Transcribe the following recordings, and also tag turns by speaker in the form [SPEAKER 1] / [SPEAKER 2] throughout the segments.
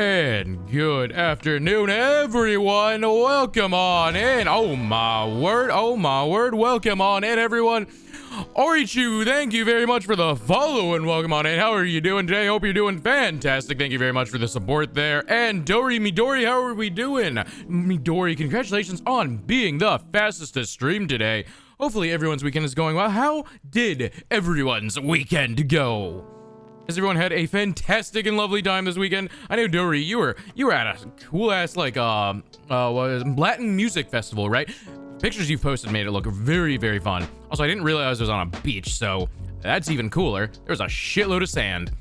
[SPEAKER 1] And good afternoon, everyone. Welcome on in. Oh my word. Welcome on in, everyone. Orichu, thank you very much for the follow and welcome on in. How are you doing today? Hope you're doing fantastic. Thank you very much for the support there. And Midori, how are we doing? Midori, congratulations on being the fastest to stream today. Hopefully everyone's weekend is going well. How did everyone's weekend go? Has everyone had a fantastic and lovely time this weekend? I know, Dory, you were at a cool ass Latin music festival, right? Pictures you posted made it look very, very fun. Also, I didn't realize it was on a beach, so that's even cooler. There was a shitload of sand.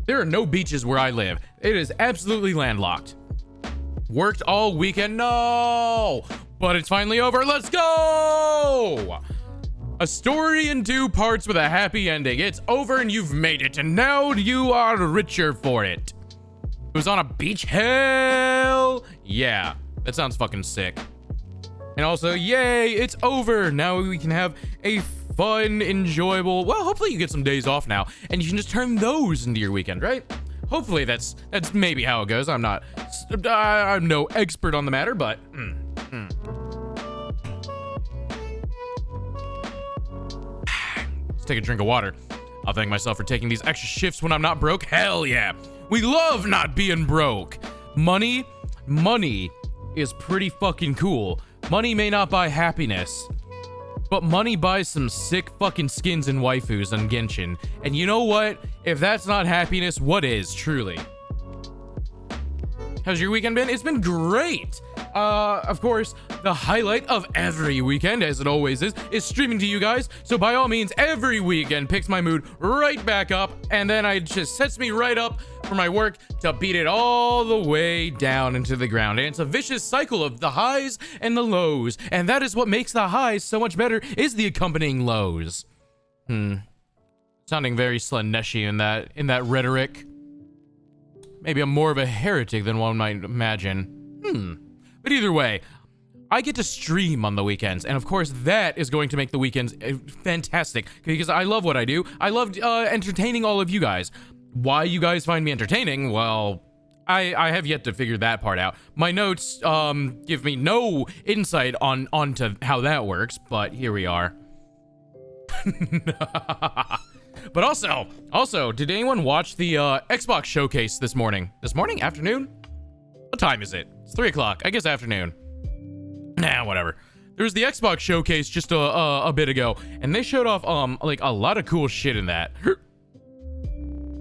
[SPEAKER 1] There are no beaches where I live. It is absolutely landlocked. Worked all weekend, no! But it's finally over, let's go! A story in 2 parts with a happy ending. It's over and you've made it, and now you are richer for it. It was on a beach? Hell yeah. That sounds fucking sick. And also, yay, it's over. Now we can have a fun, enjoyable, well, hopefully you get some days off now, and you can just turn those into your weekend, right? Hopefully that's maybe how it goes. I'm no expert on the matter, but take a drink of water. I'll thank myself for taking these extra shifts when I'm not broke. Hell yeah. We love not being broke. Money is pretty fucking cool. Money may not buy happiness, but money buys some sick fucking skins and waifus on Genshin. And you know what? If that's not happiness, what is, truly? How's your weekend been? It's been great. Of course, the highlight of every weekend, as it always is streaming to you guys. So by all means, every weekend picks my mood right back up, and then it just sets me right up for my work to beat it all the way down into the ground. And it's a vicious cycle of the highs and the lows, and that is what makes the highs so much better, is the accompanying lows. Sounding very Slaneshi in that rhetoric. Maybe I'm more of a heretic than one might imagine. But either way, I get to stream on the weekends, and of course that is going to make the weekends fantastic, because I love what I do. I love entertaining all of you guys. Why you guys find me entertaining? Well, I have yet to figure that part out. My notes give me no insight onto how that works, but here we are. But also, did anyone watch the Xbox showcase this morning? This morning? Afternoon? What time is it? It's 3 o'clock. I guess afternoon. Nah, whatever. There was the Xbox showcase just a bit ago, and they showed off like a lot of cool shit in that.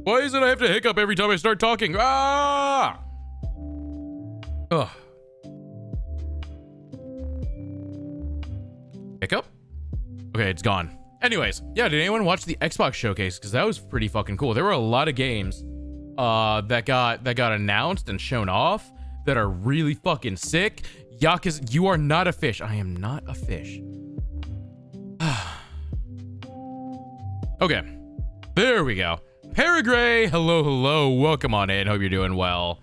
[SPEAKER 1] Why is it I have to hiccup every time I start talking? Ah! Ugh. Hiccup? Okay, it's gone. Anyways, yeah, did anyone watch the Xbox showcase? Because that was pretty fucking cool. There were a lot of games that got announced and shown off that are really fucking sick. Yakuza, you are not a fish. I am not a fish. Okay, there we go. Paragray, hello, welcome on in. Hope you're doing well.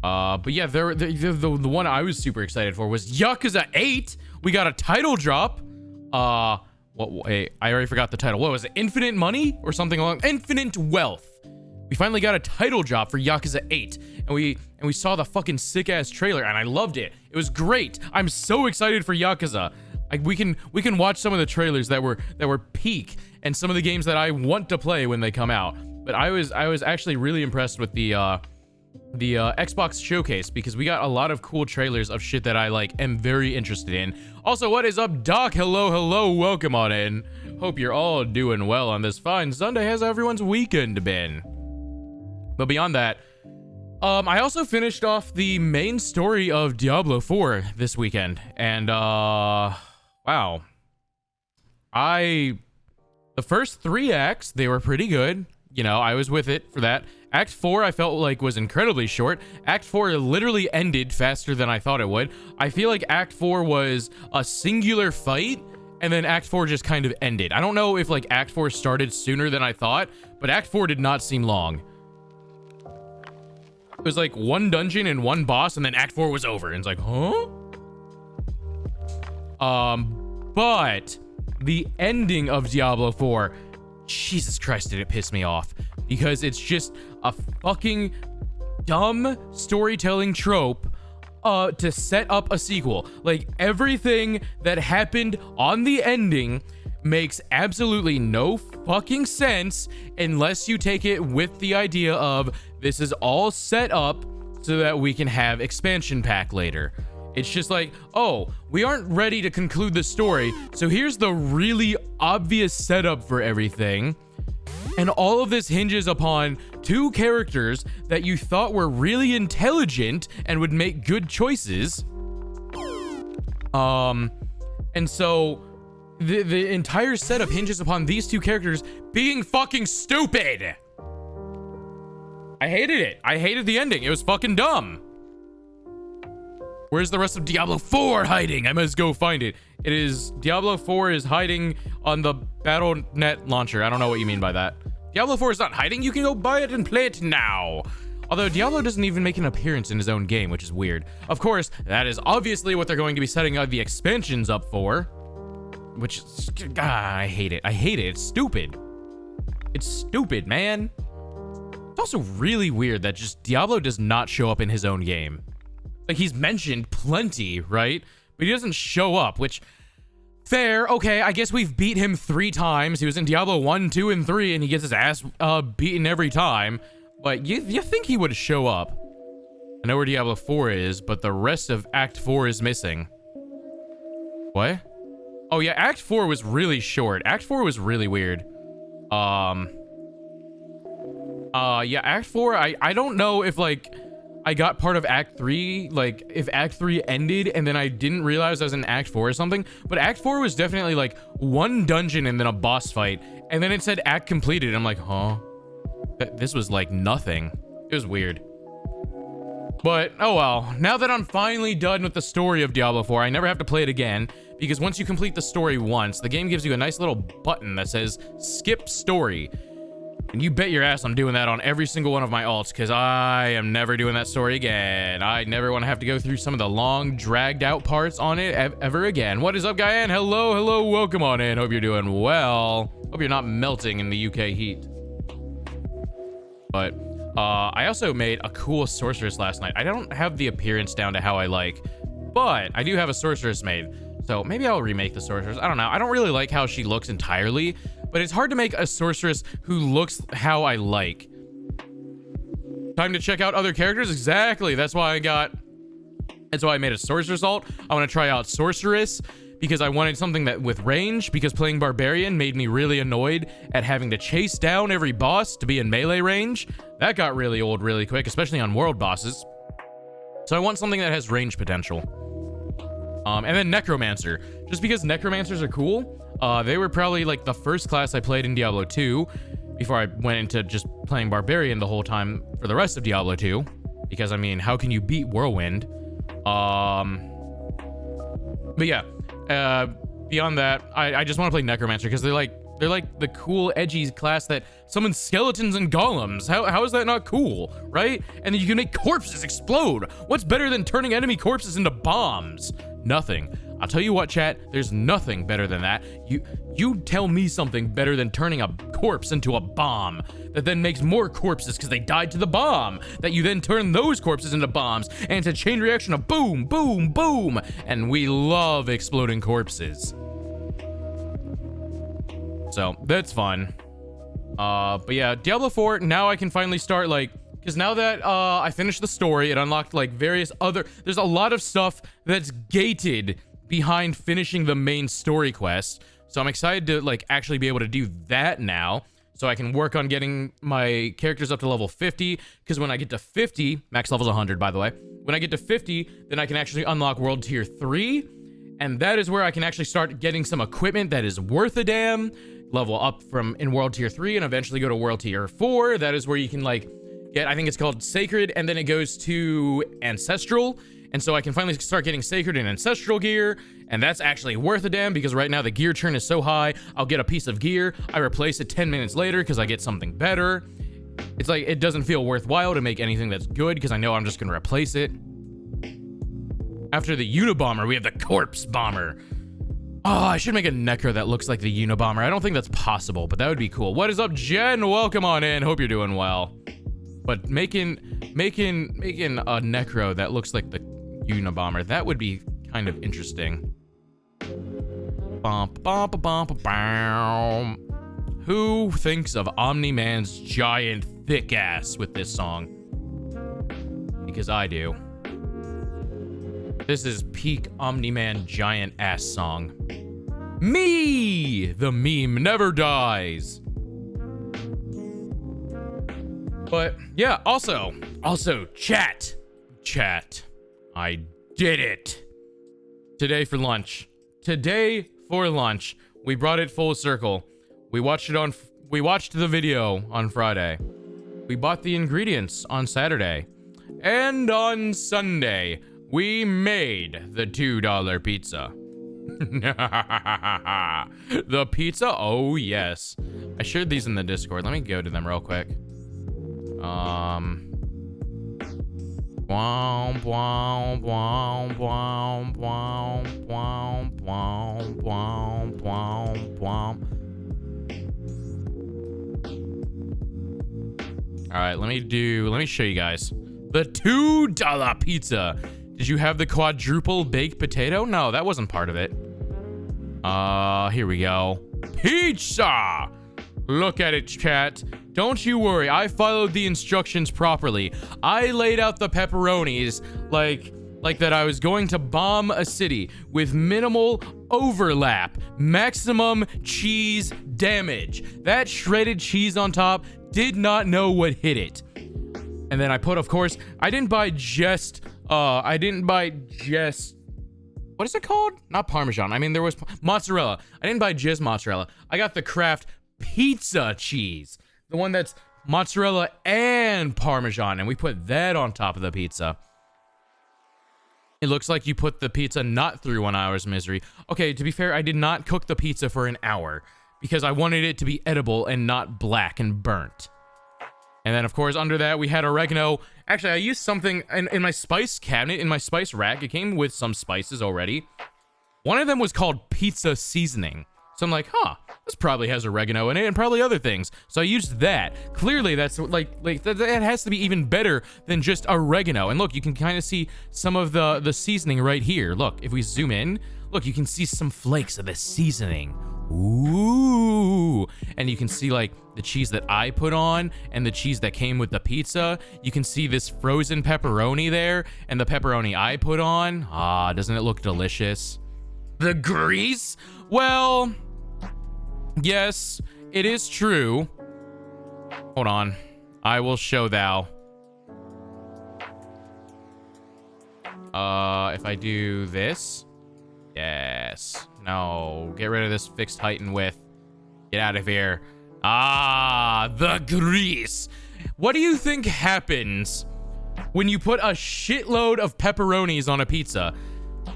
[SPEAKER 1] But yeah, the one I was super excited for was Yakuza 8. We got a title drop. Wait, I already forgot the title. What was it? Infinite Money or something along? Infinite Wealth. We finally got a title drop for Yakuza 8, and we saw the fucking sick ass trailer, and I loved it. It was great. I'm so excited for Yakuza. We can watch some of the trailers that were peak, and some of the games that I want to play when they come out. But I was actually really impressed with the Xbox showcase, because we got a lot of cool trailers of shit that I am very interested in. Also, what is up, Doc? Hello, welcome on in. Hope you're all doing well on this fine Sunday. How's everyone's weekend been? But beyond that, I also finished off the main story of Diablo 4 this weekend, and wow, the first 3 acts, they were pretty good. You know, I was with it for that. Act 4 I felt like was incredibly short. Act 4 literally ended faster than I thought it would. I feel like Act 4 was a singular fight, and then Act 4 just kind of ended. I don't know if like Act 4 started sooner than I thought, but Act 4 did not seem long. It was like one dungeon and one boss, and then Act 4 was over. And it's like, huh? But the ending of Diablo 4, Jesus Christ, did it piss me off. Because it's just a fucking dumb storytelling trope to set up a sequel. Like, everything that happened on the ending makes absolutely no fucking sense unless you take it with the idea of this is all set up so that we can have expansion pack later. It's just like, oh, we aren't ready to conclude the story, so here's the really obvious setup for everything. And all of this hinges upon two characters that you thought were really intelligent and would make good choices. And so the entire setup hinges upon these two characters being fucking stupid. I hated it. I hated the ending. It was fucking dumb. Where's the rest of Diablo 4 hiding? I must go find it. It is, Diablo 4 is hiding on the Battle.net launcher. I don't know what you mean by that. Diablo 4 is not hiding. You can go buy it and play it now. Although Diablo doesn't even make an appearance in his own game, which is weird. Of course, that is obviously what they're going to be setting the expansions up for. Which is, I hate it. I hate it. It's stupid. It's stupid, man. It's also really weird that just Diablo does not show up in his own game. Like, he's mentioned plenty, right? But he doesn't show up, which, fair, okay, I guess we've beat him 3 times. He was in Diablo 1, 2, and 3, and he gets his ass beaten every time. But you think he would show up. I know where Diablo 4 is, but the rest of Act 4 is missing. What? Oh, yeah, Act 4 was really short. Act 4 was really weird. Yeah, Act 4, I don't know if, like, I got part of Act 3, like, if Act 3 ended and then I didn't realize I was in Act 4 or something, but Act 4 was definitely, like, one dungeon and then a boss fight, and then it said Act completed. I'm like, huh? This was, like, nothing. It was weird. But, oh well. Now that I'm finally done with the story of Diablo 4, I never have to play it again, because once you complete the story once, the game gives you a nice little button that says, Skip Story. And you bet your ass I'm doing that on every single one of my alts, because I am never doing that story again. I never want to have to go through some of the long, dragged-out parts on it ever again. What is up, Guyan? Hello, welcome on in. Hope you're doing well. Hope you're not melting in the UK heat. But, I also made a cool sorceress last night. I don't have the appearance down to how I like, but I do have a sorceress made. So maybe I'll remake the sorceress. I don't know. I don't really like how she looks entirely, but it's hard to make a sorceress who looks how I like. Time to check out other characters? Exactly. That's why I made a sorceress alt. I want to try out sorceress because I wanted something that with range, because playing barbarian made me really annoyed at having to chase down every boss to be in melee range. That got really old really quick, especially on world bosses. So I want something that has range potential. And then Necromancer, just because Necromancers are cool. They were probably like the first class I played in Diablo 2 before I went into just playing Barbarian the whole time for the rest of Diablo 2. Because, I mean, how can you beat Whirlwind? But yeah, beyond that, I just want to play Necromancer because they're like the cool, edgy class that summons skeletons and golems. How is that not cool, right? And then you can make corpses explode. What's better than turning enemy corpses into bombs? Nothing. I'll tell you what, chat, there's nothing better than that. You tell me something better than turning a corpse into a bomb that then makes more corpses because they died to the bomb, that you then turn those corpses into bombs, and it's a chain reaction of boom, boom, boom, and we love exploding corpses. So, that's fun. But yeah, Diablo 4, now I can finally start, like, because now that I finished the story, it unlocked, like, various other... There's a lot of stuff that's gated behind finishing the main story quest. So I'm excited to, like, actually be able to do that now. So I can work on getting my characters up to level 50. Because when I get to 50... Max level's 100, by the way. When I get to 50, then I can actually unlock World Tier 3. And that is where I can actually start getting some equipment that is worth a damn. Level up from in World Tier 3 and eventually go to World Tier 4. That is where you can, like, get, I think it's called Sacred, and then it goes to Ancestral. And so I can finally start getting Sacred and Ancestral gear, and that's actually worth a damn, because right now the gear churn is so high. I'll get a piece of gear, I replace it 10 minutes later because I get something better. It's like, it doesn't feel worthwhile to make anything that's good because I know I'm just gonna replace it. After the Unabomber, we have the Corpse Bomber. Oh, I should make a Necro that looks like the Unabomber. I don't think that's possible, but that would be cool. What is up, Jen? Welcome on in. Hope you're doing well. But making a Necro that looks like the Unabomber, that would be kind of interesting. Who thinks of Omni-Man's giant thick ass with this song? Because I do. This is peak Omni-Man giant ass song. Me! The meme never dies. But yeah, also, chat. I did it. Today for lunch, we brought it full circle. We watched the video on Friday. We bought the ingredients on Saturday. And on Sunday, we made the $2 pizza. The pizza? Oh, yes. I shared these in the Discord. Let me go to them real quick. All right, let me show you guys the $2 pizza. Did you have the quadruple baked potato? No, that wasn't part of it. Here we go. Pizza! Look at it, chat. Don't you worry, I followed the instructions properly. I laid out the pepperonis like that I was going to bomb a city with minimal overlap, maximum cheese damage. That shredded cheese on top did not know what hit it. And then I put, of course, I didn't buy just, what is it called? Not Parmesan. I mean, there was mozzarella. I didn't buy just mozzarella. I got the Kraft pizza cheese. The one that's mozzarella and Parmesan. And we put that on top of the pizza. It looks like you put the pizza not through 1 hour's misery. Okay, to be fair, I did not cook the pizza for an hour because I wanted it to be edible and not black and burnt. And then, of course, under that, we had oregano. Actually, I used something in my spice cabinet, in my spice rack. It came with some spices already. One of them was called pizza seasoning. So I'm like, huh, this probably has oregano in it and probably other things. So I used that. Clearly, that's that has to be even better than just oregano. And look, you can kind of see some of the seasoning right here. Look, if we zoom in, look, you can see some flakes of the seasoning. Ooh. And you can see like the cheese that I put on and the cheese that came with the pizza. You can see this frozen pepperoni there and the pepperoni I put on. Ah, doesn't it look delicious? The grease? Well, yes, it is true. Hold on. I will show thou. If I do this. Yes. No. Get rid of this fixed height and width. Get out of here. Ah, the grease. What do you think happens when you put a shitload of pepperonis on a pizza?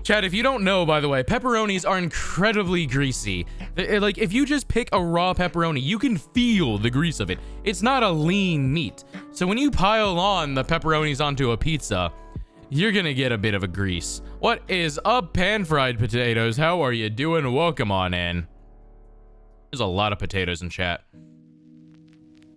[SPEAKER 1] Chad, if you don't know, by the way, pepperonis are incredibly greasy. Like, if you just pick a raw pepperoni, you can feel the grease of it. It's not a lean meat. So when you pile on the pepperonis onto a pizza, you're gonna get a bit of a grease. What is up, pan-fried potatoes? How are you doing? Welcome on in. There's a lot of potatoes in chat.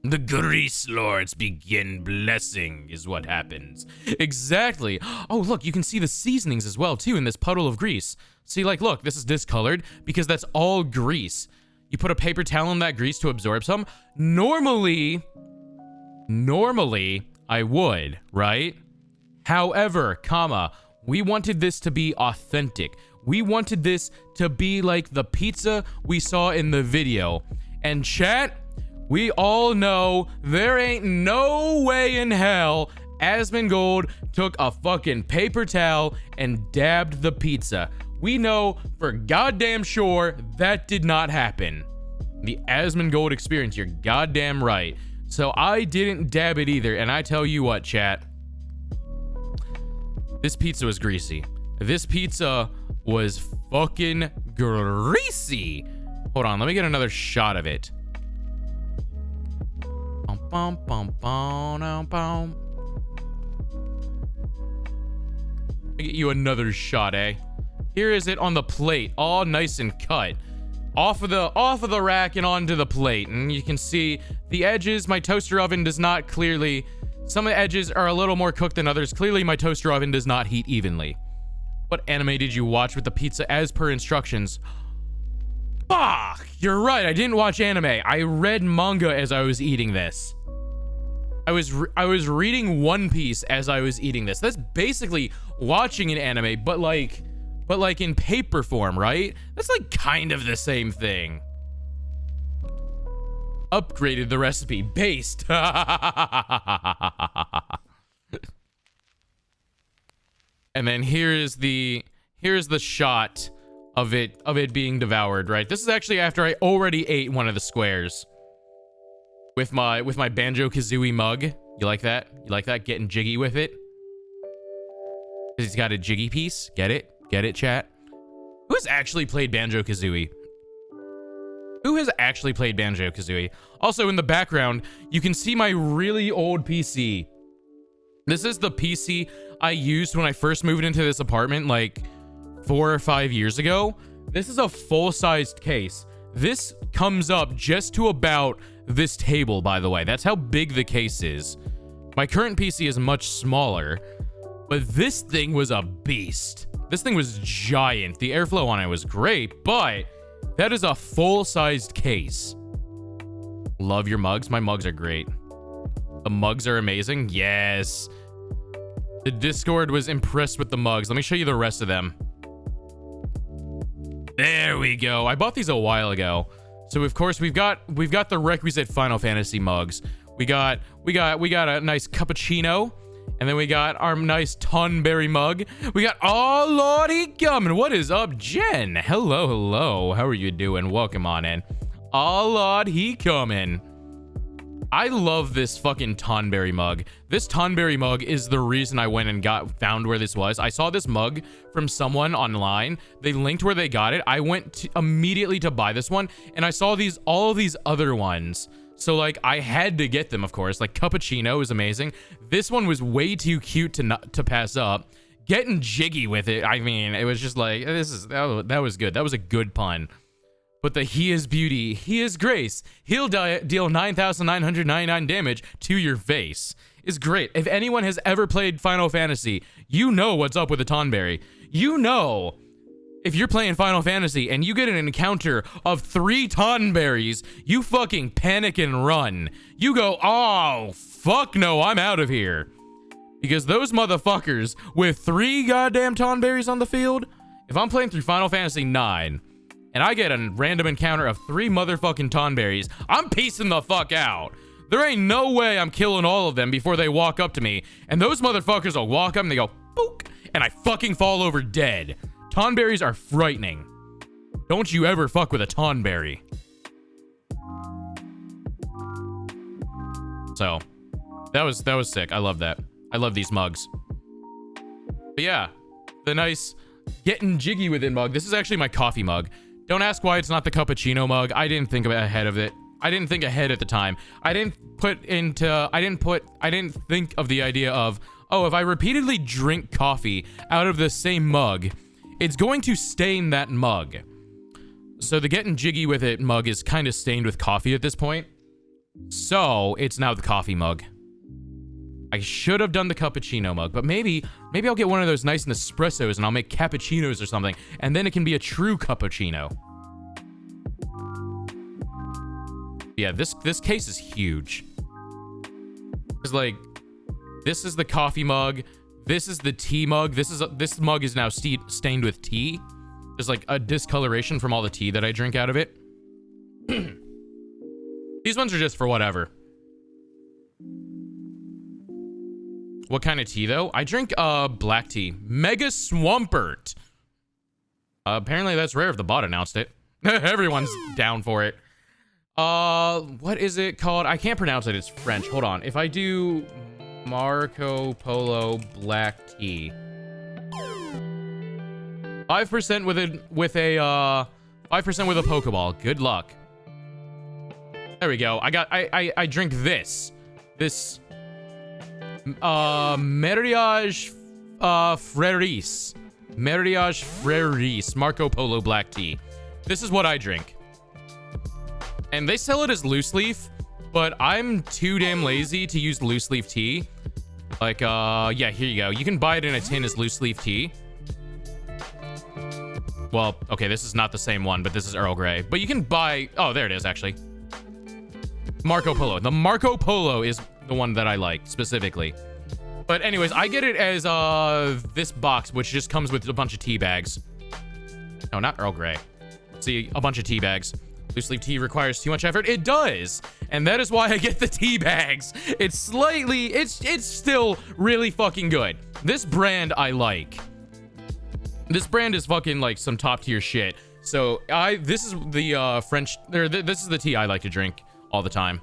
[SPEAKER 1] The grease lords begin blessing is what happens. Exactly. Oh, look, you can see the seasonings as well, too, in this puddle of grease. See, like, look, this is discolored because that's all grease. You put a paper towel in that grease to absorb some. Normally, I would, right? However, we wanted this to be authentic. We wanted this to be like the pizza we saw in the video. And chat, we all know there ain't no way in hell Asmongold took a fucking paper towel and dabbed the pizza. We know for goddamn sure that did not happen. The Asmongold experience, you're goddamn right. So I didn't dab it either. And I tell you what, chat. This pizza was greasy. This pizza was fucking greasy. Hold on, let me get another shot of it. Let me get you another shot, eh? Here is it on the plate, all nice and cut. Off of the rack and onto the plate. And you can see the edges. My toaster oven does not clearly... Some of the edges are a little more cooked than others. Clearly, my toaster oven does not heat evenly. What anime did you watch with the pizza as per instructions? Fuck! You're right, I didn't watch anime. I read manga as I was eating this. I was reading One Piece as I was eating this. That's basically watching an anime, but like in paper form, right? That's like kind of the same thing. Upgraded the recipe. Based. And then here's the shot of it being devoured, right? This is actually after I already ate one of the squares. With my Banjo-Kazooie mug. You like that? You like that? Getting jiggy with it? Because he's got a jiggy piece. Get it? Get it, chat? Who has actually played Banjo-Kazooie? Who has actually played Banjo-Kazooie? Also, in the background, you can see my really old PC. This is the PC I used when I first moved into this apartment, like 4 or 5 years ago. This is a full-sized case. This comes up just to about this table, by the way. That's how big the case is. My current PC is much smaller, but this thing was a beast. This thing was giant. The airflow on it was great, but that is a full-sized case. Love your mugs. My mugs are great. The mugs are amazing. Yes. The Discord was impressed with the mugs. Let me show you the rest of them. There we go. I bought these a while ago. So of course we've got the requisite Final Fantasy mugs. We got a nice cappuccino, and then we got our nice Tonberry mug. We got, oh Lord, he coming. What is up, Jen? Hello. How are you doing? Welcome on in. Oh Lord, he coming. I love this fucking Tonberry mug. This Tonberry mug is the reason I went and found where this was. I saw this mug from someone online. They linked where they got it. I went immediately to buy this one, and I saw all of these other ones. So like I had to get them, of course. Like cappuccino is amazing. This one was way too cute to pass up. Getting jiggy with it. I mean, it was just like that was good. That was a good pun. But the he is beauty, he is grace, he'll deal 9,999 damage to your face is great. If anyone has ever played Final Fantasy, you know what's up with a Tonberry. You know, if you're playing Final Fantasy and you get an encounter of 3 Tonberries, you fucking panic and run. You go, oh, fuck no, I'm out of here. Because those motherfuckers with 3 goddamn Tonberries on the field, if I'm playing through Final Fantasy 9, and I get a random encounter of 3 motherfucking Tonberries, I'm piecing the fuck out. There ain't no way I'm killing all of them before they walk up to me. And those motherfuckers will walk up and they go, book, and I fucking fall over dead. Tonberries are frightening. Don't you ever fuck with a Tonberry. So, that was sick. I love that. I love these mugs. But yeah, the nice getting jiggy with it mug. This is actually my coffee mug. Don't ask why it's not the cappuccino mug. I didn't think ahead of it. I didn't think ahead at the time. I didn't think of the idea of, oh, if I repeatedly drink coffee out of the same mug, it's going to stain that mug. So the getting jiggy with it mug is kind of stained with coffee at this point. So it's now the coffee mug. I should have done the cappuccino mug, but maybe I'll get one of those nice Nespressos and I'll make cappuccinos or something, and then it can be a true cappuccino. Yeah, this case is huge. It's like, this is the coffee mug, this is the tea mug, this mug is now stained with tea. There's like a discoloration from all the tea that I drink out of it. These ones are just for whatever. What kind of tea, though? I drink black tea. Mega Swampert. Apparently, that's rare if the bot announced it. Everyone's down for it. What is it called? I can't pronounce it. It's French. Hold on. If I do Marco Polo black tea, 5% with a 5% with a Pokeball. Good luck. There we go. I drink this Mariage Freris Marco Polo black tea. This is what I drink. And they sell it as loose leaf, but I'm too damn lazy to use loose leaf tea. Like, yeah, here you go. You can buy it in a tin as loose leaf tea. Well, okay, this is not the same one, but this is Earl Grey. But you can buy... Oh, there it is, actually. Marco Polo. The Marco Polo is the one that I like, specifically. But anyways, I get it as, this box, which just comes with a bunch of tea bags. No, not Earl Grey. See, a bunch of tea bags. Loose leaf tea requires too much effort. It does. And that is why I get the tea bags. It's slightly... It's still really fucking good. This brand I like. This brand is fucking like some top tier shit. So this is the French, this is the tea I like to drink all the time.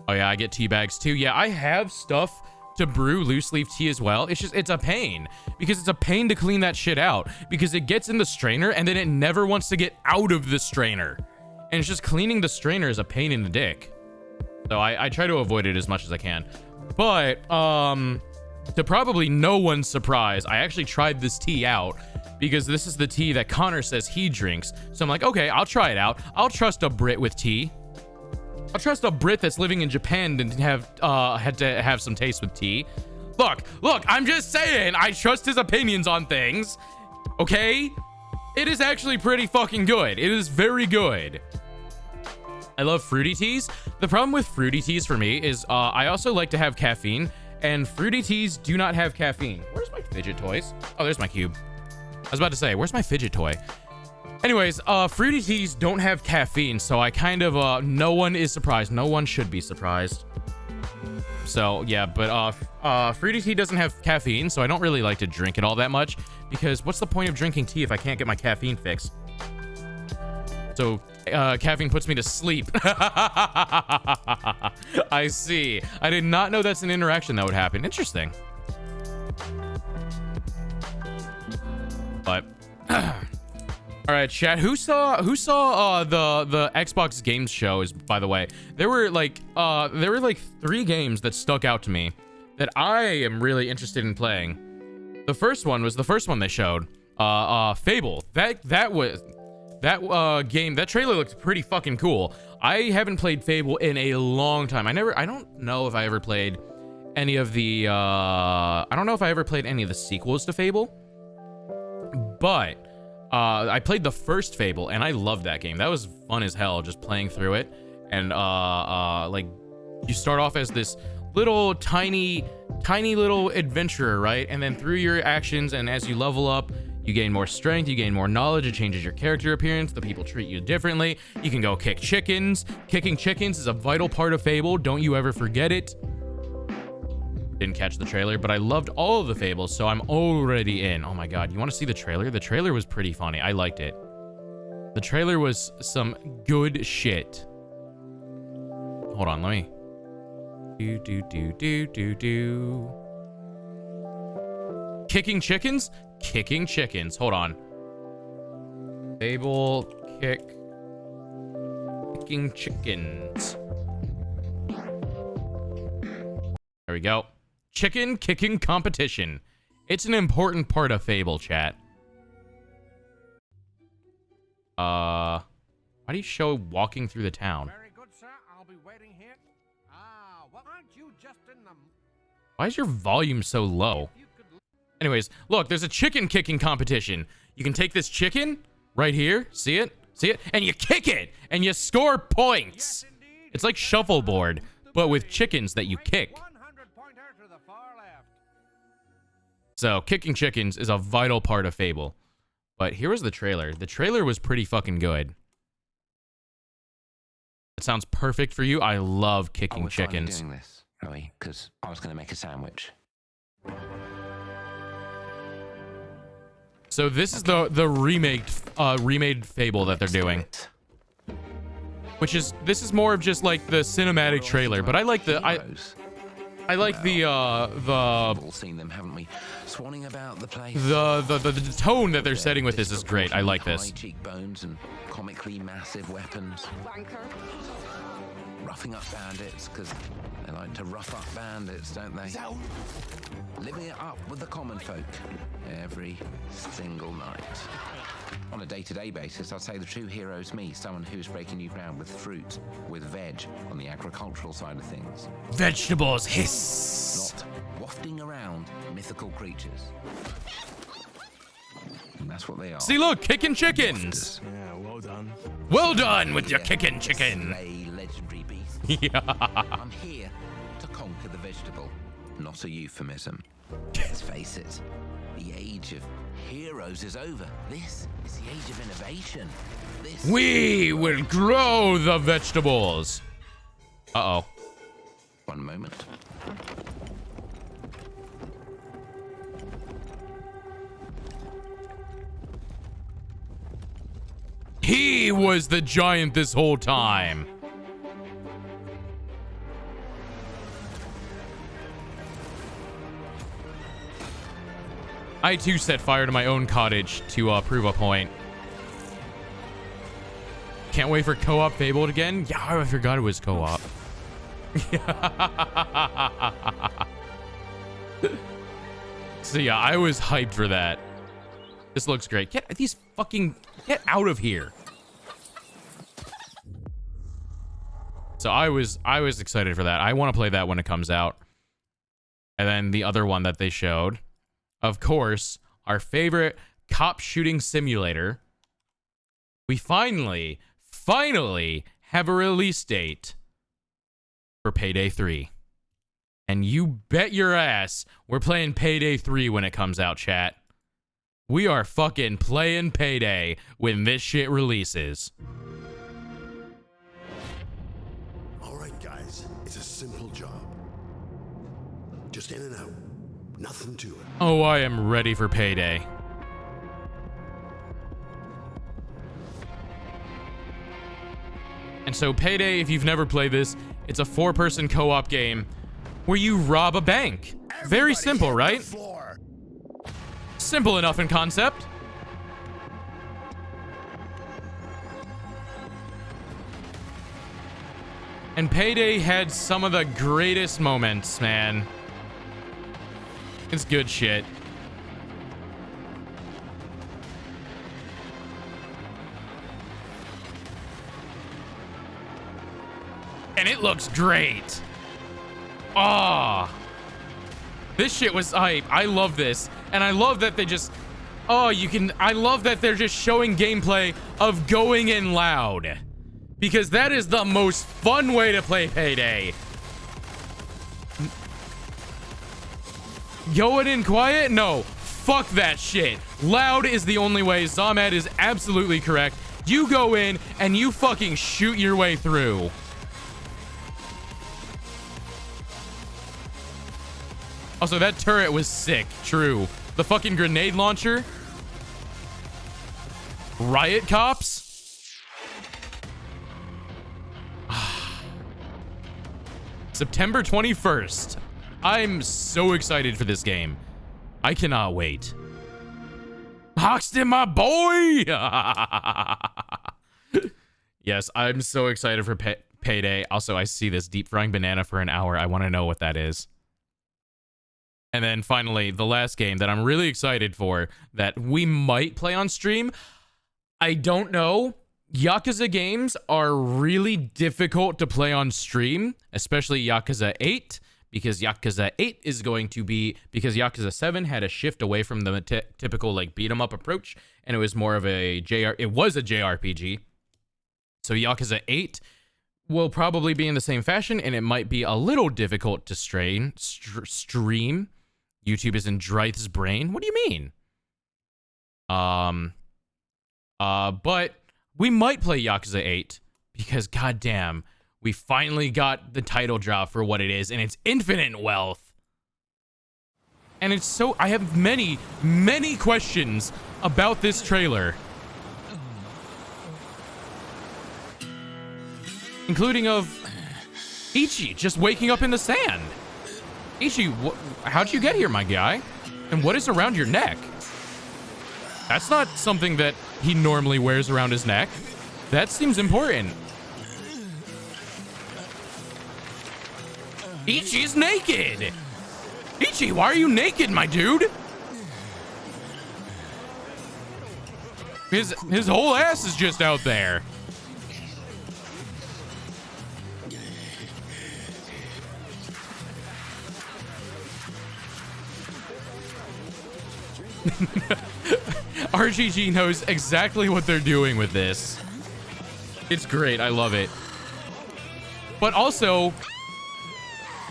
[SPEAKER 1] Oh yeah, I get tea bags too. Yeah, I have stuff to brew loose leaf tea as well. It's just, it's a pain because it's a pain to clean that shit out because it gets in the strainer and then it never wants to get out of the strainer. And it's just cleaning the strainer is a pain in the dick. So I try to avoid it as much as I can. But, to probably no one's surprise, I actually tried this tea out because this is the tea that Connor says he drinks. So I'm like, okay, I'll try it out. I'll trust a Brit with tea. I'll trust a Brit that's living in Japan and had to have some taste with tea. Look, I'm just saying, I trust his opinions on things. Okay? It is actually pretty fucking good. It is very good. I love fruity teas. The problem with fruity teas for me is I also like to have caffeine. And fruity teas do not have caffeine. Where's my fidget toys? Oh, there's my cube. I was about to say, where's my fidget toy? Anyways, fruity teas don't have caffeine, so I kind of, no one is surprised. No one should be surprised. So, yeah, but, fruity tea doesn't have caffeine, so I don't really like to drink it all that much, because what's the point of drinking tea if I can't get my caffeine fix? So, caffeine puts me to sleep. I see. I did not know that's an interaction that would happen. Interesting. But all right, chat. Who saw the Xbox Games shows, by the way? There were like 3 games that stuck out to me that I am really interested in playing. The first one was the first one they showed. Fable. That game, that trailer looked pretty fucking cool. I haven't played Fable in a long time. I don't know if I ever played any of the, I don't know if I ever played any of the sequels to Fable. But, I played the first Fable, and I loved that game. That was fun as hell, just playing through it. And, like, you start off as this little, tiny little adventurer, right? And then through your actions, and as you level up, you gain more strength, you gain more knowledge, it changes your character appearance, the people treat you differently. You can go kick chickens. Kicking chickens is a vital part of Fable. Don't you ever forget it. Didn't catch the trailer, but I loved all of the Fables, so I'm already in. Oh my god, you want to see the trailer? The trailer was pretty funny. I liked it. The trailer was some good shit. Hold on, let me... Kicking chickens? Kicking chickens. Hold on. Fable kicking chickens. There we go. Chicken kicking competition. It's an important part of Fable, chat. Why do you show walking through the town?
[SPEAKER 2] Very good, sir. I'll be waiting here. Well, aren't you just in the...
[SPEAKER 1] Why is your volume so low? Anyways, look, there's a chicken kicking competition. You can take this chicken right here. See it? See it? And you kick it and you score points. It's like shuffleboard, but with chickens that you kick. So kicking chickens is a vital part of Fable. But here was the trailer. The trailer was pretty fucking good. That sounds perfect for you. I love kicking chickens.
[SPEAKER 3] Doing this, Roy, because I was going to make a sandwich.
[SPEAKER 1] So this is the remade Fable that they're doing. this is more of just like the cinematic trailer, but I like the I like the
[SPEAKER 3] all seen them, haven't we? Swanning about the place.
[SPEAKER 1] the tone that they're setting with this is great. I like this.
[SPEAKER 3] High cheekbones and comically massive weapons. Roughing up bandits, because they like to rough up bandits, don't they? Living it up with the common folk every single night. On a day-to-day basis, I'd say the true hero's me, someone who's breaking new ground with fruit, with veg on the agricultural side of things.
[SPEAKER 1] Vegetables hiss.
[SPEAKER 3] Not wafting around mythical creatures. And that's what they are.
[SPEAKER 1] See, look, kicking chickens.
[SPEAKER 2] Yeah, well done.
[SPEAKER 1] Well done with your kicking chicken.
[SPEAKER 3] Slay legendary beasts.
[SPEAKER 1] Yeah.
[SPEAKER 3] I'm here to conquer the vegetable, not a euphemism. Let's face it, the age of heroes is over. This is the age of innovation.
[SPEAKER 1] We will grow the vegetables. Uh-oh.
[SPEAKER 3] One moment.
[SPEAKER 1] He was the giant this whole time. I too set fire to my own cottage to prove a point. Can't wait for co-op Fabled again. Yeah, I forgot it was co-op. So yeah, I was hyped for that. This looks great. Get out of here. So I was excited for that. I want to play that when it comes out. And then the other one that they showed, of course, our favorite cop shooting simulator. We finally have a release date for Payday 3. And you bet your ass we're playing Payday 3 when it comes out, chat. We are fucking playing Payday when this shit releases.
[SPEAKER 4] All right, guys, it's a simple job. Just in and out. Nothing to it.
[SPEAKER 1] Oh, I am ready for Payday. And so Payday, if you've never played this, it's a 4-person co-op game where you rob a bank. Very simple, right? Simple enough in concept. And Payday had some of the greatest moments, man. It's good shit. And it looks great. Ah. This shit was hype. I love this. And I love that they just... I love that they're just showing gameplay of going in loud. Because that is the most fun way to play Payday. Going in quiet? No. Fuck that shit. Loud is the only way. Zahmed is absolutely correct. You go in and you fucking shoot your way through. Also, that turret was sick. True. The fucking grenade launcher. Riot cops. September 21st. I'm so excited for this game. I cannot wait. Hoxton, my boy! Yes, I'm so excited for Payday. Also, I see this deep frying banana for an hour. I want to know what that is. And then finally, the last game that I'm really excited for that we might play on stream. I don't know. Yakuza games are really difficult to play on stream, especially Yakuza 8, because Yakuza 8 is going to be, because Yakuza 7 had a shift away from the typical like beat 'em up approach, and it was more of a JRPG. So Yakuza 8 will probably be in the same fashion, and it might be a little difficult to stream. YouTube is in Dryth's brain. What do you mean? But we might play Yakuza 8 because goddamn, we finally got the title drop for what it is, and it's infinite wealth. And it's so, I have many questions about this trailer. including of Ichi just waking up in the sand. Ichi, how'd you get here, my guy? And what is around your neck? That's not something that he normally wears around his neck. That seems important. Ichi's naked! Ichi, why are you naked, my dude? His whole ass is just out there. RGG knows exactly what they're doing with this. It's great. I love it. But also,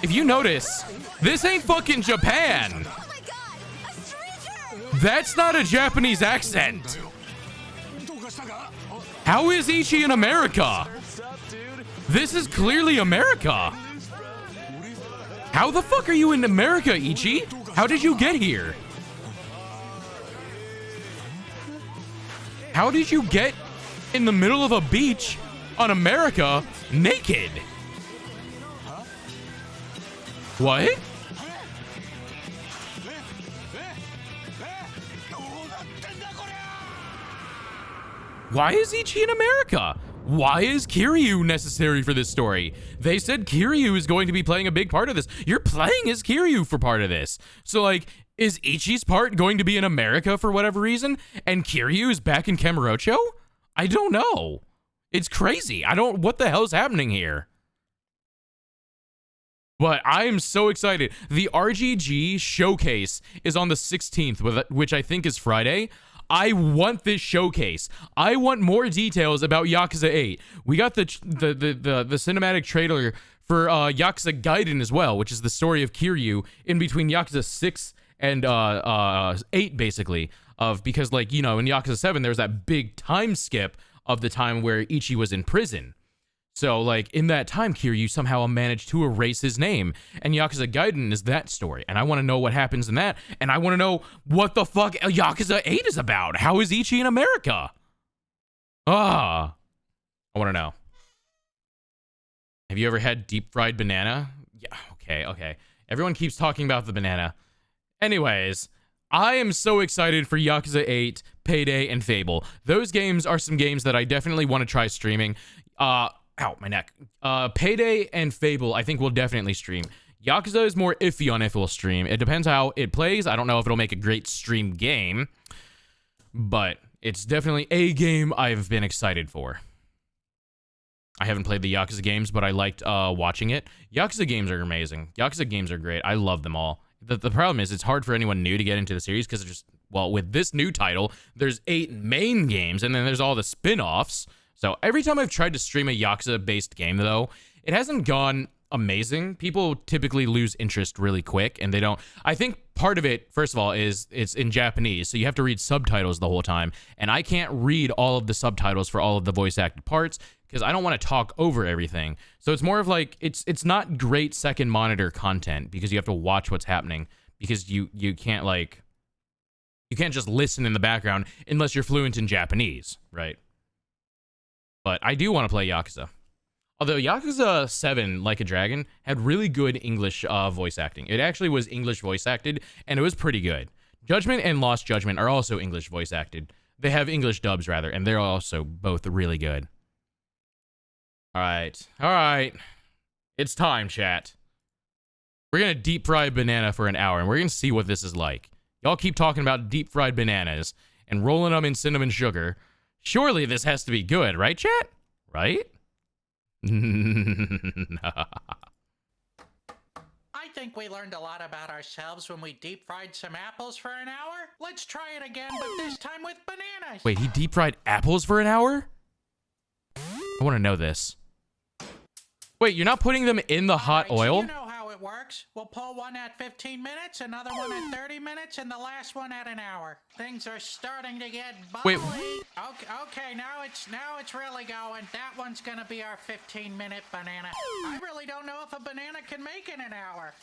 [SPEAKER 1] if you notice, this ain't fucking Japan.
[SPEAKER 5] Oh my God, a stranger!
[SPEAKER 1] That's not a Japanese accent. How is Ichi in America? This is clearly America. How the fuck are you in America, Ichi? How did you get here? How did you get in the middle of a beach on America naked? What? Why is Ichi in America? Why is Kiryu necessary for this story? They said Kiryu is going to be playing a big part of this. You're playing as Kiryu for part of this. So, like, is Ichi's part going to be in America for whatever reason? And Kiryu is back in Kamurocho? I don't know. It's crazy. What the hell is happening here? But I am so excited. The RGG showcase is on the 16th, which I think is Friday. I want this showcase. I want more details about Yakuza 8. We got the cinematic trailer for Yakuza Gaiden as well, which is the story of Kiryu in between Yakuza 6 and 8, basically. Because, like, you know, in Yakuza 7, there was that big time skip of the time where Ichi was in prison. So, like, in that time, Kiryu somehow managed to erase his name. And Yakuza Gaiden is that story. And I want to know what happens in that. And I want to know what the fuck Yakuza 8 is about. How is Ichi in America? I want to know. Have you ever had deep fried banana? Yeah, okay. Everyone keeps talking about the banana. Anyways, I am so excited for Yakuza 8, Payday, and Fable. Those games are some games that I definitely want to try streaming. Ow, my neck. Payday and Fable, I think we'll definitely stream. Yakuza is more iffy on if we'll stream. It depends how it plays. I don't know if it'll make a great stream game, but it's definitely a game I've been excited for. I haven't played the Yakuza games, but I liked watching it. Yakuza games are amazing. Yakuza games are great. I love them all. The problem is it's hard for anyone new to get into the series because it's just, well, with this new title, there's 8 main games, and then there's all the spin-offs. So every time I've tried to stream a Yakuza-based game, though, it hasn't gone amazing. People typically lose interest really quick, and they don't. I think part of it, first of all, is it's in Japanese, so you have to read subtitles the whole time, and I can't read all of the subtitles for all of the voice-acted parts because I don't want to talk over everything. So it's more of like, it's not great second monitor content because you have to watch what's happening because you can't, like, you can't just listen in the background unless you're fluent in Japanese, right? But I do want to play Yakuza. Although Yakuza 7, Like a Dragon, had really good English voice acting. It actually was English voice acted, and it was pretty good. Judgment and Lost Judgment are also English voice acted. They have English dubs, rather, and they're also both really good. All right. It's time, chat. We're going to deep fry a banana for an hour, and we're going to see what this is like. Y'all keep talking about deep fried bananas and rolling them in cinnamon sugar. Surely this has to be good, right, chat? Right?
[SPEAKER 6] I think we learned a lot about ourselves when we deep fried some apples for an hour. Let's try it again, but this time with bananas.
[SPEAKER 1] Wait, he deep fried apples for an hour? I want to know this. Wait, you're not putting them in the hot oil?
[SPEAKER 6] So you know how it works. We'll pull one at 15 minutes, another one at 30 minutes, and the last one at an hour. Things are starting to get bubbly.
[SPEAKER 1] Wait.
[SPEAKER 6] Okay, now it's really going. That one's gonna be our 15-minute banana. I really don't know if a banana can make in an hour.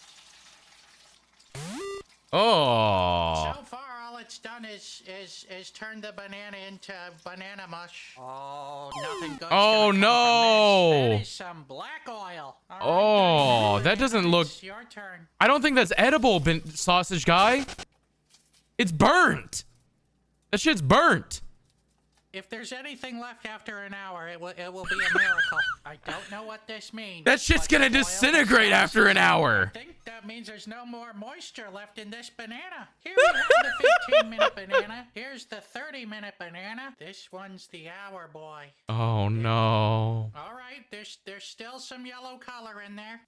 [SPEAKER 1] Oh.
[SPEAKER 6] So far, all it's done is turn the banana into banana mush. Oh, nothing good.
[SPEAKER 1] Oh, no.
[SPEAKER 6] That is some black oil. All
[SPEAKER 1] Oh,
[SPEAKER 6] right,
[SPEAKER 1] that doesn't look...
[SPEAKER 6] It's your turn.
[SPEAKER 1] I don't think that's edible, sausage guy. It's burnt. That shit's burnt.
[SPEAKER 6] If there's anything left after an hour, it will be a miracle. I don't know what this means.
[SPEAKER 1] That shit's
[SPEAKER 6] but
[SPEAKER 1] gonna
[SPEAKER 6] the oil
[SPEAKER 1] disintegrate
[SPEAKER 6] is
[SPEAKER 1] after an hour.
[SPEAKER 6] I think that means there's no more moisture left in this banana. Here we have the 15-minute banana. Here's the 30-minute banana. This one's the hour boy.
[SPEAKER 1] Oh, no.
[SPEAKER 6] All right, there's still some yellow color in there.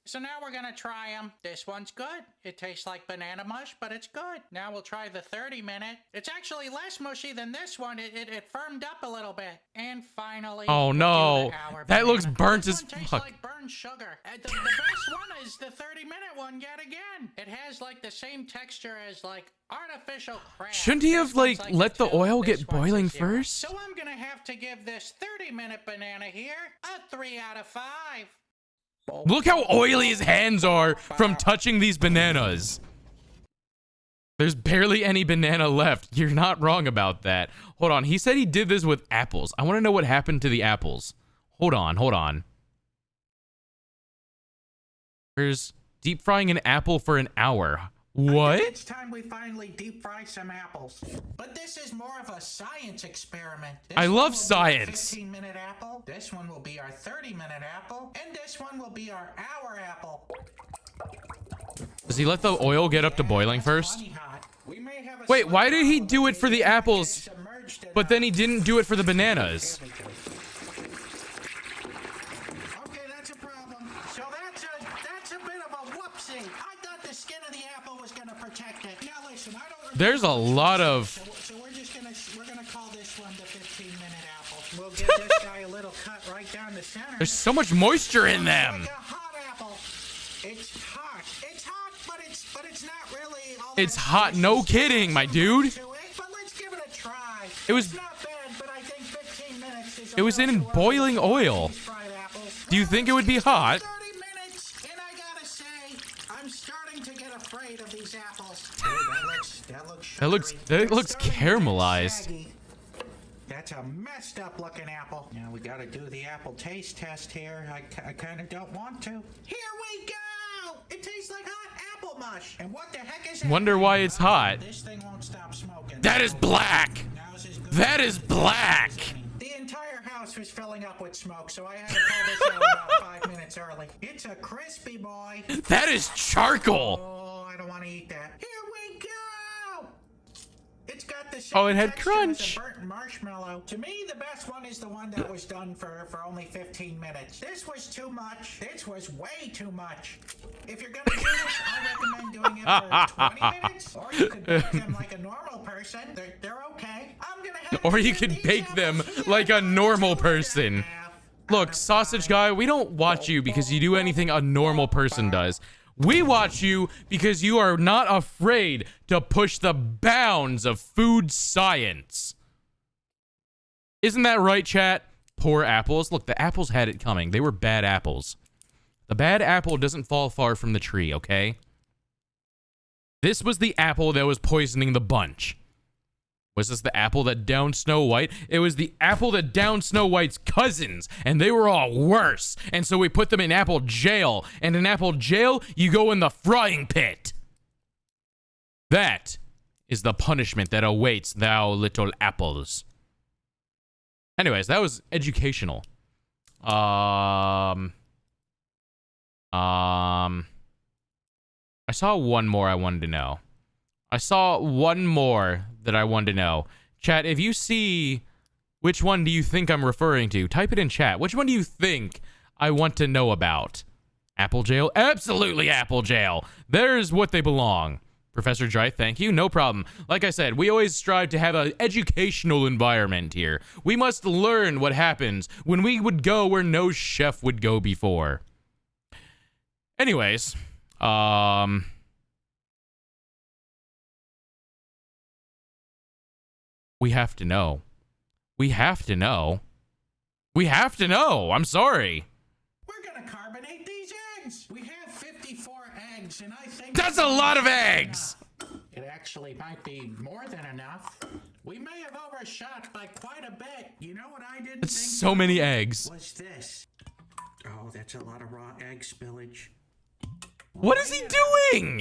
[SPEAKER 6] So now we're gonna try them. This one's good. It tastes like banana mush, but it's good. Now we'll try the 30-minute. It's actually less mushy than this one. It firmed up a little bit. And finally,
[SPEAKER 1] Oh, no. That looks burnt
[SPEAKER 6] this
[SPEAKER 1] as
[SPEAKER 6] one tastes
[SPEAKER 1] fuck.
[SPEAKER 6] like burnt sugar. The best one is the 30-minute one yet again. It has like the same texture as like artificial crab.
[SPEAKER 1] Shouldn't he have,
[SPEAKER 6] This one's
[SPEAKER 1] like,
[SPEAKER 6] a
[SPEAKER 1] let the
[SPEAKER 6] 2.
[SPEAKER 1] oil
[SPEAKER 6] This
[SPEAKER 1] get
[SPEAKER 6] one's a
[SPEAKER 1] boiling
[SPEAKER 6] 0.
[SPEAKER 1] first?
[SPEAKER 6] So I'm gonna have to give this 30-minute banana here a 3 out of 5.
[SPEAKER 1] Look how oily his hands are from touching these bananas. There's barely any banana left. You're not wrong about that. Hold on. He said he did this with apples. I want to know what happened to the apples. Hold on. There's deep frying an apple for an hour. What?
[SPEAKER 6] It's time we finally deep fry some apples. But this is more of a science experiment.
[SPEAKER 1] I love science.
[SPEAKER 6] 15-minute apple. This one will be our 30-minute apple. And this one will be our hour apple.
[SPEAKER 1] Does he let the oil get up to boiling first?
[SPEAKER 6] Plenty hot. We may have a
[SPEAKER 1] Wait, why did he
[SPEAKER 6] slight
[SPEAKER 1] do it for the
[SPEAKER 6] problem.
[SPEAKER 1] apples,
[SPEAKER 6] Submerged in
[SPEAKER 1] but then he didn't do it for the bananas?
[SPEAKER 6] Okay, that's a problem. So that's a bit of a whoopsie. I thought the skin of the apple was gonna protect it. Now listen, I don't.
[SPEAKER 1] There's a lot of...
[SPEAKER 6] So we're gonna call this one the 15-minute apple. We'll give this guy a little cut right down the center.
[SPEAKER 1] There's so much moisture in them.
[SPEAKER 6] Like a hot apple. It's hot. It's hot, but it's not really. All
[SPEAKER 1] It's
[SPEAKER 6] that
[SPEAKER 1] hot,
[SPEAKER 6] delicious.
[SPEAKER 1] no kidding, my dude.
[SPEAKER 6] But let's give it a try.
[SPEAKER 1] It was-
[SPEAKER 6] It's not bad, but I think 15 minutes is.
[SPEAKER 1] It was in boiling oil. Do you think it would be hot?
[SPEAKER 6] 30 minutes, and I gotta say, I'm starting to get afraid of these apples.
[SPEAKER 1] That looks caramelized.
[SPEAKER 6] Saggy. That's a messed up looking apple. Now we gotta do the apple taste test here. I kind of don't want to. Here we go! It tastes like hot apple mush. And what the heck is it?
[SPEAKER 1] Wonder why it's hot.
[SPEAKER 6] This thing won't stop smoking.
[SPEAKER 1] That is black.
[SPEAKER 6] Now's as good
[SPEAKER 1] That
[SPEAKER 6] as
[SPEAKER 1] is black.
[SPEAKER 6] the entire house was filling up with smoke, so I had to pull this out about 5 minutes early. It's a crispy boy.
[SPEAKER 1] That is charcoal.
[SPEAKER 6] Oh, I don't want to eat that. Here we go. It's got the same
[SPEAKER 1] Oh, it had
[SPEAKER 6] texture as
[SPEAKER 1] crunch.
[SPEAKER 6] a burnt marshmallow. To me, the best one is the one that was done for only 15 minutes. This was too much. This was way too much. If you're gonna do this, I recommend doing it for 20 minutes, or you could bake them like a normal person. They're okay. I'm gonna have
[SPEAKER 1] Or
[SPEAKER 6] to
[SPEAKER 1] you
[SPEAKER 6] give
[SPEAKER 1] could
[SPEAKER 6] these
[SPEAKER 1] bake them
[SPEAKER 6] apples
[SPEAKER 1] like a normal
[SPEAKER 6] 2.5
[SPEAKER 1] person.
[SPEAKER 6] out
[SPEAKER 1] Look,
[SPEAKER 6] of
[SPEAKER 1] sausage
[SPEAKER 6] 5.
[SPEAKER 1] guy, we don't watch you because you do anything a normal person does. We watch you because you are not afraid to push the bounds of food science. Isn't that right, chat? Poor apples. Look, the apples had it coming. They were bad apples. The bad apple doesn't fall far from the tree, okay? This was the apple that was poisoning the bunch. Was this the apple that downed Snow White? It was the apple that downed Snow White's cousins, and they were all worse. And so we put them in apple jail. And in apple jail, you go in the frying pit. That is the punishment that awaits thou little apples. Anyways, that was educational. I saw one more I wanted to know. I saw one more that I wanted to know. Chat, if you see which one do you think I'm referring to, type it in chat. Which one do you think I want to know about? Apple jail? Absolutely apple jail. There's what they belong. Professor Dry, thank you. No problem. Like I said, we always strive to have an educational environment here. We must learn what happens when we would go where no chef would go before. Anyways, we have to know. We have to know. We have to know. I'm sorry.
[SPEAKER 6] We're gonna carbonate these eggs. We have 54 eggs eggs, and I think
[SPEAKER 1] That's a lot of eggs.
[SPEAKER 6] it actually might be more than enough. We may have overshot by quite a bit. You know what I didn't
[SPEAKER 1] That's
[SPEAKER 6] think
[SPEAKER 1] so many eggs.
[SPEAKER 6] was this. Oh, that's a lot of raw egg spillage.
[SPEAKER 1] What is he doing?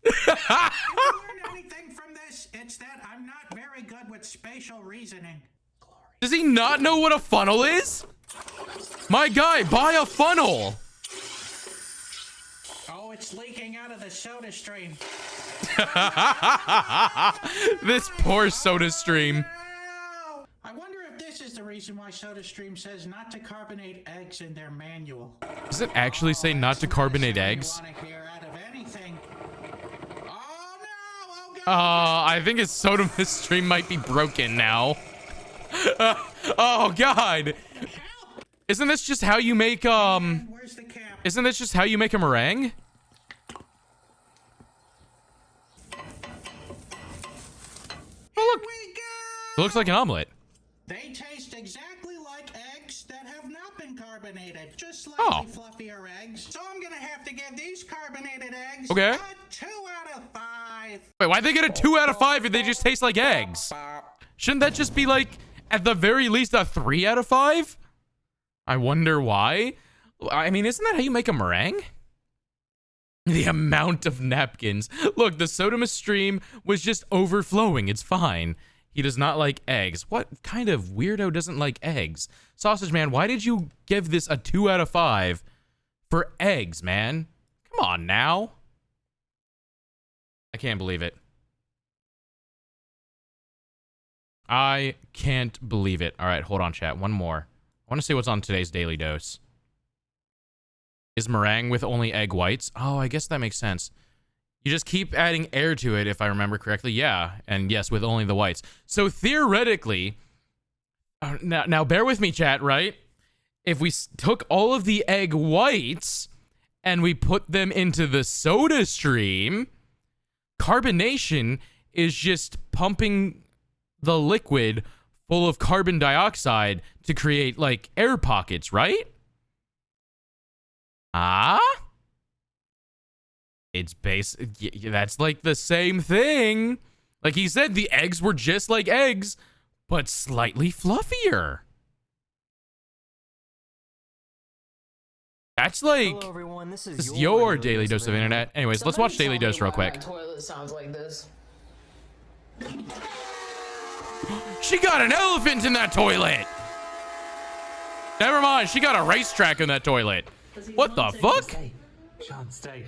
[SPEAKER 6] If you learn anything from this, it's that I'm not very good with spatial reasoning.
[SPEAKER 1] Does he not know what a funnel is? My guy, buy a funnel.
[SPEAKER 6] Oh, it's leaking out of the soda stream.
[SPEAKER 1] This poor soda stream.
[SPEAKER 6] I wonder if this is the reason why SodaStream says not to carbonate eggs in their manual.
[SPEAKER 1] Does it actually say not to carbonate eggs?
[SPEAKER 6] Want to hear out of anything. Oh no! Oh god!
[SPEAKER 1] I think his soda stream might be broken now. Oh god. Isn't this just how you make
[SPEAKER 6] Where's the cap?
[SPEAKER 1] Isn't this just how you make a meringue? Oh look.
[SPEAKER 6] We go!
[SPEAKER 1] It looks like an omelet.
[SPEAKER 6] They taste exactly like eggs that have not been carbonated, just
[SPEAKER 1] Oh.
[SPEAKER 6] slightly fluffier eggs. So I'm gonna have to give these carbonated eggs
[SPEAKER 1] Okay.
[SPEAKER 6] a 2 out of 5.
[SPEAKER 1] Wait, why'd they get a 2 out of 5 if they just taste like eggs? Shouldn't that just be like, at the very least, a 3 out of 5? I wonder why. I mean, isn't that how you make a meringue? The amount of napkins. Look, the Sodoma stream was just overflowing. It's fine. He does not like eggs. What kind of weirdo doesn't like eggs? Sausage Man, why did you give this a 2 out of 5 for eggs, man? Come on now. I can't believe it. I can't believe it. All right, hold on, chat. One more. I want to see what's on today's Daily Dose. Is meringue with only egg whites? Oh, I guess that makes sense. You just keep adding air to it, if I remember correctly. Yeah, and yes, with only the whites. So theoretically, now bear with me, chat, right? If we took all of the egg whites and we put them into the soda stream, carbonation is just pumping the liquid full of carbon dioxide to create, like, air pockets, right? Ah? It's that's like the same thing. Like he said, the eggs were just like eggs, but slightly fluffier. That's like,
[SPEAKER 7] hello everyone, this
[SPEAKER 1] this
[SPEAKER 7] is
[SPEAKER 1] is your Daily Dose of Internet. Anyways, let's watch Daily Dose real quick.
[SPEAKER 8] Toilet sounds like this.
[SPEAKER 1] She got an elephant in that toilet. Never mind, she got a racetrack in that toilet. What the fuck?
[SPEAKER 7] Stay. Sean, stay.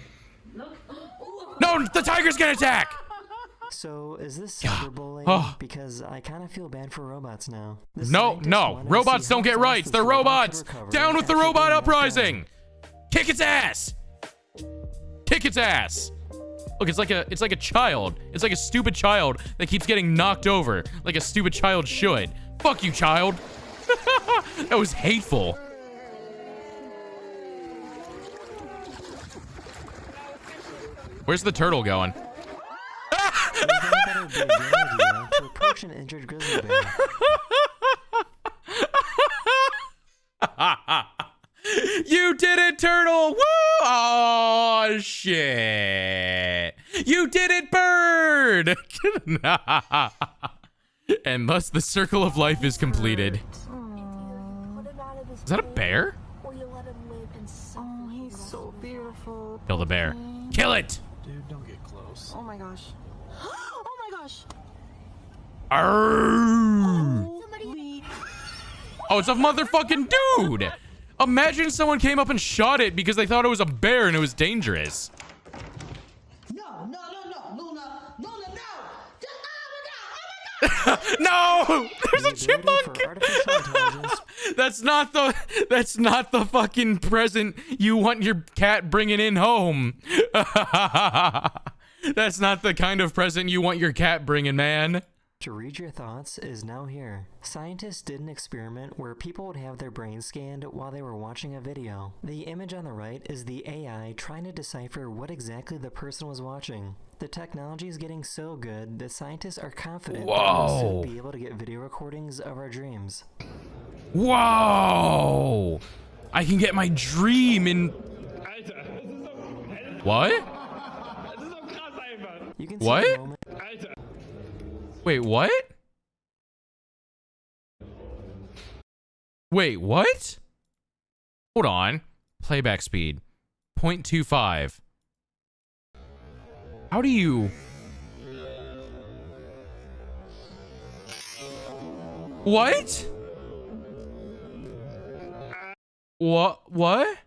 [SPEAKER 1] No, the tiger's gonna attack.
[SPEAKER 7] So, is this cyberbullying?
[SPEAKER 1] Oh.
[SPEAKER 7] Because I kind of feel bad for robots now. The
[SPEAKER 1] No,
[SPEAKER 7] scientists
[SPEAKER 1] no.
[SPEAKER 7] wanted to
[SPEAKER 1] Robots
[SPEAKER 7] see
[SPEAKER 1] don't
[SPEAKER 7] how
[SPEAKER 1] get
[SPEAKER 7] fast
[SPEAKER 1] rights.
[SPEAKER 7] this
[SPEAKER 1] They're
[SPEAKER 7] robot
[SPEAKER 1] robots.
[SPEAKER 7] could recover
[SPEAKER 1] Down with the
[SPEAKER 7] after
[SPEAKER 1] robot
[SPEAKER 7] being knocked
[SPEAKER 1] uprising.
[SPEAKER 7] down.
[SPEAKER 1] Kick its ass. Kick its ass. Look, it's like a child. It's like a stupid child that keeps getting knocked over, like a stupid child should. Fuck you, child. That was hateful. Where's the turtle going?
[SPEAKER 7] Would that better be a good idea to approach an injured grizzly bear?
[SPEAKER 1] You did it, turtle! Woo! Oh shit! You did it, bird! And thus the circle of life is completed. Is that a bear?
[SPEAKER 9] Oh, he's so beautiful.
[SPEAKER 1] Kill the bear. Kill it!
[SPEAKER 7] Dude, don't get close.
[SPEAKER 9] Oh my gosh. Oh my gosh.
[SPEAKER 1] Arrgh.
[SPEAKER 9] Somebody.
[SPEAKER 1] Oh, it's a motherfucking dude! Imagine someone came up and shot it because they thought it was a bear and it was dangerous.
[SPEAKER 9] No.
[SPEAKER 1] No! There's a
[SPEAKER 7] The ability
[SPEAKER 1] chipmunk!
[SPEAKER 7] for artificial intelligence.
[SPEAKER 1] That's not the fucking present you want your cat bringing in home. That's not the kind of present you want your cat bringing, man.
[SPEAKER 7] To read your thoughts is now here. Scientists did an experiment where people would have their brains scanned while they were watching a video. The image on the right is the AI trying to decipher what exactly the person was watching. The technology is getting so good that scientists are confident that we'll soon be able to get video recordings of our dreams.
[SPEAKER 1] Whoa! I can get my dream in... What?
[SPEAKER 7] can see
[SPEAKER 1] What?
[SPEAKER 7] the moment.
[SPEAKER 1] Wait, what? Wait, what? Hold on. Playback speed. 0.25. How do you... What? What?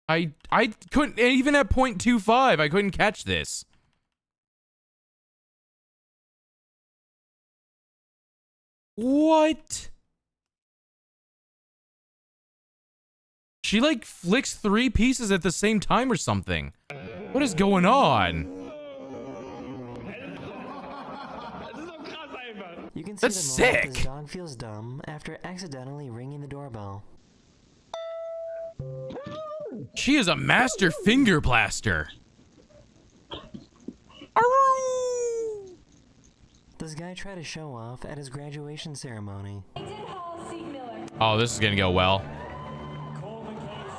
[SPEAKER 1] I couldn't, even at 0.25, I couldn't catch this. What? She like flicks 3 pieces at the same time or something. What is going on?
[SPEAKER 7] You can see
[SPEAKER 1] That's
[SPEAKER 7] the moment
[SPEAKER 1] sick.
[SPEAKER 7] this dog feels dumb after accidentally ringing the doorbell.
[SPEAKER 1] She is a master finger blaster. Arroo!
[SPEAKER 7] This guy tried to show off at his graduation ceremony.
[SPEAKER 1] Oh, this is gonna go well.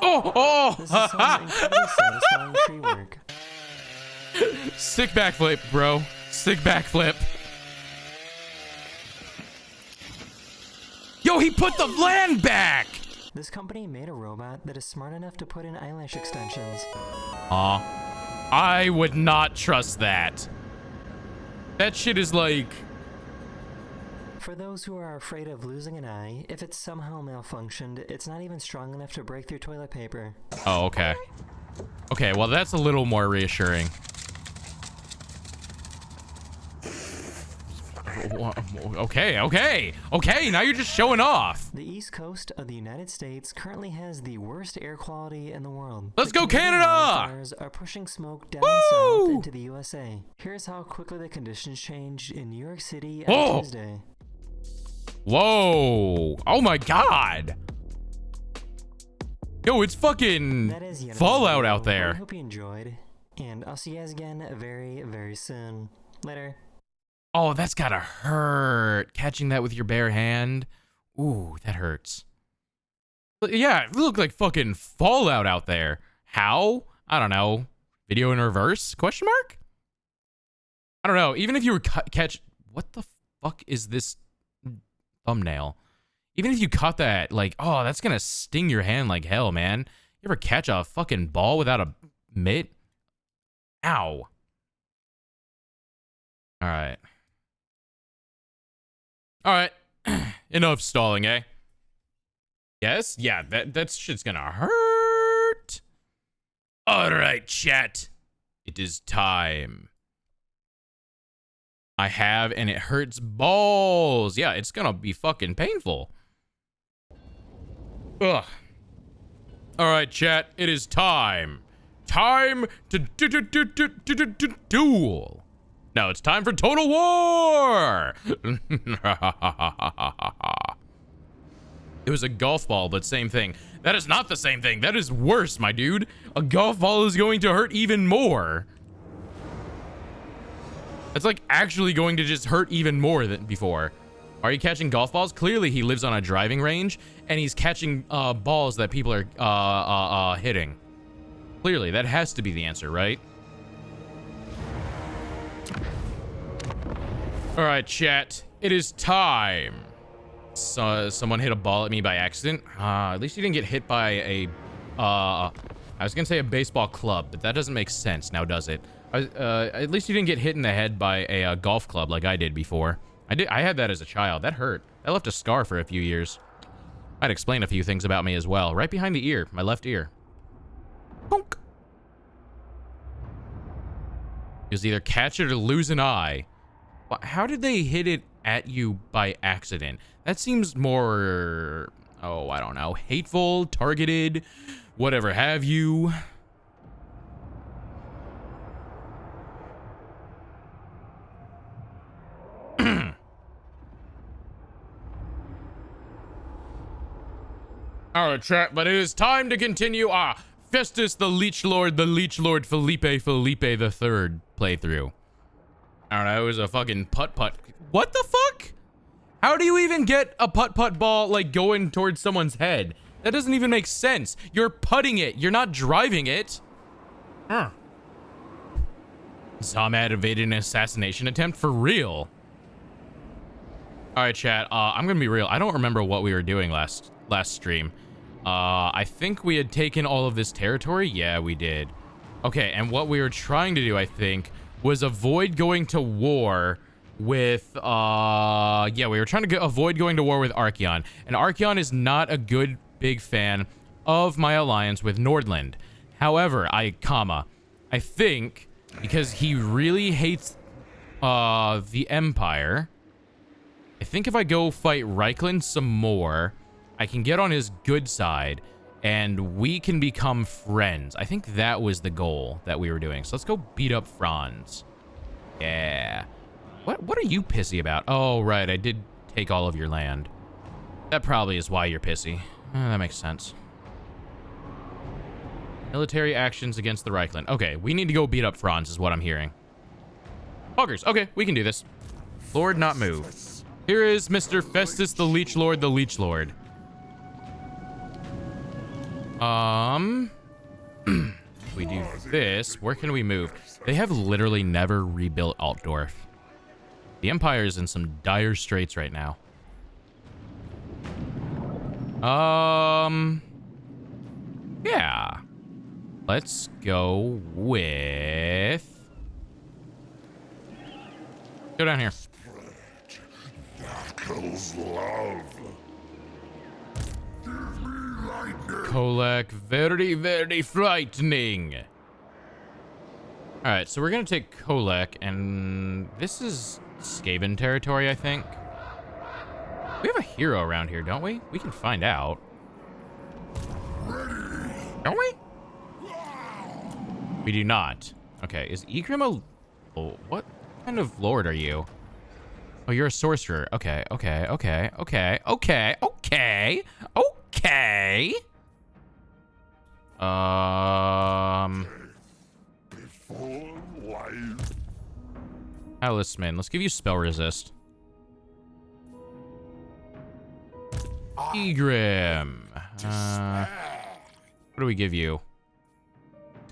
[SPEAKER 1] Oh!
[SPEAKER 7] This is some incredibly satisfying tree work.
[SPEAKER 1] Sick backflip, bro. Sick backflip. Yo, he put the land back!
[SPEAKER 7] This company made a robot that is smart enough to put in eyelash extensions.
[SPEAKER 1] I would not trust that. That shit is like...
[SPEAKER 7] For those who are afraid of losing an eye, if it's somehow malfunctioned, it's not even strong enough to break through toilet paper.
[SPEAKER 1] Oh, okay. Okay, well, that's a little more reassuring. Okay, now you're just showing off.
[SPEAKER 7] The east coast of the United States currently has the worst air quality in the world.
[SPEAKER 1] Let's
[SPEAKER 7] The
[SPEAKER 1] go,
[SPEAKER 7] Canadian
[SPEAKER 1] Canada!
[SPEAKER 7] wildfires are pushing smoke down
[SPEAKER 1] Woo!
[SPEAKER 7] south into the USA. Here's how quickly the conditions changed in New York City on
[SPEAKER 1] Whoa!
[SPEAKER 7] Tuesday.
[SPEAKER 1] Whoa. Oh my god. Yo, it's fucking
[SPEAKER 7] That is yet
[SPEAKER 1] Fallout
[SPEAKER 7] another
[SPEAKER 1] out
[SPEAKER 7] video. I
[SPEAKER 1] there.
[SPEAKER 7] hope you enjoyed, and I'll see you guys again very, very soon. Later.
[SPEAKER 1] Oh, that's gotta hurt. Catching that with your bare hand. Ooh, that hurts. But yeah, it looked like fucking Fallout out there. How? I don't know. Video in reverse? Question mark? I don't know. Even if you were catch... What the fuck is this thumbnail? Even if you caught that, like, oh, that's gonna sting your hand like hell, man. You ever catch a fucking ball without a mitt? Ow. All right. All right. Enough stalling, eh? Yes? Yeah, that shit's gonna hurt. All right, chat. It is time. I have, and it hurts balls. Yeah, it's gonna be fucking painful. Ugh. All right, chat. It is time. Time to duel. No, it's time for Total War! It was a golf ball, but same thing. That is not the same thing. That is worse, my dude. A golf ball is going to hurt even more. It's like actually going to just hurt even more than before. Are you catching golf balls? Clearly, he lives on a driving range, and he's catching balls that people are hitting. Clearly, that has to be the answer, right? All right, chat. It is time. So, someone hit a ball at me by accident. At least you didn't get hit by a... I was gonna say a baseball club, but that doesn't make sense now, does it? At least you didn't get hit in the head by a golf club like I did before. I had that as a child. That hurt. That left a scar for a few years. I'd explain a few things about me as well. Right behind the ear, my left ear. Bonk. It was either catch it or lose an eye. How did they hit it at you by accident? That seems more, oh, I don't know, hateful, targeted, whatever have you. All right, chat, but it is time to continue Festus the Leech Lord Felipe the Third playthrough. I don't know, it was a fucking putt-putt. What the fuck? How do you even get a putt-putt ball, like, going towards someone's head? That doesn't even make sense. You're putting it. You're not driving it. Zamad evaded an assassination attempt for real. All right, chat. I'm gonna be real. I don't remember what we were doing last stream. I think we had taken all of this territory. Yeah, we did. Okay, and what we were trying to do, I think, was avoid going to war with, yeah, we were trying to avoid going to war with Archeon. And Archeon is not a good, big fan of my alliance with Nordland. However, I think, because he really hates, the Empire, I think if I go fight Reichland some more, I can get on his good side, and we can become friends. I think that was the goal that we were doing. So let's go beat up Franz. Yeah. What are you pissy about? Oh, right. I did take all of your land. That probably is why you're pissy. That makes sense. Military actions against the Reichland. Okay, we need to go beat up Franz is what I'm hearing. Augers. Okay, we can do this. Lord, not move. Here is Mr. Festus the Leech Lord, the Leech Lord. If we do this, where can we move? They have literally never rebuilt Altdorf. The Empire is in some dire straits right now. Yeah. Let's go with... Go down here. Kolek, very, very frightening. All right, so we're gonna take Kolek, and this is Skaven territory, I think. We have a hero around here, don't we? We can find out. Don't we? We do not. Okay, is Egrim a... Oh, what kind of lord are you? Oh, you're a sorcerer. Okay, okay, okay, okay, okay, okay, okay. Talisman. Let's give you spell resist. Egrim. What do we give you?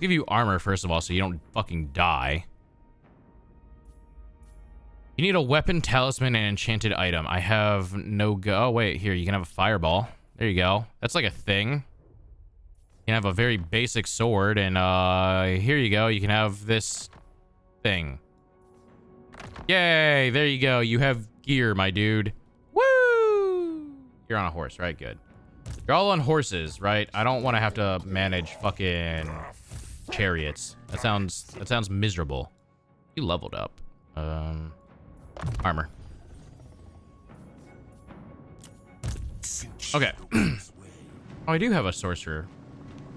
[SPEAKER 1] Give you armor, first of all, so you don't fucking die. You need a weapon, talisman, and enchanted item. I have no go. Oh, wait, here, you can have a fireball. There you go. That's like a thing. You can have a very basic sword, and here you go. You can have this thing. Yay, there you go. You have gear, my dude. Woo! You're on a horse, right? Good. You're all on horses, right? I don't want to have to manage fucking chariots. That sounds miserable. You leveled up. Armor. Okay. Oh, I do have a sorcerer.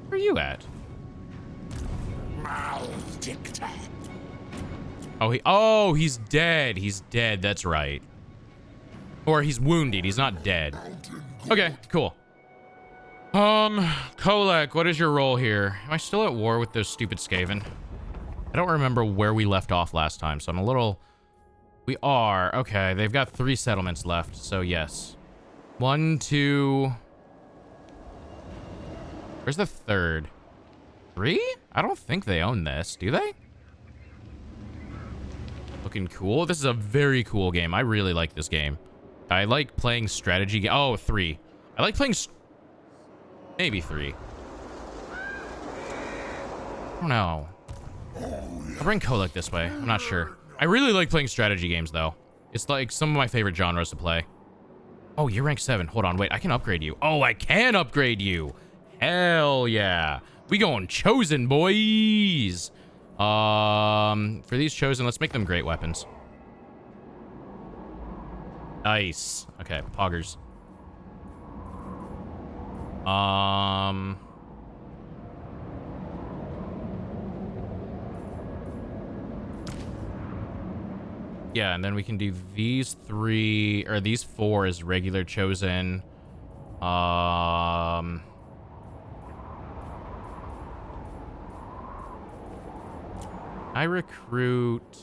[SPEAKER 1] Where are you at? Oh, he's dead. He's dead. That's right. Or he's wounded. He's not dead. Okay, cool. Kolek, what is your role here? Am I still at war with those stupid Skaven? I don't remember where we left off last time, so I'm a little... We are. Okay, they've got 3 settlements left, so yes. 1, 2... Where's the 3rd? 3? I don't think they own this, do they? Looking cool. This is a very cool game. I really like this game. I like playing strategy. Oh, 3. I like playing... Maybe 3. I don't know. I'll bring Kolek this way. I'm not sure. I really like playing strategy games, though. It's like some of my favorite genres to play. Oh, you're rank 7. Hold on, wait. I can upgrade you. Oh, I can upgrade you. Hell yeah. We going chosen, boys. For these chosen, let's make them great weapons. Nice. Okay, poggers. Yeah, and then we can do these 3 or these 4 as regular chosen. I recruit...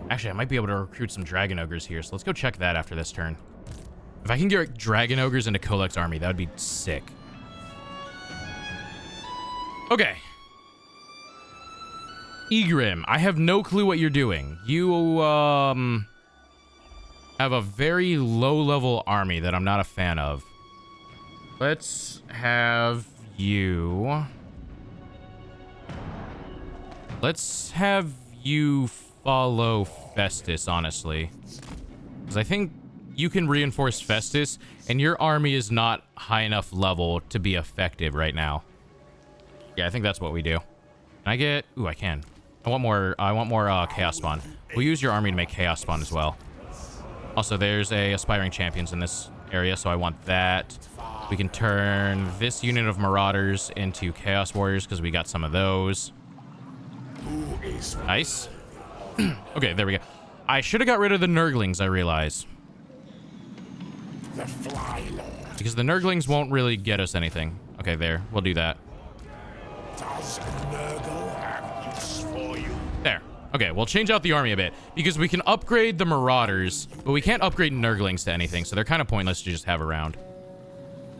[SPEAKER 1] Actually, I might be able to recruit some Dragon Ogres here, so let's go check that after this turn. If I can get Dragon Ogres into Kolek's army, that would be sick. Okay. Egrim, I have no clue what you're doing. You, have a very low-level army that I'm not a fan of. Let's have you... Let's have you follow Festus, honestly. Because I think you can reinforce Festus, and your army is not high enough level to be effective right now. Yeah, I think that's what we do. Can I get... Ooh, I can. I want more Chaos Spawn. We'll use your army to make Chaos Spawn as well. Also, there's a Aspiring Champions in this area, so I want that. We can turn this unit of Marauders into Chaos Warriors, because we got some of those. Nice. Okay, there we go. I should have got rid of the Nurglings, I realize. Because the Nurglings won't really get us anything. Okay, there. We'll do that. There. Okay, we'll change out the army a bit. Because we can upgrade the Marauders, but we can't upgrade Nurglings to anything, so they're kind of pointless to just have around.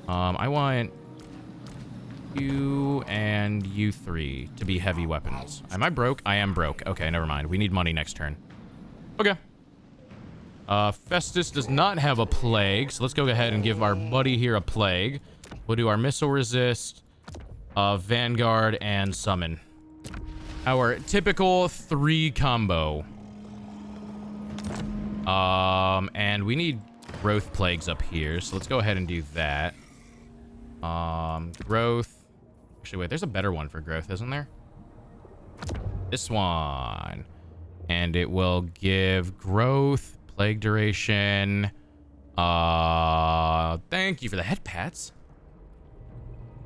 [SPEAKER 1] I want you and you three to be heavy weapons. Am I broke? I am broke. Okay, never mind. We need money next turn. Okay. Festus does not have a plague, so let's go ahead and give our buddy here a plague. We'll do our missile resist, Vanguard, and summon. Our typical 3 combo. And we need growth plagues up here, so let's go ahead and do that. Growth. Actually, wait, there's a better one for growth, isn't there? This one. And it will give growth, plague duration. Thank you for the head pats.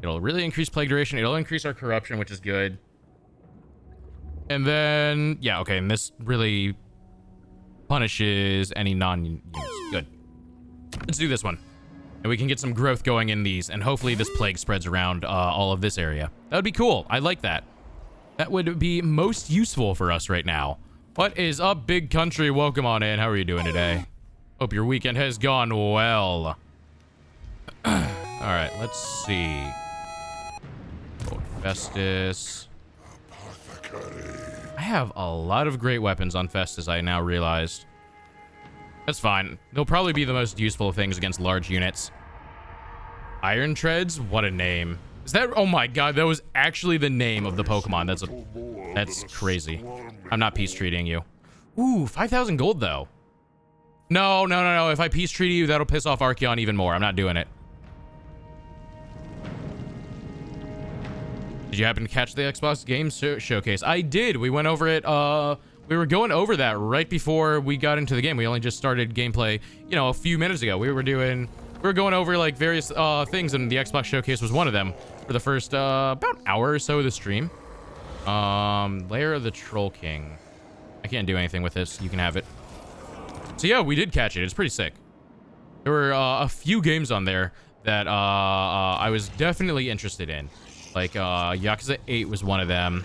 [SPEAKER 1] It'll really increase plague duration. It'll increase our corruption, which is good. And then, yeah, okay, and this really punishes any non-units. Good. Let's do this one. And we can get some growth going in these, and hopefully this plague spreads around all of this area. That would be cool. I like that. That would be most useful for us right now. What is up, big country? Welcome on in. How are you doing today? Hope your weekend has gone well. Alright, let's see. Old Festus. I have a lot of great weapons on Festus, I now realized. That's fine. They'll probably be the most useful things against large units. Iron Treads? What a name. Is that... Oh my god, that was actually the name of the Pokemon. That's crazy. I'm not peace treating you. Ooh, 5,000 gold, though. No. If I peace treat you, that'll piss off Archeon even more. I'm not doing it. Did you happen to catch the Xbox Games Showcase? I did. We went over it, we were going over that right before we got into the game. We only just started gameplay, you know, a few minutes ago. We were going over like various things, and the Xbox Showcase was one of them for the first about an hour or so of the stream. Lair of the Troll King. I can't do anything with this. You can have it. So yeah, we did catch it. It's pretty sick. There were a few games on there that I was definitely interested in. Like Yakuza 8 was one of them.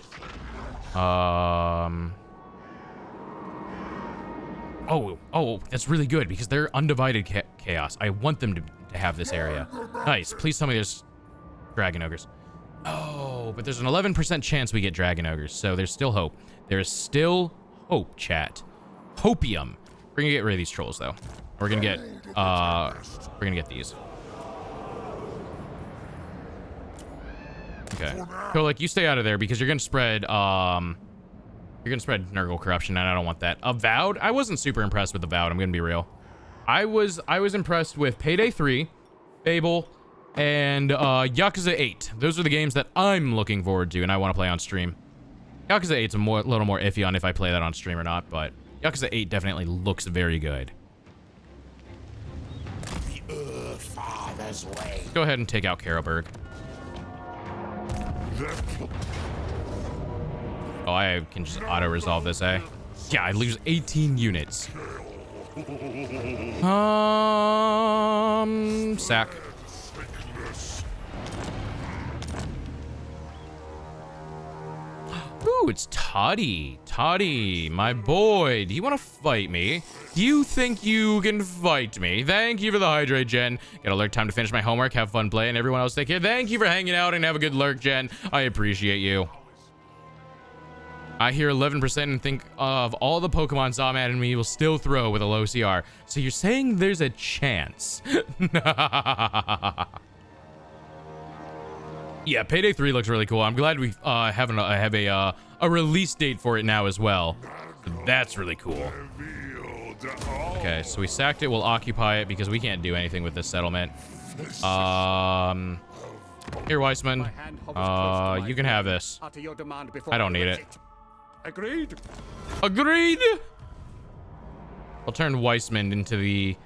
[SPEAKER 1] Oh, that's really good because they're undivided chaos. I want them to have this area. Nice. Please tell me there's Dragon Ogres. Oh, but there's an 11% chance we get Dragon Ogres, so there's still hope. There is still hope, chat. Hopium. We're gonna get rid of these trolls, though. We're gonna get these. Okay. So, like, you stay out of there because you're gonna spread, Nurgle corruption, and I don't want that. Avowed? I wasn't super impressed with Avowed, I'm gonna be real. I was impressed with Payday 3, Fable, and Yakuza 8. Those are the games that I'm looking forward to and I want to play on stream. Yakuza 8's a little more iffy on if I play that on stream or not, but Yakuza 8 definitely looks very good. Go ahead and take out Karlberg. Oh, I can just auto-resolve this, eh? Yeah, I lose 18 units. Sack. Ooh, it's Toddy. Toddy, my boy. Do you want to fight me? Do you think you can fight me? Thank you for the hydrate, Jen. Got a lurk time to finish my homework. Have fun playing. Everyone else, take care. Thank you for hanging out and have a good lurk, Jen. I appreciate you. I hear 11% and think of all the Pokemon Zom and me will still throw with a low CR. So you're saying there's a chance? Yeah, Payday 3 looks really cool. I'm glad we have a release date for it now as well. So that's really cool. Okay, so we sacked it. We'll occupy it because we can't do anything with this settlement. Here, Weissman. You can have this. I don't need it.
[SPEAKER 2] Agreed.
[SPEAKER 1] Agreed. I'll turn Weissman into the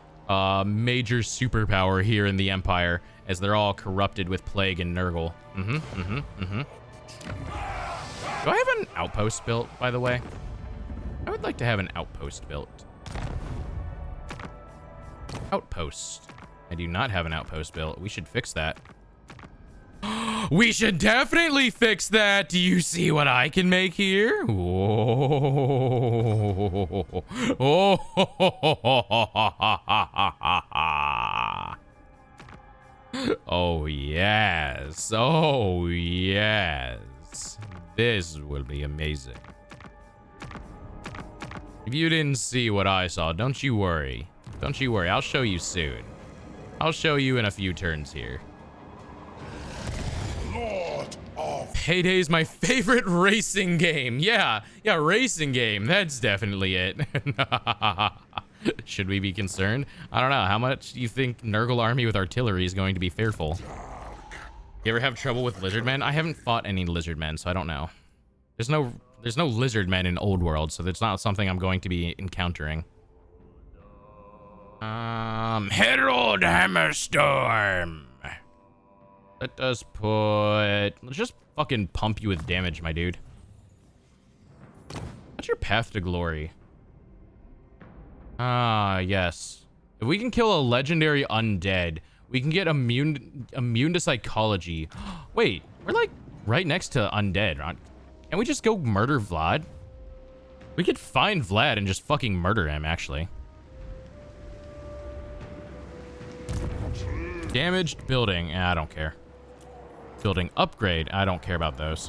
[SPEAKER 1] major superpower here in the Empire, as they're all corrupted with plague and Nurgle. Do I have an outpost built, by the way? I would like to have an outpost built. Outpost. I do not have an outpost built. We should fix that. We should definitely fix that. Do you see what I can make here? Oh. Oh, yes. Oh, yes. This will be amazing. If you didn't see what I saw, don't you worry. Don't you worry. I'll show you soon. I'll show you in a few turns here. Payday's my favorite racing game. Yeah, racing game. That's definitely it. Should we be concerned? I don't know. How much do you think Nurgle army with artillery is going to be fearful? You ever have trouble with lizard men? I haven't fought any lizard men, so I don't know. There's no lizard men in Old World, so that's not something I'm going to be encountering. Herald Hammerstorm. Let us put... Let's just fucking pump you with damage, my dude. What's your path to glory? Ah, yes. If we can kill a legendary undead, we can get immune to psychology. Wait, we're like right next to undead, right? Can we just go murder Vlad? We could find Vlad and just fucking murder him, actually. Damaged building. I don't care. Building upgrade. I don't care about those.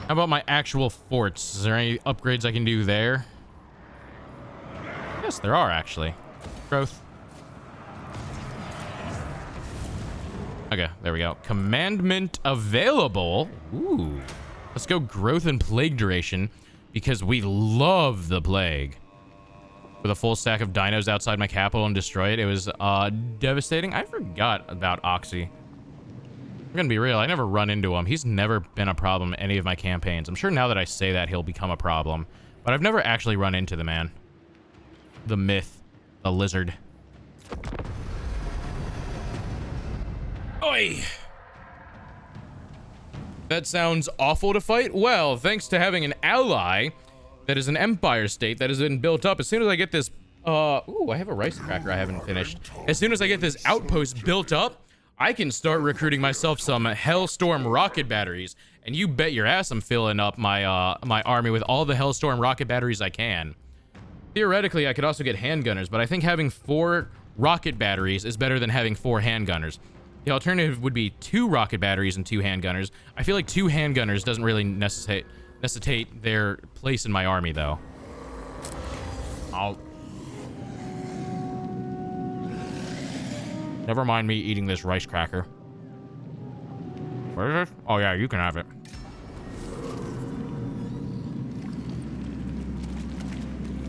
[SPEAKER 1] How about my actual forts? Is there any upgrades I can do there? Yes, there are, actually. Growth. Okay, there we go. Commandment available. Ooh. Let's go growth and plague duration, because we love the plague. With a full stack of dinos outside my capital and destroy it, it was devastating. I forgot about Oxy. I'm gonna be real, I never run into him. He's never been a problem in any of my campaigns. I'm sure now that I say that, he'll become a problem. But I've never actually run into the man. The myth. The lizard. Oi! That sounds awful to fight? Well, thanks to having an ally that is an empire state that has been built up. As soon as I get this... ooh, I have a rice cracker I haven't finished. As soon as I get this outpost built up, I can start recruiting myself some Hellstorm rocket batteries. And you bet your ass I'm filling up my my army with all the Hellstorm rocket batteries I can. Theoretically, I could also get handgunners, but I think having 4 rocket batteries is better than having 4 handgunners. The alternative would be 2 rocket batteries and 2 handgunners. I feel like 2 handgunners doesn't really necessitate their place in my army, though. Never mind me eating this rice cracker. What is it? Oh, yeah, you can have it.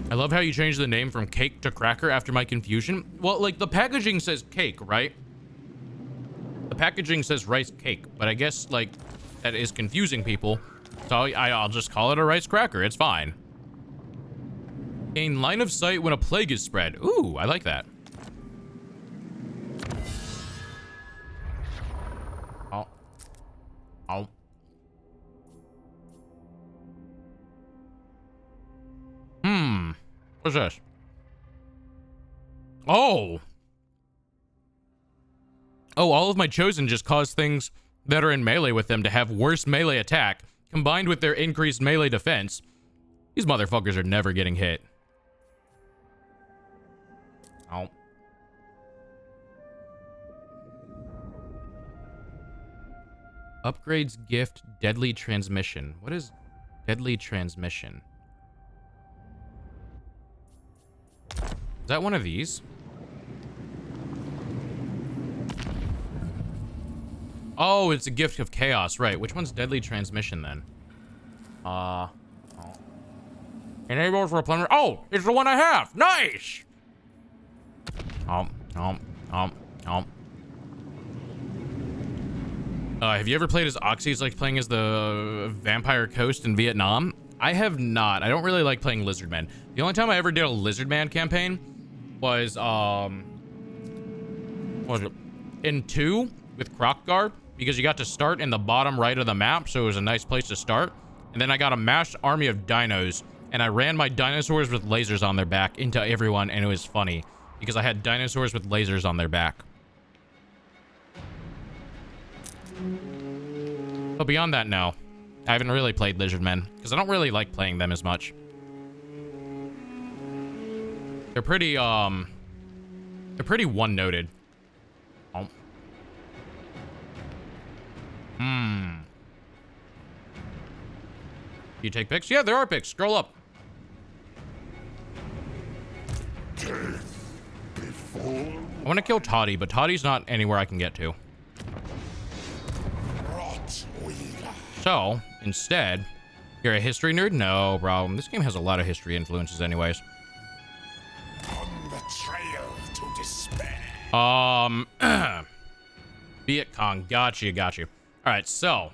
[SPEAKER 1] I love how you changed the name from cake to cracker after my confusion. Well, like, the packaging says cake, right? The packaging says rice cake, but I guess, like, that is confusing people. So I'll just call it a rice cracker. It's fine. Gain line of sight when a plague is spread. Ooh, I like that. Oh. What's this? Oh, all of my chosen just cause things that are in melee with them to have worse melee attack, combined with their increased melee defense. These motherfuckers are never getting hit. Oh. Upgrades gift deadly transmission. What is Deadly transmission. Is that one of these? Oh, it's a gift of chaos, right? Which one's deadly transmission then? Oh. Enable for a plunder. Oh, it's the one I have. Nice. Have you ever played as Oxy? It's like playing as the Vampire Coast in Vietnam. I have not. I don't really like playing Lizardmen. The only time I ever did a Lizardman campaign was what was it? In 2 with Krokgar, because you got to start in the bottom right of the map, so it was a nice place to start. And then I got a massed army of dinos, and I ran my dinosaurs with lasers on their back into everyone, and it was funny because I had dinosaurs with lasers on their back. But beyond that, no. I haven't really played Lizardmen because I don't really like playing them as much. They're pretty one-noted. Oh. You take pics? Yeah, there are pics. Scroll up. I want to kill Toddy, but Toddy's not anywhere I can get to. So, instead, you're a history nerd? No problem. This game has a lot of history influences anyways.
[SPEAKER 4] On the trail to despair.
[SPEAKER 1] Viet Cong. Got you. All right, so.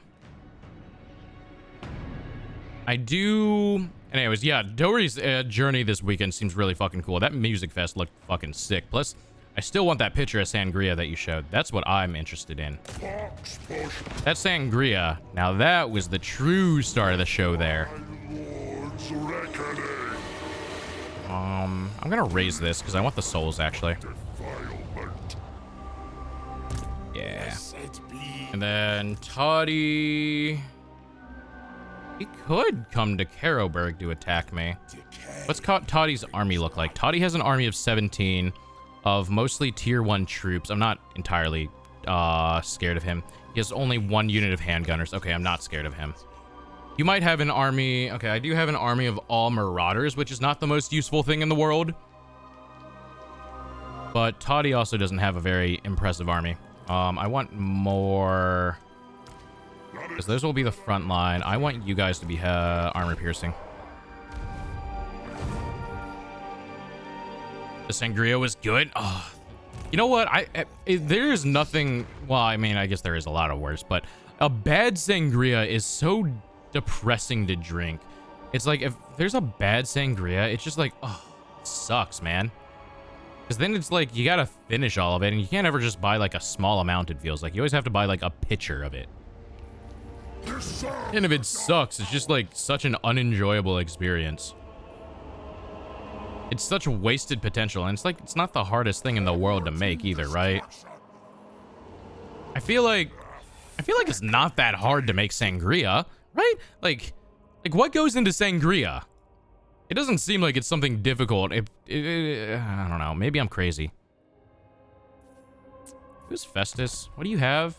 [SPEAKER 1] I do... Anyways, yeah, Dory's journey this weekend seems really fucking cool. That music fest looked fucking sick. Plus, I still want that picture of Sangria that you showed. That's what I'm interested in. That Sangria. Now, that was the true start of the show there. I'm gonna raise this because I want the souls, actually. Yeah. And then Toddy... He could come to Caroburg to attack me. What's Toddy's army look like? Toddy has an army of 17 of mostly tier 1 troops. I'm not entirely scared of him. He has only 1 unit of handgunners. Okay, I'm not scared of him. You might have an army... Okay, I do have an army of all marauders, which is not the most useful thing in the world. But Toddy also doesn't have a very impressive army. I want more... Because those will be the front line. I want you guys to be armor piercing. The Sangria was good. Oh, you know what? There is nothing... Well, I mean, I guess there is a lot of worse, but a bad Sangria is so depressing to drink. It's like, if there's a bad Sangria, it's just like, oh, it sucks, man. Because then it's like, you gotta finish all of it, and you can't ever just buy like a small amount, it feels like. You always have to buy like a pitcher of it. And if it sucks, it's just like such an unenjoyable experience. It's such wasted potential, and it's like, it's not the hardest thing in the world to make either, right? I feel like it's not that hard to make Sangria, right? Like what goes into Sangria? It doesn't seem like it's something difficult. I don't know. Maybe I'm crazy. Who's Festus? What do you have?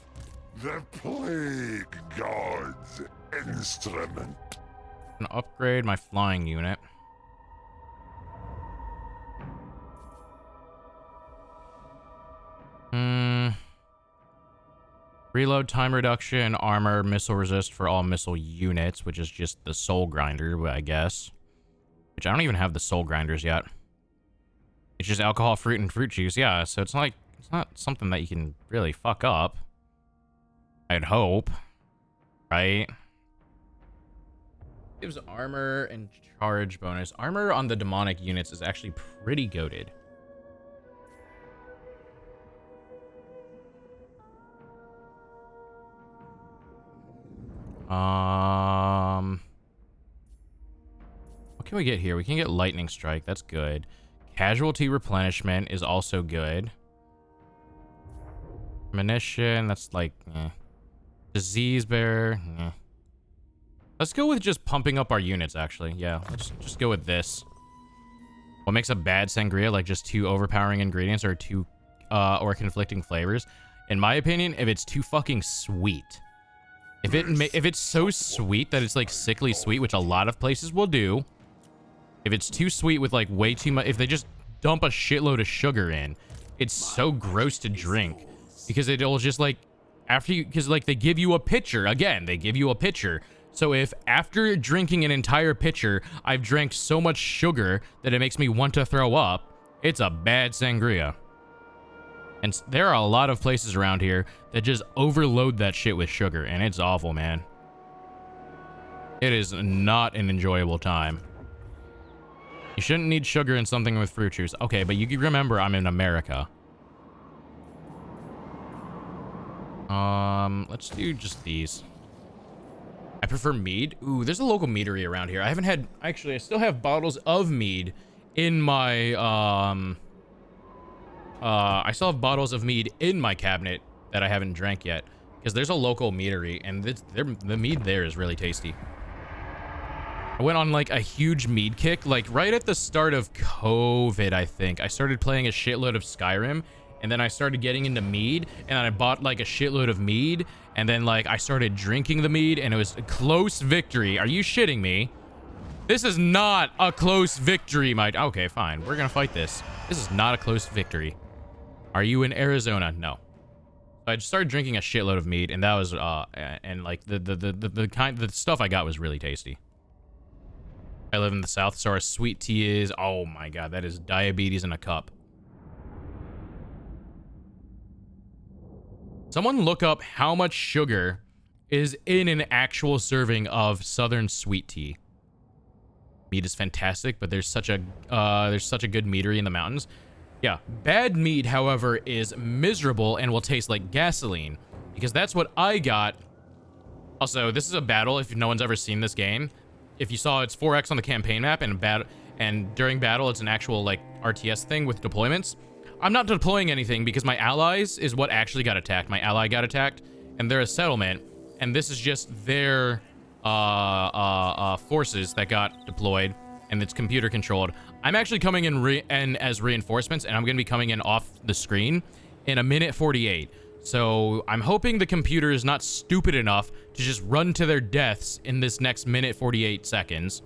[SPEAKER 4] The plague god's instrument.
[SPEAKER 1] I'm gonna upgrade my flying unit. Reload time reduction, armor, missile resist for all missile units, which is just the soul grinder, I guess. Which I don't even have the soul grinders yet. It's just alcohol, fruit, and fruit juice. Yeah, so it's not something that you can really fuck up. I'd hope. Right? Gives armor and charge bonus. Armor on the demonic units is actually pretty goated. What can we get here? We can get lightning strike. That's good. Casualty replenishment is also good. Munition, that's like, eh. Disease bear, eh. Let's go with just pumping up our units, actually. Yeah, let's just go with this. What makes a bad sangria? Like just too overpowering ingredients or too, or conflicting flavors? In my opinion, if it's too fucking sweet. If it's so sweet that it's like sickly sweet, which a lot of places will do. If it's too sweet with like way too much, if they just dump a shitload of sugar in, it's so gross to drink because it'll just like because like they give you a pitcher again, they give you a pitcher. So if after drinking an entire pitcher, I've drank so much sugar that it makes me want to throw up, it's a bad sangria. And there are a lot of places around here that just overload that shit with sugar, and it's awful, man. It is not an enjoyable time. You shouldn't need sugar in something with fruit juice. Okay, but you remember I'm in America. Let's do just these. I prefer mead. Ooh, there's a local meadery around here. I haven't had... Actually, I still have bottles of mead in my, I still have bottles of mead in my cabinet that I haven't drank yet. Because there's a local meadery, and the mead there is really tasty. I went on, like, a huge mead kick. Like, right at the start of COVID, I think. I started playing a shitload of Skyrim, and then I started getting into mead, and then I bought, like, a shitload of mead, and then, like, I started drinking the mead, and it was a close victory. Are you shitting me? This is not a close victory, Okay, fine. We're gonna fight this. This is not a close victory. Are you in Arizona? No. I just started drinking a shitload of mead, and that was, and, like, the stuff I got was really tasty. I live in the South, so our sweet tea is... Oh, my God. That is diabetes in a cup. Someone look up how much sugar is in an actual serving of Southern sweet tea. Mead is fantastic, but there's such a good meadery in the mountains. Yeah. Bad mead, however, is miserable and will taste like gasoline. Because that's what I got. Also, this is a battle if no one's ever seen this game. If you saw, it's 4x on the campaign map, and during battle, it's an actual, like, RTS thing with deployments. I'm not deploying anything because my allies is what actually got attacked. My ally got attacked, and they're a settlement, and this is just their forces that got deployed, and it's computer controlled. I'm actually coming in as reinforcements, and I'm going to be coming in off the screen in 1:48. So I'm hoping the computer is not stupid enough to just run to their deaths in this next 1:48 seconds.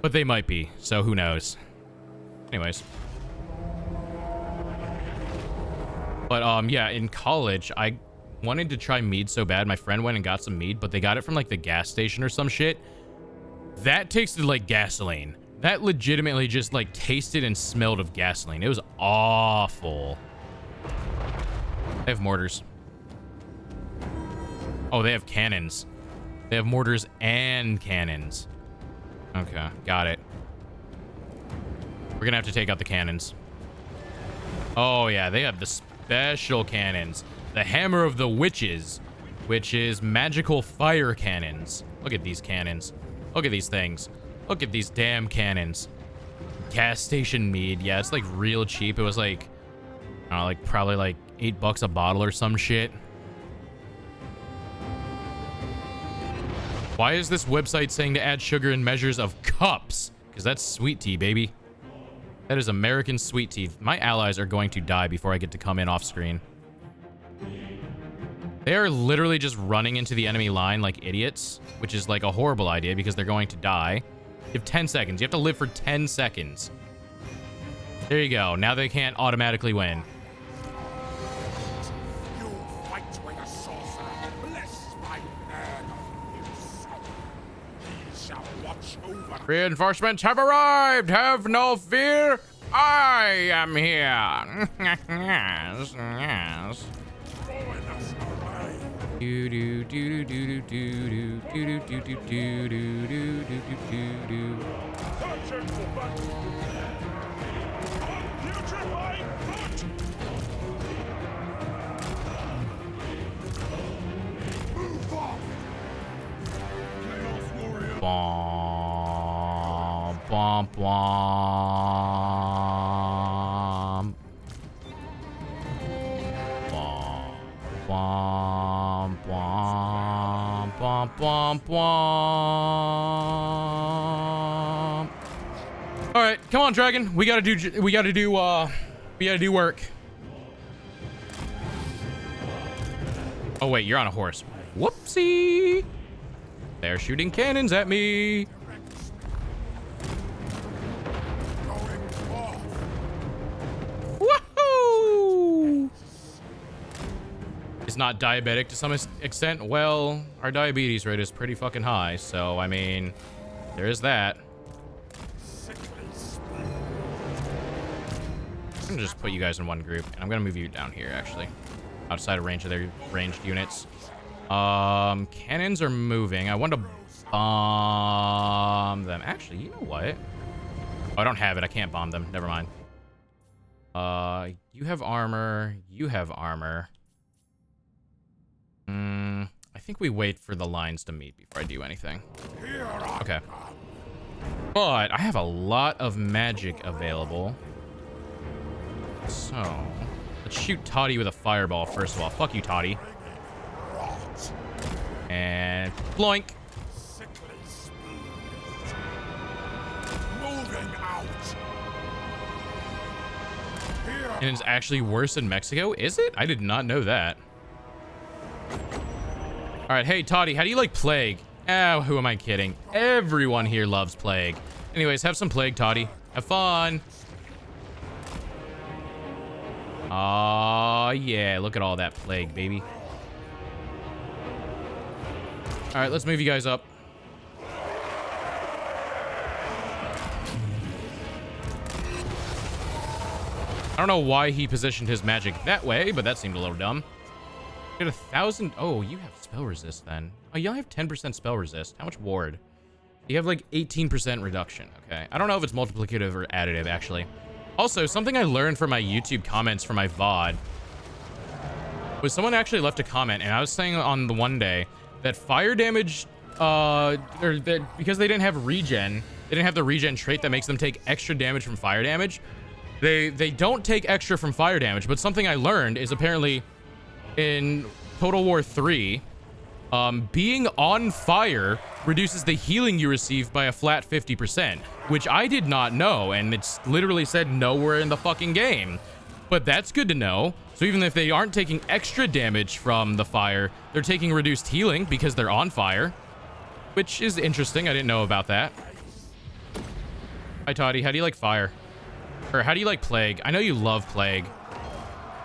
[SPEAKER 1] But they might be, so who knows. Anyways. But, yeah, in college, I wanted to try mead so bad. My friend went and got some mead, but they got it from, like, the gas station or some shit. That tasted like gasoline. That legitimately just, like, tasted and smelled of gasoline. It was awful. They have mortars. Oh, they have cannons. They have mortars and cannons. Okay, got it. We're gonna have to take out the cannons. Oh, yeah, they have the special cannons. The Hammer of the Witches, which is magical fire cannons. Look at these cannons. Look at these things. Look at these damn cannons. Gas station mead. Yeah, it's like real cheap. It was like, I don't know, like probably like $8 a bottle or some shit. Why is this website saying to add sugar in measures of cups? Because that's sweet tea, baby. That is American sweet tea. My allies are going to die before I get to come in off screen. They are literally just running into the enemy line like idiots, which is like a horrible idea because they're going to die. You have 10 seconds. You have to live for 10 seconds. There you go. Now they can't automatically win.
[SPEAKER 2] You fight with a sorcerer, blessed by He shall watch over.
[SPEAKER 1] Reinforcements have arrived. Have no fear. I am here. Yes, yes. Do do do do do do do do do do do do do do do. Bomb, bomb, bomb. Bomb, bomb, bomb, bomb, bomb. All right, come on, dragon. We gotta do work. Oh wait, you're on a horse. Whoopsie. They're shooting cannons at me. Woohoo! It's not diabetic to some extent. Well, our diabetes rate is pretty fucking high. So, I mean, there is that. I'm gonna just put you guys in one group, and I'm gonna move you down here, actually. Outside of range of their ranged units. Cannons are moving. I want to bomb them. Actually, you know what? Oh, I don't have it. I can't bomb them. Never mind. You have armor. You have armor. I think we wait for the lines to meet before I do anything. Okay. But I have a lot of magic available. So, let's shoot Toddy with a fireball first of all. Fuck you, Toddy. And bloink.
[SPEAKER 4] Moving out.
[SPEAKER 1] And it's actually worse in Mexico? Is it? I did not know that. All right, hey, Toddy, how do you like Plague? Oh, who am I kidding? Everyone here loves Plague. Anyways, have some Plague, Toddy. Have fun. Aw, yeah, look at all that Plague, baby. All right, let's move you guys up. I don't know why he positioned his magic that way, but that seemed a little dumb. Get 1,000. Oh, you have spell resist then. Oh, you only have 10% spell resist. How much ward? You have like 18% reduction. Okay. I don't know if it's multiplicative or additive, actually. Also, something I learned from my YouTube comments for my VOD was someone actually left a comment, and I was saying on the one day that fire damage, or that because they didn't have regen, they didn't have the regen trait that makes them take extra damage from fire damage. They don't take extra from fire damage, but something I learned is apparently in Total War 3, being on fire reduces the healing you receive by a flat 50%, which I did not know, and it's literally said nowhere in the fucking game. But that's good to know. So even if they aren't taking extra damage from the fire, they're taking reduced healing because they're on fire, which is interesting. I didn't know about that. Hi, Toddy. How do you like fire? Or how do you like Plague? I know you love Plague. Here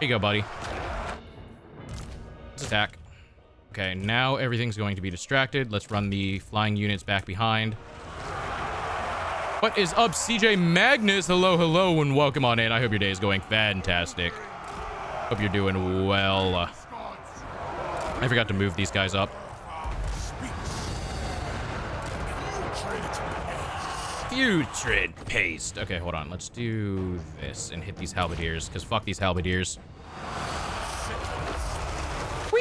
[SPEAKER 1] you go, buddy. Let's attack. Okay, now everything's going to be distracted. Let's run the flying units back behind. What is up, CJ Magnus? Hello, hello, and welcome on in. I hope your day is going fantastic. Hope you're doing well. I forgot to move these guys up. Putrid paste. Okay, hold on. Let's do this and hit these halberdiers, because fuck these halberdiers. Whee!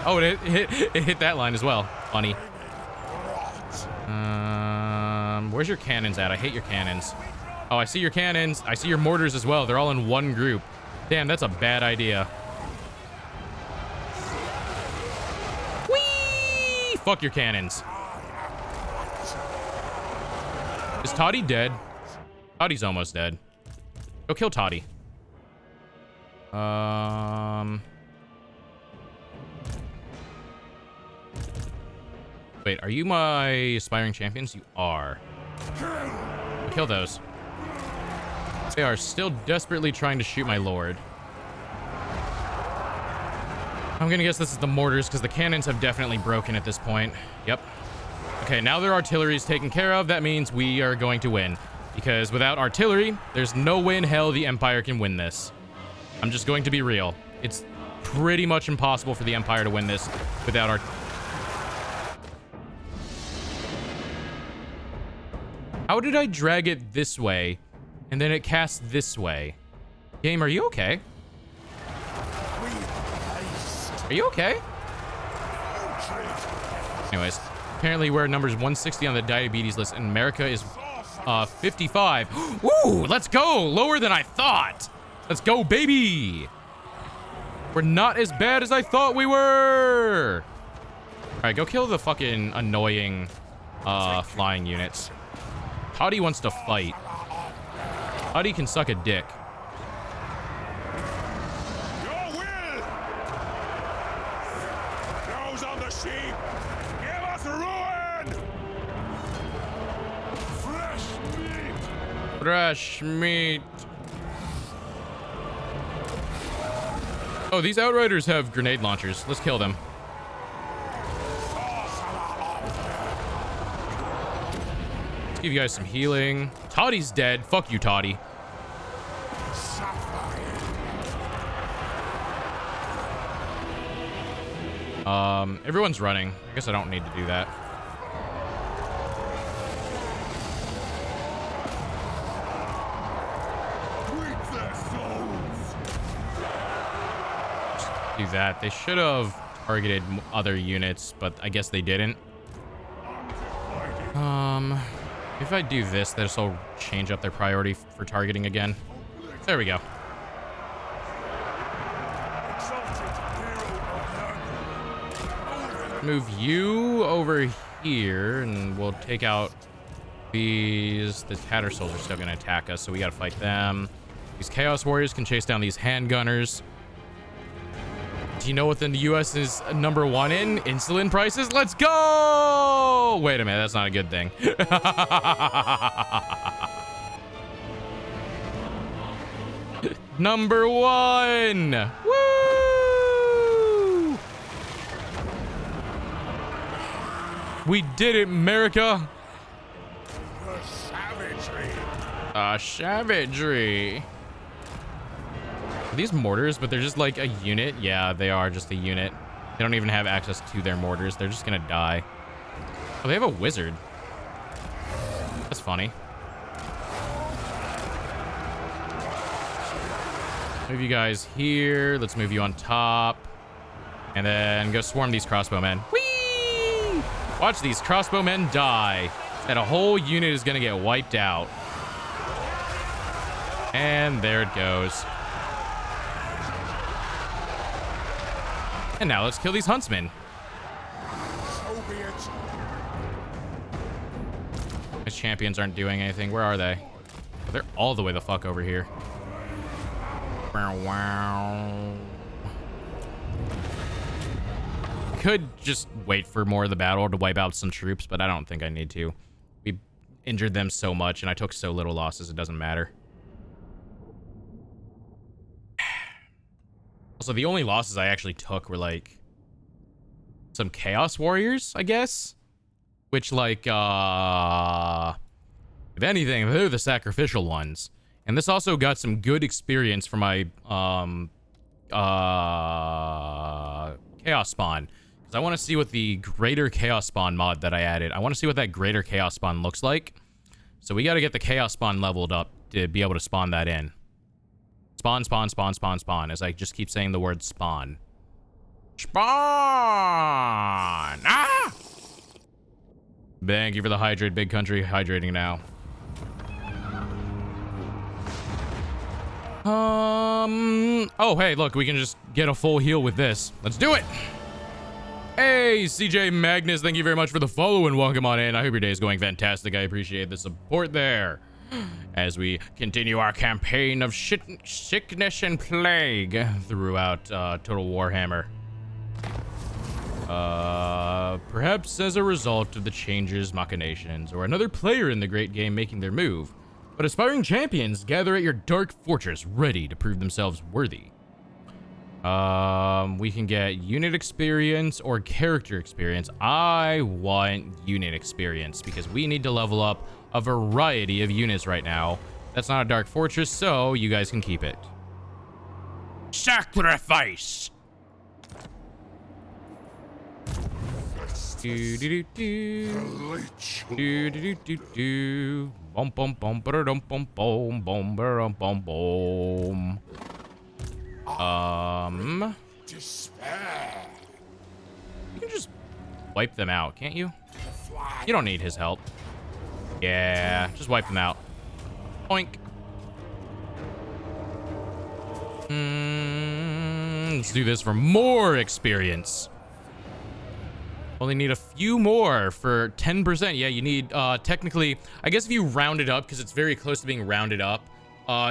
[SPEAKER 1] Oh, it hit that line as well. Funny. Where's your cannons at? I hate your cannons. Oh, I see your cannons. I see your mortars as well. They're all in one group. Damn, that's a bad idea. Whee! Fuck your cannons. Is Toddy dead? Toddy's almost dead. Go kill Toddy. Wait, are you my aspiring champions? You are. Kill those. They are still desperately trying to shoot my lord. I'm gonna guess this is the mortars because the cannons have definitely broken at this point. Yep. Okay, now their artillery is taken care of. That means we are going to win. Because without artillery, there's no way in hell the Empire can win this. I'm just going to be real. It's pretty much impossible for the Empire to win this without our... How did I drag it this way, and then it cast this way? Game, are you okay? Are you okay? Anyways, apparently we're numbers 160 on the diabetes list, and America is 55. Woo! Let's go! Lower than I thought! Let's go, baby! We're not as bad as I thought we were! Alright, go kill the fucking annoying flying units. Toddy wants to fight. Toddy can suck a dick. Fresh meat. Oh, these Outriders have grenade launchers. Let's kill them. Let's give you guys some healing. Toddy's dead. Fuck you, Toddy. Everyone's running. I guess I don't need to do that. Do that. They should have targeted other units, but I guess they didn't. If I do this, this will change up their priority for targeting again. There we go. Move you over here, and we'll take out these. The Tattersalls are still going to attack us, so we got to fight them. These Chaos Warriors can chase down these handgunners. Do you know what the U.S. is #1 in? Insulin prices? Let's go! Wait a minute, that's not a good thing. #1! Woo! We did it, America! Savagery. These mortars, but they're just like a unit. Yeah, they are just a unit. They don't even have access to their mortars. They're just gonna die. Oh, they have a wizard. That's funny. Move you guys here. Let's move you on top. And then go swarm these crossbowmen. Whee! Watch these crossbowmen die. And a whole unit is gonna get wiped out. And there it goes. And now let's kill these huntsmen.
[SPEAKER 4] So be it.
[SPEAKER 1] These champions aren't doing anything. Where are they? Oh, they're all the way the fuck over here. Wow. Could just wait for more of the battle to wipe out some troops, but I don't think I need to. We injured them so much, and I took so little losses, it doesn't matter. Also, the only losses I actually took were, like, some Chaos Warriors, I guess. Which, like, if anything, they're the sacrificial ones. And this also got some good experience for my, Chaos Spawn. Because I want to see what the Greater Chaos Spawn mod that I added, I want to see what that Greater Chaos Spawn looks like. So we got to get the Chaos Spawn leveled up to be able to spawn that in. Spawn, spawn, spawn, spawn, spawn. As I just keep saying the word spawn. Spawn! Ah! Thank you for the hydrate, big country. Hydrating now. Oh, hey, look, we can just get a full heal with this. Let's do it! Hey, CJ Magnus, thank you very much for the follow and welcome on in. I hope your day is going fantastic. I appreciate the support there. As we continue our campaign of sickness and plague throughout Total Warhammer. Perhaps as a result of the changes, machinations, or another player in the great game making their move. But aspiring champions gather at your dark fortress ready to prove themselves worthy. We can get unit experience or character experience. I want unit experience because we need to level up a variety of units right now. That's not a dark fortress, so you guys can keep it. Sacrifice! Do do do do do do do. Bum bum bum ba dum bum bum bum ba bum bum.
[SPEAKER 4] Despair.
[SPEAKER 1] You can just wipe them out, can't you? You don't need his help. Yeah, just wipe them out. Oink. Let's do this for more experience. Only need a few more for 10%. Yeah, you need, technically, I guess if you round it up, because it's very close to being rounded up,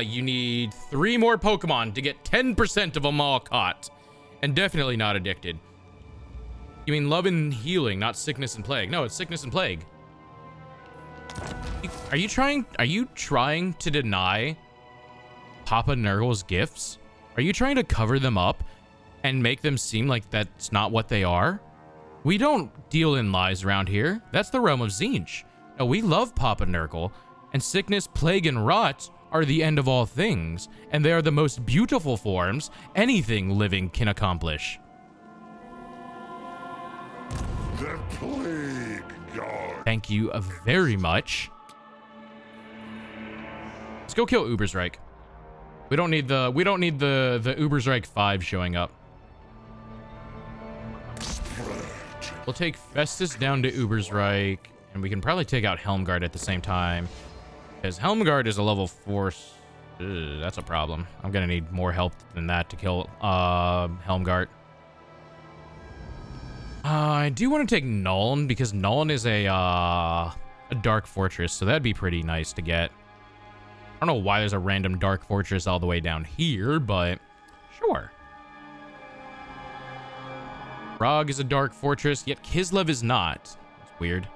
[SPEAKER 1] you need 3 more Pokemon to get 10% of them all caught. And definitely not addicted. You mean love and healing, not sickness and plague. No, it's sickness and plague. Are you trying to deny Papa Nurgle's gifts? Are you trying to cover them up and make them seem like that's not what they are? We don't deal in lies around here. That's the realm of Tzeentch. No, we love Papa Nurgle, and sickness, plague, and rot are the end of all things, and they are the most beautiful forms anything living can accomplish.
[SPEAKER 4] The plague god.
[SPEAKER 1] Thank you very much. Let's go kill Ubersreich. We don't need the Ubersreich 5 showing up. We'll take Festus down to Ubersreich, and we can probably take out Helmgard at the same time. Because Helmgard is a level 4. That's a problem. I'm gonna need more help than that to kill Helmgard. I do want to take Nuln, because Nuln is a dark fortress, so that'd be pretty nice to get. I don't know why there's a random dark fortress all the way down here, but sure. Prague is a dark fortress, yet Kislev is not. It's weird.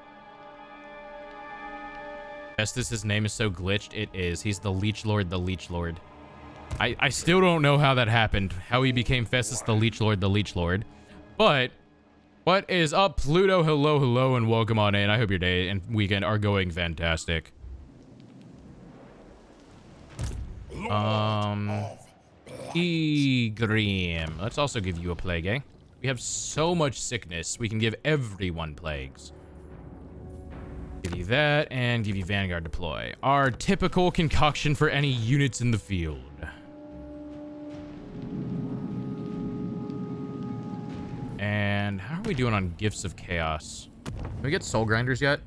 [SPEAKER 1] Festus' name is so glitched. It is. He's the Leech Lord, the Leech Lord. I still don't know how that happened, how he became Festus the Leech Lord, the Leech Lord. But what is up, Pluto? Hello, hello, and welcome on in. I hope your day and weekend are going fantastic. Egrim. Let's also give you a plague, eh? We have so much sickness, we can give everyone plagues. Give you that, and give you Vanguard deploy. Our typical concoction for any units in the field. And how are we doing on Gifts of Chaos? Can we get Soul Grinders yet?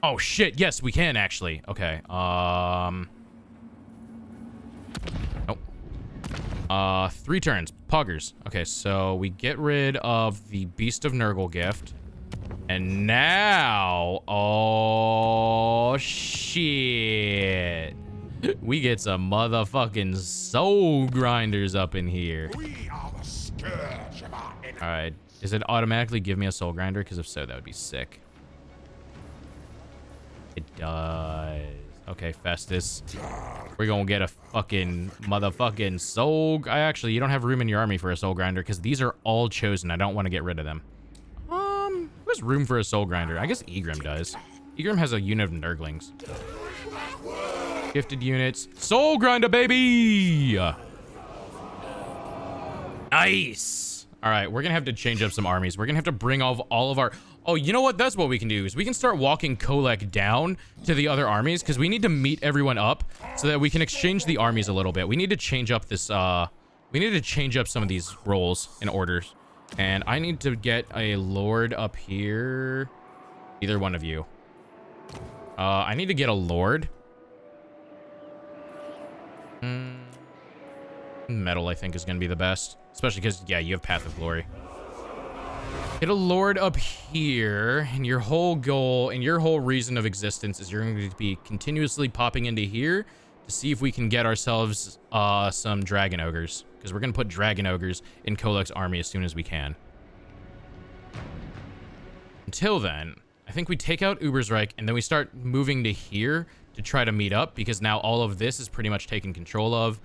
[SPEAKER 1] Oh shit, yes, we can actually. Okay, nope. 3 turns. Poggers. Okay, so we get rid of the Beast of Nurgle gift. And now... Oh, shit. We get some motherfucking Soul Grinders up in here. Alright. Does it automatically give me a Soul Grinder? Because if so, that would be sick. It does. Okay, Festus. We're gonna get a fucking motherfucking soul... Actually, you don't have room in your army for a soul grinder because these are all chosen. I don't want to get rid of them. Who has room for a soul grinder? I guess Egrim does. Egrim has a unit of Nurglings. Gifted units. Soul grinder, baby! Nice! Alright, we're gonna have to change up some armies. We're gonna have to bring all of our... Oh, you know what? That's what we can do, is we can start walking Kolek down to the other armies, because we need to meet everyone up so that we can exchange the armies a little bit. We need to change up this, we need to change up some of these roles and orders. And I need to get a lord up here. Either one of you. I need to get a lord. Metal, I think, is going to be the best. Especially because, yeah, you have Path of Glory. Get a lord up here, and your whole goal and your whole reason of existence is you're going to be continuously popping into here to see if we can get ourselves some dragon ogres, because we're going to put dragon ogres in Kolek's army as soon as we can. Until then, I think we take out Ubersreich, and then we start moving to here to try to meet up, because now all of this is pretty much taken control of.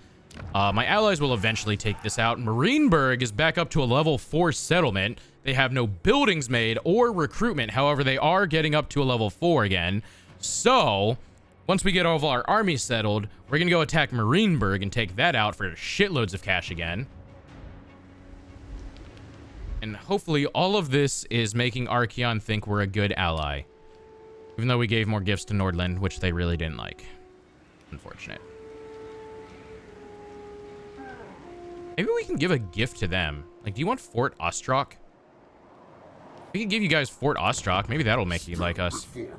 [SPEAKER 1] My allies will eventually take this out. Marienburg is back up to a level 4 settlement. They have no buildings made or recruitment. However, they are getting up to a level 4 again. So, once we get all of our armies settled, we're going to go attack Marienburg and take that out for shitloads of cash again. And hopefully all of this is making Archeon think we're a good ally. Even though we gave more gifts to Nordland, which they really didn't like. Unfortunate. Maybe we can give a gift to them. Like, do you want Fort Ostrock? We can give you guys Fort Ostrock. Maybe that'll make you like us.
[SPEAKER 4] And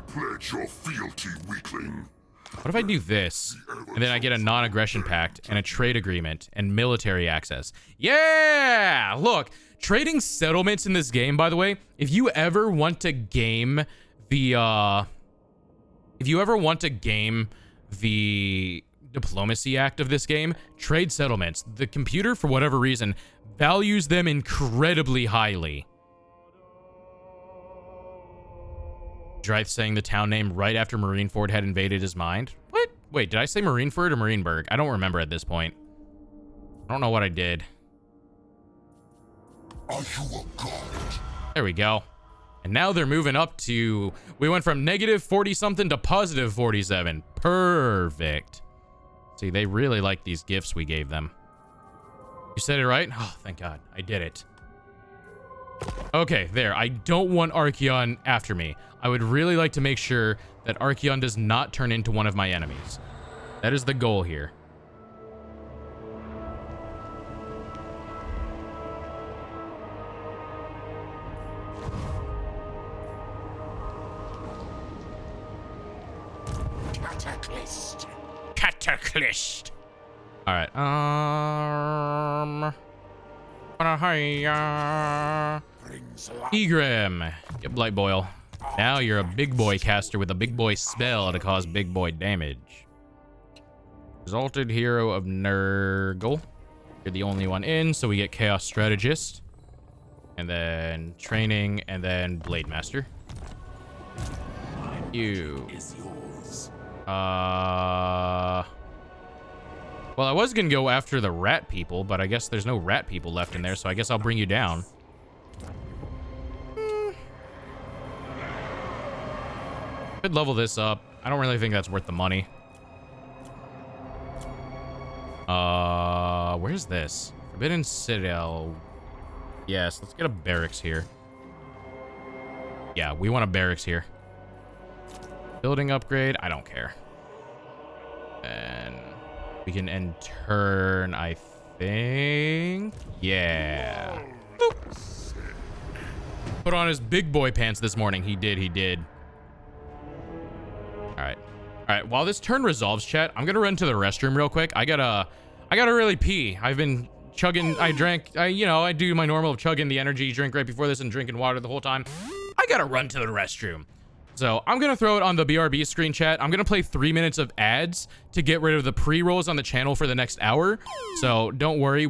[SPEAKER 4] pledge your fealty, weakling.
[SPEAKER 1] What if I do this, and then I get a non-aggression pact, and a trade agreement, and military access? Yeah! Look, trading settlements in this game, by the way, if you ever want to game the, diplomacy act of this game, trade settlements. The computer, for whatever reason, values them incredibly highly. Dryth saying the town name right after Marineford had invaded his mind. What? Wait, did I say Marineford or Marineburg? I don't remember at this point. I don't know what I did. There we go. And now they're moving up to... We went from negative 40-something to positive 47. Perfect. See, they really like these gifts we gave them. You said it right? Oh, thank God. I did it. Okay, there. I don't want Archeon after me. I would really like to make sure that Archeon does not turn into one of my enemies. That is the goal here. Cataclysm. All right. Egrim. Get Blight Boil. Now you're a big boy caster with a big boy spell to cause big boy damage. Exalted Hero of Nurgle. You're the only one in, so we get Chaos Strategist. And then Training, and then Blade Master. You. Well, I was gonna go after the rat people, but I guess there's no rat people left in there, so I guess I'll bring you down. Could level this up. I don't really think that's worth the money. Where's this? Forbidden Citadel. Yes, let's get a barracks here. Yeah, we want a barracks here. Building upgrade, I don't care. And we can end turn, I think. Yeah. Boop. Put on his big boy pants this morning. He did. All right, while this turn resolves, chat, I'm gonna run to the restroom real quick. I gotta really pee. I've been chugging, I do my normal of chugging the energy drink right before this and drinking water the whole time. I gotta run to the restroom. So I'm gonna throw it on the BRB screen, chat. I'm gonna play 3 minutes of ads to get rid of the pre-rolls on the channel for the next hour. So don't worry,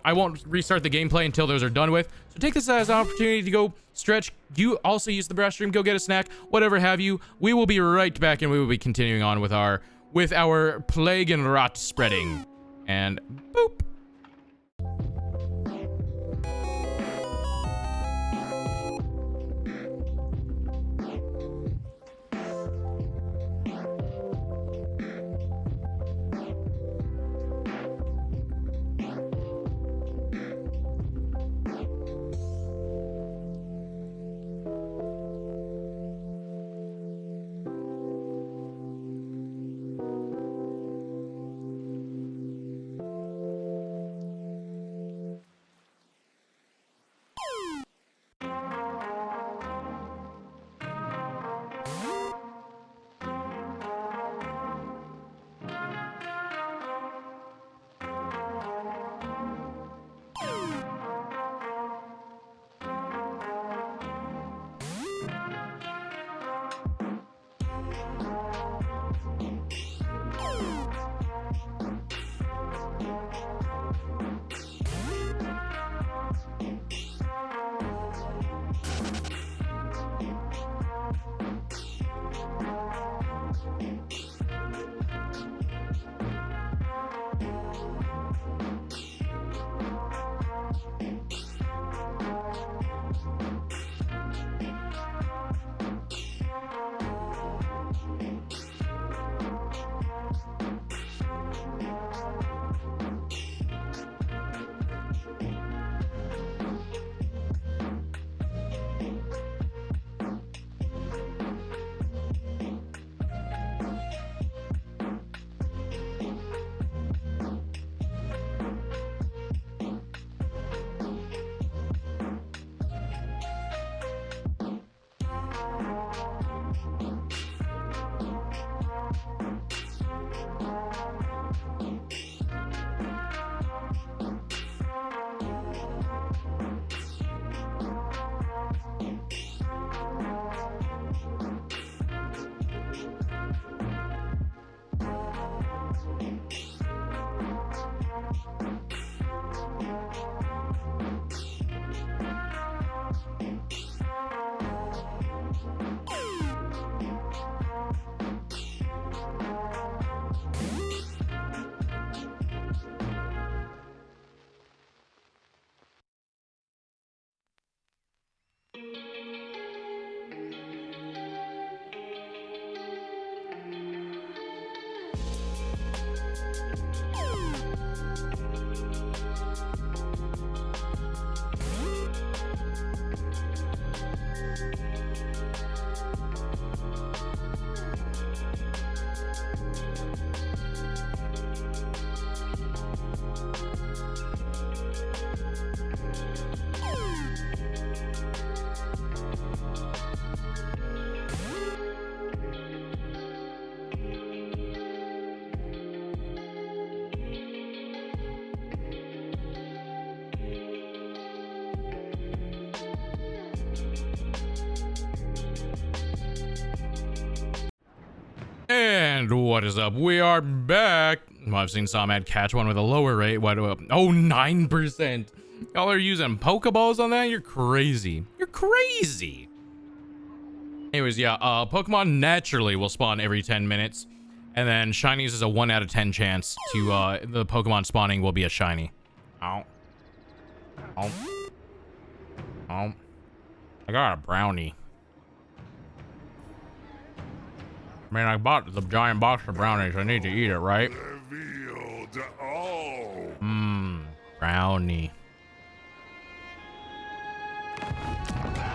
[SPEAKER 1] I won't restart the gameplay until those are done with. So take this as an opportunity to go stretch. You also use the restroom, go get a snack, whatever have you. We will be right back and we will be continuing on with our plague and rot spreading. And boop. And what is up? We are back. Well, I've seen some ad catch one with a lower rate. What? Oh, 9%. Y'all are using Pokeballs on that? You're crazy. You're crazy. Anyways, yeah, Pokemon naturally will spawn every 10 minutes. And then Shinies is a 1 out of 10 chance to, the Pokemon spawning will be a Shiny. Oh. Oh. Oh. I got a brownie. Man, I bought the giant box of brownies. I need to eat it, right? Mmm, brownie.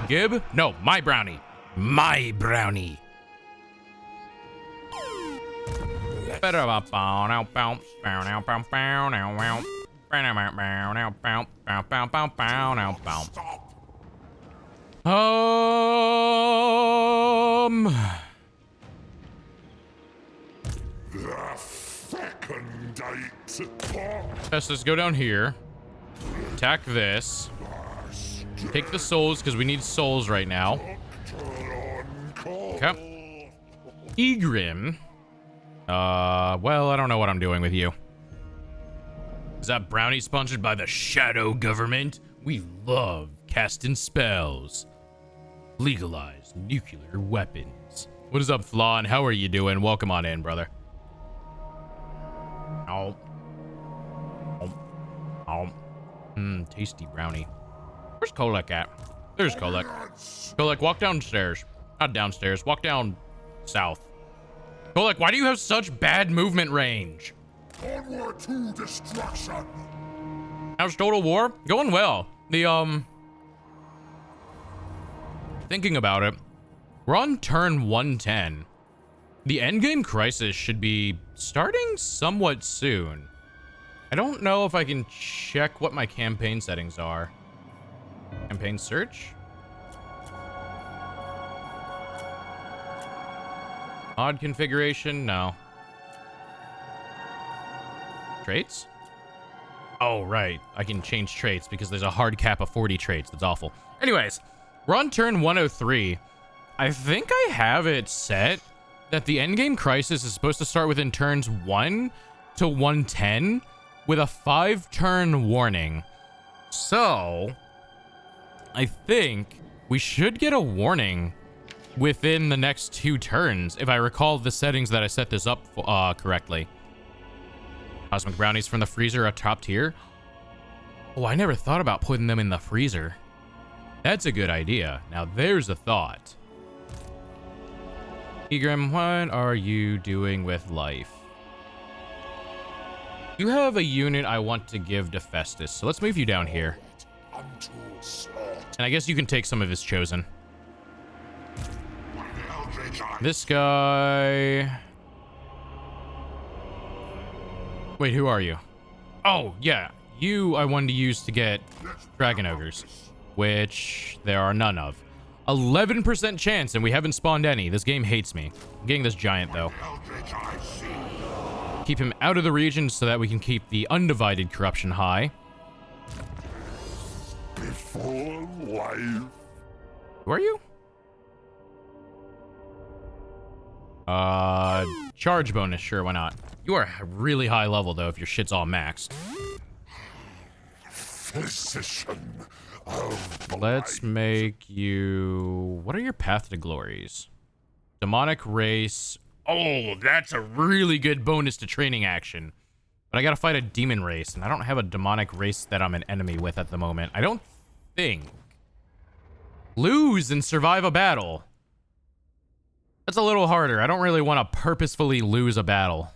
[SPEAKER 1] Gib? No, my brownie. My brownie. Let's go down here. Attack this. Take the souls because we need souls right now. Okay. Egrim. Well, I don't know what I'm doing with you. Is that brownie sponsored by the Shadow Government? We love casting spells. Legalize nuclear weapons. What is up, Flawn? How are you doing? Welcome on in, brother. Oh. Oh. Tasty brownie. Where's Kolek at? There's Kolek. Kolek, walk downstairs. Not downstairs. Walk down south. Kolek, why do you have such bad movement range?
[SPEAKER 4] Onward to destruction.
[SPEAKER 1] How's Total War? Going well. The, thinking about it, we're on turn 110. The endgame crisis should be starting somewhat soon. I don't know if I can check what my campaign settings are. Campaign search? Mod configuration? No. Traits? Oh, right. I can change traits because there's a hard cap of 40 traits. That's awful. Anyways, we're on turn 103. I think I have it set that the endgame crisis is supposed to start within turns 1 to 110 with a 5-turn warning. So, I think we should get a warning within the next 2 turns, if I recall the settings that I set this up correctly. Cosmic brownies from the freezer are top tier. Oh, I never thought about putting them in the freezer. That's a good idea. Now there's a thought. Egrim, what are you doing with life? You have a unit I want to give to Festus, so let's move you down here. And I guess you can take some of his chosen. This guy... Wait, who are you? Oh, yeah. You I wanted to use to get Dragon Ogres, which there are none of. 11% chance, and we haven't spawned any. This game hates me. I'm getting this giant, though. Keep him out of the region so that we can keep the undivided corruption high.
[SPEAKER 4] Before life.
[SPEAKER 1] Who are you? Charge bonus, sure, why not? You are really high level, though, if your shit's all maxed.
[SPEAKER 4] Physician of
[SPEAKER 1] Let's make you... What are your path to glories? Demonic race. Oh, that's a really good bonus to training action. But I gotta fight a demon race, and I don't have a demonic race that I'm an enemy with at the moment. I don't think. Lose and survive a battle. That's a little harder. I don't really want to purposefully lose a battle.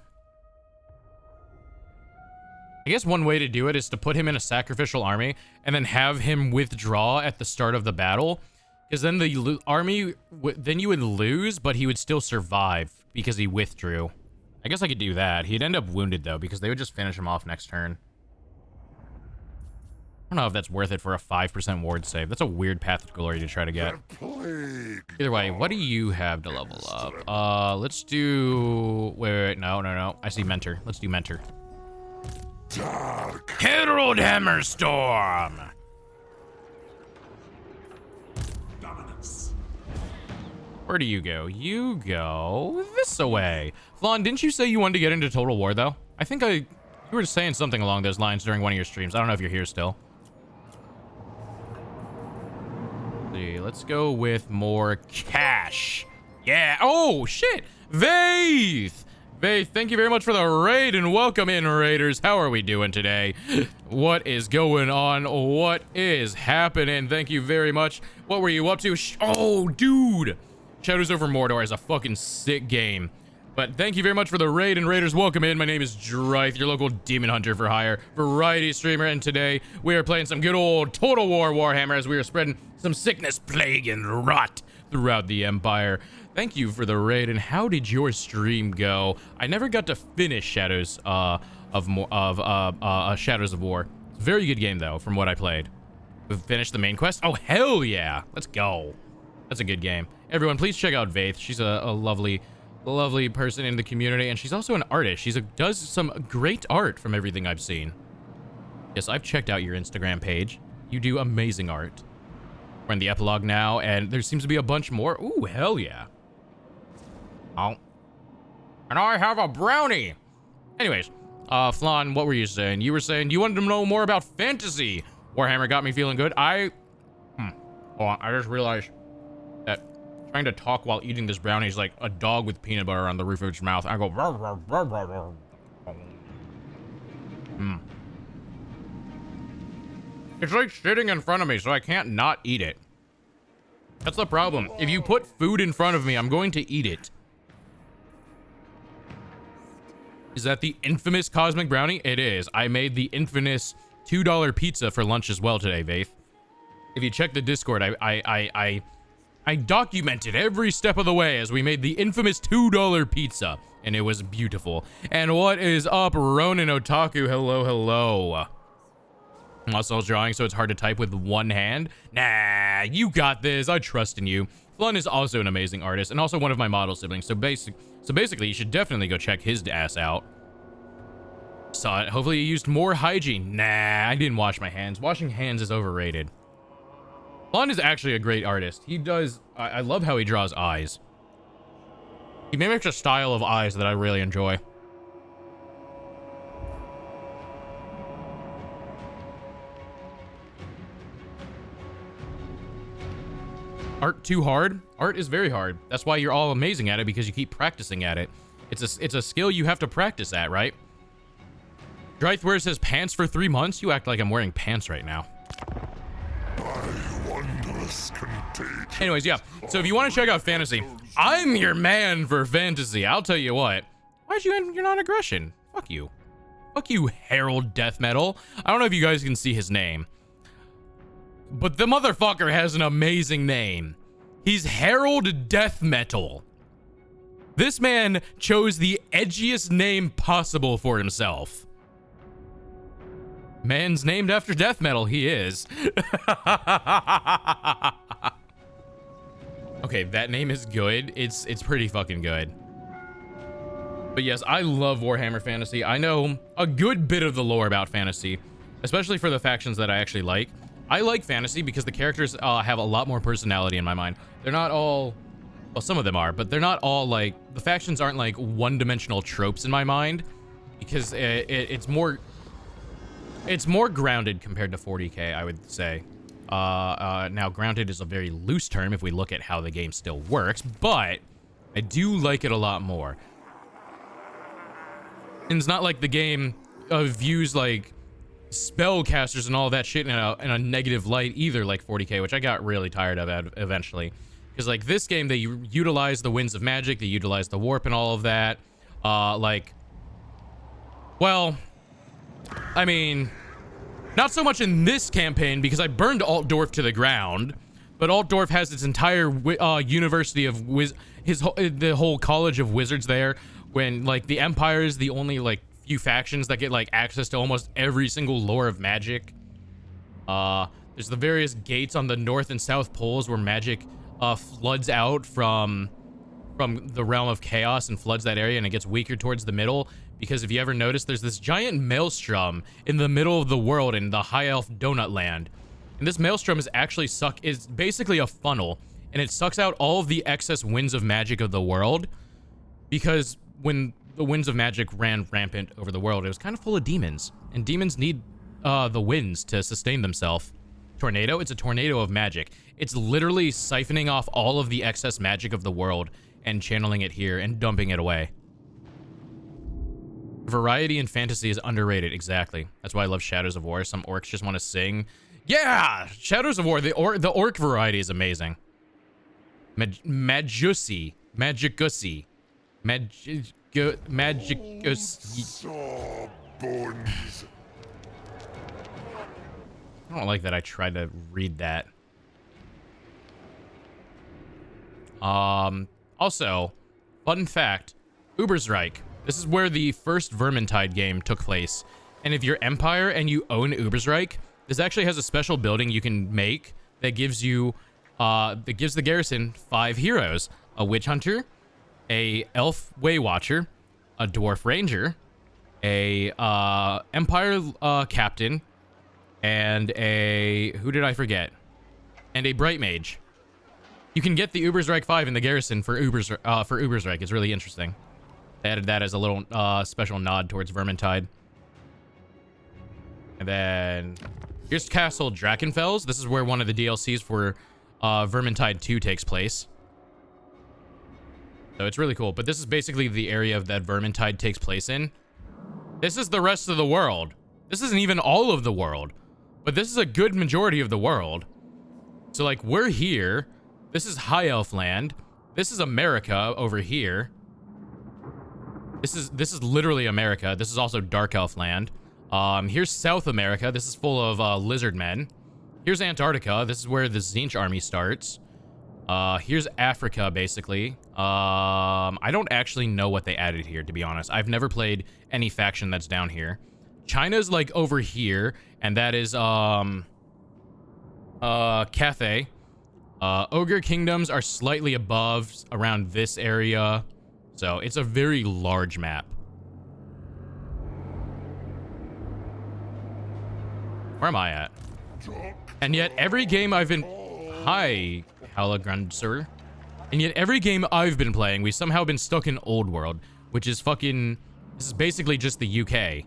[SPEAKER 1] guess one way to do it is to put him in a sacrificial army and then have him withdraw at the start of the battle. Because then the army, then you would lose, but he would still survive because he withdrew. I guess I could do that. He'd end up wounded, though, because they would just finish him off next turn. I don't know if that's worth it for a 5% ward save. That's a weird path to glory to try to get. Either way, what do you have to level up? Let's do... Wait, no. I see Mentor. Let's do Mentor. Herald Hammerstorm! Where do you go? You go this way. Flan, didn't you say you wanted to get into Total War, though? I think you were saying something along those lines during one of your streams. I don't know if you're here still. Let's go with more cash. Yeah. Oh, shit. Vaith, thank you very much for the raid and welcome in, raiders. How are we doing today? What is going on? What is happening? Thank you very much. What were you up to? Oh, dude. Shadows over Mordor is a fucking sick game. But thank you very much for the raid and raiders. Welcome in. My name is Drythe, your local demon hunter for hire variety streamer. And today we are playing some good old Total War Warhammer as we are spreading some sickness, plague, and rot throughout the Empire. Thank you for the raid. And how did your stream go? I never got to finish Shadows of War. It's a very good game though, from what I played. We've finished the main quest. Oh hell yeah! Let's go. That's a good game. Everyone, please check out Vaith. She's a lovely person in the community, and she's also an artist. She does some great art from everything I've seen. Yes, I've checked out your Instagram page. You do amazing art. We're in the epilogue now, and there seems to be a bunch more. Ooh, hell yeah. Oh. And I have a brownie. Anyways, Flan, what were you saying? You were saying you wanted to know more about fantasy. Warhammer got me feeling good. Hold on, I just realized that trying to talk while eating this brownie is like a dog with peanut butter on the roof of its mouth. I go, rawr, rawr, rawr, rawr, rawr. It's like sitting in front of me, so I can't not eat it. That's the problem. If you put food in front of me, I'm going to eat it. Is that the infamous cosmic brownie? It is. I made the infamous $2 pizza for lunch as well today, Vaith. If you check the Discord, I documented every step of the way as we made the infamous $2 pizza, and it was beautiful. And what is up, Ronin Otaku? Hello, hello. Muscles drawing, so it's hard to type with one hand. Nah, you got this. I trust in you. Flun is also an amazing artist, and also one of my model siblings. So basically, you should definitely go check his ass out. Saw it. Hopefully, he used more hygiene. Nah, I didn't wash my hands. Washing hands is overrated. Flun is actually a great artist. He does. I love how he draws eyes. He mimics a style of eyes that I really enjoy. Art too hard? Art is very hard. That's why you're all amazing at it, because you keep practicing at it. It's a skill you have to practice at, right? Drythe wears his pants for 3 months? You act like I'm wearing pants right now. Anyways, yeah. So if you want to check out fantasy, I'm your man for fantasy. I'll tell you what. Why'd you end your non-aggression? Fuck you. Fuck you, Herald Death Metal. I don't know if you guys can see his name, but the motherfucker has an amazing name. He's Herald Death Metal. This man chose the edgiest name possible for himself. Man's named after death metal, he is. Okay, that name is good. It's pretty fucking good. But yes, I love Warhammer Fantasy. I know a good bit of the lore about fantasy, especially for the factions that I actually like. I like fantasy because the characters have a lot more personality in my mind. They're not all, well, some of them are, but they're not all like, the factions aren't like one-dimensional tropes in my mind, because it's more grounded compared to 40k, I would say. Now, grounded is a very loose term if we look at how the game still works, but I do like it a lot more. And it's not like the game views like spellcasters and all that shit in a negative light either, like 40k, which I got really tired of eventually. Because like this game, they utilize the winds of magic, they utilize the warp and all of that. Well, I mean, not so much in this campaign because I burned Altdorf to the ground, but Altdorf has its entire university of the whole college of wizards there. When like the Empire is the only like few factions that get like access to almost every single lore of magic. There's the various gates on the north and south poles where magic floods out from the realm of chaos and floods that area, and it gets weaker towards the middle. Because if you ever notice, there's this giant maelstrom in the middle of the world in the High Elf Donut Land. And this maelstrom is basically a funnel, and it sucks out all of the excess winds of magic of the world. Because when the winds of magic ran rampant over the world, it was kind of full of demons, and demons need the winds to sustain themselves. Tornado? It's a tornado of magic. It's literally siphoning off all of the excess magic of the world and channeling it here and dumping it away. Variety in fantasy is underrated. Exactly. That's why I love Shadows of War. Some orcs just want to sing. Yeah! Shadows of War. The orc variety is amazing. Majusi. Magicussi. Magicussi. I don't like that I tried to read that. Also, fun fact, Ubersreich. This is where the first Vermintide game took place. And if you're Empire and you own Ubersreich, this actually has a special building you can make that gives you, that gives the garrison 5 heroes. A Witch Hunter, a Elf Waywatcher, a Dwarf Ranger, a Empire Captain, and a... who did I forget? And a Bright Mage. You can get the Ubersreich 5 in the garrison for Ubersreich. It's really interesting. They added that as a little special nod towards Vermintide. And then here's Castle Drakenfels. This is where one of the DLCs for Vermintide 2 takes place. So it's really cool. But this is basically the area that Vermintide takes place in. This is the rest of the world. This isn't even all of the world. But this is a good majority of the world. So, like, we're here. This is High Elf Land. This is America over here. This is literally America. This is also Dark Elf Land. Here's South America. This is full of lizard men. Here's Antarctica. This is where the Tzeentch army starts. Here's Africa, basically. I don't actually know what they added here, to be honest. I've never played any faction that's down here. China's like over here, and that is Cathay. Ogre Kingdoms are slightly above, around this area. So it's a very large map. Where am I at? And yet every game I've been... Hi, Halagrunser. And yet every game I've been playing, we've somehow been stuck in Old World, which is fucking... This is basically just the UK.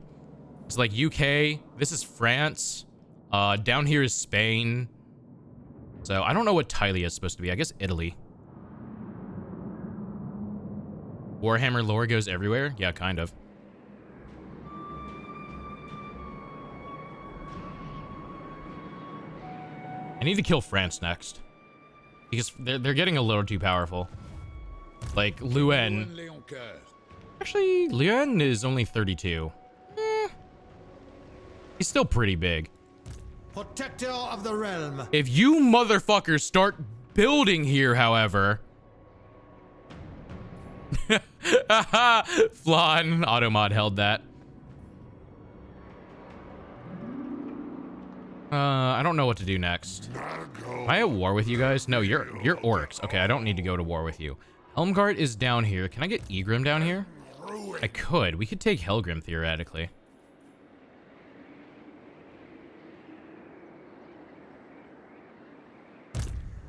[SPEAKER 1] It's like UK. This is France. Down here is Spain. So I don't know what Tylia is supposed to be. I guess Italy. Warhammer lore goes everywhere? Yeah, kind of. I need to kill France next. Because they're getting a little too powerful. Like, Luen. Actually, Luen is only 32. He's still pretty big.
[SPEAKER 2] Protector of the realm.
[SPEAKER 1] If you motherfuckers start building here, however... Flan Automod held that. I don't know what to do next. Am I at war with you guys? No, you're orcs. Okay, I don't need to go to war with you. Helmgart is down here. Can I get Egrim down here? I could. We could take Helgrim, theoretically.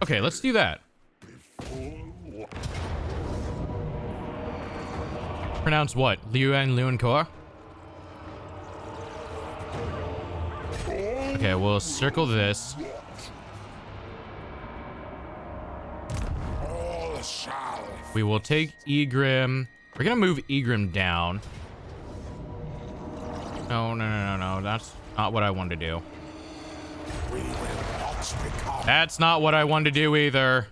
[SPEAKER 1] Okay, let's do that. Pronounce what? Luen Koa? Okay, we'll circle this. We will take Egrim. We're gonna move Egrim down. No. That's not what I wanted to do. That's not what I wanted to do either.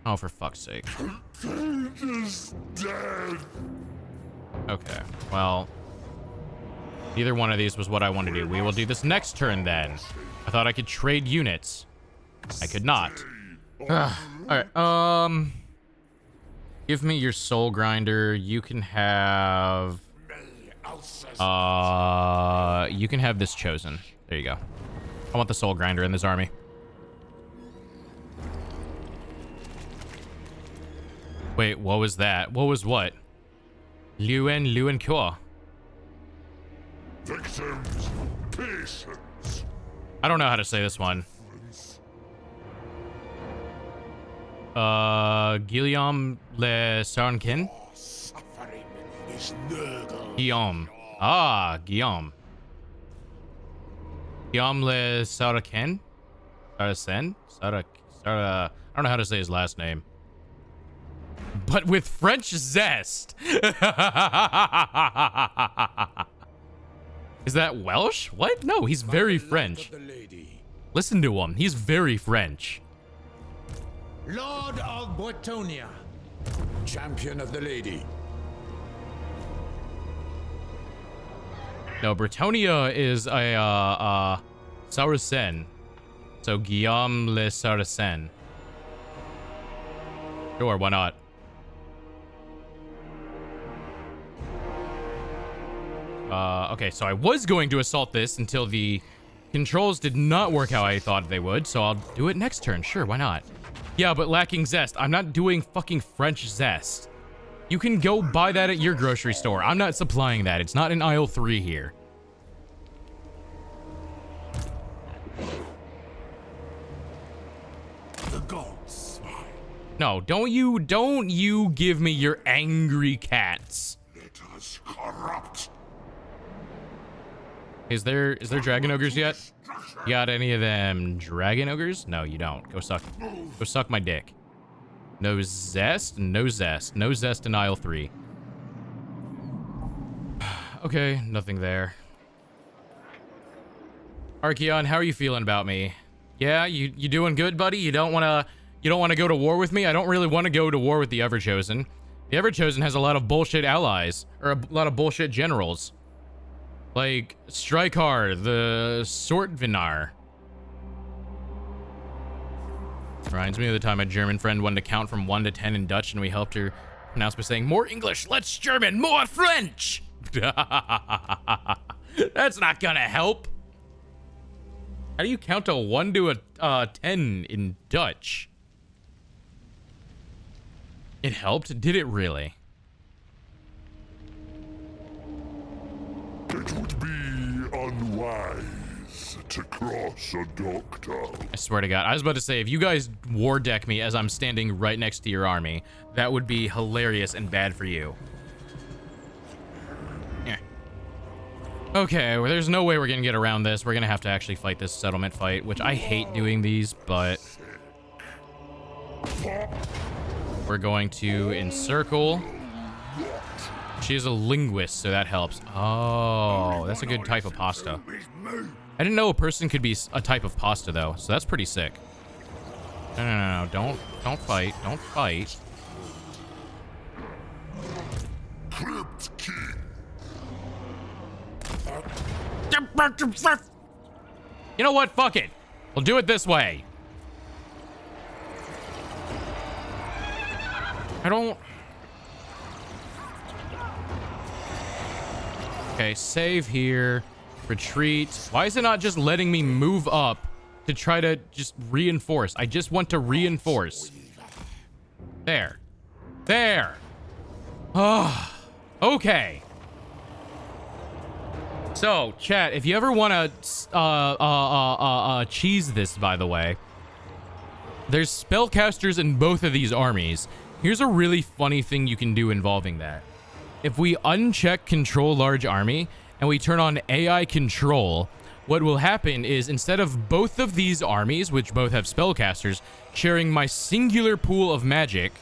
[SPEAKER 1] Oh, for fuck's sake. Okay, well. Neither one of these was what I want to do. We will do this next turn then. I thought I could trade units. I could not. Alright, give me your soul grinder. You can have... you can have this chosen. There you go. I want the soul grinder in this army. Wait, what was that? What was what? Luen Kua.
[SPEAKER 4] Victims, patience.
[SPEAKER 1] I don't know how to say this one. Guillaume Le Sarnkin?
[SPEAKER 4] Suffering is Nurgle.
[SPEAKER 1] Guillaume. Ah, Guillaume. Guillaume Le Saracen? Saracen? I don't know how to say his last name. But with French zest. Is that Welsh? What? No, he's very French. Listen to him. He's very French.
[SPEAKER 2] Lord of Bretonia.
[SPEAKER 4] Champion of the lady.
[SPEAKER 1] No, Bretonia is a Saracen. So Guillaume Le Saracen. Sure, why not? Okay, so I was going to assault this until the controls did not work how I thought they would, so I'll do it next turn. Sure, why not? Yeah, but lacking zest. I'm not doing fucking French zest. You can go buy that at your grocery store. I'm not supplying that. It's not in aisle 3 here.
[SPEAKER 4] The gods.
[SPEAKER 1] No, don't you give me your angry cats.
[SPEAKER 4] Let us corrupt.
[SPEAKER 1] Is there dragon ogres yet? You got any of them dragon ogres? No, you don't. Go suck my dick. No zest, no zest, no zest in aisle 3. Okay, nothing there. Archeon, how are you feeling about me? Yeah, you doing good, buddy? You don't wanna go to war with me? I don't really want to go to war with the Everchosen. The Everchosen has a lot of bullshit allies, or a lot of bullshit generals. Like Strykar, the Sortvinar. Reminds me of the time a German friend wanted to count from 1 to 10 in Dutch, and we helped her pronounce by saying, more English, less German, more French. That's not gonna help. How do you count a 1 to a 10 in Dutch? It helped? Did it really?
[SPEAKER 4] It would be unwise to cross a doctor.
[SPEAKER 1] I swear to God. I was about to say, if you guys war deck me as I'm standing right next to your army, that would be hilarious and bad for you. Yeah. Okay, well, there's no way we're gonna get around this. We're gonna have to actually fight this settlement fight, which I hate doing these, but... we're going to encircle. She is a linguist, so that helps. Oh, that's a good type of pasta. I didn't know a person could be a type of pasta, though, so that's pretty sick. No. Don't fight. Don't fight.
[SPEAKER 4] Crypt King.
[SPEAKER 1] You know what? Fuck it. We'll do it this way. I don't... Okay, save here. Retreat. Why is it not just letting me move up to try to just reinforce? I just want to reinforce. There. There. Oh, okay. So, chat, if you ever want to cheese this, by the way, there's spellcasters in both of these armies. Here's a really funny thing you can do involving that. If we uncheck control large army and we turn on AI control, what will happen is instead of both of these armies, which both have spellcasters, sharing my singular pool of magic,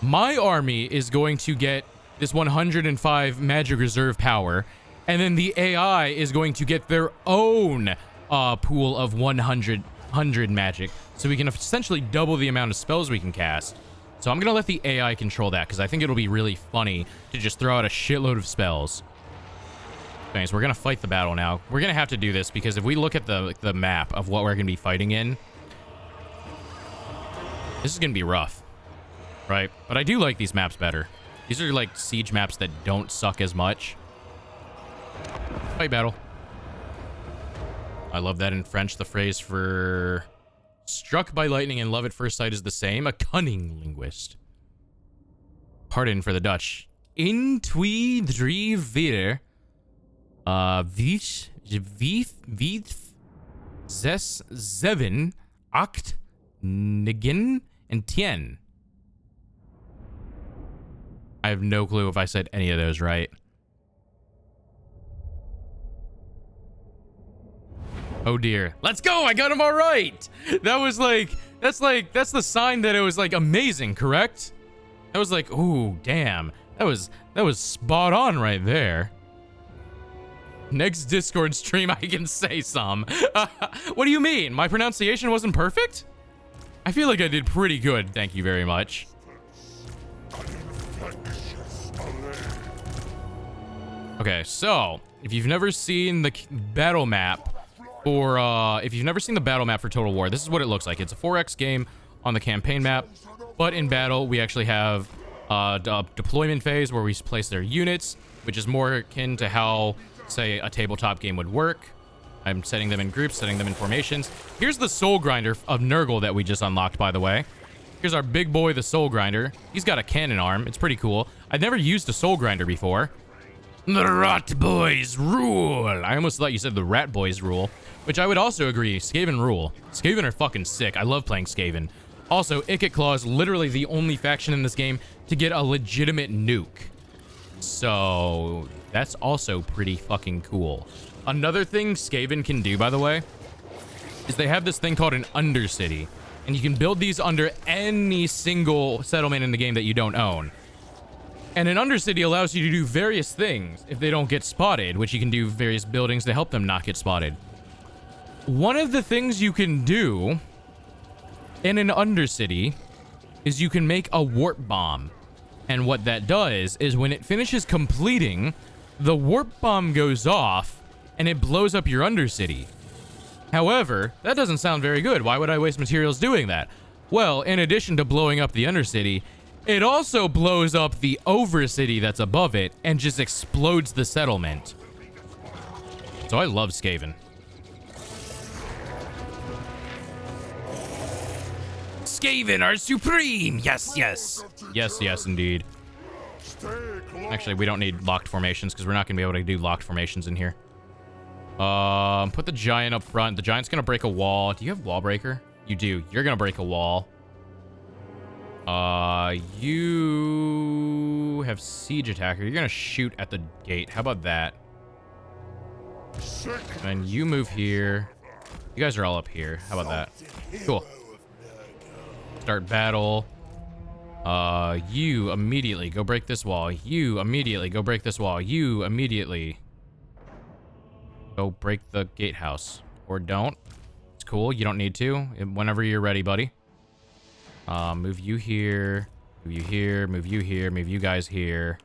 [SPEAKER 1] my army is going to get this 105 magic reserve power, and then the AI is going to get their own pool of 100 magic, so we can essentially double the amount of spells we can cast. So I'm going to let the AI control that, because I think it'll be really funny to just throw out a shitload of spells. Thanks. We're gonna fight the battle now. We're gonna have to do this because if we look at the map of what we're gonna be fighting in, this is gonna be rough, right? But I do like these maps better. These are like siege maps that don't suck as much. Fight battle. I love that in French. The phrase for struck by lightning and love at first sight is the same. A cunning linguist. Pardon for the Dutch. In twee drie vier. Vijf, zes, zeven, acht, negen, and 10. I have no clue if I said any of those right. Oh dear. Let's go! I got them all right! That was like, that's the sign that it was like amazing, correct? That was like, ooh, damn. That was spot on right there. Next Discord stream, I can say some. What do you mean? My pronunciation wasn't perfect? I feel like I did pretty good, thank you very much. Okay, so, if you've never seen the battle map, or if you've never seen the battle map for Total War, this is what it looks like. It's a 4X game on the campaign map, but in battle, we actually have a deployment phase where we place their units, which is more akin to how, say, a tabletop game would work. I'm setting them in groups, setting them in formations. Here's the Soul Grinder of Nurgle that we just unlocked, by the way. Here's our big boy, the Soul Grinder. He's got a cannon arm. It's pretty cool. I've never used a Soul Grinder before. The Rat Boys rule. I almost thought you said the Rat Boys rule, which I would also agree. Skaven rule. Skaven are fucking sick. I love playing Skaven. Also, Ikit Claw is literally the only faction in this game to get a legitimate nuke. So, that's also pretty fucking cool. Another thing Skaven can do, by the way, is they have this thing called an Undercity. And you can build these under any single settlement in the game that you don't own. And an Undercity allows you to do various things if they don't get spotted, which you can do various buildings to help them not get spotted. One of the things you can do in an Undercity is you can make a warp bomb. And what that does is when it finishes completing, the warp bomb goes off and it blows up your Undercity. However, that doesn't sound very good. Why would I waste materials doing that? Well, in addition to blowing up the Undercity, it also blows up the Overcity that's above it and just explodes the settlement. So I love Skaven. Skaven are supreme! Yes, yes. Yes, yes, indeed. Actually, we don't need locked formations because we're not going to be able to do locked formations in here. Put the giant up front. The giant's going to break a wall. Do you have wall breaker? You do. You're going to break a wall. You have siege attacker. You're going to shoot at the gate. How about that? And you move here. You guys are all up here. How about that? Cool. Start battle. You immediately go break this wall. You immediately go break this wall. You immediately go break the gatehouse. Or don't. It's cool. You don't need to. Whenever you're ready, buddy. Move you here. Move you here. Move you here. Move you guys here.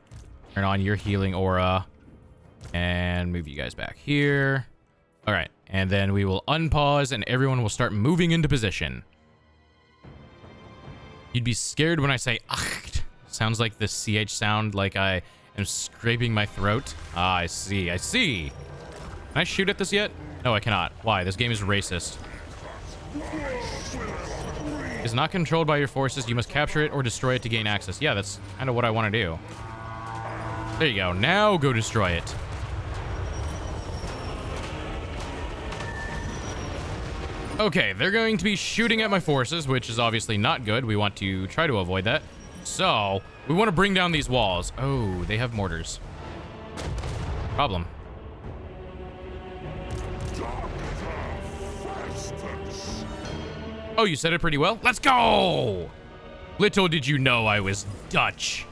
[SPEAKER 1] Turn on your healing aura. And move you guys back here. All right. And then we will unpause and everyone will start moving into position. You'd be scared when I say acht. Sounds like the CH sound, like I am scraping my throat. Ah, I see. I see. Can I shoot at this yet? No, I cannot. Why? This game is racist. Is not controlled by your forces. You must capture it or destroy it to gain access. Yeah, that's kind of what I want to do. There you go. Now go destroy it. Okay, they're going to be shooting at my forces, which is obviously not good. We want to try to avoid that. So, we want to bring down these walls. Oh, they have mortars. Problem. Oh, you said it pretty well. Let's go! Little did you know I was Dutch.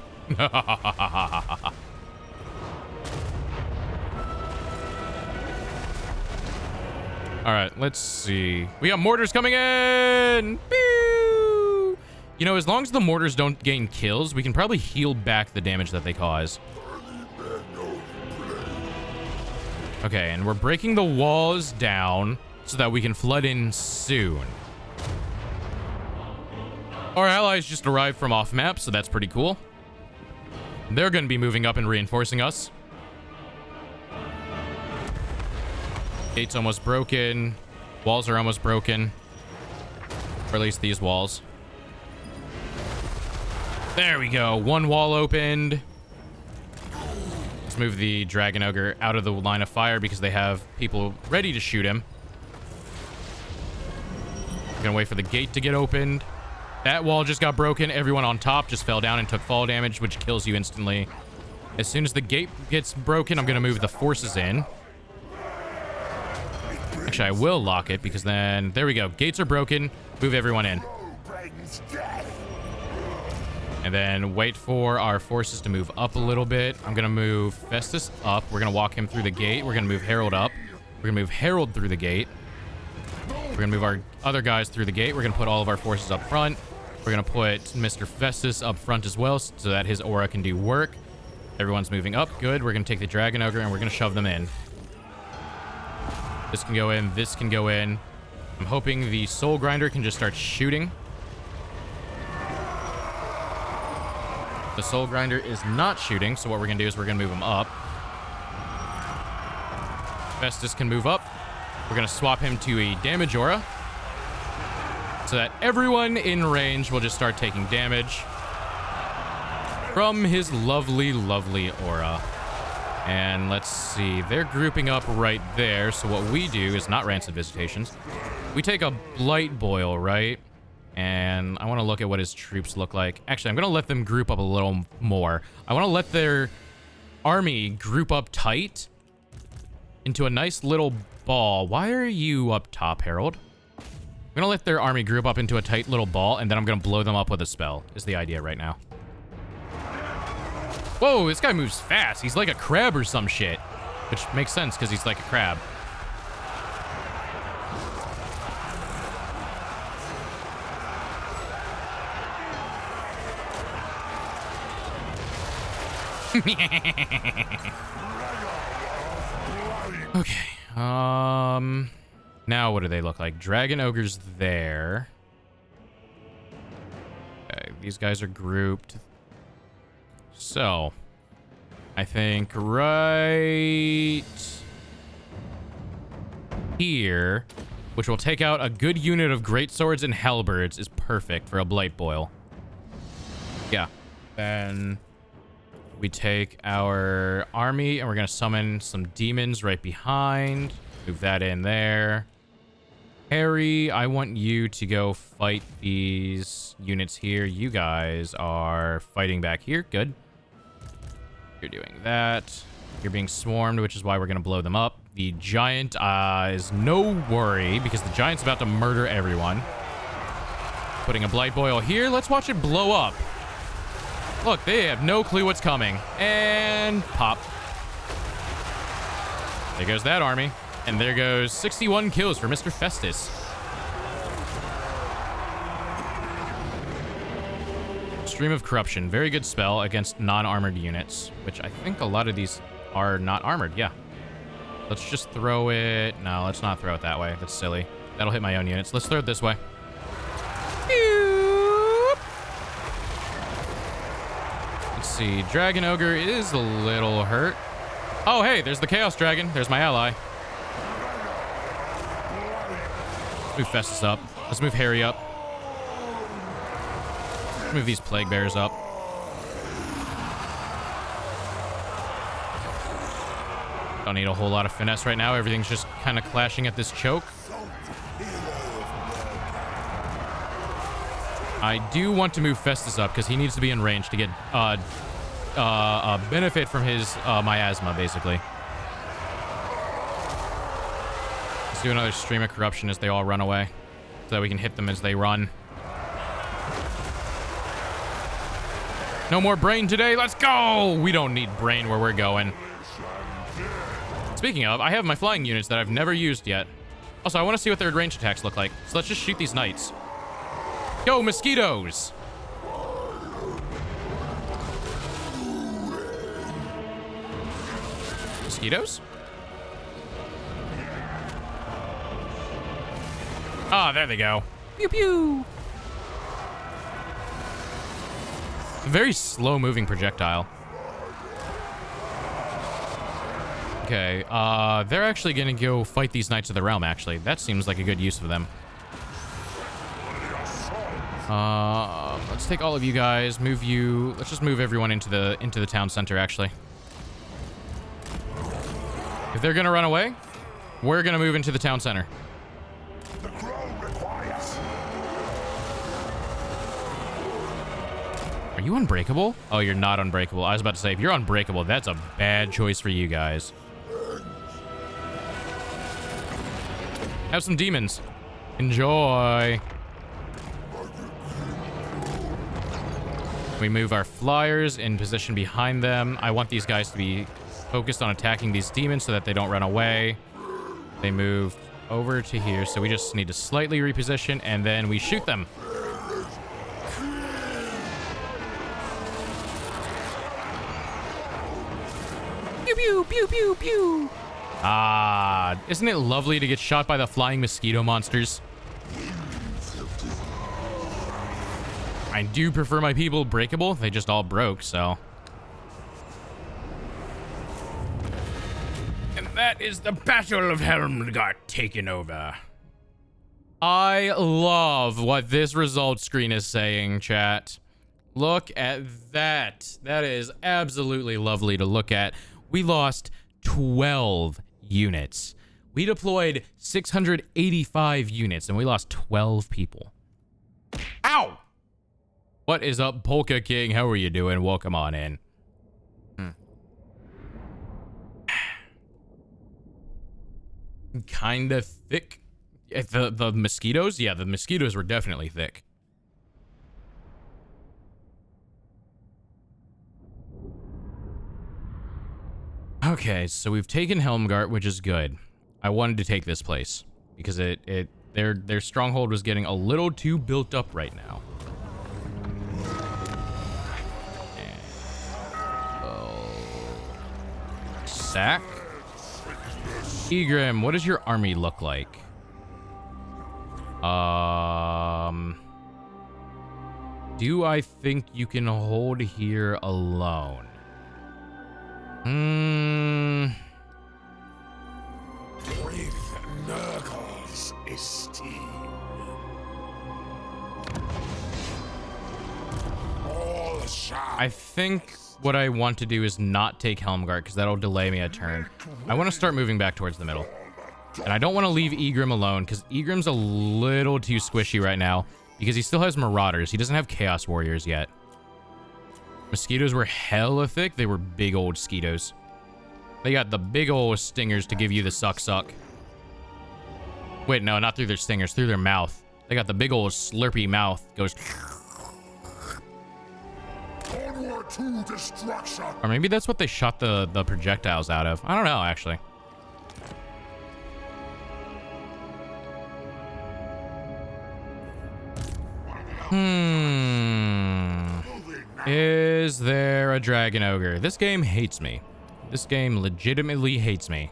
[SPEAKER 1] All right, let's see. We got mortars coming in. Pew! You know, as long as the mortars don't gain kills, we can probably heal back the damage that they cause. Okay, and we're breaking the walls down so that we can flood in soon. Our allies just arrived from off map, so that's pretty cool. They're going to be moving up and reinforcing us. Gate's almost broken. Walls are almost broken. Or at least these walls. There we go. One wall opened. Let's move the Dragon Ogre out of the line of fire because they have people ready to shoot him. Gonna wait for the gate to get opened. That wall just got broken. Everyone on top just fell down and took fall damage, which kills you instantly. As soon as the gate gets broken, I'm gonna move the forces in. Actually, I will lock it because then... There we go. Gates are broken. Move everyone in. And then wait for our forces to move up a little bit. I'm going to move Festus up. We're going to walk him through the gate. We're going to move Harold up. We're going to move Harold through the gate. We're going to move our other guys through the gate. We're going to put all of our forces up front. We're going to put Mr. Festus up front as well so that his aura can do work. Everyone's moving up. Good. We're going to take the Dragon Ogre and we're going to shove them in. This can go in. This can go in. I'm hoping the Soul Grinder can just start shooting. The Soul Grinder is not shooting, so what we're going to do is we're going to move him up. Festus can move up. We're going to swap him to a damage aura so that everyone in range will just start taking damage from his lovely, lovely aura. And let's see, they're grouping up right there. So what we do is not Rancid Visitations. We take a Blight Boil, right? And I want to look at what his troops look like. Actually, I'm going to let them group up a little more. I want to let their army group up tight into a nice little ball. Why are you up top, Harold? I'm going to let their army group up into a tight little ball, and then I'm going to blow them up with a spell, is the idea right now. Whoa, this guy moves fast. He's like a crab or some shit. Which makes sense, because he's like a crab. Okay. Now what do they look like? Dragon Ogre's there. Okay, these guys are grouped. So, I think right here, which will take out a good unit of greatswords and halberds, is perfect for a Blight Boil. Yeah. Then we take our army and we're going to summon some demons right behind. Move that in there. Harry, I want you to go fight these units here. You guys are fighting back here. Good. You're doing that. You're being swarmed, which is why we're going to blow them up. The giant is no worry because the giant's about to murder everyone. Putting a Blight Boil here. Let's watch it blow up. Look, they have no clue what's coming. And pop. There goes that army. And there goes 61 kills for Mr. Festus. Stream of Corruption. Very good spell against non-armored units, which I think a lot of these are not armored. Yeah. Let's just throw it. No, let's not throw it that way. That's silly. That'll hit my own units. Let's throw it this way. Let's see. Dragon Ogre is a little hurt. Oh, hey, there's the Chaos Dragon. There's my ally. Let's move Festus up. Let's move Harry up. Let's move these Plague Bears up. Don't need a whole lot of finesse right now. Everything's just kind of clashing at this choke. I do want to move Festus up because he needs to be in range to get benefit from his miasma, basically. Let's do another Stream of Corruption as they all run away so that we can hit them as they run. No more brain today. Let's go. We don't need brain where we're going. Speaking of, I have my flying units that I've never used yet. Also, I want to see what their range attacks look like. So let's just shoot these knights. Go, mosquitoes! Mosquitoes? Ah, there they go. Pew pew. Very slow moving projectile. Okay, they're actually gonna go fight these Knights of the Realm, actually. That seems like a good use of them. Let's take all of you guys, move you. Let's just move everyone into the town center, actually. If they're gonna run away, we're gonna move into the town center.
[SPEAKER 4] The crow requires.
[SPEAKER 1] Are you unbreakable? Oh, you're not unbreakable. I was about to say, if you're unbreakable, that's a bad choice for you guys. Have some demons. Enjoy. We move our flyers in position behind them. I want these guys to be focused on attacking these demons so that they don't run away. They move over to here, so we just need to slightly reposition, and then we shoot them. Pew, pew, pew, pew, pew. Ah, isn't it lovely to get shot by the flying mosquito monsters? I do prefer my people breakable. They just all broke, so. And that is the Battle of Helmgart taken over. I love what this results screen is saying, chat. Look at that. That is absolutely lovely to look at. We lost 12 units. We deployed 685 units and we lost 12 people. Ow! What is up, Polka King? How are you doing? Welcome on in. Kind of thick. The mosquitoes? Yeah, the mosquitoes were definitely thick. Okay, so we've taken Helmgart, which is good. I wanted to take this place because their stronghold was getting a little too built up right now. Sack. Egrim, what does your army look like? Do I think you can hold here alone?
[SPEAKER 4] With Nurgle's esteem. All shall.
[SPEAKER 1] I think what I want to do is not take Helmgart because that'll delay me a turn. I want to start moving back towards the middle. And I don't want to leave Egrim alone because Egrim's a little too squishy right now because he still has Marauders. He doesn't have Chaos Warriors yet. Mosquitoes were hella thick. They were big old skeetos. They got the big old stingers to give you the suck. Wait, no, not through their stingers, through their mouth. They got the big old slurpy mouth. Goes.
[SPEAKER 4] Onward to destruction.
[SPEAKER 1] Or maybe that's what they shot the projectiles out of. I don't know, actually. Is there a dragon ogre? This game hates me. This game legitimately hates me.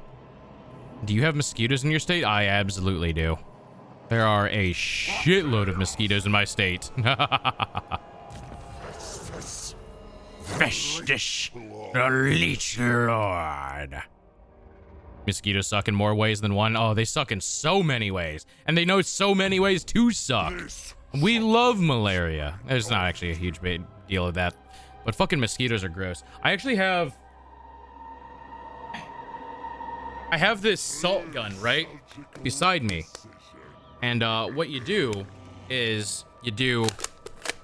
[SPEAKER 1] Do you have mosquitoes in your state? I absolutely do. There are a shitload of mosquitoes in my state. Festus, the Leech Lord. Mosquitoes suck in more ways than one. Oh, they suck in so many ways. And they know so many ways to suck. We love malaria. There's not actually a huge big deal of that. But fucking mosquitoes are gross. I actually have... I have this salt gun, right? Beside me. And what you do is you do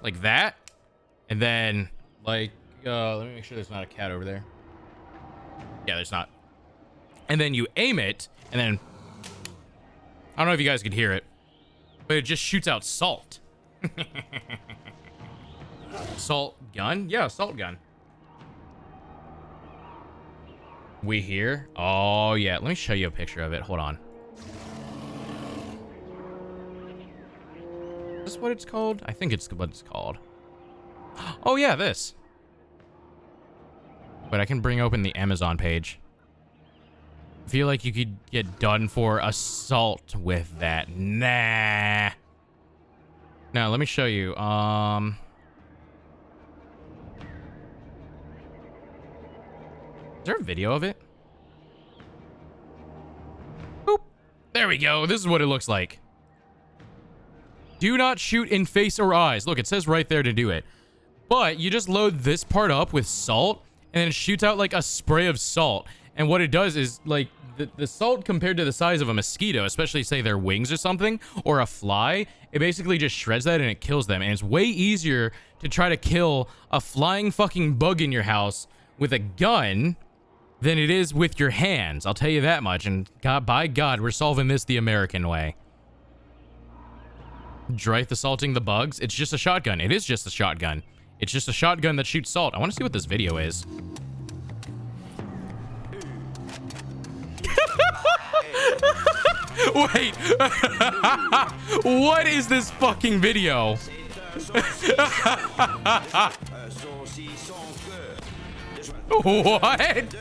[SPEAKER 1] like that. And then like... let me make sure there's not a cat over there. Yeah, there's not. And then you aim it, and then... I don't know if you guys could hear it, but it just shoots out salt. Salt gun? Yeah, salt gun. We here? Oh, yeah. Let me show you a picture of it. Hold on. Is this what it's called? I think it's what it's called. Oh, yeah, this. But I can bring open the Amazon page. I feel like you could get done for assault with that. Nah. Now, let me show you. Is there a video of it? Boop. There we go. This is what it looks like. Do not shoot in face or eyes. Look, it says right there to do it. But you just load this part up with salt, and then it shoots out like a spray of salt. And what it does is, like, the salt compared to the size of a mosquito, especially say their wings or something, or a fly, it basically just shreds that and it kills them. And it's way easier to try to kill a flying fucking bug in your house with a gun than it is with your hands. I'll tell you that much. And God, by God, we're solving this the American way. Dryth assaulting the bugs. It's just a shotgun. It is just a shotgun. It's just a shotgun that shoots salt. I want to see what this video is. Wait. What is this fucking video? What?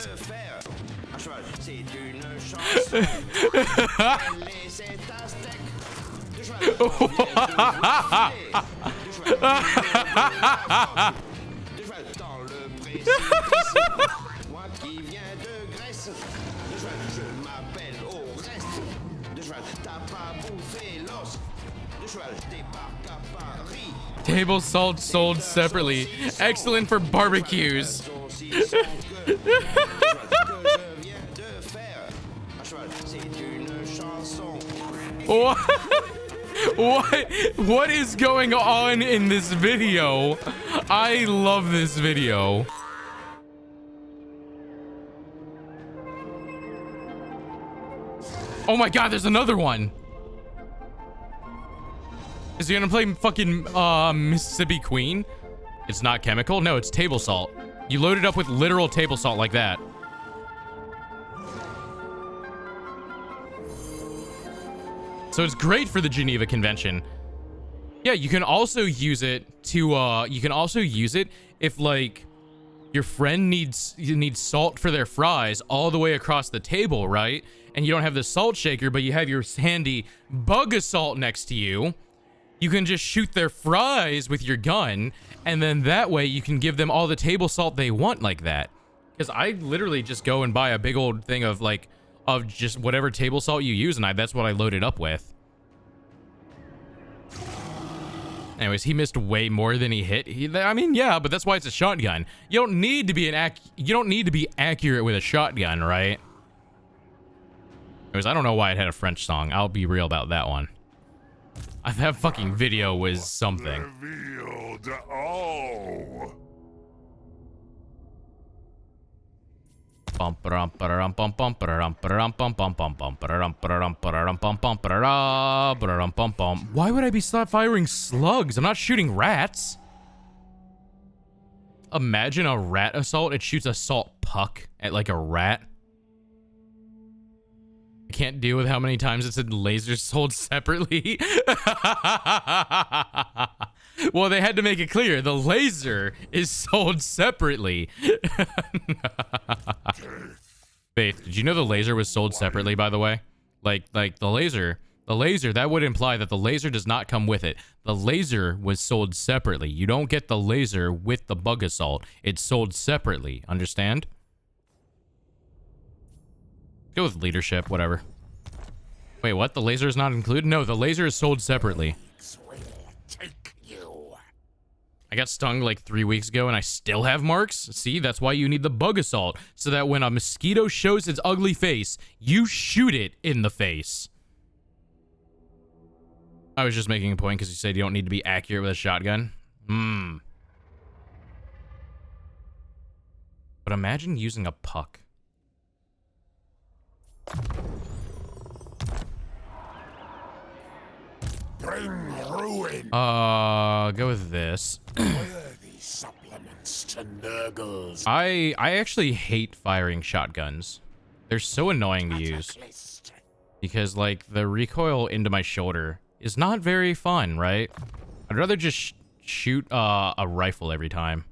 [SPEAKER 1] Table salt sold separately. Excellent for barbecues. What? What is going on in this video? I love this video. Oh my God, there's another one. Is he gonna play fucking Mississippi Queen? It's not chemical? No, it's table salt. You load it up with literal table salt like that. So it's great for the Geneva Convention. Yeah, you can also use it to, you can also use it if, like, your friend needs salt for their fries all the way across the table, right? And you don't have the salt shaker, but you have your handy bug assault next to you. You can just shoot their fries with your gun, and then that way you can give them all the table salt they want like that. Because I literally just go and buy a big old thing of, like, of just whatever table salt you use, and that's what I loaded up with. Anyways, he missed way more than he hit. I mean, yeah, but that's why it's a shotgun. You don't need to be accurate with a shotgun, right? Anyways, I don't know why it had a French song. I'll be real about that one. That fucking video was something.
[SPEAKER 8] Revealed all.
[SPEAKER 1] Why would I be stop firing slugs? I'm not shooting rats. Imagine a rat assault. It shoots a salt puck at like a rat. I can't deal with how many times it said lasers sold separately. Well, they had to make it clear. The laser is sold separately. Faith, did you know the laser was sold separately, by the way? Like the laser, that would imply that the laser does not come with it. The laser was sold separately. You don't get the laser with the bug assault. It's sold separately. Understand? Go with leadership, whatever. Wait, what? The laser is not included? No, the laser is sold separately. I got stung like 3 weeks ago and I still have marks. See, that's why you need the bug assault. So that when a mosquito shows its ugly face, you shoot it in the face. I was just making a point because you said you don't need to be accurate with a shotgun. But imagine using a puck.
[SPEAKER 8] Bring ruin.
[SPEAKER 1] Go with this.
[SPEAKER 8] Worthy supplements to Nurgle's.
[SPEAKER 1] I actually hate firing shotguns. They're so annoying to use. Because, like, the recoil into my shoulder is not very fun, right? I'd rather just shoot a rifle every time.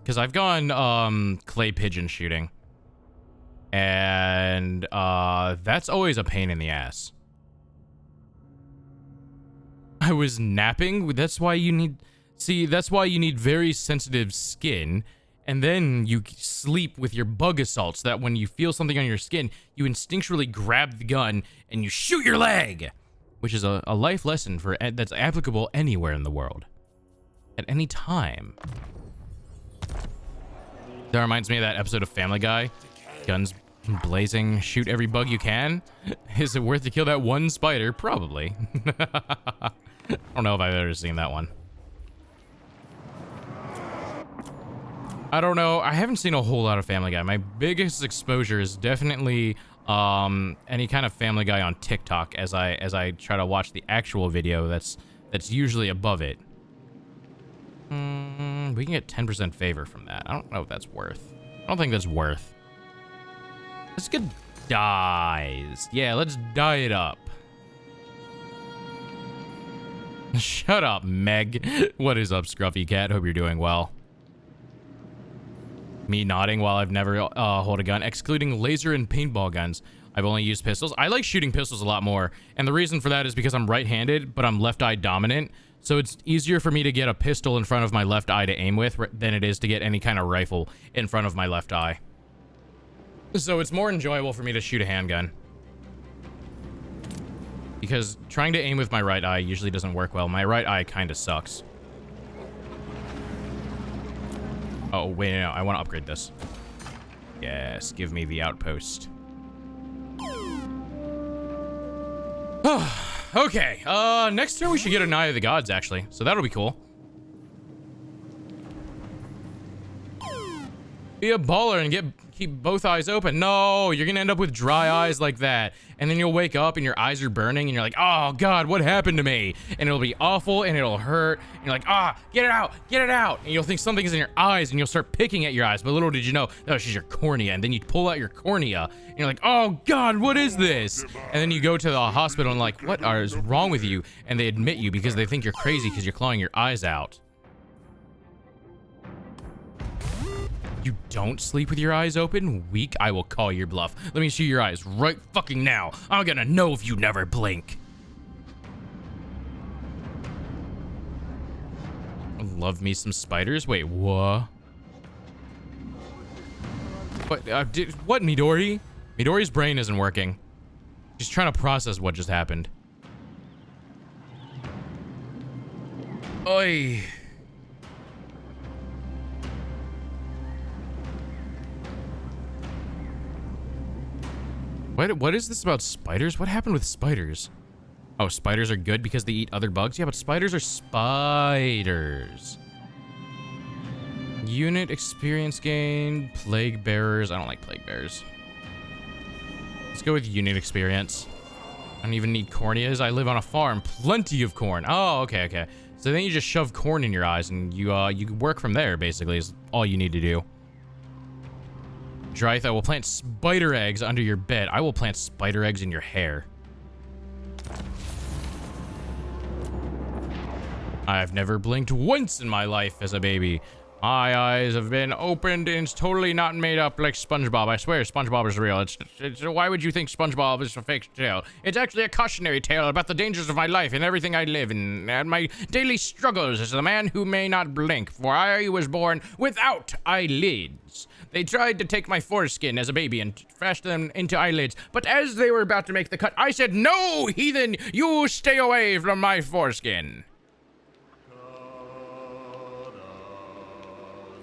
[SPEAKER 1] Because I've gone clay pigeon shooting. And that's always a pain in the ass. I was napping. That's why you need... See, that's why you need very sensitive skin. And then you sleep with your bug assault so that when you feel something on your skin, you instinctually grab the gun and you shoot your leg. Which is a life lesson that's applicable anywhere in the world. At any time. That reminds me of that episode of Family Guy. Guns blazing, shoot every bug you can. Is it worth to kill that one spider? Probably. I don't know if I've ever seen that one. I don't know. I haven't seen a whole lot of Family Guy. My biggest exposure is definitely any kind of Family Guy on TikTok as I try to watch the actual video that's usually above it. We can get 10% favor from that. I don't know if that's worth. I don't think that's worth. Let's get dyes. Yeah, let's dye it up. Shut up, Meg. What is up, Scruffy Cat? Hope you're doing well. Me nodding while I've never hold a gun. Excluding laser and paintball guns, I've only used pistols. I like shooting pistols a lot more. And the reason for that is because I'm right-handed, but I'm left-eye dominant. So it's easier for me to get a pistol in front of my left eye to aim with than it is to get any kind of rifle in front of my left eye. So it's more enjoyable for me to shoot a handgun. Because trying to aim with my right eye usually doesn't work well. My right eye kind of sucks. Oh, wait, no, I want to upgrade this. Yes, give me the outpost. Okay, next turn we should get an Eye of the Gods, actually. So that'll be cool. Be a baller and keep both eyes open. No, you're gonna end up with dry eyes like that. And then you'll wake up and your eyes are burning and you're like, oh God, what happened to me? And it'll be awful and it'll hurt. And you're like, get it out, get it out. And you'll think something's in your eyes and you'll start picking at your eyes. But little did you know, no, it's just your cornea. And then you pull out your cornea and you're like, oh God, what is this? And then you go to the hospital and like, what is wrong with you? And they admit you because they think you're crazy because you're clawing your eyes out. You don't sleep with your eyes open? Weak, I will call your bluff. Let me see your eyes right fucking now. I'm gonna know if you never blink. Love me some spiders? Wait, what? What, what, Midori? Midori's brain isn't working. She's trying to process what just happened. Oi. What is this about spiders? What happened with spiders? Oh, spiders are good because they eat other bugs? Yeah, but spiders are spiders. Unit experience gain, plague bearers. I don't like plague bearers. Let's go with unit experience. I don't even need corneas. I live on a farm. Plenty of corn. Oh, okay, okay. So then you just shove corn in your eyes and you work from there, basically, is all you need to do. Dryth, I will plant spider eggs under your bed. I will plant spider eggs in your hair. I've never blinked once in my life as a baby. My eyes have been opened and it's totally not made up like SpongeBob. I swear SpongeBob is real. It's why would you think SpongeBob is a fake tale? It's actually a cautionary tale about the dangers of my life and everything I live in and my daily struggles as a man who may not blink, for I was born without eyelids. They tried to take my foreskin as a baby and fashion them into eyelids, but as they were about to make the cut, I said, "No, heathen, you stay away from my foreskin."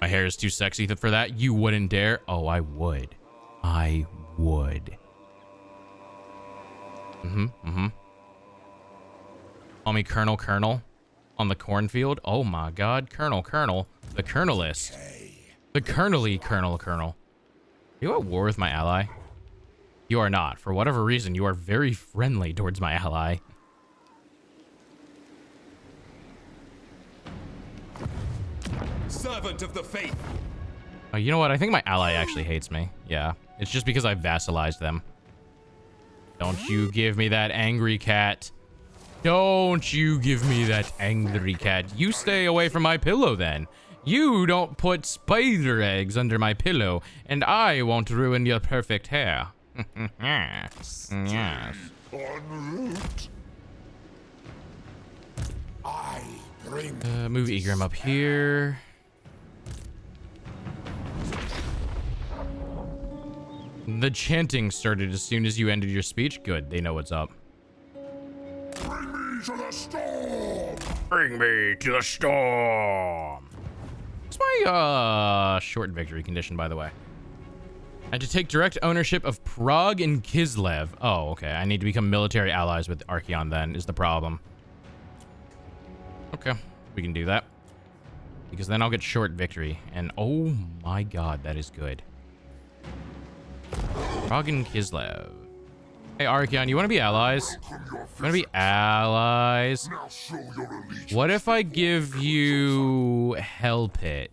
[SPEAKER 1] My hair is too sexy for that. You wouldn't dare. Oh, I would. I would. Call me Colonel on the cornfield. Oh my God, Colonel. The Colonelist. The Colonel-y Colonel. Are you at war with my ally? You are not. For whatever reason, you are very friendly towards my ally.
[SPEAKER 8] Servant of the faith.
[SPEAKER 1] Oh, you know what? I think my ally actually hates me. Yeah. It's just because I vassalized them. Don't you give me that angry cat. Don't you give me that angry cat. You stay away from my pillow then. You don't put spider eggs under my pillow, and I won't ruin your perfect hair. Yes.
[SPEAKER 8] En route. I bring
[SPEAKER 1] Move Egram up here. The chanting started as soon as you ended your speech. Good, they know what's up.
[SPEAKER 8] bring me to the storm.
[SPEAKER 1] Bring me to the storm. What's my short victory condition, by the way? And to take direct ownership of Prague and Kislev. Oh, okay. I need to become military allies with Archeon then, is the problem. Okay, we can do that. Because then I'll get short victory. And oh my god, that is good. Prague and Kislev. Hey, Archeon, you want to be allies? You want to be allies?
[SPEAKER 8] Now show your allegiance.
[SPEAKER 1] What if I give you Hell Pit?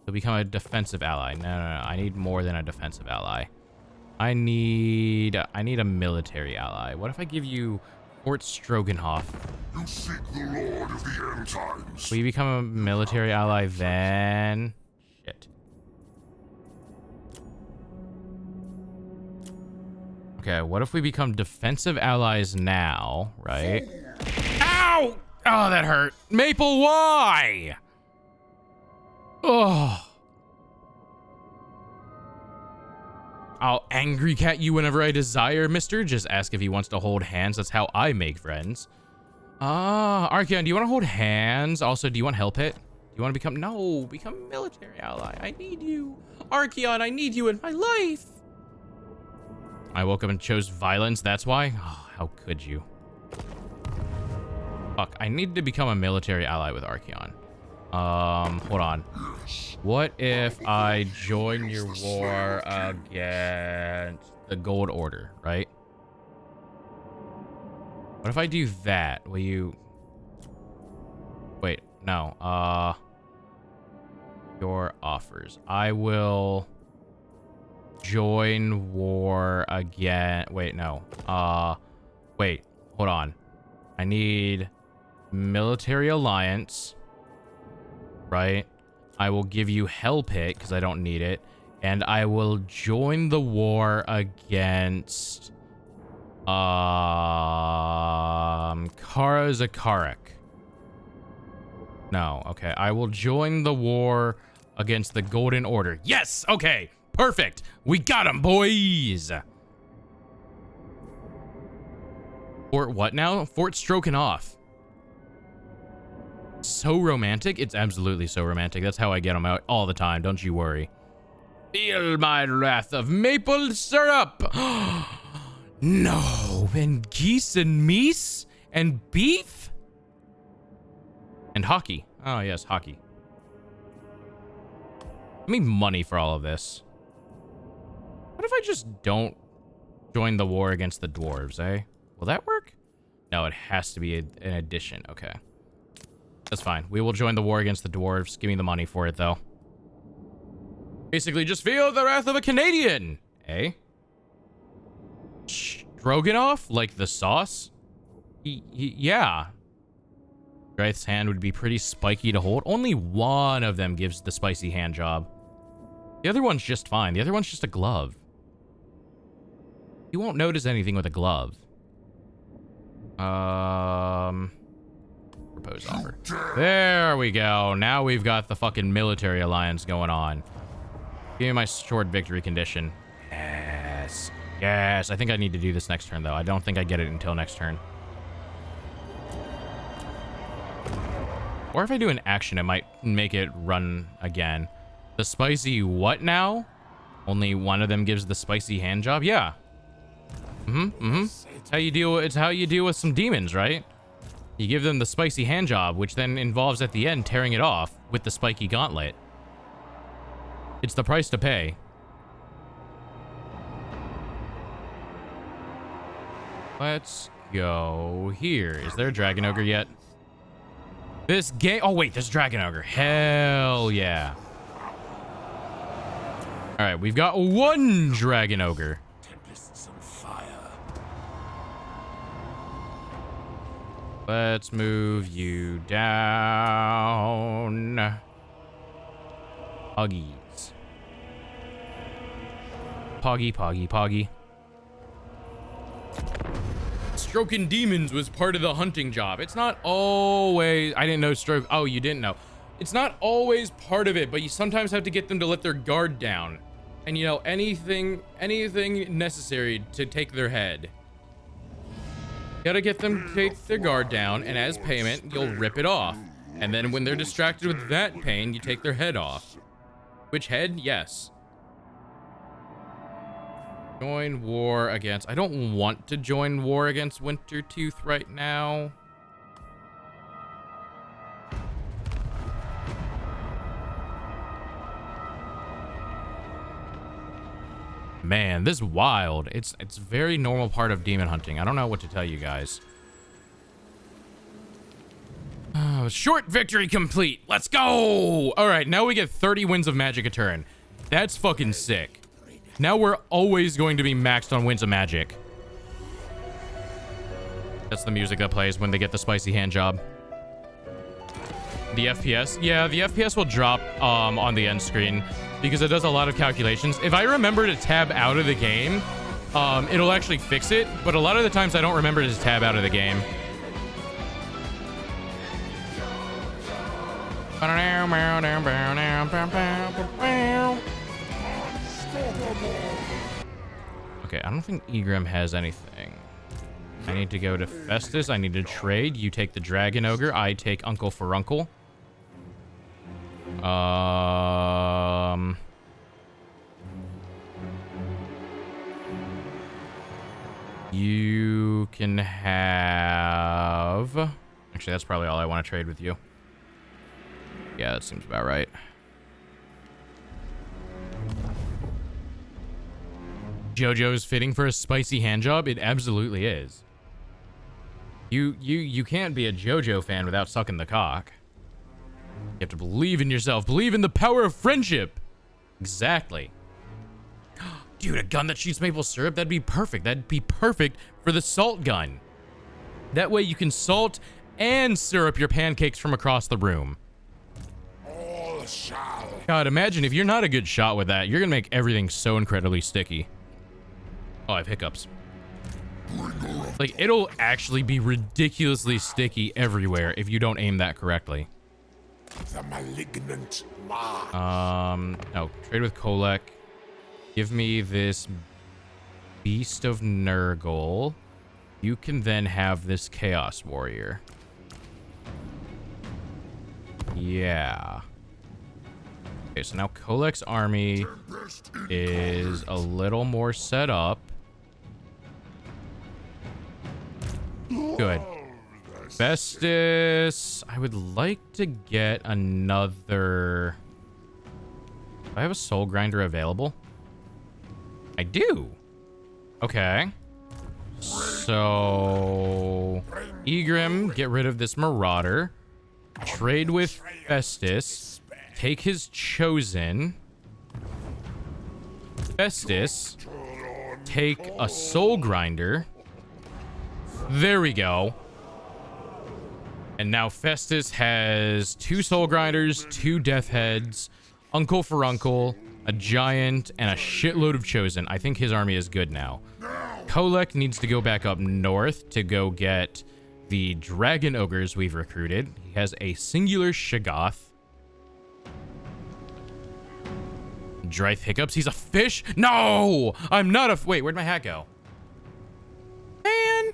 [SPEAKER 1] To become a defensive ally. No. I need more than a defensive ally. I need a military ally. What if I give you Fort Stroganoff?
[SPEAKER 8] You seek the Lord of the End Times.
[SPEAKER 1] Will you become a military ally then? Shit. Okay, what if we become defensive allies now, right? Ow! Oh, that hurt. Maple, why? Oh. I'll angry cat you whenever I desire, mister. Just ask if he wants to hold hands. That's how I make friends. Archeon, do you want to hold hands? Also, do you want Hell Pit? Do you want to become... No, become a military ally. I need you. Archeon, I need you in my life. I woke up and chose violence. That's why? Oh, how could you? Fuck, I need to become a military ally with Archeon. Hold on. What if I join your war against the Gold Order, right? What if I do that? Will you... Wait, no. Your offers. I will join war again. Wait, no. Wait, hold on. I need military alliance, right? I will give you Hell Pit because I don't need it, and I will join the war against Kara Zakarik. No, okay. I will join the war against the Golden Order. Yes, okay, perfect. We got him, boys. Fort what now? Fort Stroganoff. So romantic. It's absolutely so romantic. That's how I get them out all the time. Don't you worry. Feel my wrath of maple syrup. No, and geese and meese and beef and hockey. Oh yes, hockey. Give me money for all of this. What if I just don't join the war against the dwarves, eh? Will that work? No, it has to be an addition. Okay. That's fine. We will join the war against the dwarves. Give me the money for it, though. Basically, just feel the wrath of a Canadian. Eh? Stroganoff? Like the sauce? Yeah. Greith's hand would be pretty spiky to hold. Only one of them gives the spicy hand job. The other one's just fine. The other one's just a glove. You won't notice anything with a glove. Propose offer. There we go. Now we've got the fucking military alliance going on. Give me my short victory condition. Yes. Yes. I think I need to do this next turn, though. I don't think I get it until next turn. Or if I do an action, it might make it run again. The spicy what now? Only one of them gives the spicy hand job? Yeah. It's how you deal with some demons, right? You give them the spicy hand job, which then involves at the end tearing it off with the spiky gauntlet. It's the price to pay. Let's go here. Is there a Dragon Ogre yet? This game... Oh, wait, there's Dragon Ogre. Hell yeah. All right, we've got one Dragon Ogre.
[SPEAKER 8] Tempests and fire.
[SPEAKER 1] Let's move you down. Poggies. Poggy, poggy, poggy. Stroking demons was part of the hunting job. It's not always... I didn't know stroke... Oh, you didn't know. It's not always part of it, but you sometimes have to get them to let their guard down. And, you know, anything necessary to take their head. Gotta get them to take their guard down, and as payment, you'll rip it off. And then when they're distracted with that pain, you take their head off. Which head? Yes. Join war against... I don't want to join war against Wintertooth right now. Man, this is wild. It's a very normal part of demon hunting. I don't know what to tell you guys. Short victory complete. Let's go. All right, now we get 30 wins of magic a turn. That's fucking sick. Now we're always going to be maxed on wins of magic. That's the music that plays when they get the spicy hand job. The FPS? Yeah, the FPS will drop on the end screen because it does a lot of calculations. If I remember to tab out of the game, it'll actually fix it, but a lot of the times I don't remember to tab out of the game. Okay, I don't think Egrim has anything. I need to go to Festus. I need to trade. You take the Dragon Ogre. I take Uncle Furuncle. You can have... Actually, that's probably all I want to trade with you. Yeah, that seems about right. JoJo's fitting for a spicy hand job? It absolutely is. You can't be a JoJo fan without sucking the cock. You have to believe in yourself. Believe in the power of friendship. Exactly. Dude, a gun that shoots maple syrup? That'd be perfect. That'd be perfect for the salt gun. That way you can salt and syrup your pancakes from across the room. God, imagine if you're not a good shot with that, you're gonna make everything so incredibly sticky. Oh, I have hiccups. Like, it'll actually be ridiculously sticky everywhere if you don't aim that correctly.
[SPEAKER 8] The malignant mark.
[SPEAKER 1] No, trade with Kolek. Give me this Beast of Nurgle. You can then have this Chaos Warrior. Yeah. Okay, so now Kolek's army is a little more set up. Good. Festus, I would like to get another... Do I have a Soul Grinder available? I do. Okay. So... Egrim, get rid of this Marauder. Trade with Festus. Take his Chosen. Festus. Take a Soul Grinder. There we go. And now Festus has 2 Soul Grinders, 2 Death Heads, Uncle Furuncle, a Giant, and a shitload of Chosen. I think his army is good now. Kolek needs to go back up north to go get the Dragon Ogres we've recruited. He has a singular Shoggoth. Drythe Hiccups. He's a fish? No! I'm not a... Wait, where'd my hat go? Man!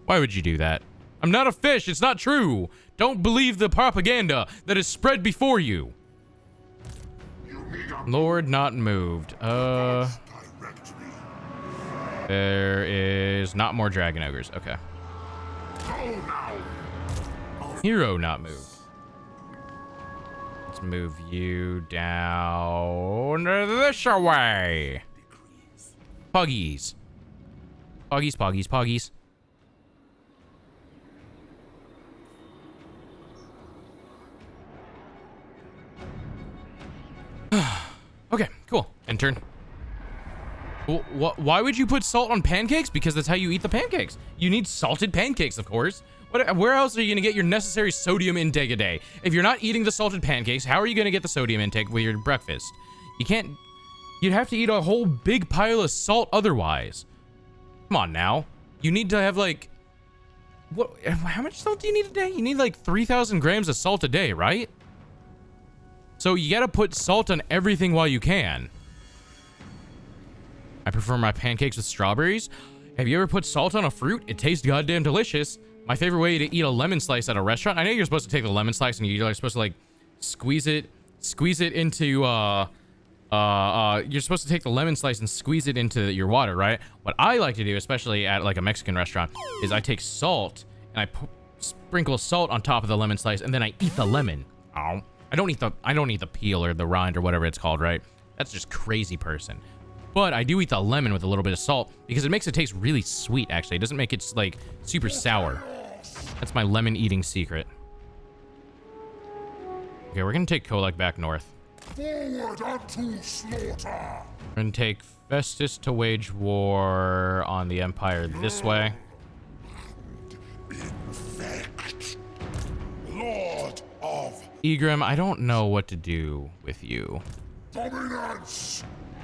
[SPEAKER 1] Why would you do that? I'm not a fish. It's not true. Don't believe the propaganda that is spread before you. Lord not moved. There is not more Dragon Ogres. Okay. Hero not moved. Let's move you down this way. Puggies. Puggies, puggies, puggies. Okay, cool. End turn. Why would you put salt on pancakes? Because that's how you eat the pancakes. You need salted pancakes, of course. Where else are you gonna get your necessary sodium intake a day? If you're not eating the salted pancakes, how are you gonna get the sodium intake with your breakfast? You can't. You'd have to eat a whole big pile of salt otherwise. Come on now. You need to have like, what? How much salt do you need a day? You need like 3,000 grams of salt a day, right? So you gotta put salt on everything while you can. I prefer my pancakes with strawberries. Have you ever put salt on a fruit? It tastes goddamn delicious. My favorite way to eat a lemon slice at a restaurant. I know you're supposed to take the lemon slice and you're supposed to like squeeze it into you're supposed to take the lemon slice and squeeze it into your water, right? What I like to do, especially at like a Mexican restaurant, is I take salt and I sprinkle salt on top of the lemon slice and then I eat the lemon. Oh, I don't eat the peel or the rind or whatever it's called, right? That's just crazy person. But I do eat the lemon with a little bit of salt because it makes it taste really sweet, actually. It doesn't make it like super sour. That's my lemon eating secret. Okay, we're gonna take Kolek back north.
[SPEAKER 8] Forward unto slaughter.
[SPEAKER 1] We're gonna take Festus to wage war on the Empire this way.
[SPEAKER 8] Infect. Lord of
[SPEAKER 1] Egrim, I don't know what to do with you.
[SPEAKER 8] dominance.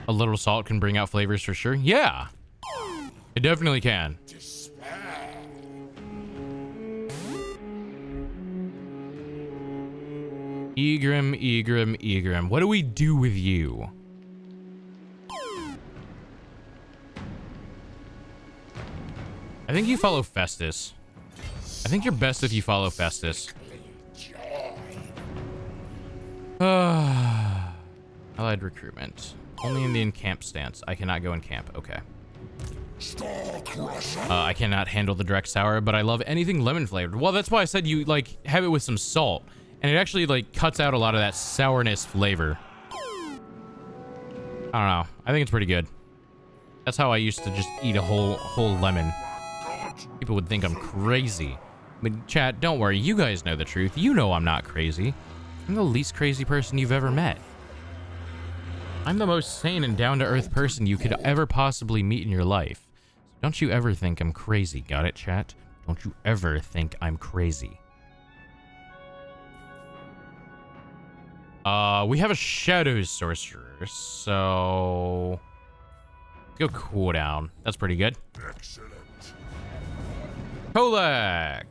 [SPEAKER 1] A little salt can bring out flavors for sure. Yeah, it definitely can.
[SPEAKER 8] Despair.
[SPEAKER 1] Egrim. What do we do with you? I think you follow Festus. I think you're best if you follow Festus. Allied recruitment. Only in the encamp stance. I cannot go in camp. Okay. I cannot handle the direct sour, but I love anything lemon flavored. Well, that's why I said you like have it with some salt, and it actually like cuts out a lot of that sourness flavor. I don't know. I think it's pretty good. That's how I used to just eat a whole lemon. People would think I'm crazy. But chat, don't worry. You guys know the truth. You know I'm not crazy. I'm the least crazy person you've ever met. I'm the most sane and down-to-earth person you could ever possibly meet in your life. Don't you ever think I'm crazy, got it, chat? Don't you ever think I'm crazy. We have a Shadows Sorcerer, so... let's go cooldown. That's pretty good.
[SPEAKER 8] Excellent.
[SPEAKER 1] Kolek.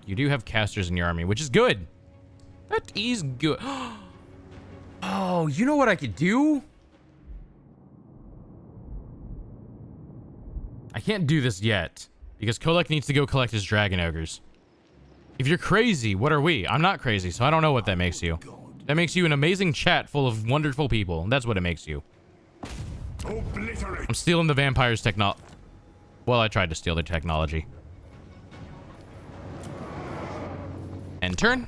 [SPEAKER 1] You do have casters in your army, which is good. That is good. Oh, you know what I could do? I can't do this yet because Kolek needs to go collect his dragon ogres. If you're crazy, what are we? I'm not crazy, so I don't know what that makes you. That makes you an amazing chat full of wonderful people. That's what it makes you. I'm stealing the vampires' technology. Well, I tried to steal their technology. End turn.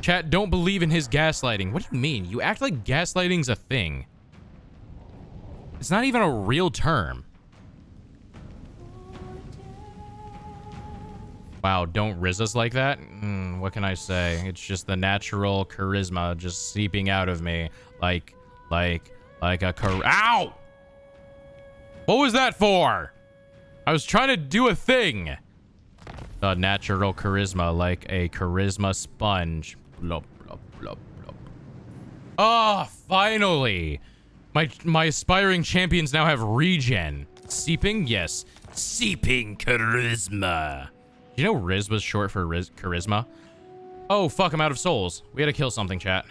[SPEAKER 1] Chat, don't believe in his gaslighting. What do you mean? You act like gaslighting's a thing. It's not even a real term. Wow, don't riz us like that? What can I say? It's just the natural charisma just seeping out of me. Like a Ow! What was that for? I was trying to do a thing. The natural charisma, like a charisma sponge. Blub, blub, blub, blub. Oh, finally. My aspiring champions now have regen. Seeping? Yes. Seeping charisma. You know Riz was short for charisma? Oh, fuck, I'm out of souls. We gotta kill something, chat.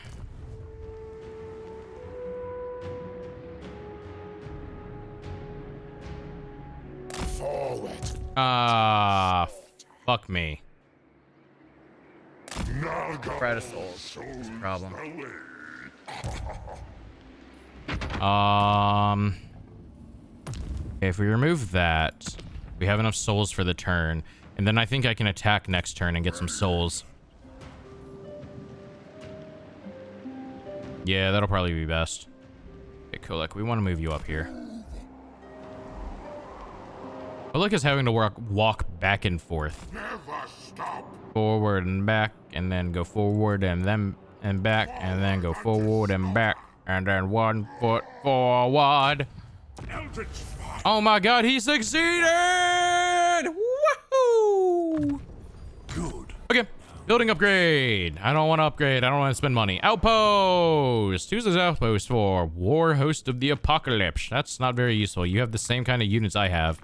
[SPEAKER 8] Forward.
[SPEAKER 1] Fuck me.
[SPEAKER 10] Pride of souls. Problem.
[SPEAKER 1] If we remove that, we have enough souls for the turn, and then I think I can attack next turn and get some souls. Yeah, that'll probably be best. Okay, Kolek, we want to move you up here. Kolek is having to walk back and forth.
[SPEAKER 8] Never stop.
[SPEAKER 1] Forward and back, and then go forward and then and back, and then go forward and back, and then 1 foot forward. Oh my god, he succeeded! Woohoo! Woo!
[SPEAKER 4] Good.
[SPEAKER 1] Okay. Building upgrade. I don't want to upgrade. I don't want to spend money. Outpost. Who's this outpost for? War host of the apocalypse. That's not very useful. You have the same kind of units I have.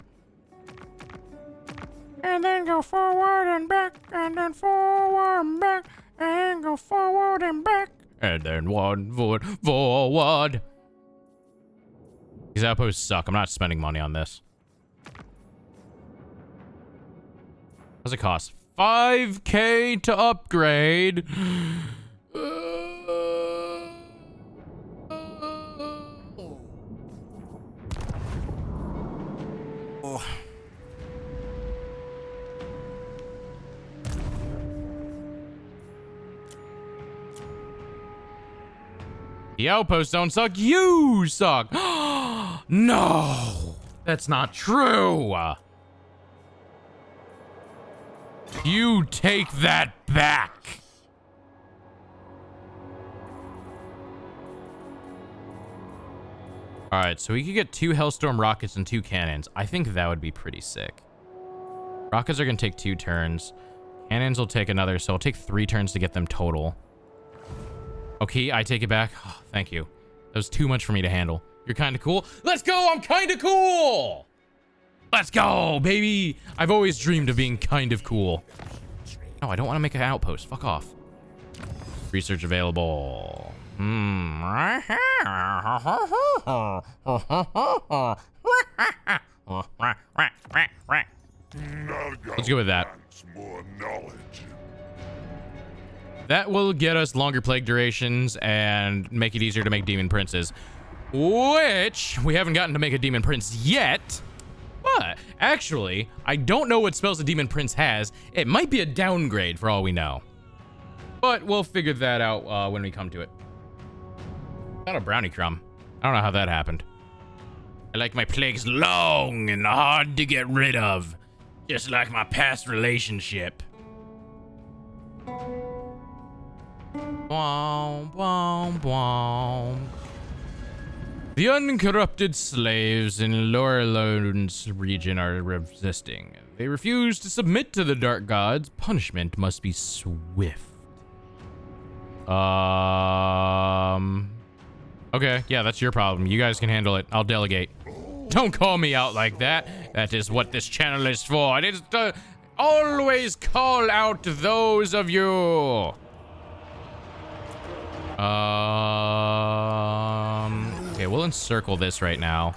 [SPEAKER 1] And then go forward and back, and then forward and back, and go forward and back, and then 1 foot forward. These outposts suck. I'm not spending money on this. What's it cost? 5K to upgrade. The outposts don't suck. You suck. No, that's not true. You take that back. All right, so we could get 2 Hellstorm rockets and 2 cannons. I think that would be pretty sick. Rockets are going to take 2 turns. Cannons will take another, so it'll take 3 turns to get them total. Okay, I take it back. Oh, thank you. That was too much for me to handle. You're kind of cool. Let's go. I'm kind of cool. Let's go, baby. I've always dreamed of being kind of cool. No, I don't want to make an outpost. Fuck off. Research available. Let's go with that.
[SPEAKER 8] More knowledge.
[SPEAKER 1] That will get us longer plague durations and make it easier to make demon princes, which we haven't gotten to make a demon prince yet. But actually, I don't know what spells a demon prince has. It might be a downgrade for all we know, but we'll figure that out when we come to it. Not a brownie crumb. I don't know how that happened. I like my plagues long and hard to get rid of, just like my past relationship. Boom, boom, boom. The uncorrupted slaves in Laurelon's region are resisting. They refuse to submit to the dark gods. Punishment must be swift. Okay, yeah, that's your problem. You guys can handle it. I'll delegate. Don't call me out like that. That is what this channel is for. It is to always call out those of you. Okay, we'll encircle this right now.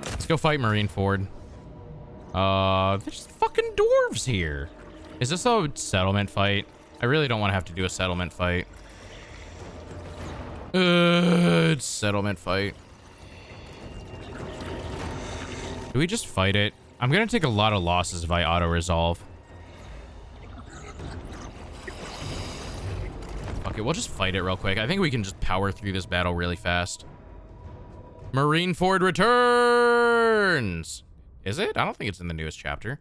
[SPEAKER 1] Let's go fight Marineford. There's fucking dwarves here. Is this a settlement fight? I really don't want to have to do a settlement fight. It's settlement fight. Do we just fight it? I'm gonna take a lot of losses if I auto-resolve. Okay, we'll just fight it real quick. I think we can just power through this battle really fast. Marineford returns! Is it? I don't think it's in the newest chapter.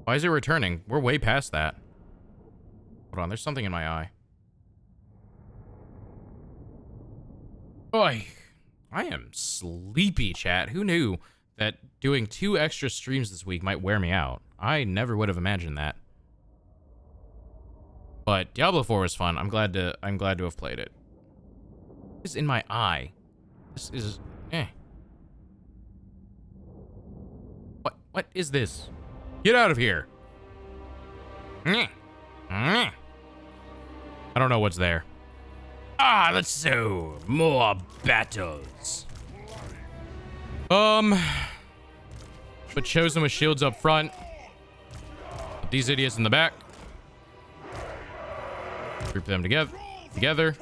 [SPEAKER 1] Why is it returning? We're way past that. Hold on, there's something in my eye. Boy, I am sleepy, chat. Who knew that doing 2 extra streams this week might wear me out? I never would have imagined that. But Diablo 4 was fun. I'm glad to have played it. It's in my eye. This is What is this? Get out of here. I don't know what's there. Ah, let's do more battles. Put Chosen with shields up front. Put these idiots in the back. Group them together.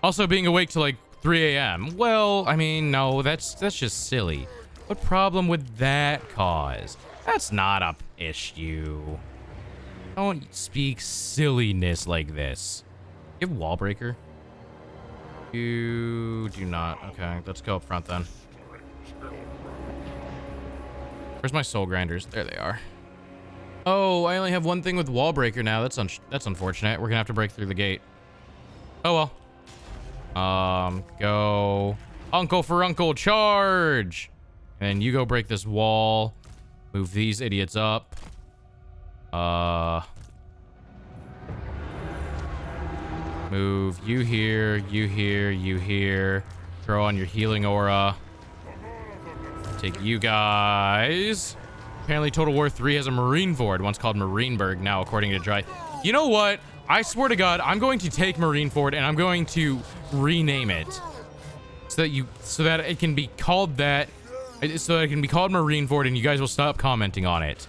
[SPEAKER 1] Also being awake till like 3 a.m. Well, I mean, no, that's just silly. What problem would that cause? That's not a issue. Don't speak silliness like this. You have Wallbreaker? You do not. Okay, let's go up front then. Where's my soul grinders? There they are. Oh, I only have one thing with Wallbreaker now. That's unfortunate. We're gonna have to break through the gate. Oh well. Go Uncle for Uncle charge. And you go break this wall. Move these idiots up. Move you here, you here, you here. Throw on your healing aura. Take you guys. Apparently Total War 3 has a marine fort, once called Marineburg now, according to Dry. You know what? I swear to God, I'm going to take Marine Fort and I'm going to rename it so that it can be called that, so that it can be called Marine Fort, and you guys will stop commenting on it.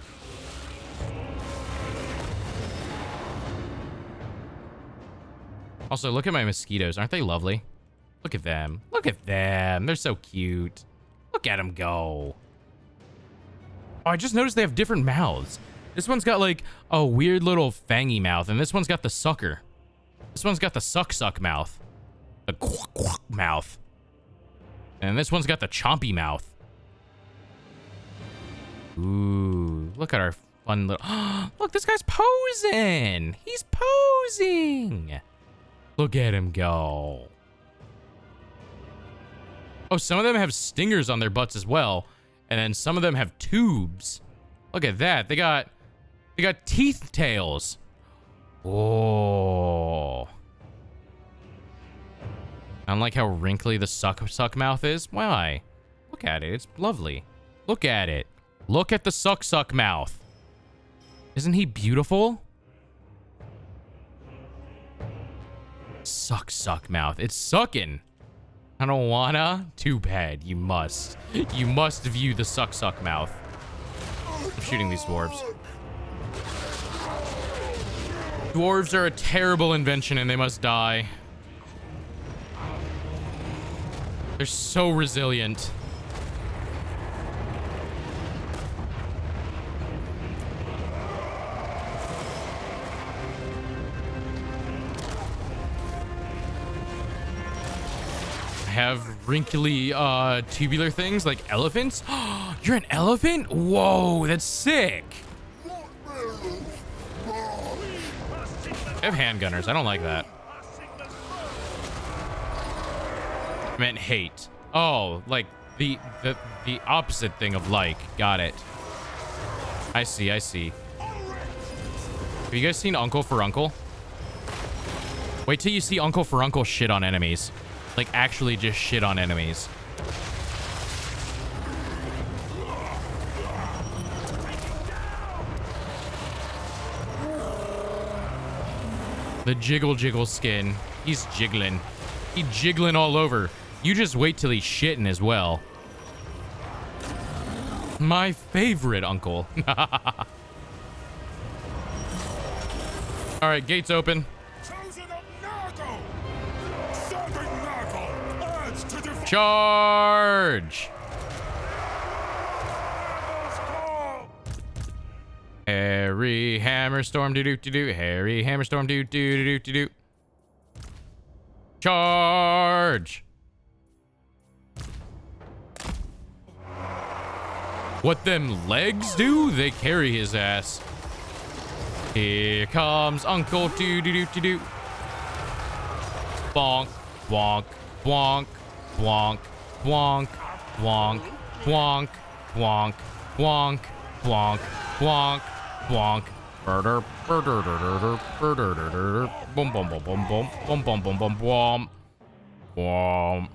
[SPEAKER 1] Also, look at my mosquitoes. Aren't they lovely? Look at them. Look at them. They're so cute. Look at them go. Oh, I just noticed they have different mouths. This one's got like a weird little fangy mouth, and this one's got the sucker. This one's got the suck mouth. The quack mouth. And this one's got the chompy mouth. Ooh, look at our fun little... Look, this guy's posing. He's posing. Look at him go. Oh, some of them have stingers on their butts as well. And then some of them have tubes. Look at that. They got teeth tails. Oh. I don't like how wrinkly the suck mouth is. Why? Look at it. It's lovely. Look at it. Look at the suck mouth. Isn't he beautiful? Suck mouth. It's sucking. I don't wanna. Too bad. You must. You must view the suck mouth. I'm shooting these dwarves. Dwarves are a terrible invention and they must die. They're so resilient. Have wrinkly tubular things like elephants. You're an elephant? Whoa, that's sick. I have handgunners. I don't like that. I meant hate. Oh, like the opposite thing of like. Got it. I see. Have you guys seen Uncle for Uncle? Wait till you see Uncle for Uncle shit on enemies. Like, actually just shit on enemies. The jiggle skin. He's jiggling. He's jiggling all over. You just wait till he's shitting as well. My favorite uncle. Alright, gates open. Charge! Harry Hammerstorm do. Harry Hammerstorm do. Charge! What them legs do? They carry his ass. Here comes Uncle do. Bonk, bonk, bonk. Bonk, bonk, bonk, bonk, bonk, bonk, bonk, bonk, bonk. Boom, boom, boom, boom, boom, boom, boom, boom, boom, boom, boom.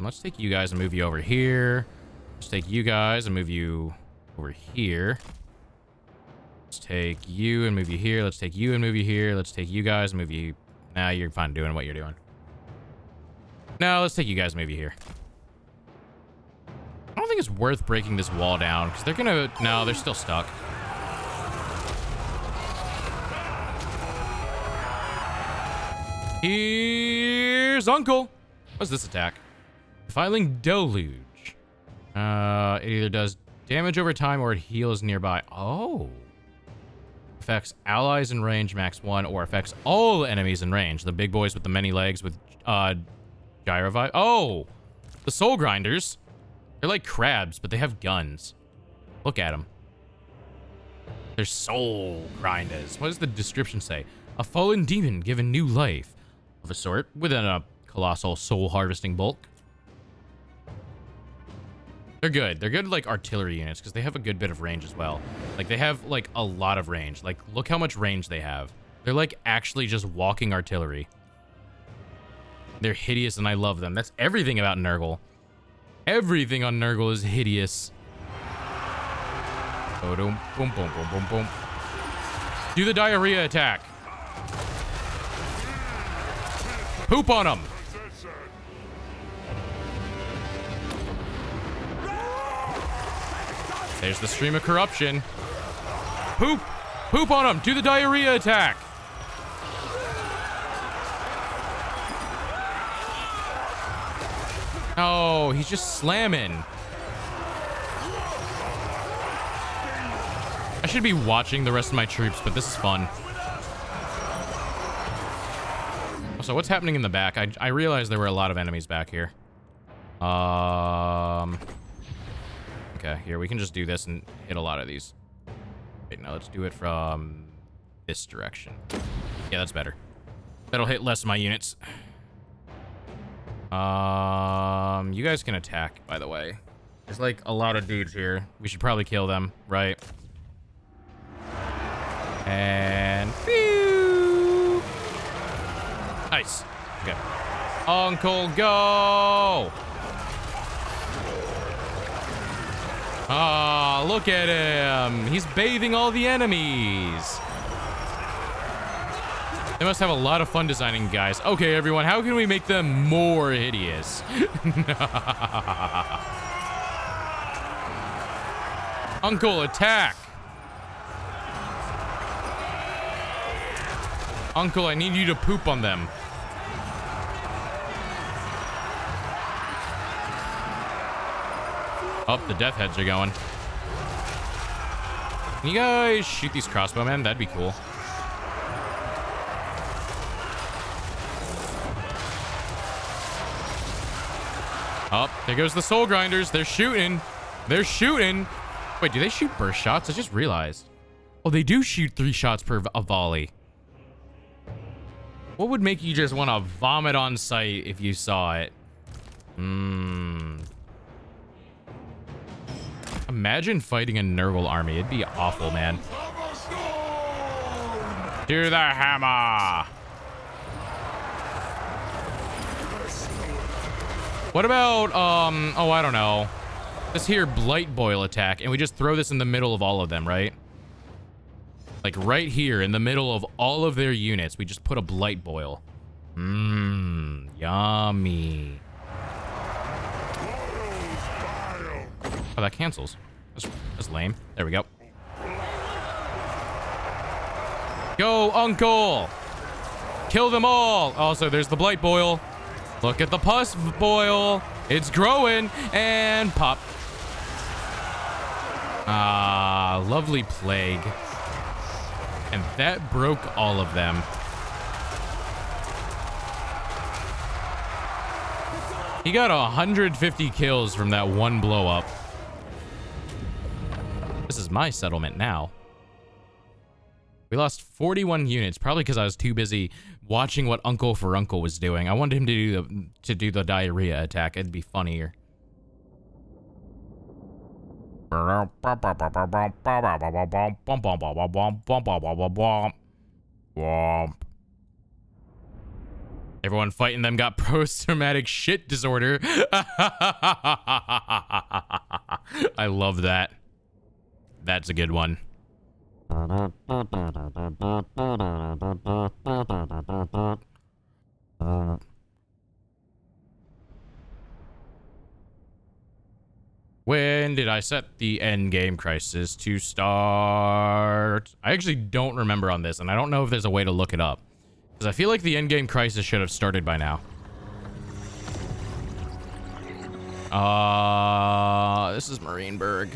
[SPEAKER 1] Let's take you guys and move you over here. Let's take you guys and move you over here. Let's take you and move you here. Let's take you and move you here. Let's take you guys and move you. Nah, you're fine doing what you're doing. No, let's take you guys maybe here. I don't think it's worth breaking this wall down because they're gonna... No, they're still stuck. Here's Uncle. What's this attack? Defiling Deluge. It either does damage over time or it heals nearby. Oh. Affects allies in range max 1 or affects all enemies in range. The big boys with the many legs with Gyrovive. Oh, the soul grinders. They're like crabs, but they have guns. Look at them. They're soul grinders. What does the description say? A fallen demon given new life. of a sort within a colossal soul harvesting bulk. They're good. They're good like artillery units because they have a good bit of range as well. Like they have like a lot of range. Like look how much range they have. They're like actually just walking artillery. They're hideous and I love them. That's everything about Nurgle. Everything on Nurgle is hideous. Oh, boom, boom, boom, boom, boom, boom. Do the diarrhea attack. Poop on them. There's the stream of corruption. Poop. Poop on him. Do the diarrhea attack. Oh, he's just slamming. I should be watching the rest of my troops, but this is fun. So what's happening in the back? I realized there were a lot of enemies back here. Okay, here, we can just do this and hit a lot of these. Wait, now let's do it from this direction. Yeah, that's better. That'll hit less of my units. You guys can attack, by the way. There's like a lot of dudes here. We should probably kill them, right? And... Pew! Nice. Okay. Uncle, go! Ah, look at him. He's bathing all the enemies. They must have a lot of fun designing guys. Okay, everyone, how can we make them more hideous? Uncle, attack. Uncle, I need you to poop on them. Oh, the death heads are going. Can you guys shoot these crossbowmen? That'd be cool. Oh, there goes the soul grinders. They're shooting. They're shooting. Wait, do they shoot burst shots? I just realized. Oh, they do shoot 3 shots per volley. What would make you just want to vomit on sight if you saw it? Imagine fighting a Nurgle army. It'd be awful, man. Do the hammer. What about, oh, I don't know. This here Blight Boil attack, and we just throw this in the middle of all of them, right? Like right here in the middle of all of their units, we just put a Blight Boil. Yummy. Oh, that cancels. That's lame. There we go. Go, Uncle! Kill them all! Also, there's the Blight Boil. Look at the Pus Boil. It's growing. And pop. Ah, lovely Plague. And that broke all of them. He got 150 kills from that one blow up. This is my settlement now. We lost 41 units, probably because I was too busy watching what Uncle Furuncle was doing. I wanted him to do the diarrhea attack. It'd be funnier. Everyone fighting them got post-traumatic shit disorder. I love that. That's a good one. When did I set the end game crisis to start? I actually don't remember on this, and I don't know if there's a way to look it up. Because I feel like the end game crisis should have started by now. This is Marineburg.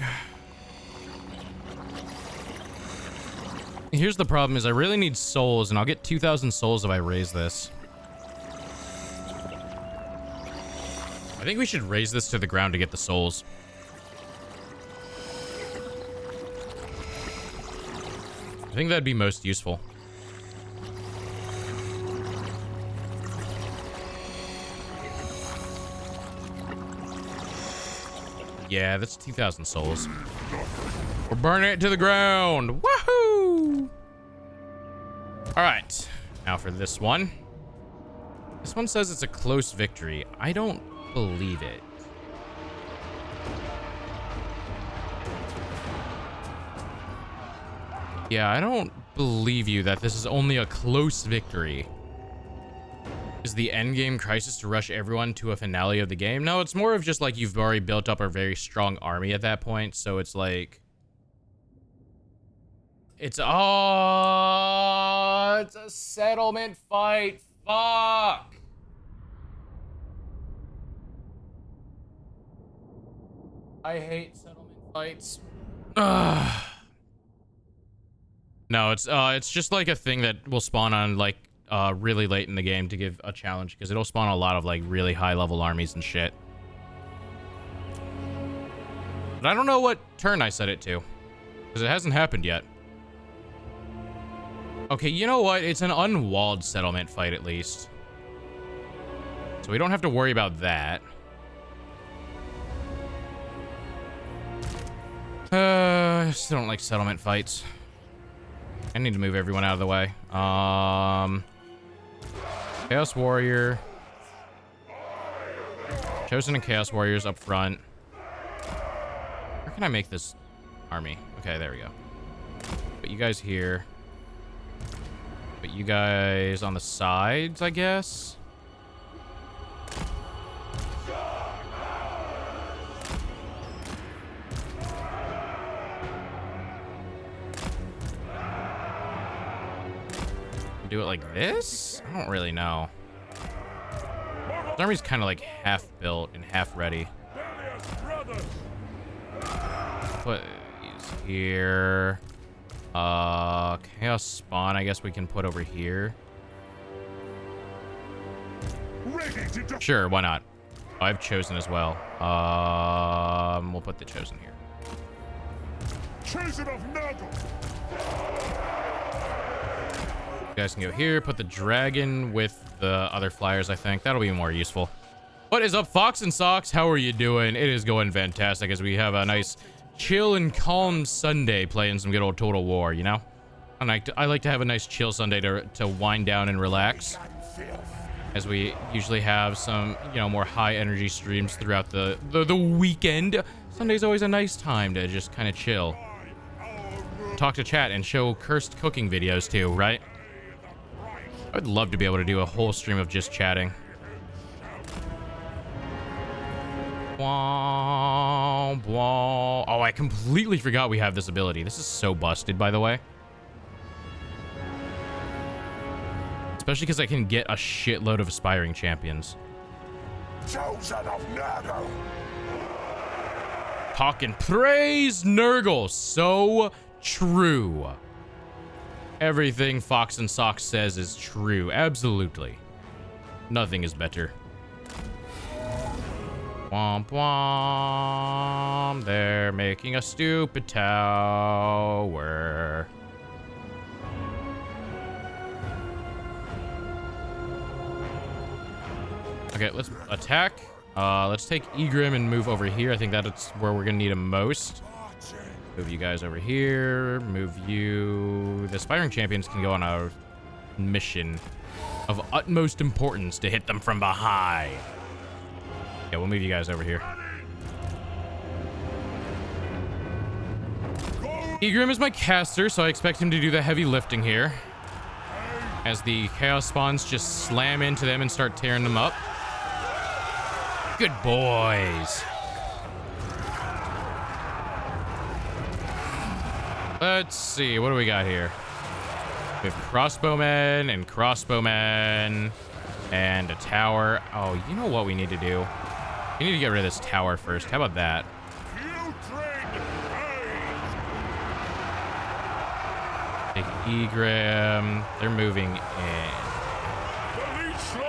[SPEAKER 1] Here's the problem is I really need souls, and I'll get 2,000 souls if I raise this. I think we should raise this to the ground to get the souls. I think that'd be most useful. Yeah, that's 2,000 souls. We're burning it to the ground. Woohoo! All right, now for this one. This one says it's a close victory. I don't believe it. Yeah, I don't believe you that this is only a close victory. Is the end game crisis to rush everyone to a finale of the game? No, it's more of just like you've already built up a very strong army at that point. So it's like, it's a settlement fight. Fuck. I hate settlement fights. Ugh. No, it's just like a thing that will spawn on like really late in the game to give a challenge, because it'll spawn a lot of like really high level armies and shit. But I don't know what turn I set it to, because it hasn't happened yet. Okay, you know what? It's an unwalled settlement fight at least, so we don't have to worry about that. I still don't like settlement fights. I need to move everyone out of the way. Chaos Warrior. Chosen and Chaos Warriors up front. Where can I make this army? Okay, there we go. Put you guys here. Put you guys on the sides, I guess. Do it like this? I don't really know. This army's kind of like half built and half ready. Put these here. Chaos Spawn, I guess we can put over here. Sure, why not? Oh, I've Chosen as well. We'll put the Chosen here.
[SPEAKER 8] Chosen of Nurgle.
[SPEAKER 1] You guys can go here, put the dragon with the other flyers, I think. That'll be more useful. What is up, Fox and Socks? How are you doing? It is going fantastic as we have a nice chill and calm Sunday playing some good old Total War, you know? I like to have a nice chill Sunday to wind down and relax, as we usually have some, you know, more high energy streams throughout the weekend. Sunday's always a nice time to just kind of chill. Talk to chat and show cursed cooking videos too, right? I'd love to be able to do a whole stream of just chatting. Oh, I completely forgot we have this ability. This is so busted, by the way. Especially because I can get a shitload of aspiring champions.
[SPEAKER 8] Chosen of Nurgle.
[SPEAKER 1] Talking praise Nurgle. So true. Everything Fox and Socks says is true. Absolutely. Nothing is better. Womp womp. They're making a stupid tower. Okay, let's attack. Let's take Egrim and move over here. I think that's where we're gonna need him most. Move you guys over here. Move you. The aspiring champions can go on a mission of utmost importance to hit them from behind. Yeah, we'll move you guys over here. Egrim is my caster, so I expect him to do the heavy lifting here, as the chaos spawns just slam into them and start tearing them up. Good boys. Let's see, what do we got here? We have crossbowmen and crossbowmen and a tower. Oh, you know what we need to do? We need to get rid of this tower first. How about that? Take Egrim. They're moving in. So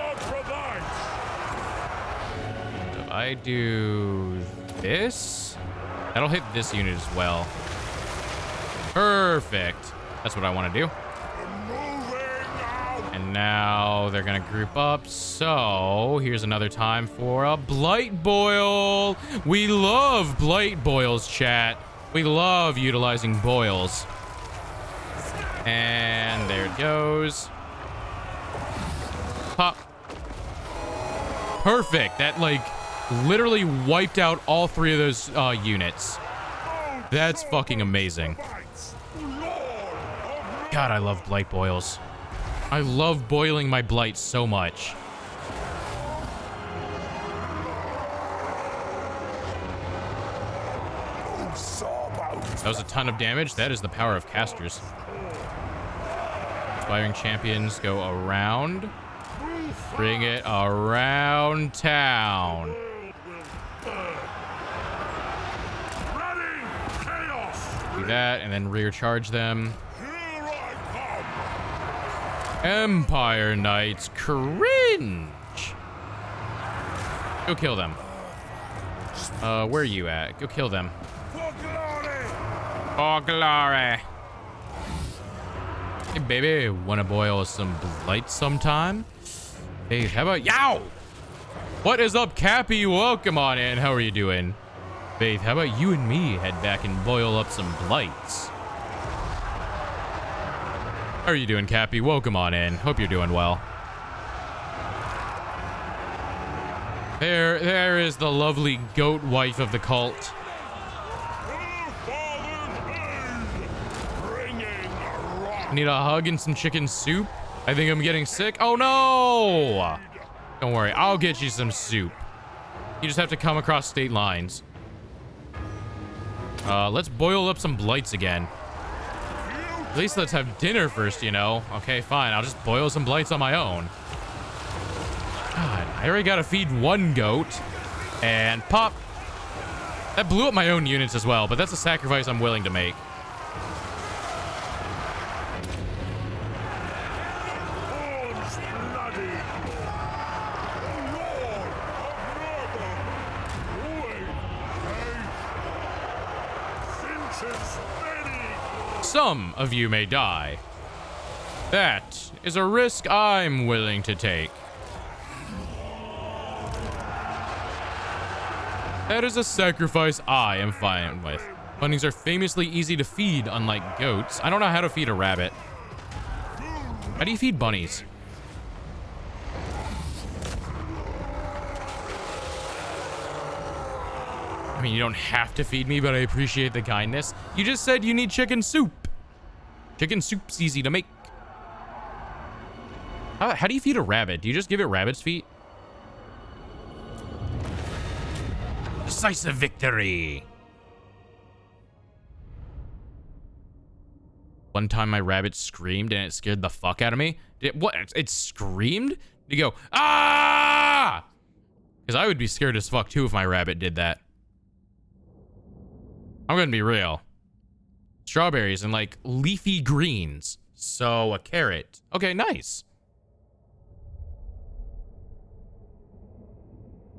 [SPEAKER 1] if I do this, that'll hit this unit as well. Perfect. That's what I want to do. And now they're gonna group up. So here's another time for a blight boil. We love blight boils, chat. We love utilizing boils. And there it goes. Pop. Perfect. That like literally wiped out all 3 of those units. That's fucking amazing. God, I love blight boils. I love boiling my blight so much. That was a ton of damage. That is the power of casters. Inspiring champions go around. Bring it around town. Do that and then rear charge them. Empire Knights, cringe. Go kill them. Where are you at? Go kill them. For glory. Hey, baby, wanna boil some blight sometime? Hey, how about yow? What is up, Cappy? Welcome on in. How are you doing? Faith, how about you and me head back and boil up some blights? How are you doing, Cappy? Welcome on in. Hope you're doing well. There is the lovely goat wife of the cult. Need a hug and some chicken soup? I think I'm getting sick. Oh no! Don't worry, I'll get you some soup. You just have to come across state lines. Let's boil up some blights again. At least let's have dinner first, you know? Okay, fine. I'll just boil some blights on my own. God, I already gotta feed 1 goat. And pop. That blew up my own units as well, but that's a sacrifice I'm willing to make. Some of you may die. That is a risk I'm willing to take. That is a sacrifice I am fine with. Bunnies are famously easy to feed, unlike goats. I don't know how to feed a rabbit. How do you feed bunnies? I mean, you don't have to feed me, but I appreciate the kindness. You just said you need chicken soup. Chicken soup's easy to make. How do you feed a rabbit? Do you just give it rabbit's feet? Decisive victory. One time my rabbit screamed and it scared the fuck out of me. What? It screamed? Did you go, ah? Because I would be scared as fuck too if my rabbit did that. I'm gonna be real. Strawberries and like leafy greens. So a carrot. Okay, nice.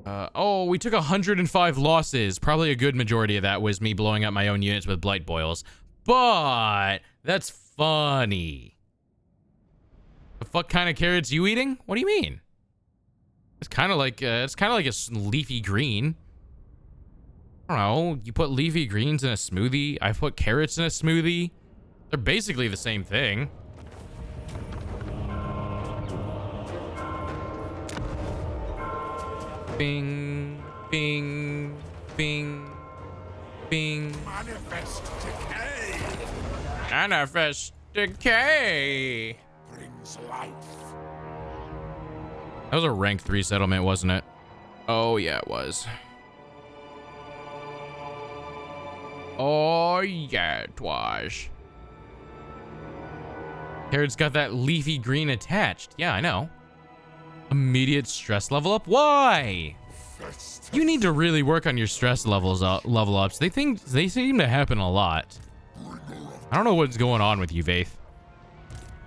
[SPEAKER 1] Oh, we took 105 losses. Probably a good majority of that was me blowing up my own units with blight boils. But that's funny. The fuck kind of carrots you eating? What do you mean? It's kind of like a leafy green. I don't know. You put leafy greens in a smoothie. I put carrots in a smoothie. They're basically the same thing. Bing, bing, bing, bing.
[SPEAKER 8] Manifest decay.
[SPEAKER 1] Manifest decay.
[SPEAKER 8] Brings life.
[SPEAKER 1] That was a rank 3 settlement, wasn't it? Oh, yeah, it was. Oh, yeah, it was. Carrot's got that leafy green attached. Yeah, I know. Immediate stress level up? Why? You need to really work on your stress level ups. They seem to happen a lot. I don't know what's going on with you, Vaith.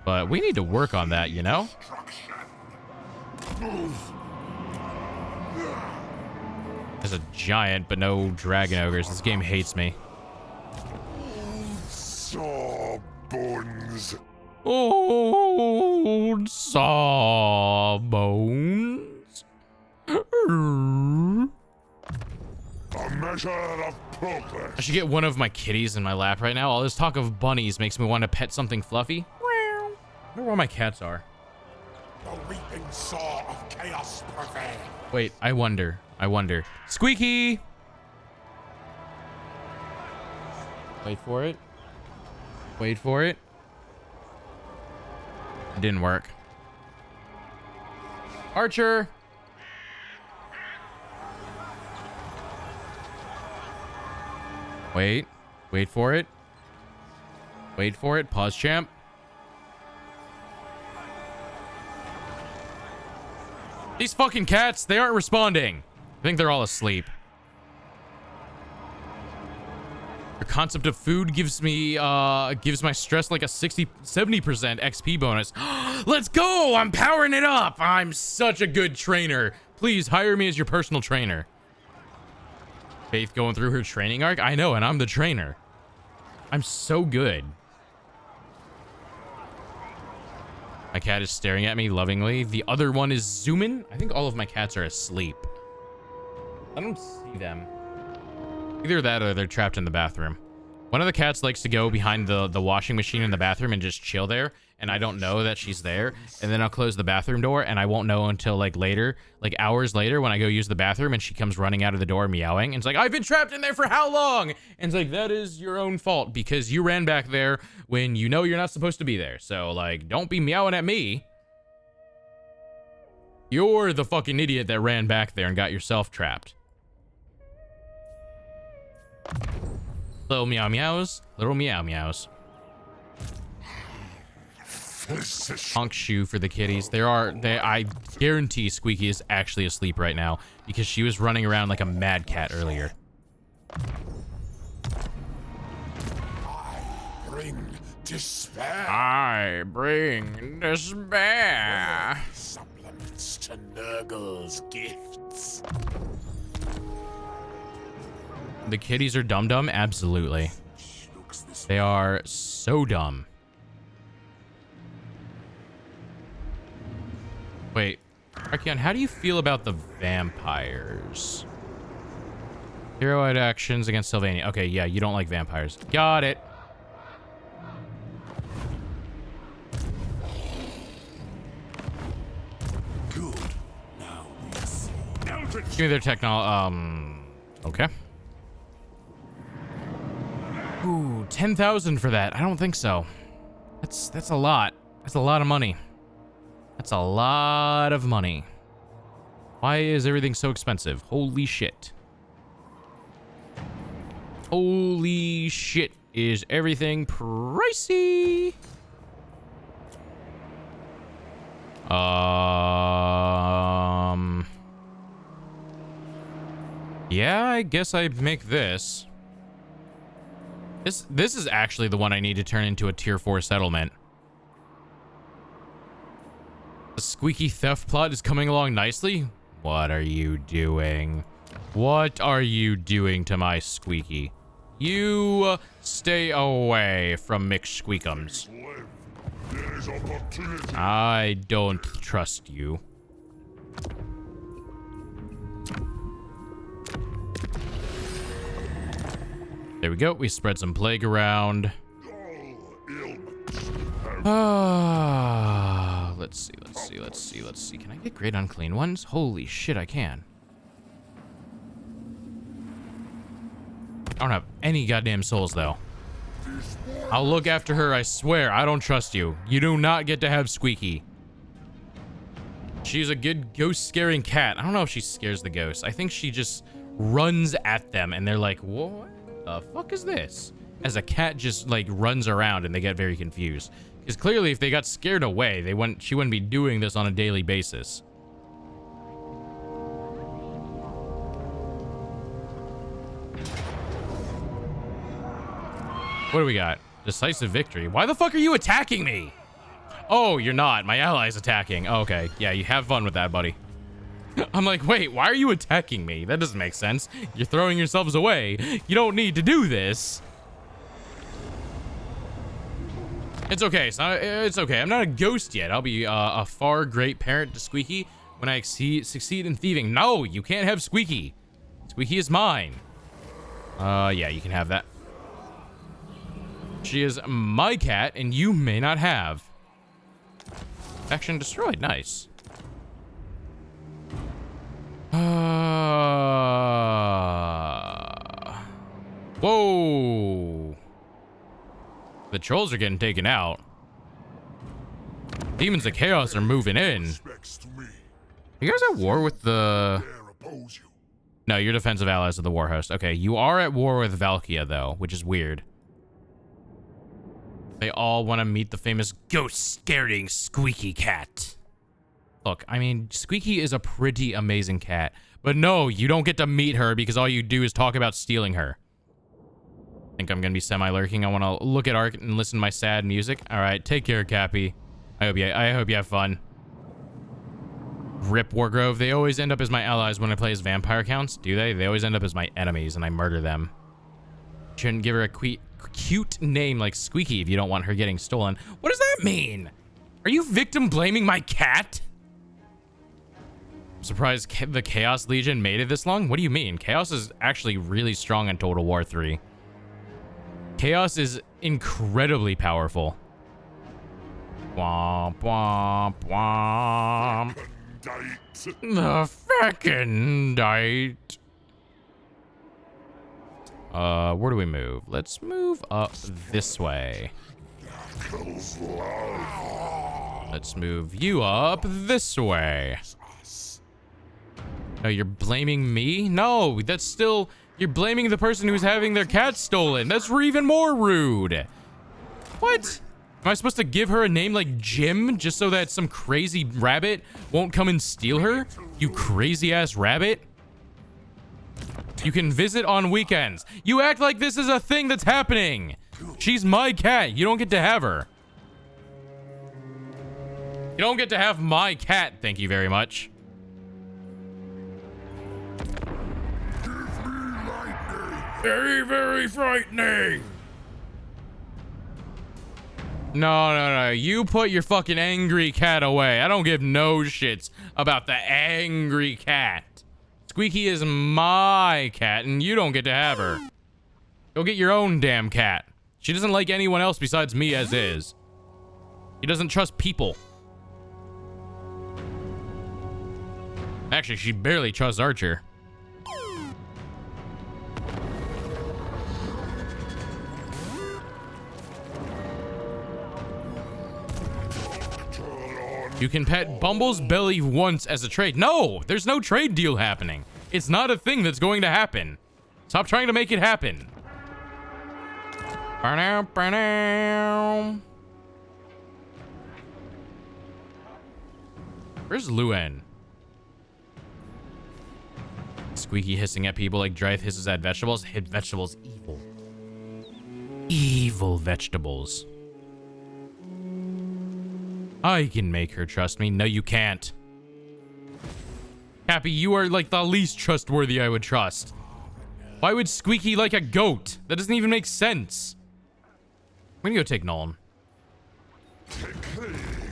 [SPEAKER 1] But we need to work on that, you know? There's a giant, but no dragon ogres. This game hates me.
[SPEAKER 8] Saw bones.
[SPEAKER 1] Old sawbones.
[SPEAKER 8] A measure of progress.
[SPEAKER 1] I should get one of my kitties in my lap right now. All this talk of bunnies makes me want to pet something fluffy. I wonder where my cats are.
[SPEAKER 8] The reaping saw of chaos prevail.
[SPEAKER 1] Wait, I wonder. Squeaky! Wait for it. Wait for it. It didn't work. Archer! Wait. Wait for it. Wait for it. Pause, champ. These fucking cats, they aren't responding. I think they're all asleep. The concept of food gives me, gives my stress like a 70% XP bonus. Let's go! I'm powering it up! I'm such a good trainer. Please hire me as your personal trainer. Faith going through her training arc? I know, and I'm the trainer. I'm so good. My cat is staring at me lovingly. The other one is zooming. I think all of my cats are asleep. I don't see them. Either that or they're trapped in the bathroom. One of the cats likes to go behind the washing machine in the bathroom and just chill there. And I don't know that she's there. And then I'll close the bathroom door and I won't know until like later, like hours later when I go use the bathroom and she comes running out of the door meowing. And it's like, I've been trapped in there for how long? And it's like, that is your own fault because you ran back there when you know you're not supposed to be there. So like, don't be meowing at me. You're the fucking idiot that ran back there and got yourself trapped. Little meow meows, little meow meows. Honk shoe for the kitties. I guarantee Squeaky is actually asleep right now because she was running around like a mad cat earlier.
[SPEAKER 8] I bring despair.
[SPEAKER 1] I bring despair.
[SPEAKER 8] Supplements to Nurgle's gifts.
[SPEAKER 1] The kitties are dumb. Absolutely. They are so dumb. Wait, Archeon, how do you feel about the vampires? Heroic actions against Sylvania. Okay, yeah, you don't like vampires. Got it.
[SPEAKER 8] Good. Now we see.
[SPEAKER 1] Give me their technology. Okay. Ooh, 10,000 for that. I don't think so. That's a lot. That's a lot of money. That's a lot of money. Why is everything so expensive? Holy shit. Holy shit. Is everything pricey? Yeah, I guess I make this. This is actually the one I need to turn into a tier 4 settlement. The Squeaky theft plot is coming along nicely. What are you doing? What are you doing to my Squeaky? You stay away from McSqueakums. I don't trust you. There we go. We spread some plague around. Let's see. Can I get great unclean ones? Holy shit, I can. I don't have any goddamn souls, though. I'll look after her, I swear. I don't trust you. You do not get to have Squeaky. She's a good ghost-scaring cat. I don't know if she scares the ghosts. I think she just runs at them, and they're like, what the fuck is this? As a cat just, like, runs around, and they get very confused. Because clearly, if they got scared away, she wouldn't be doing this on a daily basis. What do we got? Decisive victory. Why the fuck are you attacking me? Oh, you're not. My ally's attacking. Oh, okay. Yeah, you have fun with that, buddy. I'm like, wait, why are you attacking me? That doesn't make sense. You're throwing yourselves away. You don't need to do this. It's okay. It's okay. I'm not a ghost yet. I'll be a far great parent to Squeaky when I succeed in thieving. No, you can't have Squeaky. Squeaky is mine. Yeah, you can have that. She is my cat, and you may not have. Action destroyed. Nice. Whoa. The trolls are getting taken out. Demons of Chaos are moving in. You guys at war with the... No, you're defensive allies of the war host. Okay, you are at war with Valkia, though, which is weird. They all want to meet the famous ghost-scaring Squeaky cat. Look, I mean, Squeaky is a pretty amazing cat. But no, you don't get to meet her because all you do is talk about stealing her. I think I'm going to be semi-lurking. I want to look at art and listen to my sad music. All right, take care, Cappy. I hope you have fun. Rip Wargrove. They always end up as my allies when I play as vampire counts, do they? They always end up as my enemies and I murder them. Shouldn't give her a cute name like Squeaky if you don't want her getting stolen. What does that mean? Are you victim blaming my cat? I'm surprised the Chaos Legion made it this long. What do you mean? Chaos is actually really strong in Total War 3. Chaos is incredibly powerful. Womp, womp, womp. The fecundite. Where do we move? Let's move up this way. Let's move you up this way. Oh, you're blaming me? No, that's still... You're blaming the person who's having their cat stolen. That's even more rude. What? Am I supposed to give her a name like Jim just so that some crazy rabbit won't come and steal her? You crazy ass rabbit. You can visit on weekends. You act like this is a thing that's happening. She's my cat. You don't get to have her. You don't get to have my cat. Thank you very much. Very, very frightening. No. You put your fucking angry cat away. I don't give no shits about the angry cat. Squeaky is my cat, and you don't get to have her. Go get your own damn cat. She doesn't like anyone else besides me as is. She doesn't trust people. Actually, she barely trusts Archer. You can pet Bumble's belly once as a trade. No, there's no trade deal happening. It's not a thing that's going to happen. Stop trying to make it happen. Where's Luen? Squeaky hissing at people like Drythe hisses at vegetables. Hit vegetables evil. Evil vegetables. I can make her trust me. No, you can't. Happy, you are like the least trustworthy I would trust. Why would Squeaky like a goat? That doesn't even make sense. I'm gonna go take Nolan.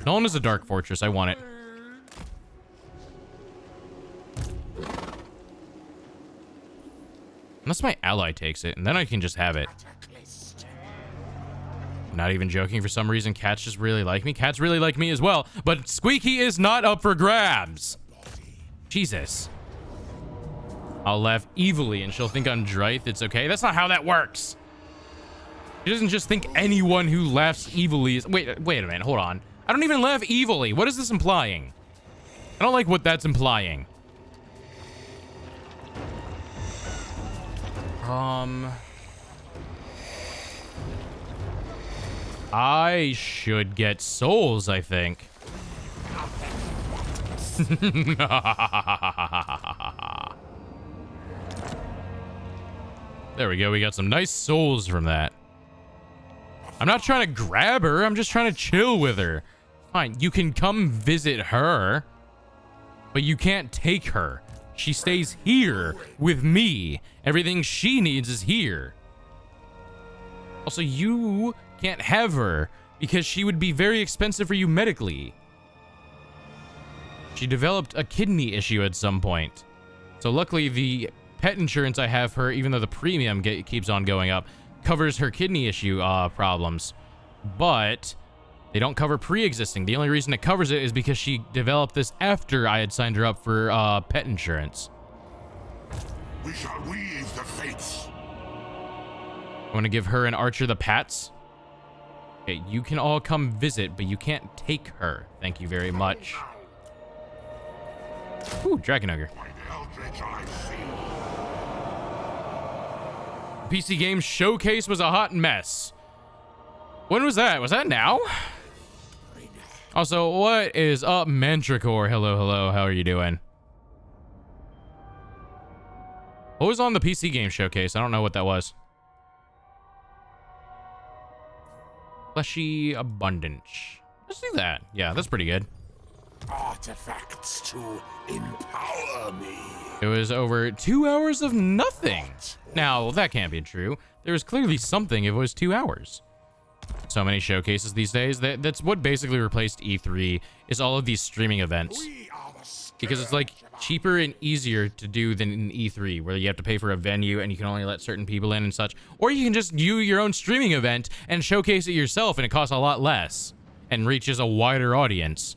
[SPEAKER 1] Nolan is a dark fortress. I want it. Unless my ally takes it, and then I can just have it. Not even joking, for some reason, cats just really like me. Cats really like me as well, but Squeaky is not up for grabs. Jesus. I'll laugh evilly and she'll think I'm Drythe. It's okay. That's not how that works. She doesn't just think anyone who laughs evilly is... Wait a minute. Hold on. I don't even laugh evilly. What is this implying? I don't like what that's implying. I should get souls, I think. There we go. We got some nice souls from that. I'm not trying to grab her. I'm just trying to chill with her. Fine. You can come visit her, but you can't take her. She stays here with me. Everything she needs is here. Also, you can't have her because she would be very expensive for you medically. She developed a kidney issue at some point. So luckily the pet insurance I have for her, even though the premium keeps on going up, covers her kidney issue problems. But they don't cover pre-existing. The only reason it covers it is because she developed this after I had signed her up for pet insurance.
[SPEAKER 8] We shall weave the fates.
[SPEAKER 1] I want to give her and Archer the pats. Okay, you can all come visit, but you can't take her. Thank you very much. Ooh, Dragon Ogre. PC Games Showcase was a hot mess. When was that? Was that now? Also, what is up, Manticore? Hello, hello. How are you doing? What was on the PC Game Showcase? I don't know what that was. Fleshy Abundance. Let's do that. Yeah, that's pretty good.
[SPEAKER 8] Artifacts to empower me.
[SPEAKER 1] It was over 2 hours of nothing. Now, that can't be true. There was clearly something if it was 2 hours. So many showcases these days. That's what basically replaced E3, is all of these streaming events. Because it's like cheaper and easier to do than in E3, where you have to pay for a venue and you can only let certain people in and such. Or you can just do your own streaming event and showcase it yourself, and it costs a lot less and reaches a wider audience.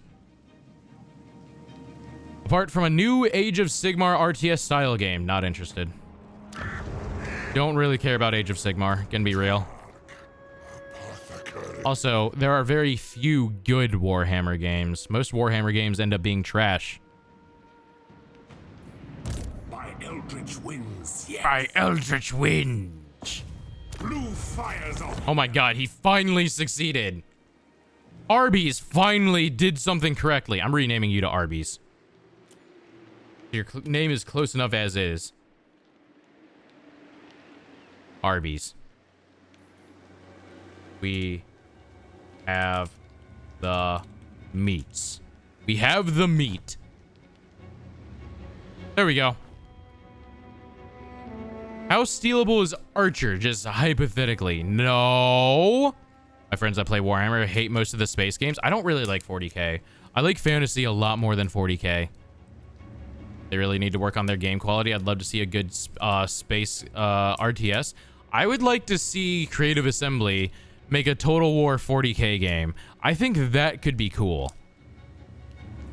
[SPEAKER 1] Apart from a new Age of Sigmar RTS style game, not interested. Don't really care about Age of Sigmar, can be real. Also, there are very few good Warhammer games. Most Warhammer games end up being trash.
[SPEAKER 8] By Eldritch winds, yes.
[SPEAKER 1] By Eldritch winds.
[SPEAKER 8] Blue fires of...
[SPEAKER 1] Oh my god, he finally succeeded. Arby's finally did something correctly. I'm renaming you to Arby's. Your name is close enough as is. Arby's. We have the meats. We have the meat. There we go. How stealable is Archer, just hypothetically? No. My friends that play Warhammer hate most of the space games. I don't really like 40k. I like fantasy a lot more than 40k. They really need to work on their game quality. I'd love to see a good space RTS. I would like to see Creative Assembly make a Total War 40k game. I think that could be cool.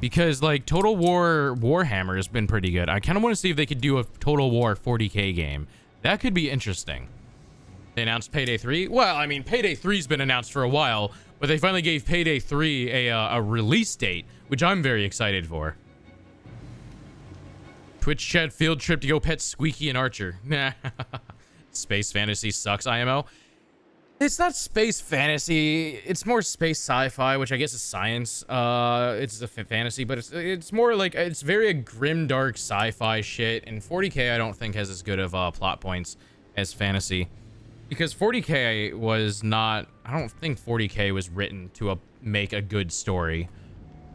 [SPEAKER 1] Because, like, Total War Warhammer has been pretty good. I kind of want to see if they could do a Total War 40k game. That could be interesting. They announced Payday 3. Well, I mean, Payday 3's been announced for a while, but they finally gave Payday 3 a release date, which I'm very excited for. Twitch chat field trip to go pet Squeaky and Archer. Nah. Space fantasy sucks, IMO. It's not space fantasy. It's more space sci-fi, which I guess is science. It's a fantasy, but it's more like, it's very grim, dark sci-fi shit. And 40k I don't think has as good of plot points as fantasy. Because 40k was not... I don't think 40k was written to make a good story.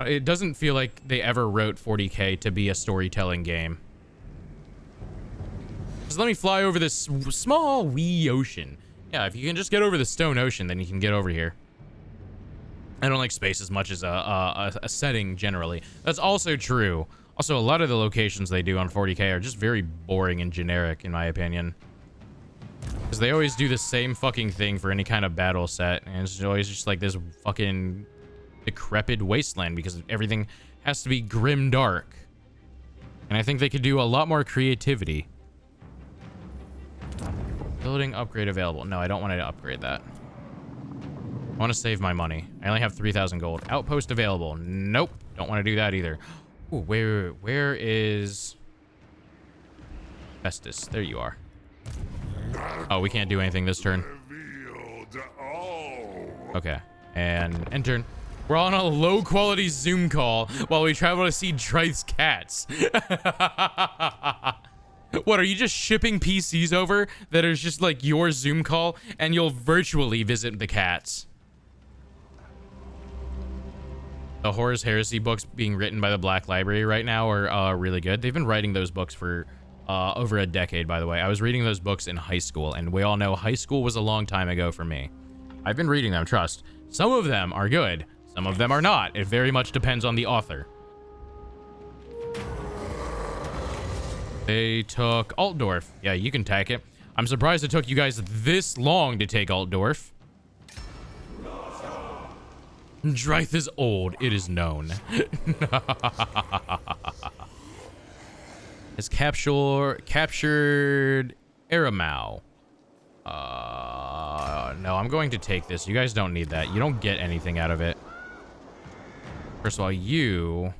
[SPEAKER 1] It doesn't feel like they ever wrote 40k to be a storytelling game. Just let me fly over this small, wee ocean. Yeah, if you can just get over the stone ocean, then you can get over here. I don't like space as much as a setting generally. That's also true. Also, a lot of the locations they do on 40k are just very boring and generic, in my opinion. Because they always do the same fucking thing for any kind of battle set. And it's always just like this fucking decrepit wasteland because everything has to be grim dark. And I think they could do a lot more creativity. Building upgrade available. No, I don't want to upgrade that. I want to save my money. I only have 3,000 gold. Outpost available. Nope. Don't want to do that either. Ooh, where is Festus? There you are. Oh, we can't do anything this turn. Okay. And enter. We're on a low quality Zoom call while we travel to see Dryth's cats. What, are you just shipping PCs over that is just like your Zoom call and you'll virtually visit the cats? The Horus Heresy books being written by the Black Library right now are really good. They've been writing those books for over a decade, by the way. I was reading those books in high school, and we all know high school was a long time ago for me. I've been reading them, trust. Some of them are good. Some of them are not. It very much depends on the author. They took Altdorf. Yeah, you can take it. I'm surprised it took you guys this long to take Altdorf. Dryth is old. It is known. Has captured Aramau. No, I'm going to take this. You guys don't need that. You don't get anything out of it. First of all, you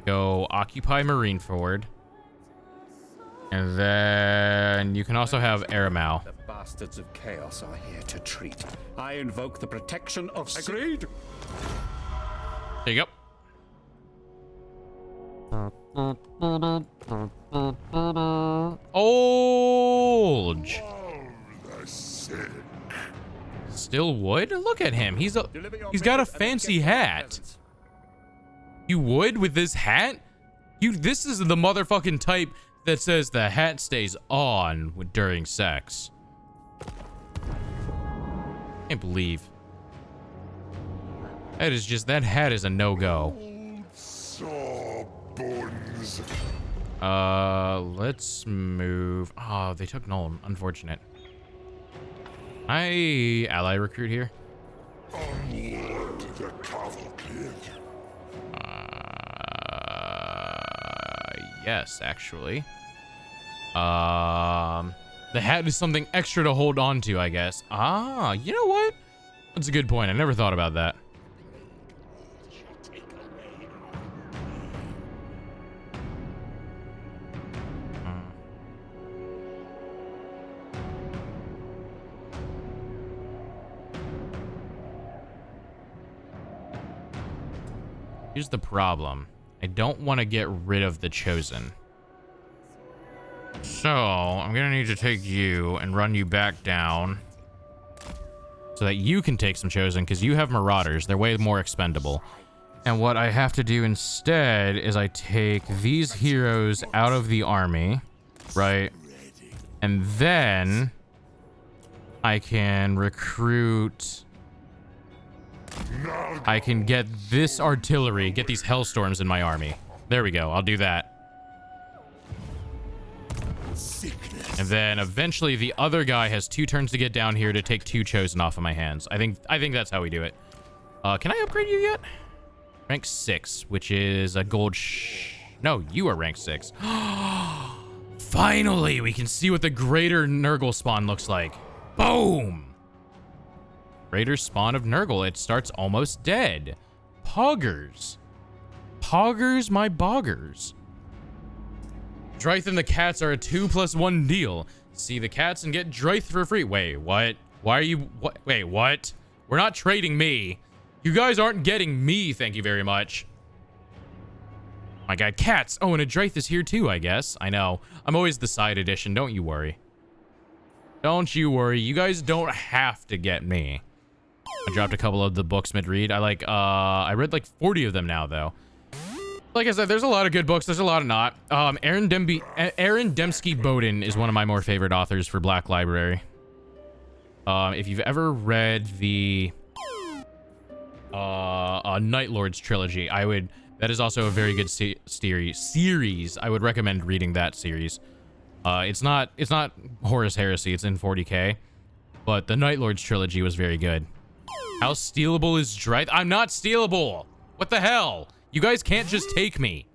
[SPEAKER 1] go occupy Marineford. And then you can also have Aramau.
[SPEAKER 2] The bastards of chaos are here to treat. I invoke the protection of... Agreed!
[SPEAKER 1] There you go. Olge. Still wood? Look at him. He's got a fancy hat. You would with this hat? This is the motherfucking type that says the hat stays on during sex. Can't believe. That hat is a no-go. Let's move. Oh, they took Nuln. Unfortunate. Hi, ally recruit here. Yes, actually. The hat is something extra to hold on to, I guess. Ah, you know what? That's a good point. I never thought about that. Here's the problem. I don't want to get rid of the Chosen. So, I'm going to need to take you and run you back down so that you can take some Chosen, because you have Marauders. They're way more expendable. And what I have to do instead is I take these heroes out of the army, right? And then I can recruit... I can get this artillery, get these Hellstorms in my army. There we go. I'll do that. And then eventually the other guy has 2 turns to get down here to take 2 Chosen off of my hands. I think that's how we do it. Can I upgrade you yet? Rank 6, which is a gold no, you are rank 6. Finally, we can see what the greater Nurgle spawn looks like. Boom! Greater spawn of Nurgle. It starts almost dead. Poggers. Poggers my boggers. Dryth and the cats are a 2+1 deal. See the cats and get Dryth for free. Wait, what? Why are you... What? Wait, what? We're not trading me. You guys aren't getting me, thank you very much. My God, cats. Oh, and a Dryth is here too, I guess. I know. I'm always the side edition. Don't you worry. Don't you worry. You guys don't have to get me. I dropped a couple of the books mid-read. I read like 40 of them now, though. Like I said, there's a lot of good books. There's a lot of not. Aaron Dembski Bowden is one of my more favorite authors for Black Library. If you've ever read the Night Lords trilogy, that is also a very good series. I would recommend reading that series. It's not Horus Heresy. It's in 40k, but the Night Lords trilogy was very good. How stealable is Dryth? I'm not stealable. What the hell? You guys can't just take me.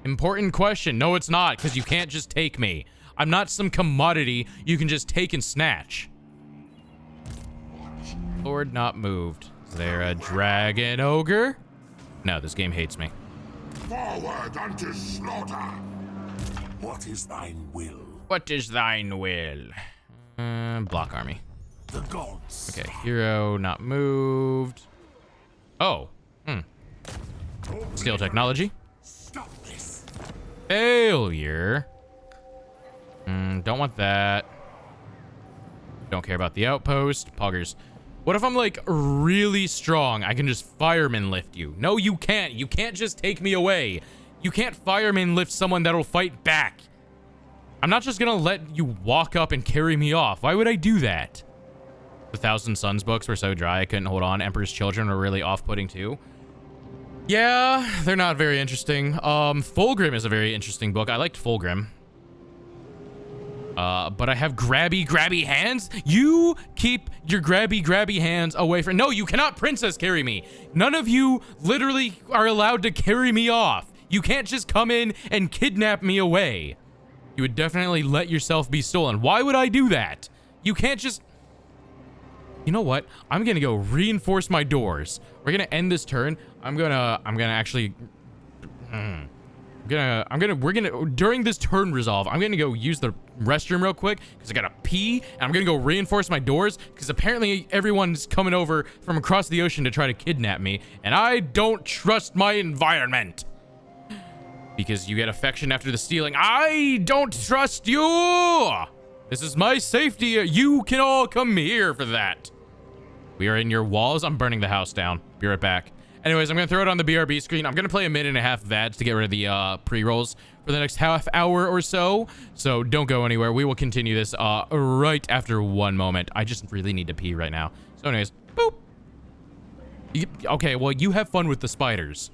[SPEAKER 1] Important question. No, it's not, because you can't just take me. I'm not some commodity you can just take and snatch. Lord not moved. Is there a dragon ogre? No, this game hates me.
[SPEAKER 8] Forward unto slaughter. What is thine will?
[SPEAKER 1] What is thine will? Block army.
[SPEAKER 8] The gods.
[SPEAKER 1] Okay, hero not moved. Oh. Steel technology.
[SPEAKER 8] Stop this.
[SPEAKER 1] Failure. Don't want that. Don't care about the outpost. Poggers. What if I'm like really strong? I can just fireman lift you. No, you can't. You can't just take me away. You can't fireman lift someone that'll fight back. I'm not just gonna let you walk up and carry me off. Why would I do that? The Thousand Suns books were so dry I couldn't hold on. Emperor's Children were really off-putting too. Yeah, they're not very interesting. Fulgrim is a very interesting book. I liked Fulgrim. But I have grabby hands. You keep your grabby hands away from— No, you cannot princess carry me. None of you literally are allowed to carry me off. You can't just come in and kidnap me away. You would definitely let yourself be stolen. Why would I do that? You can't just— You know what? I'm gonna go reinforce my doors. We're gonna end this turn. I'm gonna actually— during this turn resolve, I'm gonna go use the restroom real quick because I gotta pee, and I'm gonna go reinforce my doors because apparently everyone's coming over from across the ocean to try to kidnap me, and I don't trust my environment. Because you get affection after the stealing. I don't trust you! This is my safety. You can all come here for that. We are in your walls. I'm burning the house down. Be right back. Anyways, I'm going to throw it on the BRB screen. I'm going to play a minute and a half of ads to get rid of the pre-rolls for the next half hour or so. So don't go anywhere. We will continue this right after one moment. I just really need to pee right now. So anyways, boop. Okay, well, you have fun with the spiders.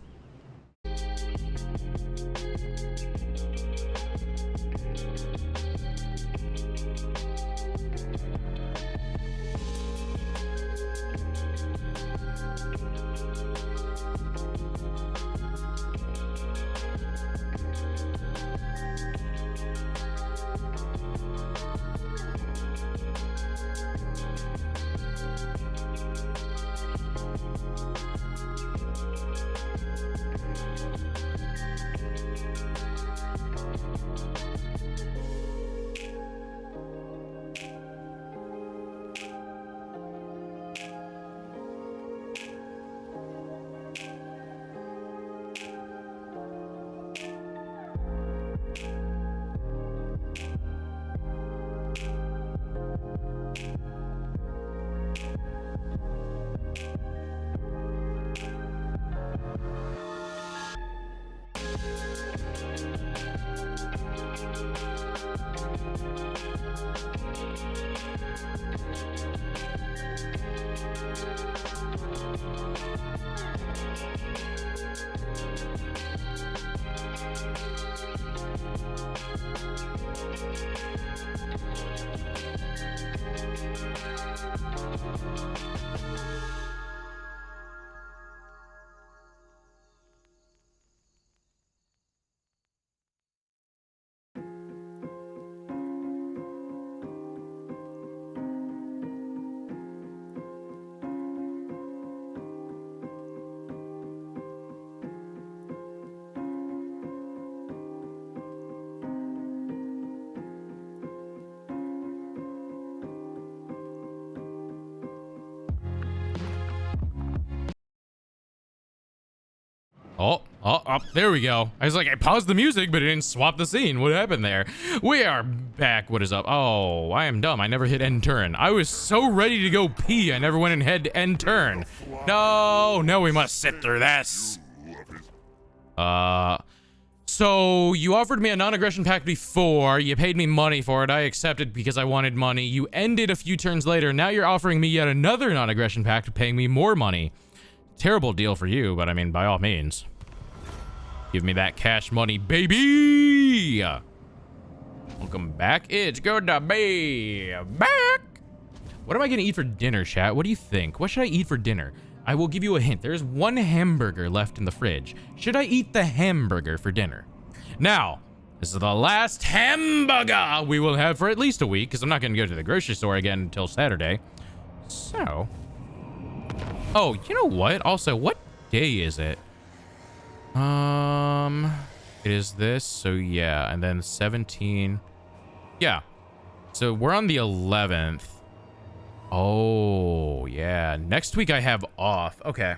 [SPEAKER 1] Oh, there we go. I was like, I paused the music, but it didn't swap the scene. What happened there? We are back. What is up? Oh, I am dumb. I never hit end turn. I was so ready to go pee. I never went and hit end turn. No, we must sit through this. So you offered me a non-aggression pact before. You paid me money for it. I accepted because I wanted money. You ended a few turns later. Now you're offering me yet another non-aggression pact, paying me more money. Terrible deal for you, but I mean, by all means. Give me that cash money, baby! Welcome back. It's good to be back! What am I gonna eat for dinner, chat? What do you think? What should I eat for dinner? I will give you a hint. There's one hamburger left in the fridge. Should I eat the hamburger for dinner? Now, this is the last hamburger we will have for at least a week, because I'm not gonna go to the grocery store again until Saturday. So... Oh, you know what? Also, what day is it? It is this, so yeah, and then 17. Yeah. So we're on the 11th. Oh, yeah. Next week I have off. Okay.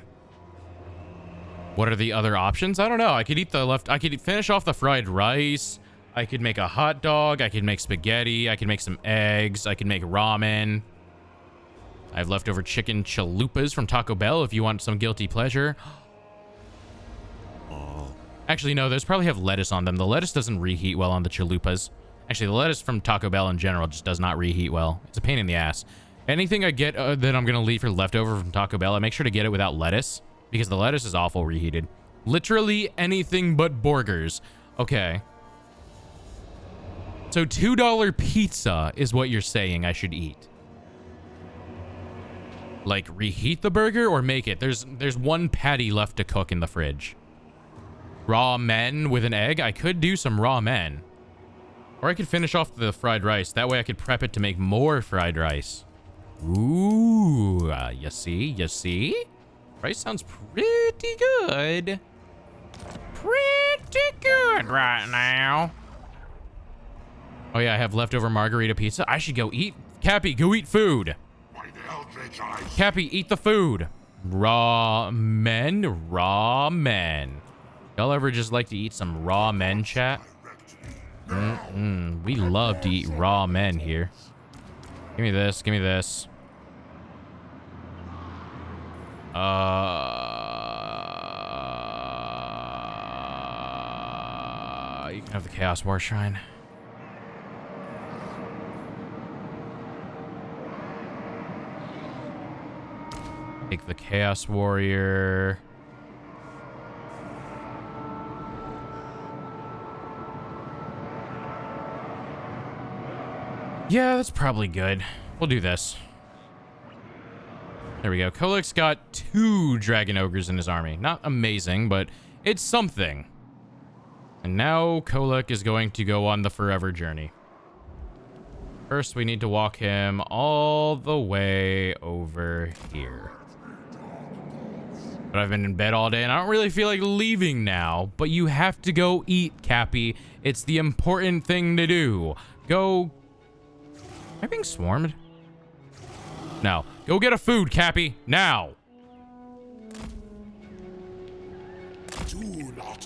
[SPEAKER 1] What are the other options? I don't know. I could eat I could finish off the fried rice. I could make a hot dog. I could make spaghetti. I could make some eggs. I could make ramen. I have leftover chicken chalupas from Taco Bell if you want some guilty pleasure. Actually, no, those probably have lettuce on them. The lettuce doesn't reheat well on the chalupas. Actually, the lettuce from Taco Bell in general just does not reheat well. It's a pain in the ass. Anything I get that I'm going to leave for leftover from Taco Bell, I make sure to get it without lettuce because the lettuce is awful reheated. Literally anything but burgers. Okay. So $2 pizza is what you're saying I should eat. Like reheat the burger or make it. There's one patty left to cook in the fridge. Raw men with an egg. I could do some raw men. Or I could finish off the fried rice. That way I could prep it to make more fried rice. Ooh, you see? You see? Rice sounds pretty good. Pretty good right now. Oh yeah, I have leftover margarita pizza. I should go eat. Cappy, go eat food. Cappy, eat the food. Raw men, raw men. Y'all ever just like to eat some raw men, chat? We love to eat raw men here. Give me this, give me this. You can have the Chaos War Shrine. Take the Chaos Warrior. Yeah, that's probably good. We'll do this. There we go. Kolek's got 2 Dragon Ogres in his army. Not amazing, but it's something. And now Kolek is going to go on the forever journey. First, we need to walk him all the way over here. But I've been in bed all day, and I don't really feel like leaving now. But you have to go eat, Cappy. It's the important thing to do. Go... Am I being swarmed? No. Go get a food, Cappy. Now.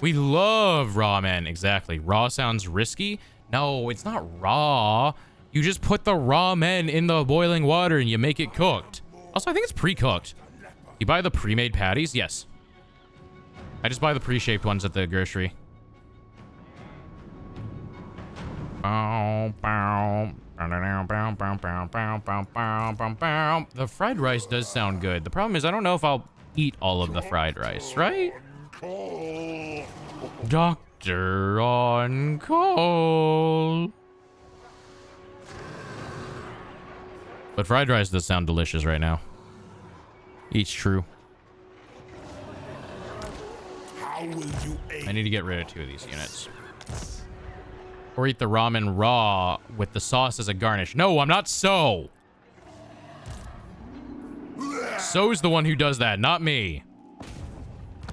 [SPEAKER 1] We love raw men. Exactly. Raw sounds risky. No, it's not raw. You just put the raw men in the boiling water and you make it cooked. Also, I think it's pre-cooked. You buy the pre-made patties? Yes. I just buy the pre-shaped ones at the grocery. The fried rice does sound good. The problem is I don't know if I'll eat all of the fried rice, right? Doctor on call. But fried rice does sound delicious right now. Each true. I need to get rid of 2 of these units. Or eat the ramen raw with the sauce as a garnish. No, I'm not So. So's the one who does that, not me.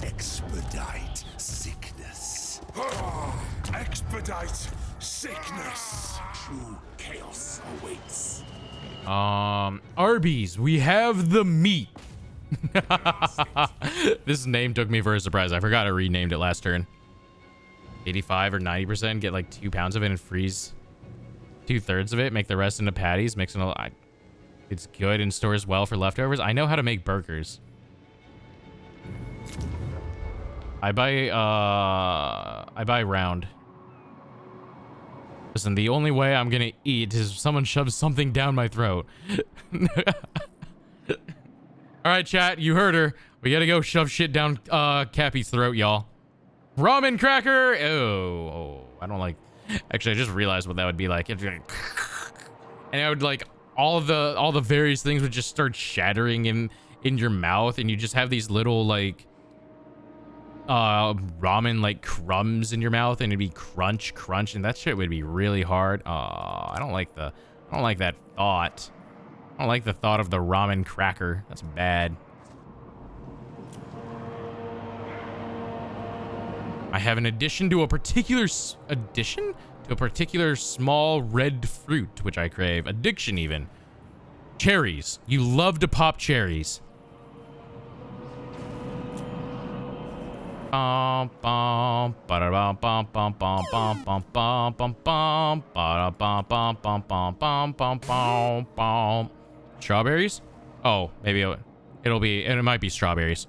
[SPEAKER 8] Expedite sickness. Expedite sickness. True chaos awaits.
[SPEAKER 1] Arby's, we have the meat. This name took me for a surprise. I forgot I renamed it last turn. 85 or 90%, get like 2 pounds of it and freeze 2/3 of it, make the rest into patties, mix it. It's good and stores well for leftovers. I know how to make burgers. I buy round. Listen, the only way I'm gonna eat is if someone shoves something down my throat. All right, chat, you heard her. We gotta go shove shit down Cappy's throat, y'all. Ramen cracker. Oh, I don't like. Actually, I just realized what that would be like. And I would like all the various things would just start shattering in your mouth, and you just have these little like ramen like crumbs in your mouth, and it'd be crunch, and that shit would be really hard. I don't like that thought. I don't like the thought of the ramen cracker. That's bad. I have an addition to a particular small red fruit, which I crave. Addiction, even. Cherries. You love to pop cherries. Strawberries? Oh, maybe it might be strawberries.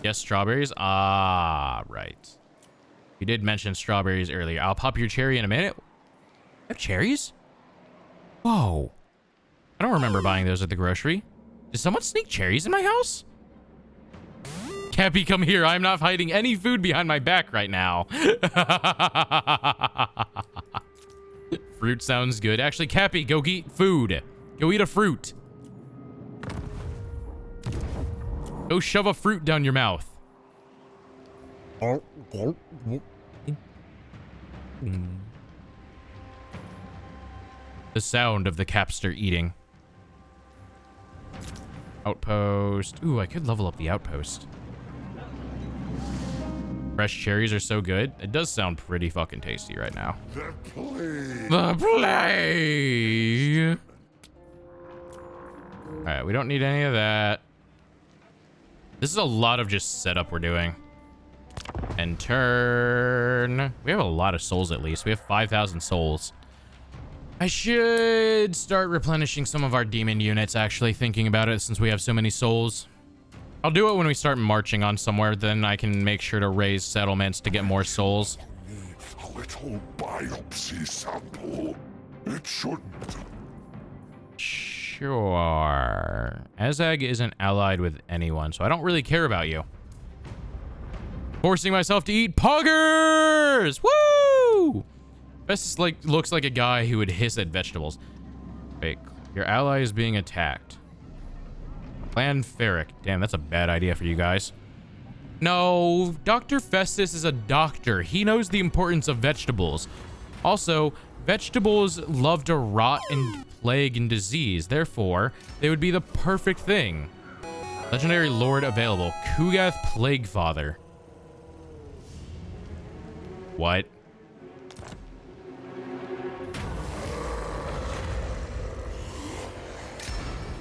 [SPEAKER 1] Yes, strawberries. Ah, right. You did mention strawberries earlier. I'll pop your cherry in a minute. You have cherries? Whoa. I don't remember buying those at the grocery. Did someone sneak cherries in my house? Cappy, come here. I'm not hiding any food behind my back right now. Fruit sounds good. Actually, Cappy, go eat food. Go eat a fruit. Go shove a fruit down your mouth. The sound of the capster eating. Outpost. Ooh, I could level up the outpost. Fresh cherries are so good. It does sound pretty fucking tasty right now.
[SPEAKER 8] The plague.
[SPEAKER 1] The plague. All right, we don't need any of that. This is a lot of just setup we're doing. And turn. We have a lot of souls at least. We have 5,000 souls. I should start replenishing some of our demon units, actually, thinking about it, since we have so many souls. I'll do it when we start marching on somewhere, then I can make sure to raise settlements to get more souls.
[SPEAKER 8] A little biopsy sample. It shouldn't.
[SPEAKER 1] Sure. Azag isn't allied with anyone, so I don't really care about you. Forcing myself to eat poggers! Woo! This looks like a guy who would hiss at vegetables. Wait, your ally is being attacked. Clan Ferric. Damn, that's a bad idea for you guys. No, Dr. Festus is a doctor. He knows the importance of vegetables. Also, vegetables love to rot and plague and disease. Therefore, they would be the perfect thing. Legendary Lord available. Kugath Plaguefather. What?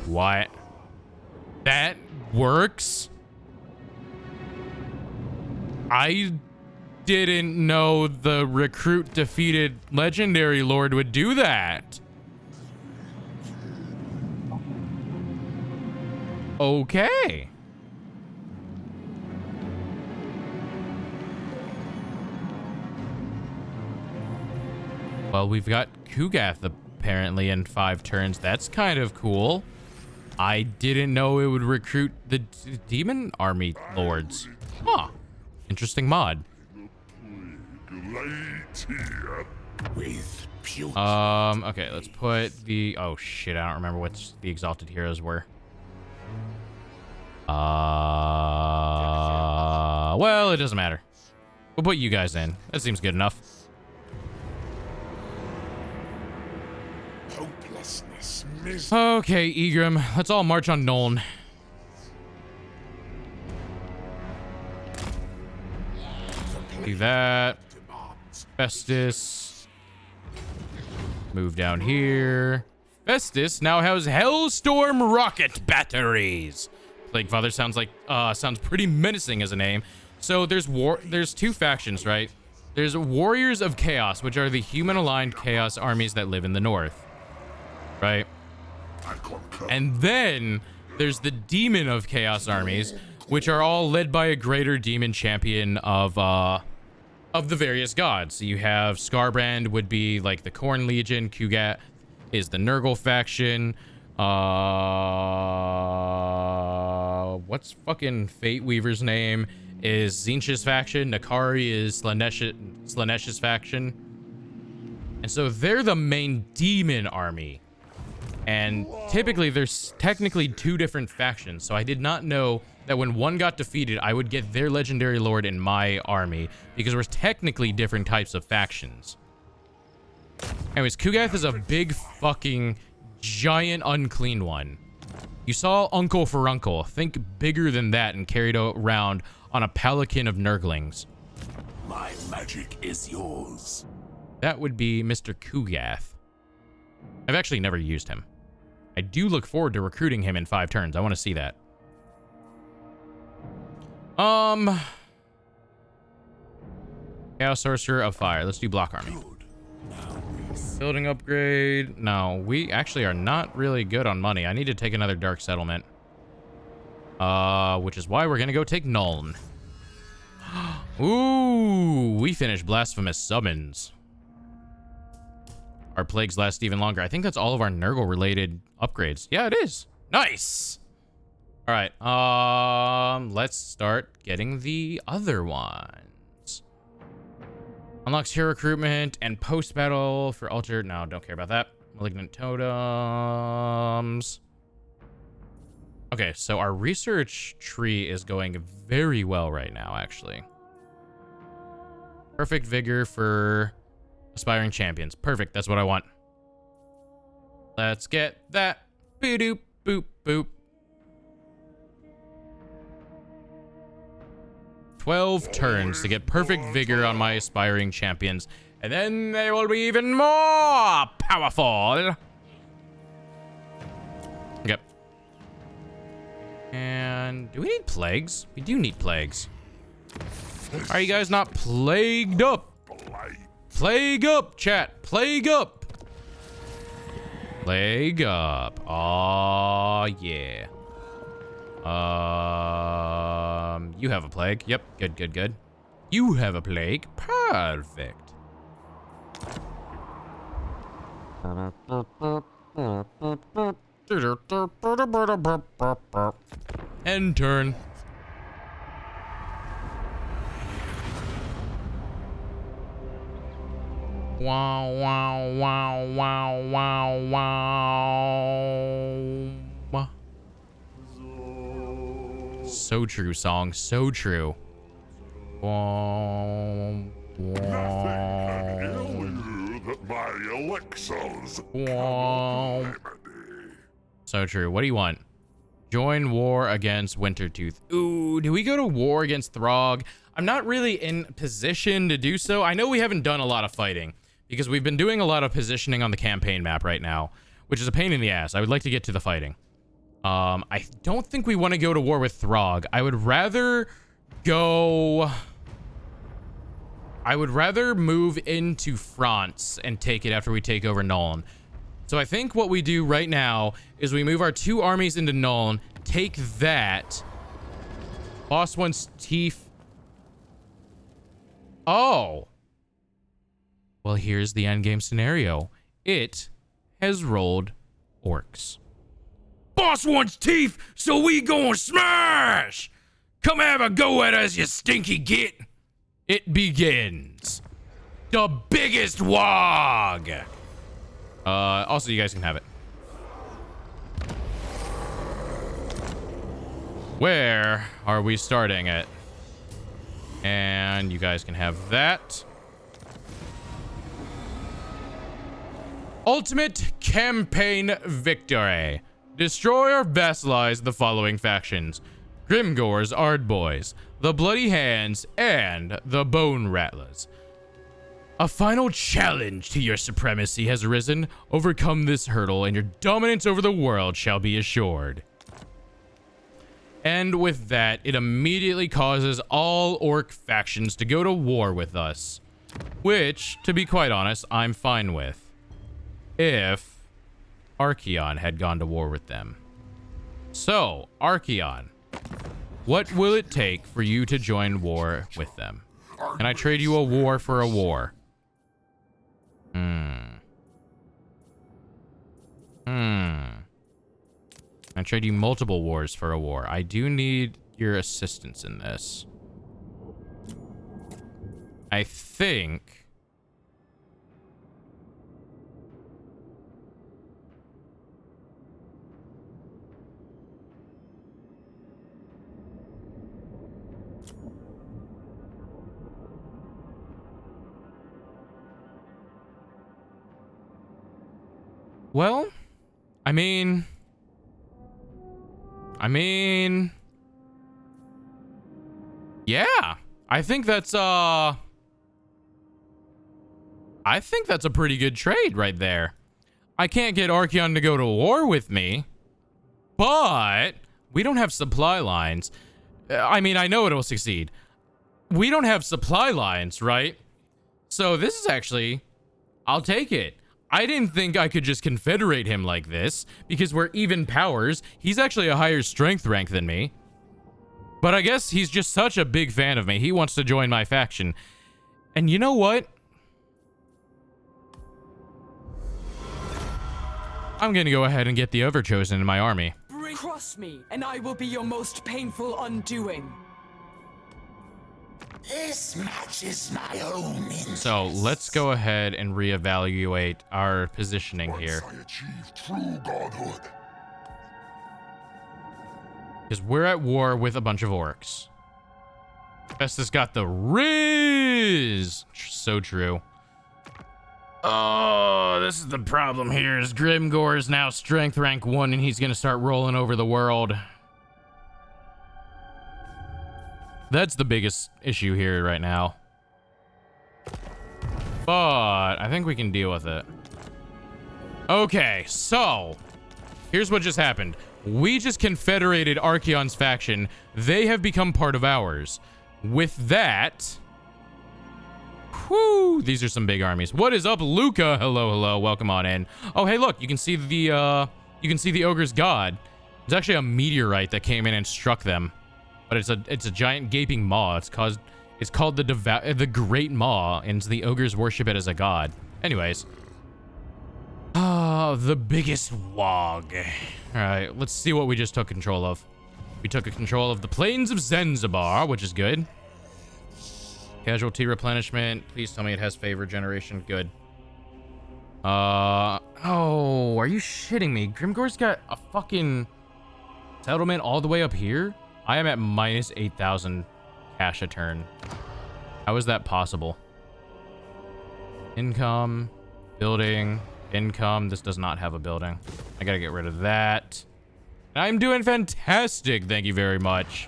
[SPEAKER 1] What? That works? I didn't know the recruit defeated Legendary Lord would do that. Okay. Well, we've got Kugath apparently in 5 turns. That's kind of cool. I didn't know it would recruit the demon army lords. Huh. Interesting mod. Okay, let's put the... Oh, shit, I don't remember what the Exalted Heroes were. Well, it doesn't matter. We'll put you guys in. That seems good enough. Okay, Egrim, let's all march on Nuln. Do that. Festus. Move down here. Festus now has Hellstorm rocket batteries. Plaguefather sounds pretty menacing as a name. So there's 2 factions, right? There's Warriors of Chaos, which are the human-aligned chaos armies that live in the north. Right? And then there's the Demon of Chaos armies, which are all led by a greater demon champion of the various gods. So you have Scarbrand would be like the Khorne Legion, Kugat is the Nurgle faction. What's fucking Fate Weaver's name? Is Zinch's faction. Nakari is Slanesh's faction. And so they're the main demon army. And typically there's technically 2 different factions. So I did not know that when one got defeated, I would get their legendary lord in my army, because we're technically different types of factions. Anyways, Kugath is a big fucking giant unclean one. You saw Uncle Furuncle. Think bigger than that and carried around on a pelican of Nurglings.
[SPEAKER 8] My magic is yours.
[SPEAKER 1] That would be Mr. Kugath. I've actually never used him. I do look forward to recruiting him in 5 turns. I want to see that. Chaos Sorcerer of Fire. Let's do Block Army. Building upgrade. No, we actually are not really good on money. I need to take another Dark Settlement. Which is why we're gonna go take Nuln. Ooh, we finished Blasphemous Summons. our plagues last even longer. I think that's all of our Nurgle related upgrades. Yeah, it is. Nice. All right. Let's start getting the other ones. Unlocks hero recruitment and post battle for altered. No, don't care about that. Malignant totems. Okay, so our research tree is going very well right now, actually. Perfect vigor for aspiring champions. Perfect. That's what I want. Let's get that. Boop, boop, boop. 12 turns to get perfect vigor on my aspiring champions. And then they will be even more powerful. Yep. And do we need plagues? We do need plagues. Are you guys not plagued up? Plague up, chat. Plague up. Plague up. Oh yeah. You have a plague. Yep. Good, good, good. You have a plague. Perfect. End turn. Wow, wow, wow, wow, wow, wow. So true, song. So true. Wow,
[SPEAKER 8] My elixirs.
[SPEAKER 1] wow. So true. What do you want? Join war against Wintertooth. Ooh, do we go to war against Throg? I'm not really in position to do so. I know we haven't done a lot of fighting because we've been doing a lot of positioning on the campaign map right now, which is a pain in the ass. I would like to get to the fighting. I don't think we want to go to war with Throg. I would rather move into France and take it after we take over Nuln. So I think what we do right now is we move our 2 armies into Nuln, take that. Boss wants teeth. Oh. Well, here's the endgame scenario. It has rolled orcs. Boss wants teeth, so we gon' smash! Come have a go at us, you stinky git. It begins. The biggest wog. Also, you guys can have it. Where are we starting it? And you guys can have that. Ultimate campaign victory. Destroy or vassalize the following factions: Grimgore's Ardboys, the Bloody Hands, and the Bone Rattlers. A final challenge to your supremacy has arisen. Overcome this hurdle, and your dominance over the world shall be assured. And with that, it immediately causes all orc factions to go to war with us. Which, to be quite honest, I'm fine with. If Archaon had gone to war with them. So, Archaon, what will it take for you to join war with them? Can I trade you a war for a war? I trade you multiple wars for a war. I do need your assistance in this. I think... Well, I mean, yeah, I think that's a pretty good trade right there. I can't get Archaon to go to war with me, but we don't have supply lines. I mean, I know it'll succeed. We don't have supply lines, right? So this is actually, I'll take it. I didn't think I could just confederate him like this because we're even powers. He's actually a higher strength rank than me. But I guess he's just such a big fan of me. He wants to join my faction. And you know what? I'm gonna go ahead and get the Overchosen in my army.
[SPEAKER 11] Cross me, and I will be your most painful undoing.
[SPEAKER 8] This matches my own interests.
[SPEAKER 1] So let's go ahead and reevaluate our positioning here.
[SPEAKER 8] I achieve true godhood.
[SPEAKER 1] Because we're at war with a bunch of orcs. Festus got the Riz! So true. Oh, this is the problem here, is Grimgor is now strength rank 1 and he's gonna start rolling over the world. That's the biggest issue here right now. But I think we can deal with it. Okay, so here's what just happened. We just confederated Archeon's faction. They have become part of ours. With that, whoo, these are some big armies. What is up, Luca? Hello, hello, welcome on in. Oh, hey, look, you can see the ogre's god. It's actually a meteorite that came in and struck them, but it's a giant gaping maw. It's called the Great Maw, and the ogres worship it as a god. Anyways, the biggest wog. All right, let's see what we just took control of. We took control of the plains of Zanzibar, which is good. Casualty replenishment. Please tell me it has favor generation. Good. Oh, are you shitting me? Grimgor's got a fucking settlement all the way up here? I am at minus 8,000 cash a turn. How is that possible? Income, building, income. This does not have a building. I gotta get rid of that. I'm doing fantastic. Thank you very much.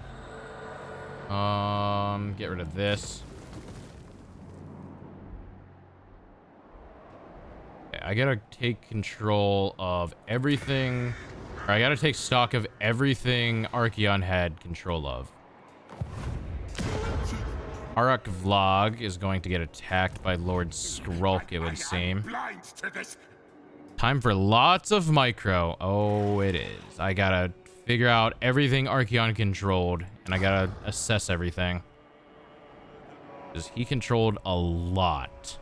[SPEAKER 1] Get rid of this. Okay, I gotta take control of everything. Or I gotta take stock of everything Archeon had control of. Arak Vlog is going to get attacked by Lord Skrulk, it would seem. Time for lots of micro. Oh, it is. I gotta figure out everything Archeon controlled, and I gotta assess everything. Because he controlled a lot.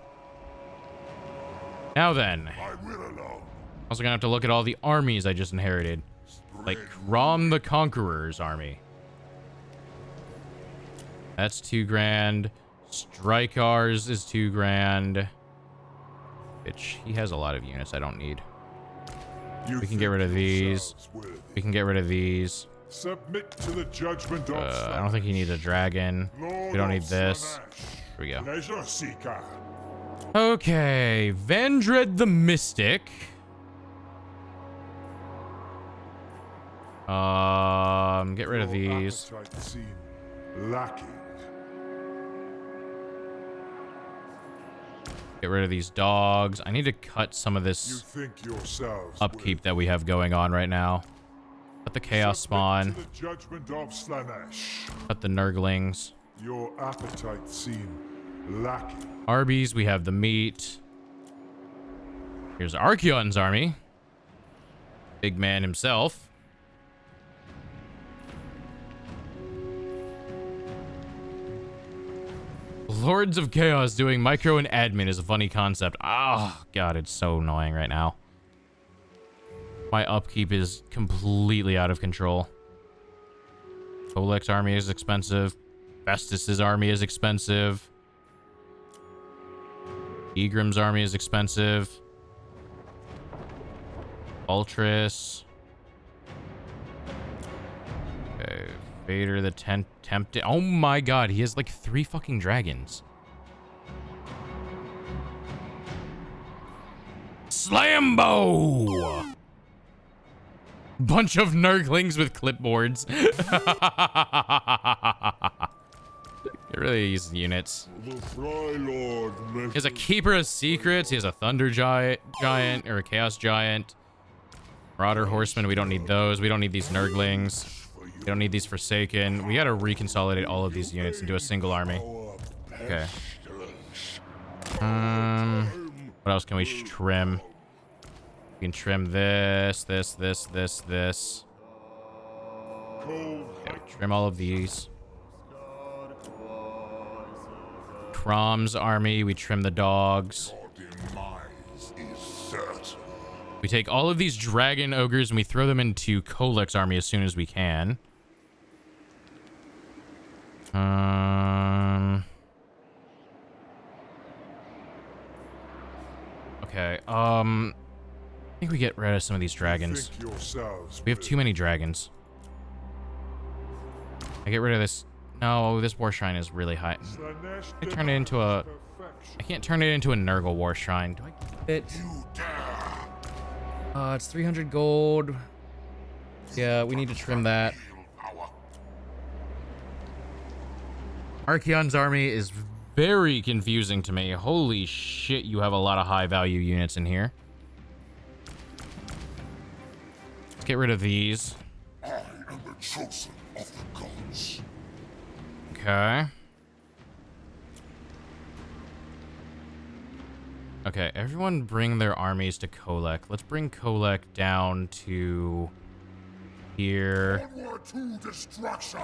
[SPEAKER 1] Now then. Also gonna have to look at all the armies I just inherited. Like Rom the Conqueror's army. That's 2 grand. Strikar's is 2 grand. Which he has a lot of units I don't need. We can get rid of these. We can get rid of these.
[SPEAKER 8] Submit to the judgment of
[SPEAKER 1] I don't think he needs a dragon. We don't need this. Here we go.
[SPEAKER 8] Pleasure seeker.
[SPEAKER 1] Okay, Vendred the Mystic. Get rid of these.
[SPEAKER 8] Lacking.
[SPEAKER 1] Get rid of these dogs. I need to cut some of this upkeep that we have going on right now. Cut the chaos spawn.
[SPEAKER 8] The judgment of Slanesh.
[SPEAKER 1] Cut the nurglings.
[SPEAKER 8] Your appetite seem lacking.
[SPEAKER 1] Arby's, we have the meat. Here's Archeon's army. Big man himself. Lords of Chaos doing micro and admin is a funny concept. Oh, God, it's so annoying right now. My upkeep is completely out of control. Olek's army is expensive. Festus's army is expensive. Egrim's army is expensive. Ultras. Okay. Vader the Tempted. Oh my god, he has like 3 fucking dragons. Slambo! Bunch of nurglings with clipboards. It really uses units. He has a Keeper of Secrets. He has a Thunder Giant or a Chaos Giant. Marauder Horseman. We don't need those. We don't need these nurglings. We don't need these Forsaken. We gotta reconsolidate all of these units into a single army. Okay. What else can we trim? We can trim this. Okay, we trim all of these. Crom's army, we trim the dogs. We take all of these dragon ogres and we throw them into Kolek's army as soon as we can. Okay. I think we get rid of some of these dragons. We have too many dragons. I get rid of this. No, this war shrine is really high. I turn it into a. I can't turn it into a Nurgle war shrine. Do I get it? It's 300 gold. Yeah, we need to trim that. Archeon's army is very confusing to me. Holy shit, you have a lot of high value units in here. Let's get rid of these.
[SPEAKER 8] I am the chosen of the gods.
[SPEAKER 1] Okay. Okay, everyone bring their armies to Kolek. Let's bring Kolek down to here.
[SPEAKER 8] Onward to destruction.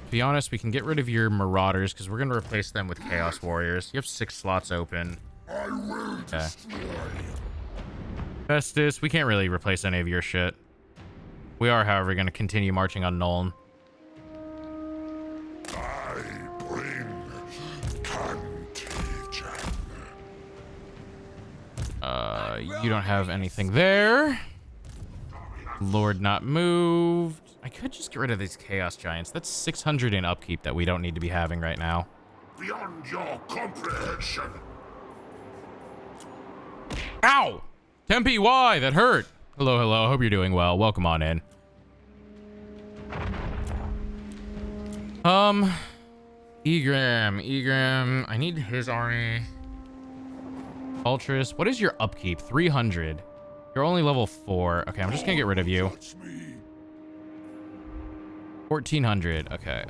[SPEAKER 1] To be honest, we can get rid of your Marauders because we're going to replace them with Chaos Warriors. You have 6 slots open.
[SPEAKER 8] I will destroy.
[SPEAKER 1] Festus, we can't really replace any of your shit. We are, however, going to continue marching on Nuln.
[SPEAKER 8] I bring contagion.
[SPEAKER 1] You don't have anything there. Lord not moved. I could just get rid of these Chaos Giants. That's 600 in upkeep that we don't need to be having right now.
[SPEAKER 8] Beyond your comprehension.
[SPEAKER 1] Ow! Tempe, why? That hurt. Hello, hello. Hope you're doing well. Welcome on in. Egram. I need his army. Ultras. What is your upkeep? 300. You're only level 4. Okay, I'm just gonna get rid of you. 1400. Okay.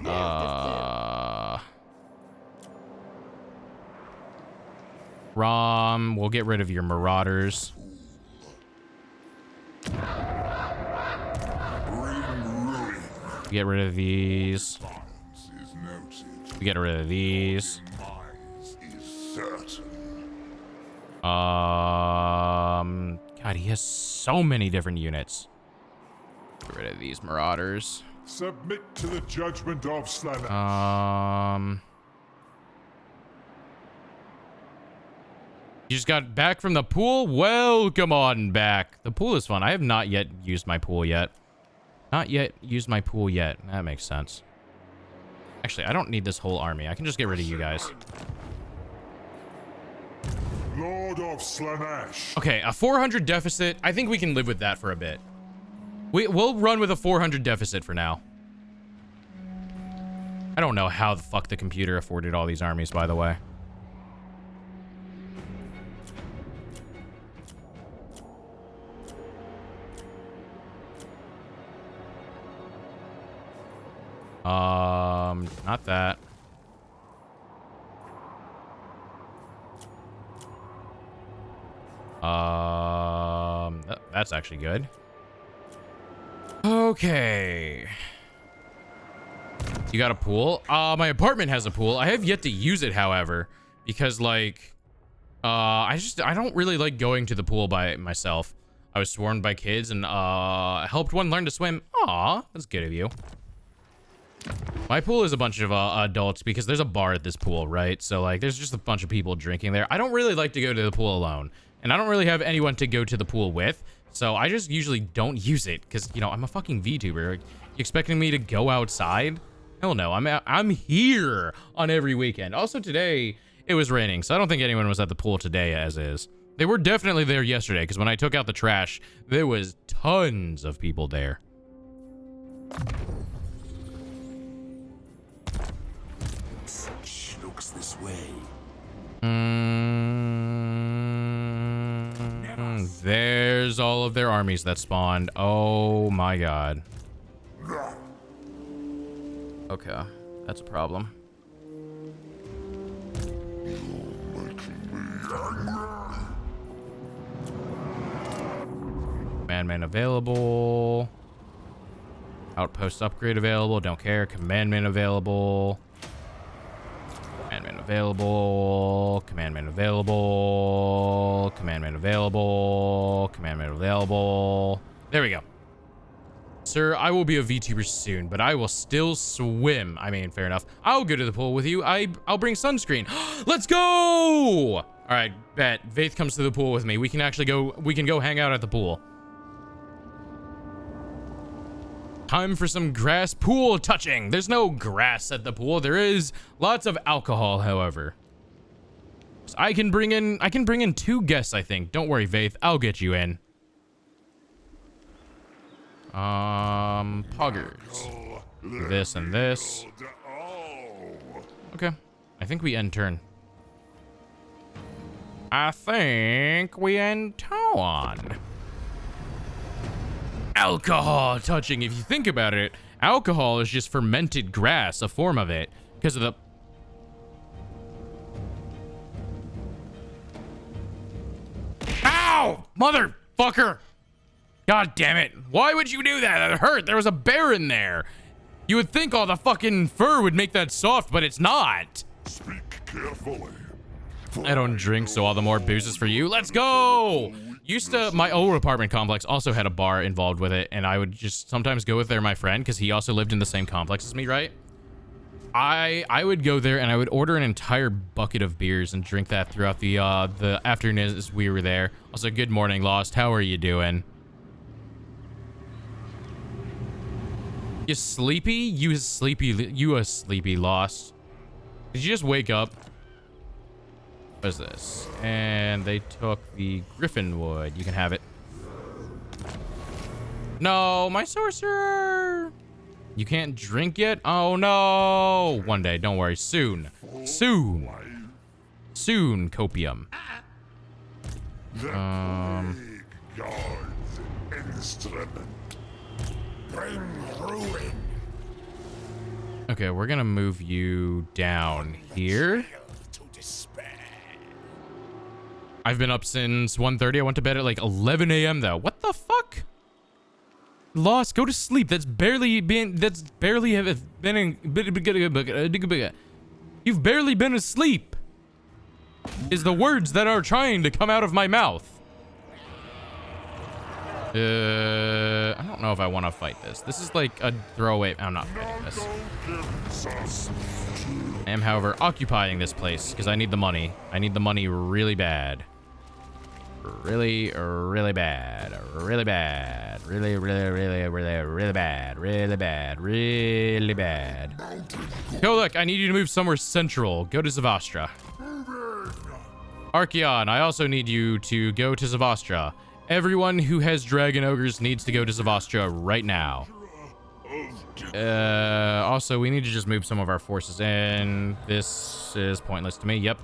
[SPEAKER 1] Rom, we'll get rid of your Marauders. Get rid of these. We get rid of these. God, he has so many different units. Get rid of these Marauders.
[SPEAKER 8] Submit to the judgment of Slanesh.
[SPEAKER 1] You just got back from the pool? Welcome on back. The pool is fun. I have not yet used my pool yet. Not yet used my pool yet. That makes sense. Actually, I don't need this whole army. I can just get rid of you guys.
[SPEAKER 8] Lord of Slanesh.
[SPEAKER 1] Okay, a 400 deficit. I think we can live with that for a bit. We'll run with a 400 deficit for now. I don't know how the fuck the computer afforded all these armies, by the way. Not that. That's actually good. Okay. You got a pool? My apartment has a pool. I have yet to use it, however, because like, I don't really like going to the pool by myself. I was swarmed by kids and helped one learn to swim. Aw, that's good of you. My pool is a bunch of adults because there's a bar at this pool, right? So like, there's just a bunch of people drinking there. I don't really like to go to the pool alone, and I don't really have anyone to go to the pool with. So I just usually don't use it because, you know, I'm a fucking VTuber. Like, you expecting me to go outside? Hell no. I'm here on every weekend. Also today it was raining, so I don't think anyone was at the pool today as is. They were definitely there yesterday because when I took out the trash, there was tons of people there.
[SPEAKER 8] Such looks this way.
[SPEAKER 1] There's all of their armies that spawned. Oh my god. Okay, that's a problem. Commandment available. Outpost upgrade available. Don't care. Commandment available. Commandment available. Commandment available. Commandment available. Commandment available. There we go. Sir, I will be a VTuber soon, but I will still swim. I mean, fair enough. I'll go to the pool with you. I'll bring sunscreen. Let's go! All right, bet. Vaith comes to the pool with me. We can actually go. We can go hang out at the pool. Time for some grass pool touching. There's no grass at the pool. There is lots of alcohol, however. So I can bring in 2 guests, I think. Don't worry, Vaith. I'll get you in. Poggers. This and this. Okay. I think we end turn. I think we end turn. Alcohol touching. If you think about it, alcohol is just fermented grass, a form of it, because of the... Ow! Motherfucker! God damn it. Why would you do that? That hurt. There was a bear in there. You would think all the fucking fur would make that soft, but it's not.
[SPEAKER 8] Speak carefully.
[SPEAKER 1] I don't drink, so all the more booze is for you. Let's go! My old apartment complex also had a bar involved with it, and I would just sometimes go with there, my friend, because he also lived in the same complex as me, right? I would go there and I would order an entire bucket of beers and drink that throughout the afternoons we were there. Also, good morning, Lost. How are you doing? You sleepy? You a sleepy Lost. Did you just wake up? What is this? And they took the griffin wood. You can have it. No, my sorcerer. You can't drink yet? Oh no. One day, don't worry. Soon. Soon. Soon, copium.
[SPEAKER 8] God's instrument. Bring ruin.
[SPEAKER 1] Okay, we're gonna move you down here. I've been up since 1:30. I went to bed at like 11 a.m. though. What the fuck? Lost, go to sleep. You've barely been asleep. Is the words that are trying to come out of my mouth. I don't know if I want to fight this. This is like a throwaway. I'm not fighting this. I am, however, occupying this place because I need the money. I need the money really bad. Really, really bad. Really bad. Really, really, really, really, really bad. Really bad. Really bad. Yo, look, I need you to move somewhere central. Go to Zavastra. Archeon, I also need you to go to Zavastra. Everyone who has dragon ogres needs to go to Zavastra right now. Also, we need to just move some of our forces in. This is pointless to me. Yep.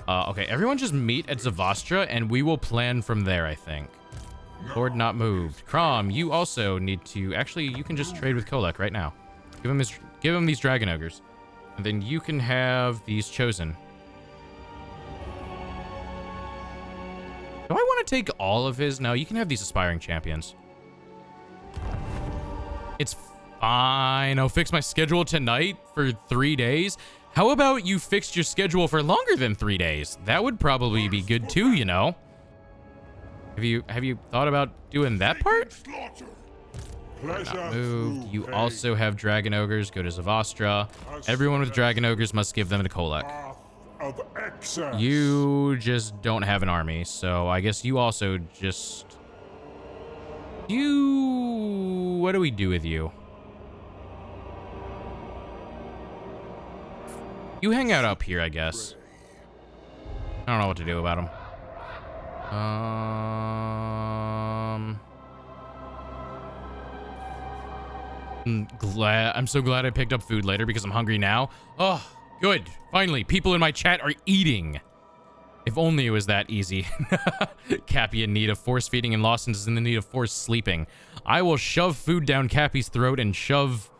[SPEAKER 1] Okay, everyone just meet at Zavastra, and we will plan from there, I think. Lord not moved. Crom, you also need to... Actually, you can just trade with Kolek right now. Give him these dragon ogres. And then you can have these chosen. Do I want to take all of his? No, you can have these aspiring champions. It's fine. I'll fix my schedule tonight for 3 days. How about you fixed your schedule for longer than 3 days? That would probably be good too, you know. Have you thought about doing that part? Not moved. You also have dragon ogres. Go to Zavastra. Everyone with dragon ogres must give them to Kolek. You just don't have an army, so I guess you also just... What do we do with you? You hang out up here, I guess. I don't know what to do about him. I'm so glad I picked up food later because I'm hungry now. Oh, good. Finally, people in my chat are eating. If only it was that easy. Cappy in need of force feeding and Lawson is in the need of force sleeping. I will shove food down Cappy's throat and shove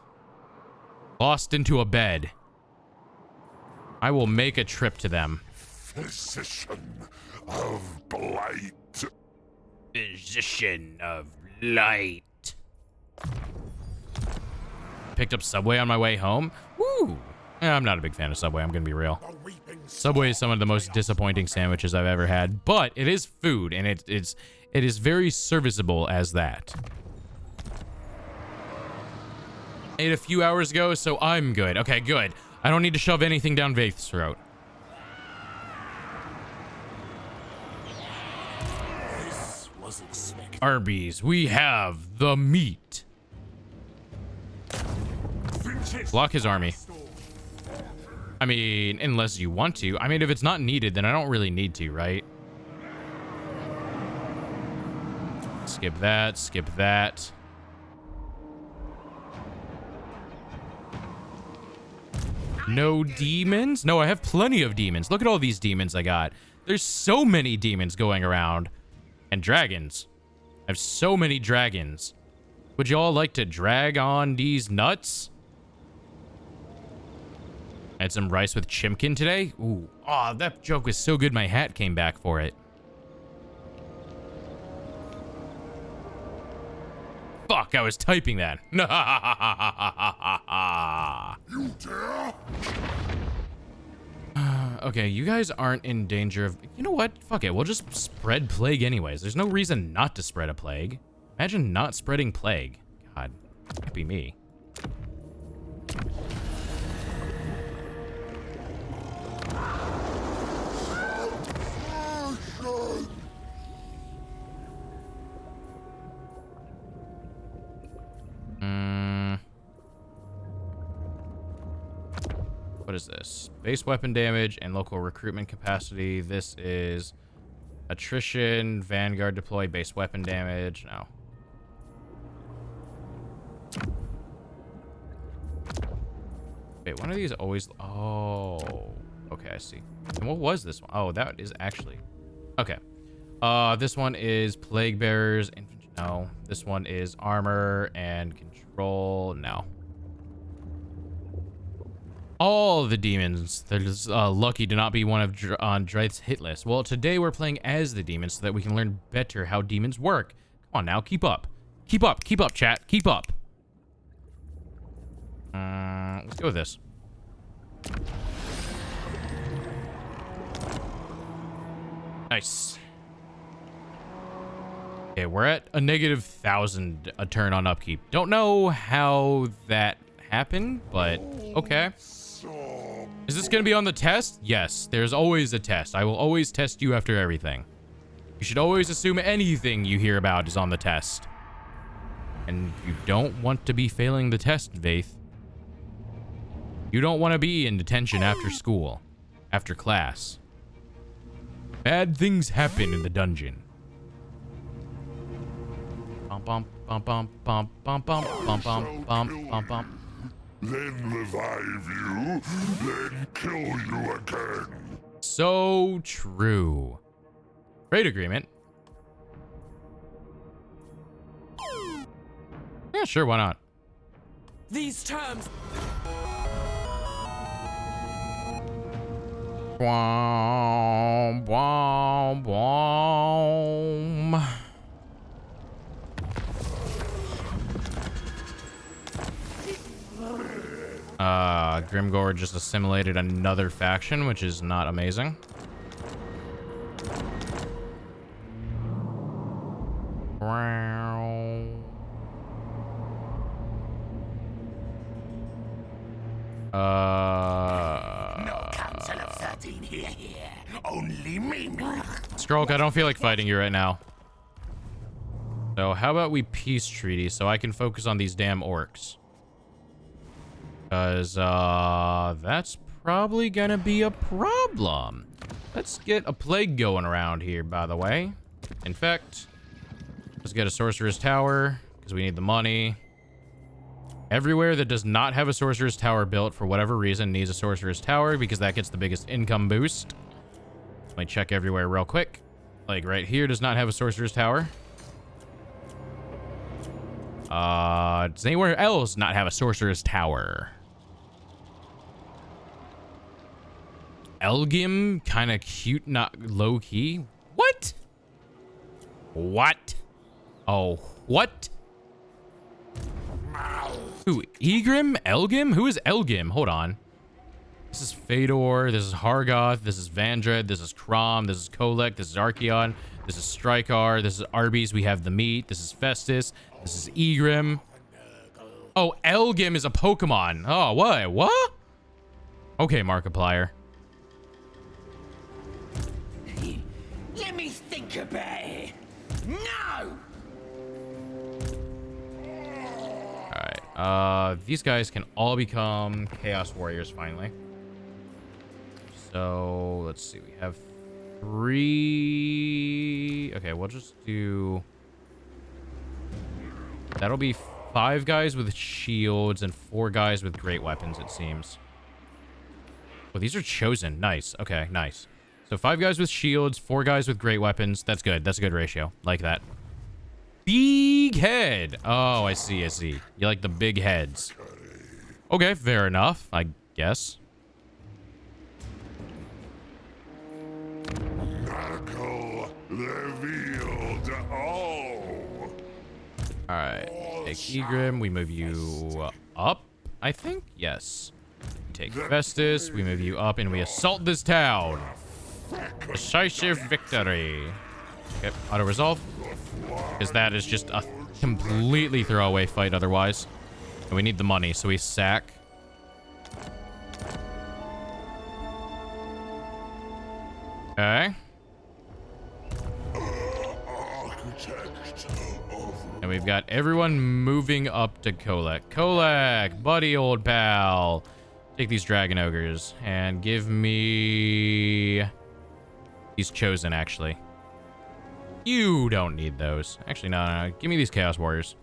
[SPEAKER 1] Lost into a bed. I will make a trip to them.
[SPEAKER 8] Physician of blight.
[SPEAKER 1] Physician of light. Picked up Subway on my way home. Woo! I'm not a big fan of Subway, I'm gonna be real.
[SPEAKER 8] The weeping
[SPEAKER 1] Subway is some of the most disappointing sandwiches I've ever had, but it is food, and it is very serviceable as that. Ate a few hours ago, so I'm good. Okay, good. I don't need to shove anything down Vaith's throat.
[SPEAKER 8] This was expected.
[SPEAKER 1] Arby's, we have the meat. Block his army. I mean, unless you want to. I mean, if it's not needed, then I don't really need to, right? Skip that, skip that. No demons? No, I have plenty of demons. Look at all these demons I got. There's so many demons going around. And dragons. I have so many dragons. Would you all like to drag on these nuts? I had some rice with chimkin today. Ooh. Oh, that joke was so good my hat came back for it. Fuck, I was typing that.
[SPEAKER 8] You dare?
[SPEAKER 1] Okay, you guys aren't in danger of... You know what? Fuck it. We'll just spread plague anyways. There's no reason not to spread a plague. Imagine not spreading plague. God, that'd be me. What is this? Base weapon damage and local recruitment capacity. This is attrition, vanguard deploy, base weapon damage. No. Wait, one of these always... Oh. Okay, I see. And what was this one? Oh, that is actually... Okay. This one is plague bearers. No. This one is armor and control. No. All the demons. There's lucky to not be one of on Dryth's hit list. Well, today we're playing as the demons so that we can learn better how demons work. Come on now, keep up. Keep up, chat. Keep up. Let's go with this. Nice. Okay, we're at a -1,000 a turn on upkeep. Don't know how that happened, but okay. Is this going to be on the test? Yes, there's always a test. I will always test you after everything. You should always assume anything you hear about is on the test. And you don't want to be failing the test, Vaith. You don't want to be in detention after school, after class. Bad things happen in the dungeon. Bump, bump, bump, bump, bump, bump, bump, bump, bump, bump, bump, bump.
[SPEAKER 8] Then revive you, then kill you again.
[SPEAKER 1] So true. Trade agreement. Yeah, sure, why not?
[SPEAKER 11] These terms.
[SPEAKER 1] Womp, womp, womp. Grimgore just assimilated another faction, which is not amazing.
[SPEAKER 8] No council of 13 here. Only me.
[SPEAKER 1] Skrulk, I don't feel like fighting you right now. So how about we peace treaty so I can focus on these damn orcs? Because, that's probably gonna be a problem. Let's get a plague going around here, by the way. In fact, let's get a sorcerer's tower, because we need the money. Everywhere that does not have a sorcerer's tower built, for whatever reason, needs a sorcerer's tower, because that gets the biggest income boost. Let me check everywhere real quick. Like, right here does not have a sorcerer's tower. Does anywhere else not have a sorcerer's tower? Elgim, kind of cute, not low-key. What? What? Oh, what? Who, Egrim? Elgim? Who is Elgim? Hold on. This is Fedor. This is Hargoth. This is Vandred. This is Krom. This is Kolek. This is Archeon. This is Strykar. This is Arby's. We have the meat. This is Festus. This is Egrim. Oh, Elgim is a Pokemon. Oh, what? What? Okay, Markiplier.
[SPEAKER 8] Let me think about it. No!
[SPEAKER 1] Alright, these guys can all become Chaos Warriors finally. So, let's see, we have 3... Okay, we'll just do... That'll be 5 guys with shields and 4 guys with great weapons, it seems. Oh, these are chosen. Nice. Okay, nice. So 5 guys with shields, 4 guys with great weapons. That's good. That's a good ratio. Like that. Big head. Oh, I see. I see. You like the big heads. Okay, fair enough, I guess.
[SPEAKER 8] Miracle revealed all.
[SPEAKER 1] Alright. Take Egrim. We move you up, I think? Yes. Take Festus. We move you up and we assault this town. Decisive victory. Okay, auto-resolve. Because that is just a completely throwaway fight otherwise. And we need the money, so we sack. Okay. And we've got everyone moving up to Kolek. Kolek, buddy old pal. Take these dragon ogres and give me... He's chosen, actually. You don't need those. Actually, no. Give me these Chaos Warriors.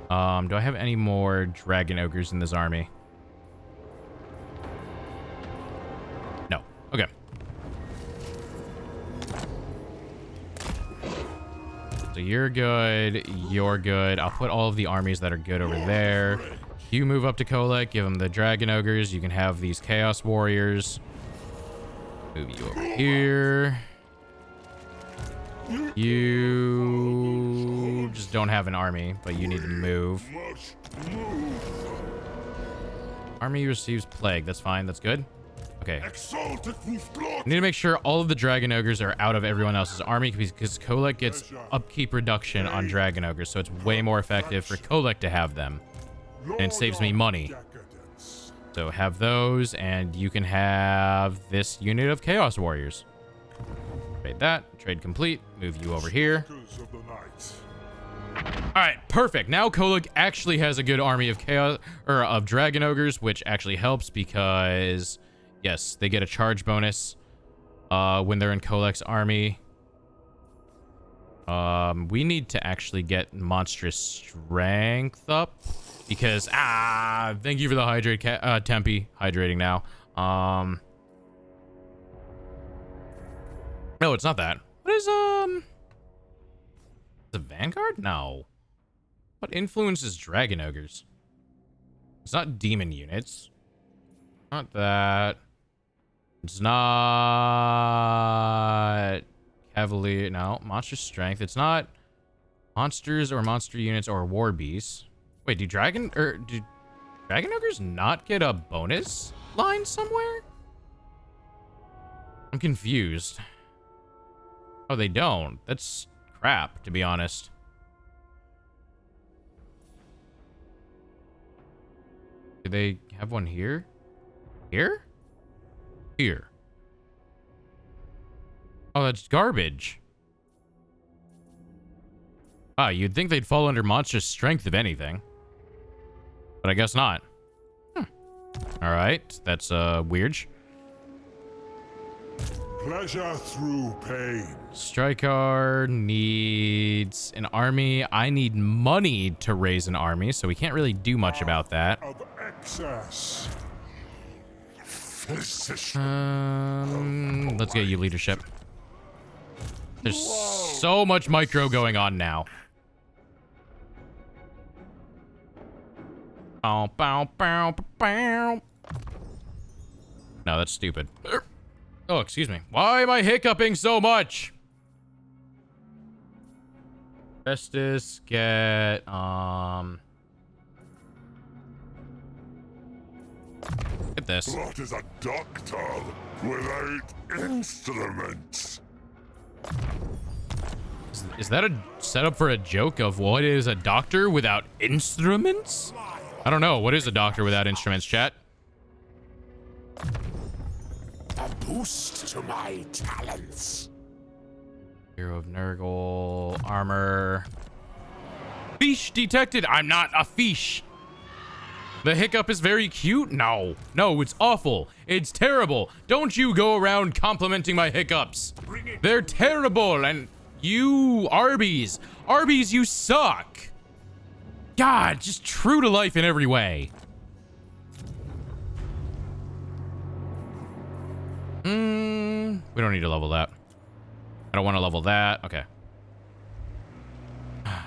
[SPEAKER 1] Do I have any more Dragon Ogres in this army? No. Okay. So you're good. You're good. I'll put all of the armies that are good over there. You move up to Kolek. Give them the Dragon Ogres. You can have these Chaos Warriors. Move you over here. You just don't have an army, but you need to move. Army receives plague. That's fine. That's good. Okay. I need to make sure all of the Dragon Ogres are out of everyone else's army because Kolek gets upkeep reduction on Dragon Ogres, so it's way more effective for Kolek to have them. And it saves me money. So have those, and you can have this unit of Chaos Warriors. Trade that. Trade complete. Move you over here. Alright, perfect. Now Kolek actually has a good army of chaos or of Dragon Ogres, which actually helps because yes, they get a charge bonus when they're in Kolek's army. We need to actually get monstrous strength up because thank you for the hydrate Tempe hydrating now. No, it's not that. What is the Vanguard? No. What influences Dragon Ogres? It's not demon units. Not that. It's not Cavalier. No, monster strength. It's not monsters or monster units or war beasts. Wait, do Dragon Ogres not get a bonus line somewhere? I'm confused. Oh, they don't. That's crap, to be honest. Do they have one here? Here? Here. Oh, that's garbage. Ah, you'd think they'd fall under monstrous strength if anything. But I guess not. All right, that's weird.
[SPEAKER 8] Pleasure through pain.
[SPEAKER 1] Strykar needs an army. I need money to raise an army, so we can't really do much about that.
[SPEAKER 8] Of excess.
[SPEAKER 1] Let's get you leadership. There's so much micro going on now. Bow, bow, bow, bow. No, that's stupid. Oh, excuse me. Why am I hiccuping so much? Festus, get, this.
[SPEAKER 8] What is a doctor without instruments?
[SPEAKER 1] Is that a setup for a joke of what is a doctor without instruments? I don't know. What is a doctor without instruments, chat?
[SPEAKER 8] A boost to my talents.
[SPEAKER 1] Hero of Nurgle, armor. Fish detected. I'm not a fish. The hiccup is very cute. No, it's awful. It's terrible. Don't you go around complimenting my hiccups. They're terrible. And you, Arby's, you suck. God, just true to life in every way. We don't need to level that. I don't want to level that. Okay. Are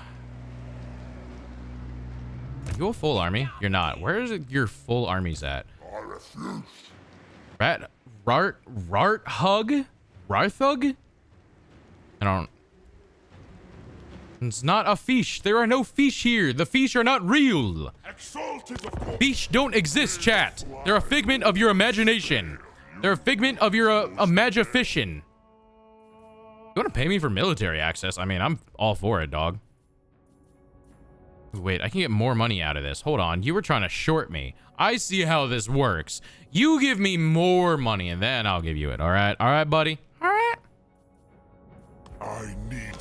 [SPEAKER 1] you a full army? You're not. Where is it your full armies at? Rarthug? I don't. It's not a fish. There are no fish here. The fish are not real. Fish don't exist, chat. They're a figment of your imagination. They're a figment of your imagification. You want to pay me for military access? I mean, I'm all for it, dog. Wait, I can get more money out of this. Hold on. You were trying to short me. I see how this works. You give me more money and then I'll give you it. All right? All right, buddy? All right?
[SPEAKER 8] I need...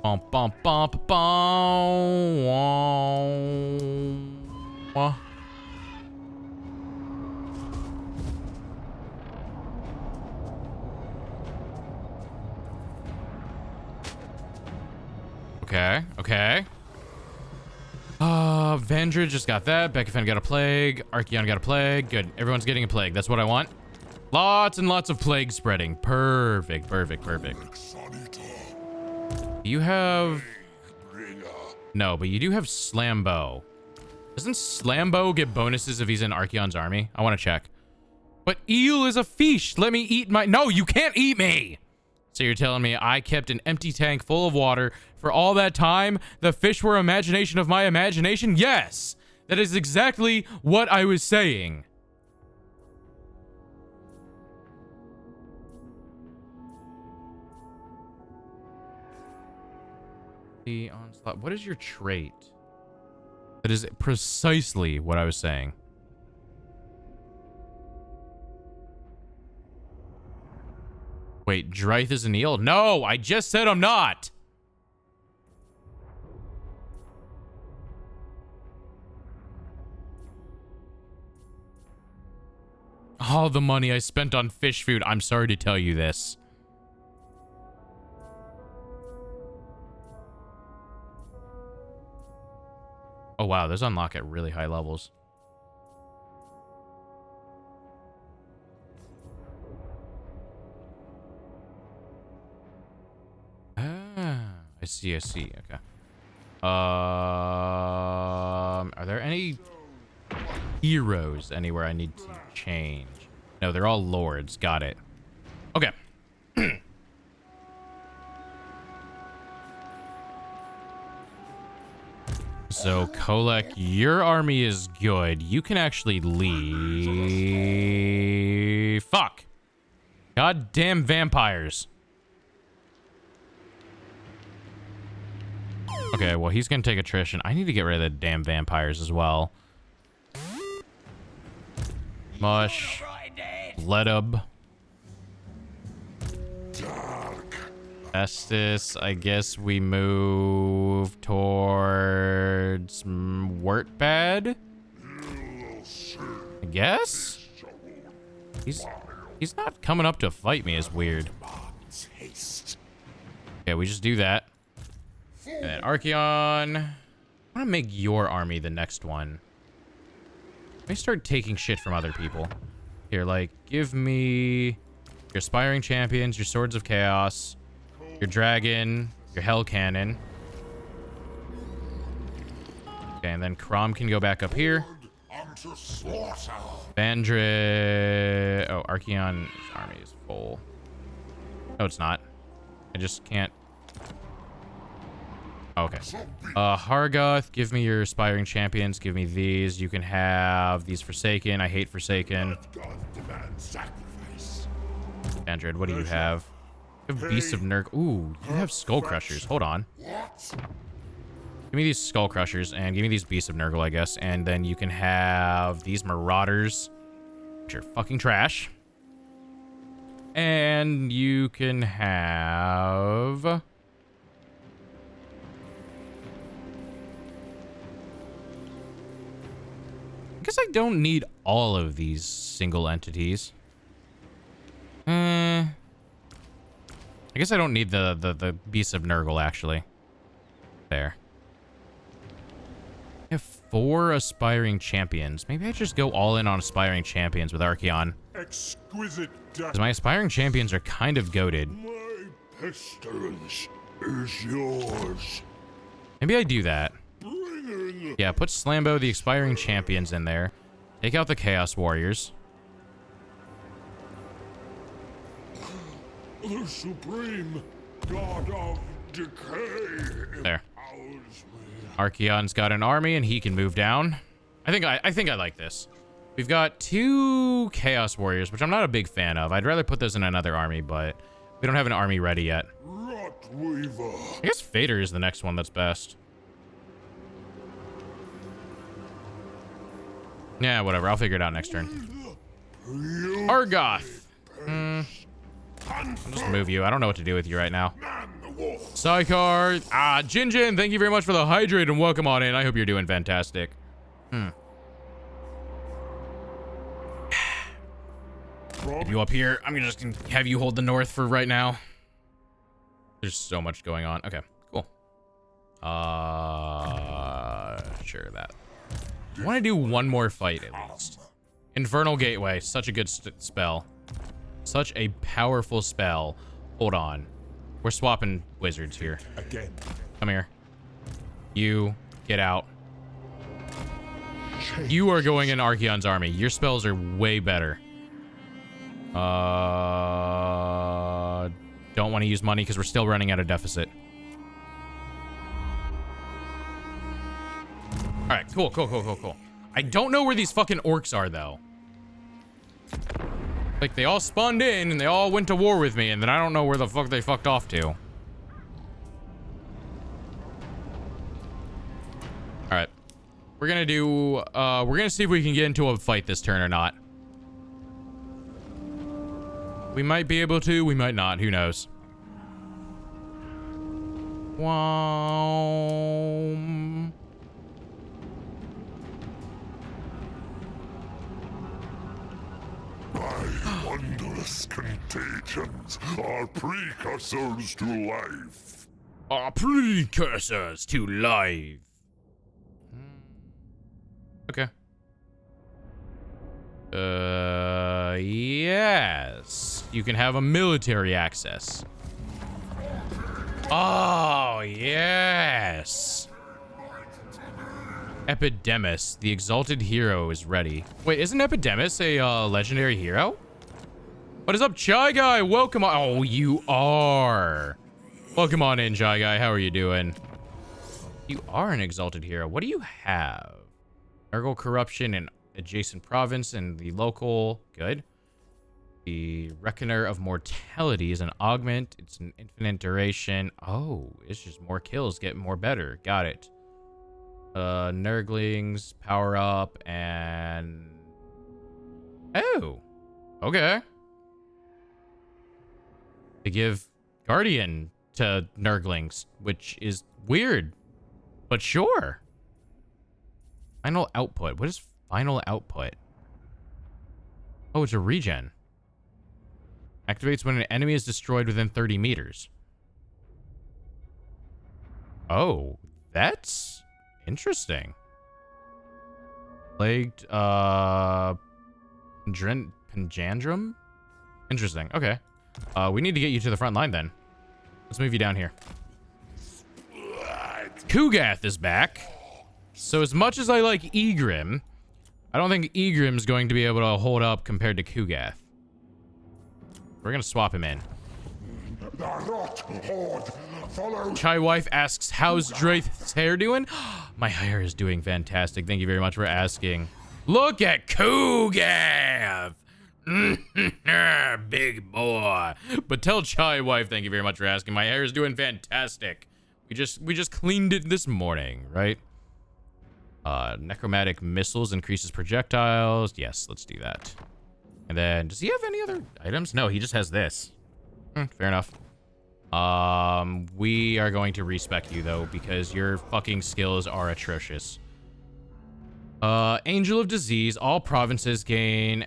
[SPEAKER 1] Bum, bum, bum, bum, bum. Okay. Vandrid just got that. Beccafen got a plague. Archeon got a plague. Good. Everyone's getting a plague. That's what I want. Lots and lots of plague spreading. Perfect. You have... No, but you do have Slambo. Doesn't Slambo get bonuses if he's in Archeon's army? I want to check. But eel is a fish. Let me eat my... No, you can't eat me. So you're telling me I kept an empty tank full of water for all that time? The fish were imagination of my imagination? Yes. That is exactly what I was saying. The onslaught. What is your trait? That is precisely what I was saying. Wait, Drythe is an eel? No, I just said I'm not. All the money I spent on fish food. I'm sorry to tell you this. Oh, wow. Those unlock at really high levels. I see. Okay. Are there any heroes anywhere I need to change? No, they're all lords. Got it. Okay. So, Kolek, your army is good. You can actually leave. Fuck. Goddamn vampires. Okay, well, he's gonna take attrition. I need to get rid of the damn vampires as well. Mush. Ledub. Estes, I guess we move towards Wurtbad. I guess? He's not coming up to fight me is weird. Okay, we just do that. And then Archeon. I want to make your army the next one. Let me start taking shit from other people. Here, like, give me your Aspiring Champions, your Swords of Chaos, your Dragon, your Hell Cannon. Okay, and then Crom can go back up here. Vandrid... Oh, Archeon's army is full. No, it's not. I just can't. Okay. Hargoth, give me your aspiring champions. Give me these. You can have these Forsaken. I hate Forsaken. Andred, what do you have? You have Beasts of Nurg. Ooh, you have Skull Crushers. Hold on. Give me these Skull Crushers and give me these Beasts of Nurgle, I guess. And then you can have these Marauders, which are fucking trash. And you can have... I guess I don't need all of these single entities. I guess I don't need the Beasts of Nurgle, actually. There. I have 4 aspiring champions. Maybe I just go all in on aspiring champions with Archeon.
[SPEAKER 8] Exquisite.
[SPEAKER 1] Because my aspiring champions are kind of goated.
[SPEAKER 8] My pestilence is yours.
[SPEAKER 1] Maybe I do that. Yeah, put Slambo, the expiring champions in there. Take out the Chaos Warriors.
[SPEAKER 8] The supreme god of decay.
[SPEAKER 1] There. Archeon's got an army and he can move down. I think I like this. We've got 2 Chaos Warriors, which I'm not a big fan of. I'd rather put those in another army, but we don't have an army ready yet. I guess Fader is the next one that's best. Yeah, whatever. I'll figure it out next turn. Argoth. I'll just move you. I don't know what to do with you right now. Psychar. Jinjin, thank you very much for the hydrate and welcome on in. I hope you're doing fantastic. Keep you up here. I'm just gonna have you hold the north for right now. There's so much going on. Okay, cool. Sure that. I want to do one more fight at least. Infernal Gateway, such a good spell. Such a powerful spell. Hold on. We're swapping wizards here.
[SPEAKER 8] Again.
[SPEAKER 1] Come here. You, get out. You are going in Archeon's army. Your spells are way better. Don't want to use money because we're still running out of deficit. All right, cool. I don't know where these fucking orcs are, though. Like, they all spawned in, and they all went to war with me, and then I don't know where the fuck they fucked off to. Alright. We're gonna do, we're gonna see if we can get into a fight this turn or not. We might be able to, we might not, who knows. Wow.
[SPEAKER 8] My wondrous contagions are precursors to life.
[SPEAKER 1] Are precursors to life. Okay. Yes. You can have a military access. Oh, yes. Epidemus, the exalted hero, is ready. Wait, isn't Epidemus a legendary hero? What is up, Chai Guy? Welcome on. Oh, you are. Welcome on in, Chai Guy. How are you doing? You are an exalted hero. What do you have? Nurgle corruption in adjacent province and the local. Good. The Reckoner of Mortality is an augment. It's an infinite duration. Oh, it's just more kills, get more better. Got it. Nurglings, power up, and... Oh, okay. They give Guardian to Nurglings, which is weird, but sure. Final output. What is final output? Oh, it's a regen. Activates when an enemy is destroyed within 30 meters. Oh, that's interesting. Plagued, Panjandrum? Interesting. Okay. We need to get you to the front line then. Let's move you down here. Kugath is back. So as much as I like Egrim, I don't think Egrim's going to be able to hold up compared to Kugath. We're going to swap him in.
[SPEAKER 8] The rot horde follows.
[SPEAKER 1] Chai wife asks, how's Draith's hair doing? My hair is doing fantastic. Thank you very much for asking. Look at Kugav. Big boy. But tell Chai wife, thank you very much for asking. My hair is doing fantastic. We just cleaned it this morning, right? Necromantic missiles increases projectiles. Yes, let's do that. And then, does he have any other items? No, he just has this. Fair enough. We are going to respec you though, because your fucking skills are atrocious. Angel of Disease. All provinces gain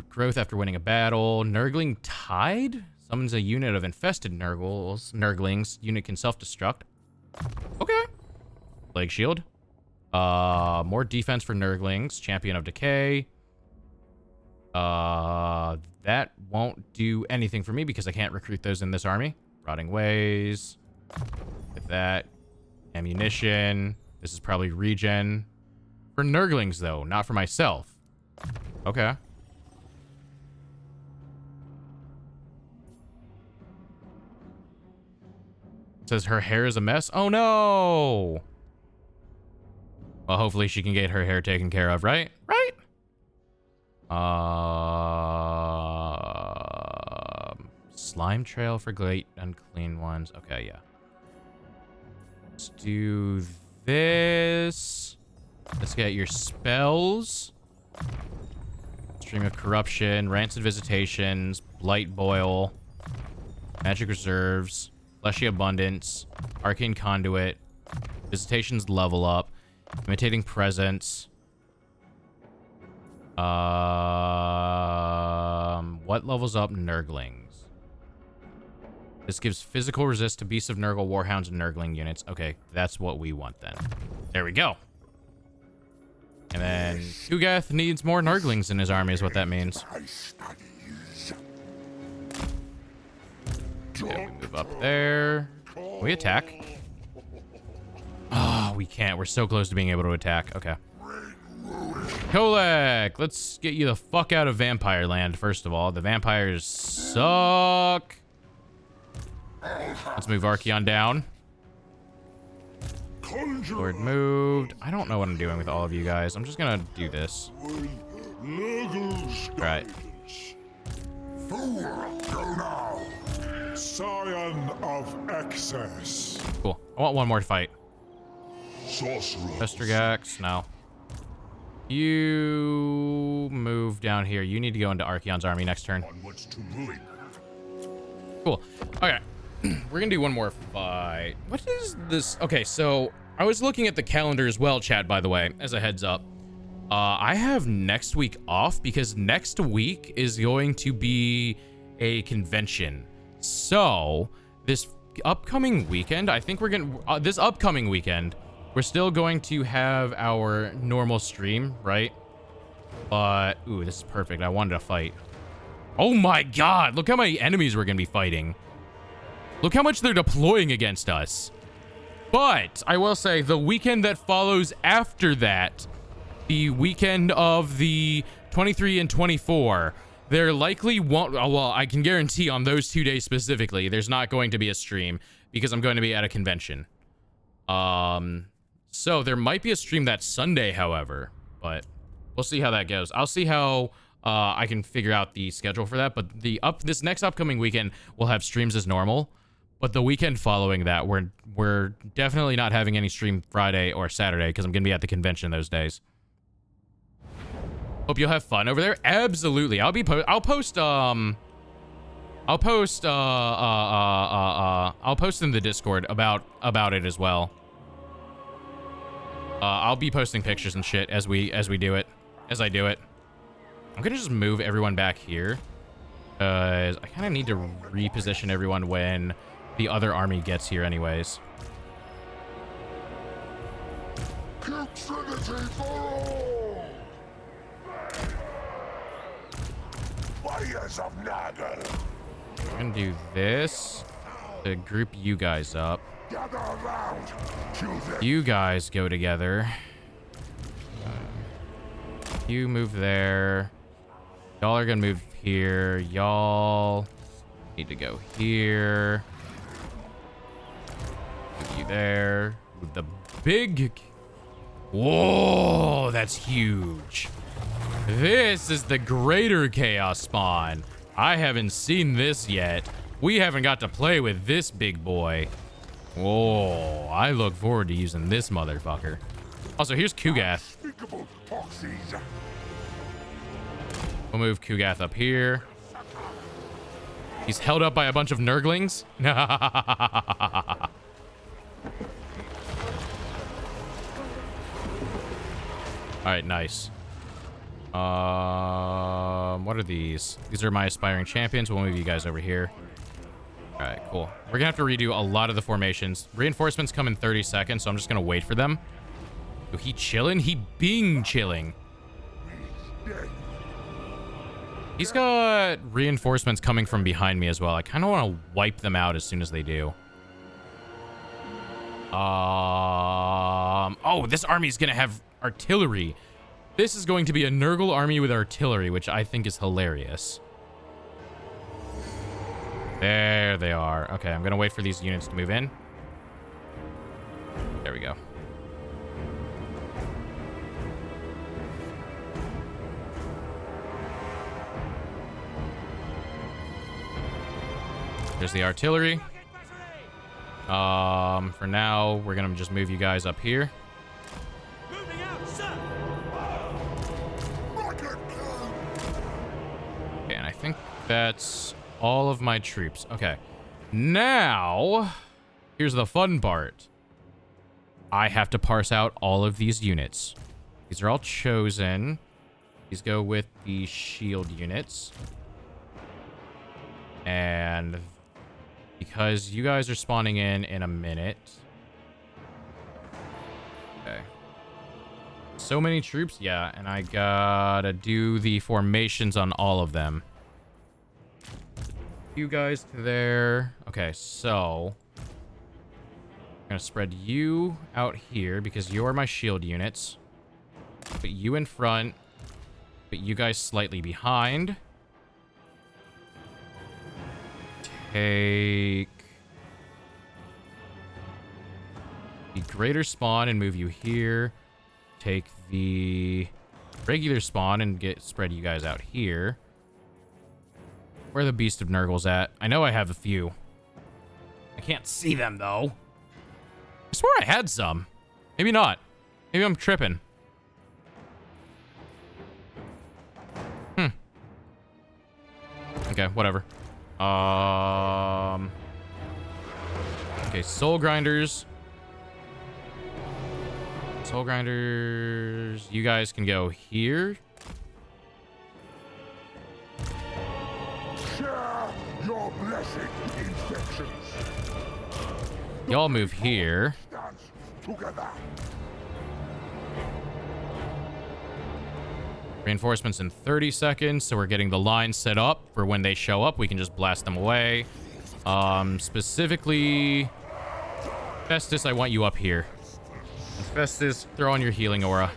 [SPEAKER 1] growth after winning a battle. Nurgling Tide summons a unit of infested Nurglings. Unit can self-destruct. Okay. Plague Shield. More defense for Nurglings. Champion of Decay. That won't do anything for me because I can't recruit those in this army. Rotting Ways. With that. Ammunition. This is probably regen. For Nurglings, though, not for myself. Okay. It says her hair is a mess. Oh, no. Well, hopefully she can get her hair taken care of, right? Right? Slime trail for great unclean ones. Okay, yeah. Let's do this. Let's get your spells. Stream of Corruption, Rancid Visitations, Blight Boil, Magic Reserves, Fleshy Abundance, Arcane Conduit, Visitations Level Up, Imitating Presence. What levels up Nurglings? This gives physical resist to Beasts of Nurgle, Warhounds, and Nurgling units. Okay, that's what we want then. There we go. And then Kugath needs more Nurglings in his army is what that means. Okay, we move up there. Can we attack? Oh, we can't. We're so close to being able to attack. Okay. Kolek, let's get you the fuck out of Vampire Land, first of all. The vampires suck. Let's move Archeon down. Lord moved. I don't know what I'm doing with all of you guys. I'm just gonna do this. Right.
[SPEAKER 8] Scion of excess.
[SPEAKER 1] Cool. I want one more fight.
[SPEAKER 8] Sorcerer.
[SPEAKER 1] Vestergax, no. You move down here. You need to go into Archeon's army next turn. Cool. Okay. We're gonna do one more fight. What is this? Okay, so I was looking at the calendar as well, chat, by the way, as a heads up. I have next week off because next week is going to be a convention. So this upcoming weekend, I think we're gonna, this upcoming weekend, we're still going to have our normal stream, right? But, ooh, this is perfect. I wanted to fight. Oh my God, look how many enemies we're gonna be fighting. Look how much they're deploying against us. But I will say the weekend that follows after that, the weekend of the 23 and 24, there likely won't, well, I can guarantee on those 2 days specifically, there's not going to be a stream because I'm going to be at a convention. So there might be a stream that Sunday, however, but we'll see how that goes. I'll see how I can figure out the schedule for that, but this next upcoming weekend, we'll have streams as normal. But the weekend following that, we're definitely not having any stream Friday or Saturday because I'm gonna be at the convention those days. Hope you'll have fun over there. Absolutely, I'll post in the Discord about it as well. I'll be posting pictures and shit as I do it. I'm gonna just move everyone back here because I kind of need to reposition everyone when the other army gets here anyways. I'm gonna do this to group you guys up. You guys go together. You move there. Y'all are gonna move here. Y'all Need to go here. Move you there. Move the big... Whoa, that's huge. This is the greater chaos spawn. I haven't seen this yet. We haven't got to play with this big boy. Whoa, I look forward to using this motherfucker. Also, here's Kugath. We'll move Kugath up here. He's held up by a bunch of Nurglings. All right, nice. What are these? These are my aspiring champions. We'll move you guys over here. All right, cool. We're gonna have to redo a lot of the formations. Reinforcements come in 30 seconds, so I'm just gonna wait for them. Oh, he chilling? He being chilling. He's got reinforcements coming from behind me as well. I kind of want to wipe them out as soon as they do. Oh, this army's gonna have artillery. This is going to be a Nurgle army with artillery, which I think is hilarious. There they are. Okay, I'm gonna wait for these units to move in. There we go. There's the artillery. For now, we're gonna just move you guys up here. Okay, and I think that's all of my troops. Okay. Now, here's the fun part. I have to parse out all of these units. These are all chosen. These go with the shield units. And because you guys are spawning in a minute. Okay. So many troops? Yeah, and I gotta do the formations on all of them. You guys to there. Okay, so I'm gonna spread you out here because you are my shield units. Put you in front. Put you guys slightly behind. Take the greater spawn and move you here. Take the regular spawn and spread you guys out here. Where are the Beast of Nurgle's at? I know I have a few. I can't see them though. I swear I had some. Maybe not. Maybe I'm tripping. Okay, whatever. Okay, Soul Grinders. Soul Grinders. You guys can go here.
[SPEAKER 8] Share your blessing, infections.
[SPEAKER 1] Y'all move here.
[SPEAKER 8] Dance together.
[SPEAKER 1] Reinforcements in 30 seconds, so we're getting the line set up for when they show up. We can just blast them away. Specifically, Festus, I want you up here. And Festus, throw on your healing aura.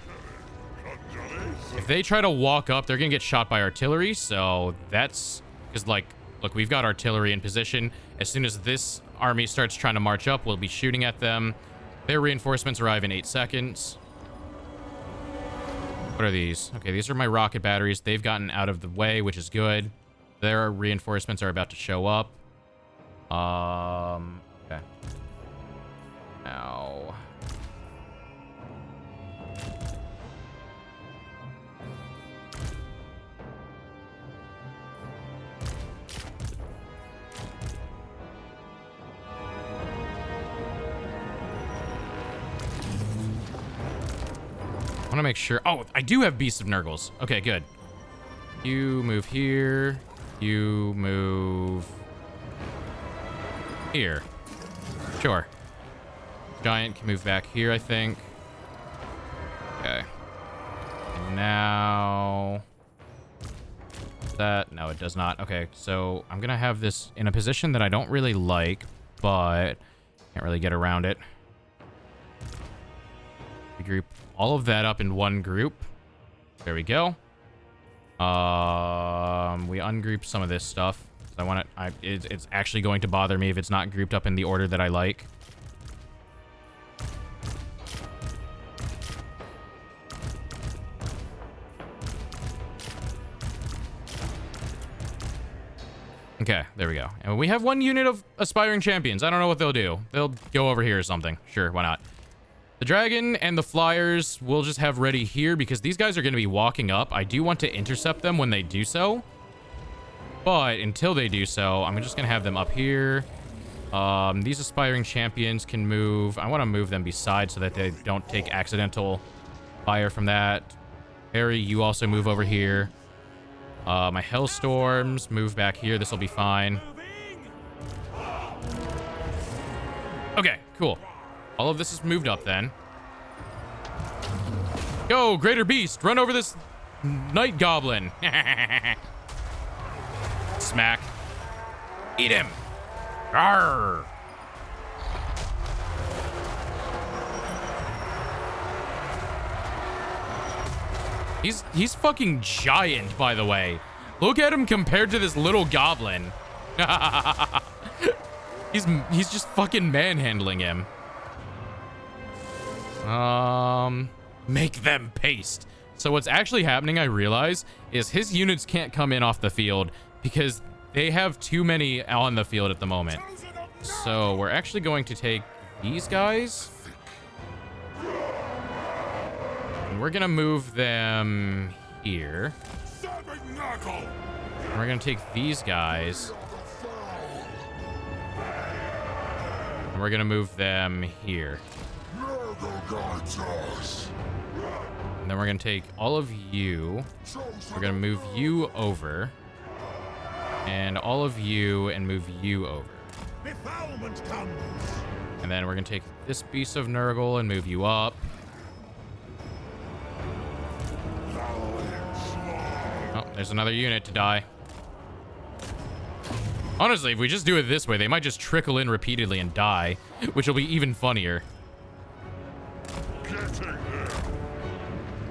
[SPEAKER 1] If they try to walk up, they're gonna get shot by artillery, so that's... Because, like, look, we've got artillery in position. As soon as this army starts trying to march up, we'll be shooting at them. Their reinforcements arrive in 8 seconds. What are these? Okay, these are my rocket batteries. They've gotten out of the way, which is good. Their reinforcements are about to show up. Okay. Now... I want to make sure. Oh, I do have Beasts of Nurgles. Okay, good. You move here. You move here. Sure. Giant can move back here, I think. Okay. And now... That... No, it does not. Okay, so I'm going to have this in a position that I don't really like, but can't really get around it. We group all of that up in one group. There we go. We ungroup some of this stuff. I want to. It's actually going to bother me if it's not grouped up in the order that I like. Okay, there we go. And we have one unit of aspiring champions. I don't know what they'll do. They'll go over here or something. Sure, why not? The dragon and the flyers we'll just have ready here because these guys are going to be walking up. I do want to intercept them when they do so. But until they do so, I'm just going to have them up here. These aspiring champions can move. I want to move them beside so that they don't take accidental fire from that. Harry, you also move over here. My Hellstorms move back here. This will be fine. Okay, cool. All of this is moved up then. Go, Greater Beast. Run over this Night Goblin. Smack. Eat him. Arr. He's fucking giant, by the way. Look at him compared to this little goblin. He's just fucking manhandling him. Make them paste. So what's actually happening, I realize, is his units can't come in off the field because they have too many on the field at the moment. So we're actually going to take these guys. And we're going to move them here. And we're going to take these guys. And we're going to move them here. And then we're going to take all of you. We're going to move you over. And all of you and move you over. And then we're going to take this Beast of Nurgle and move you up. Oh, there's another unit to die. Honestly, if we just do it this way, they might just trickle in repeatedly and die, which will be even funnier.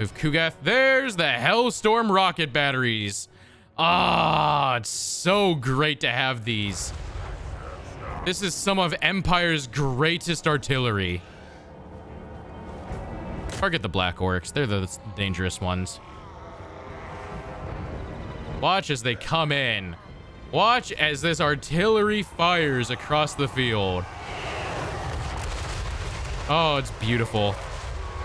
[SPEAKER 1] Move Kugath. There's the Hellstorm rocket batteries. Ah, it's so great to have these. This is some of Empire's greatest artillery. Target the Black Orcs. They're the dangerous ones. Watch as they come in. Watch as this artillery fires across the field. Oh, it's beautiful.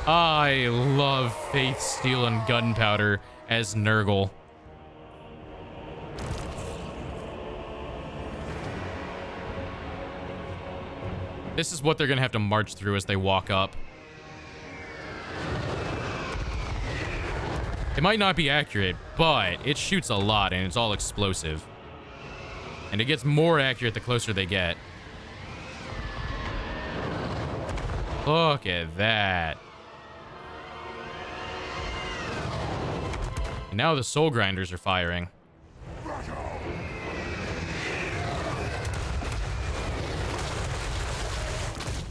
[SPEAKER 1] I love Faith, Steel, and Gunpowder as Nurgle. This is what they're going to have to march through as they walk up. It might not be accurate, but it shoots a lot and it's all explosive. And it gets more accurate the closer they get. Look at that. And now the Soul Grinders are firing. I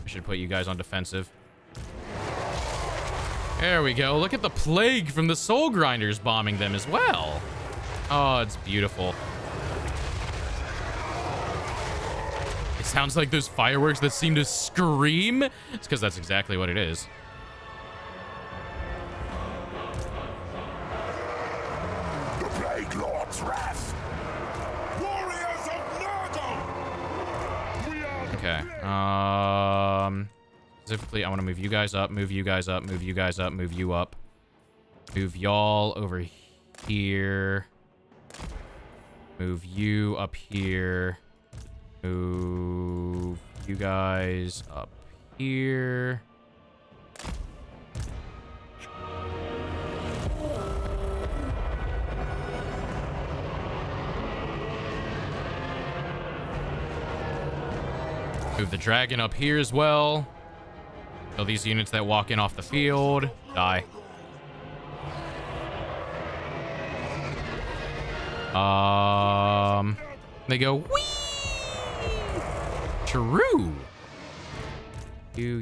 [SPEAKER 1] should put you guys on defensive. There we go. Look at the plague from the Soul Grinders bombing them as well. Oh, it's beautiful. It sounds like those fireworks that seem to scream. It's because that's exactly what it is.
[SPEAKER 8] The Plague Lord's wrath. Warriors of Nurgle. We are
[SPEAKER 1] Okay. Specifically, I want to move you guys up, move you guys up, move you guys up, move you up. Move y'all over here. Move you up here. Move you guys up here. Move the dragon up here as well. Kill these units that walk in off the field. Die. They go whee! True. You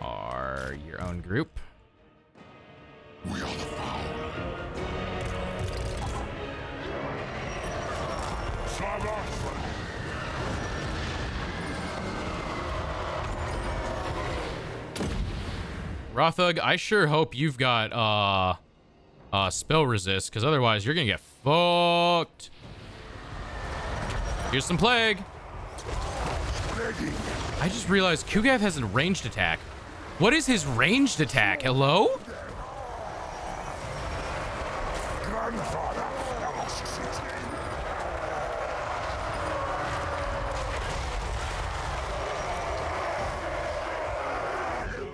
[SPEAKER 1] are your own group.
[SPEAKER 8] We are the
[SPEAKER 1] Rothug, I sure hope you've got spell resist, because otherwise you're gonna get fucked. Here's some plague. I just realized Kugath has a ranged attack. What is his ranged attack? Hello?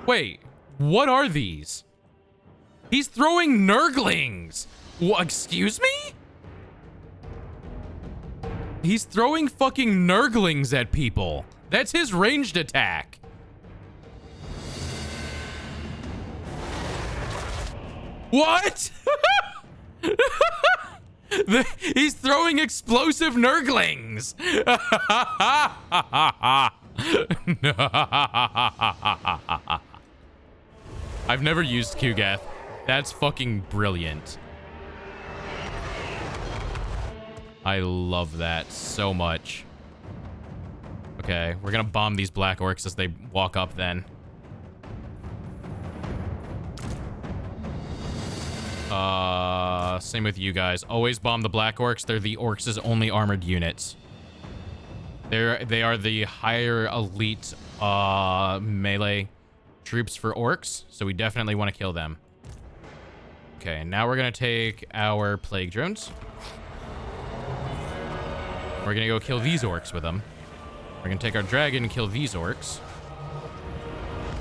[SPEAKER 1] Wait, what are these? He's throwing Nurglings. What, excuse me? He's throwing fucking Nurglings at people. That's his ranged attack. What? He's throwing explosive Nurglings. I've never used Kugath. That's fucking brilliant. I love that so much. Okay, we're gonna bomb these black orcs as they walk up then. Same with you guys. Always bomb the black orcs. They're the orcs' only armored units. They are the higher elite melee troops for orcs, so we definitely want to kill them. Okay, now we're gonna take our plague drones. We're gonna go kill these orcs with them. We're gonna take our dragon and kill these orcs.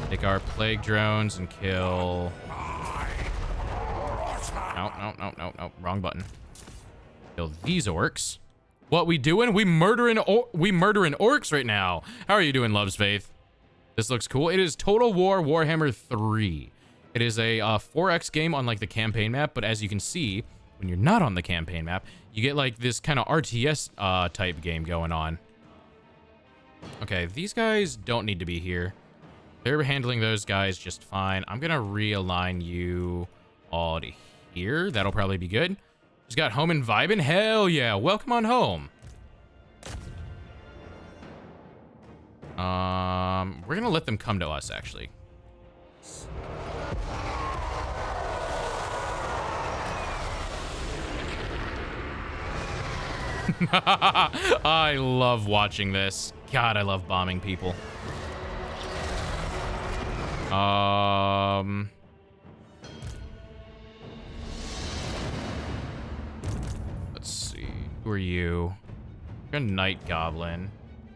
[SPEAKER 1] Take our plague drones and kill... No, wrong button. Kill these orcs. What we doing? We murdering orcs right now. How are you doing, Love's Faith? This looks cool. It is Total War Warhammer 3. It is a 4X game on like the campaign map, but as you can see, when you're not on the campaign map, you get like this kind of RTS type game going on. Okay, these guys don't need to be here. They're handling those guys just fine. I'm gonna realign you all to here. That'll probably be good. Just got home and vibing. Hell yeah, welcome on home. We're gonna let them come to us, actually. I love watching this. God, I love bombing people. Let's see. Who are you? You're a Night Goblin.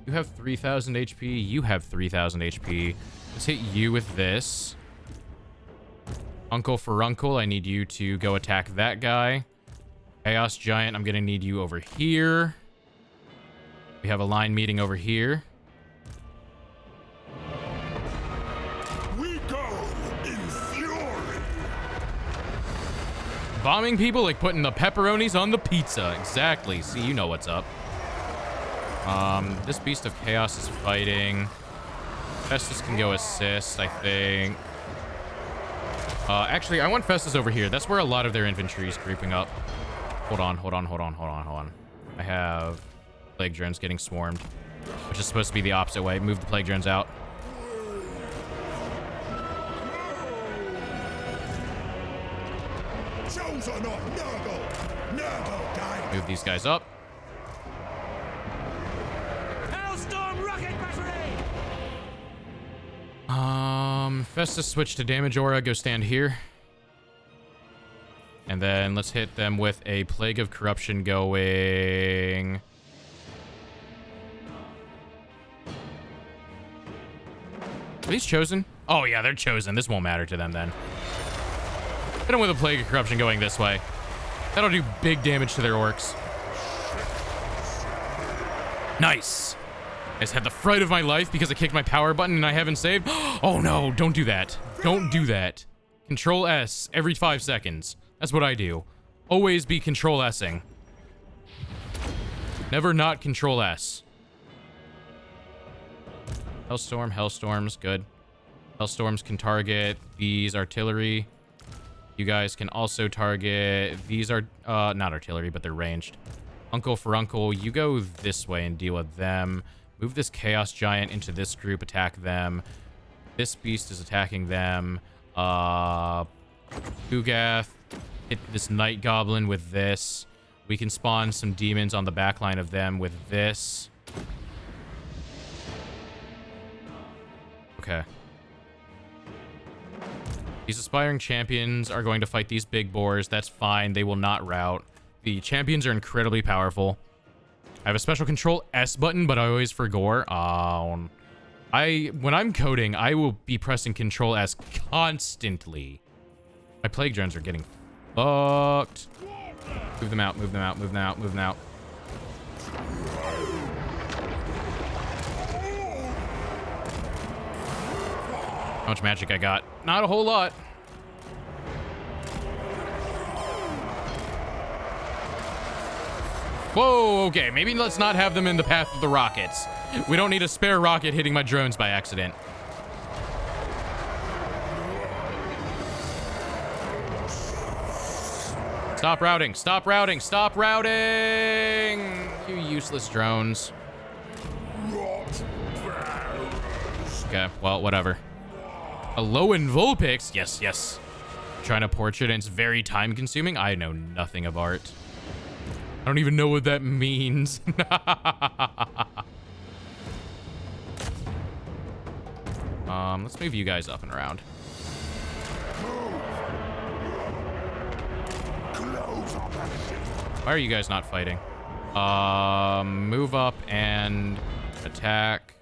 [SPEAKER 1] You have 3,000 HP. You have 3,000 HP. Let's hit you with this. Uncle Furuncle, I need you to go attack that guy. Chaos Giant, I'm gonna need you over here. We have a line meeting over here.
[SPEAKER 8] We go in fury.
[SPEAKER 1] Bombing people like putting the pepperonis on the pizza. Exactly. See, you know what's up. This Beast of Chaos is fighting. Festus can go assist, I think. Actually, I want Festus over here. That's where a lot of their infantry is creeping up. Hold on. I have plague drones getting swarmed, which is supposed to be the opposite way. Move the plague drones out. Move these guys up.
[SPEAKER 2] Hellstorm rocket battery!
[SPEAKER 1] Festus switch to damage aura. Go stand here. And then let's hit them with a Plague of Corruption going... Are these chosen? Oh, yeah, they're chosen. This won't matter to them then. Hit them with a Plague of Corruption going this way. That'll do big damage to their orcs. Nice. I just had the fright of my life because I kicked my power button and I haven't saved. Oh, no, don't do that. Don't do that. Control S every 5 seconds. That's what I do. Always be Control S-ing. Never not Control S. Hellstorms, good. Hellstorms can target these artillery. You guys can also target these are not artillery, but they're ranged. Uncle Furuncle, you go this way and deal with them. Move this Chaos Giant into this group, attack them. This beast is attacking them. Kugath, hit this Night Goblin with this. We can spawn some demons on the backline of them with this. Okay. These aspiring champions are going to fight these big boars. That's fine. They will not rout. The champions are incredibly powerful. I have a special control S button, but I always forget. When I'm coding, I will be pressing control S constantly. My plague drones are getting fucked. Move them out, move them out, move them out, move them out. How much magic I got? Not a whole lot. Whoa, okay. Maybe let's not have them in the path of the rockets. We don't need a spare rocket hitting my drones by accident. Stop routing, stop routing, stop routing! You useless drones. Okay, well, whatever. A Lowen Vulpix? Yes, yes. Trying to portrait, and it's very time consuming. I know nothing of art. I don't even know what that means. Let's move you guys up and around. Why are you guys not fighting? Move up and attack.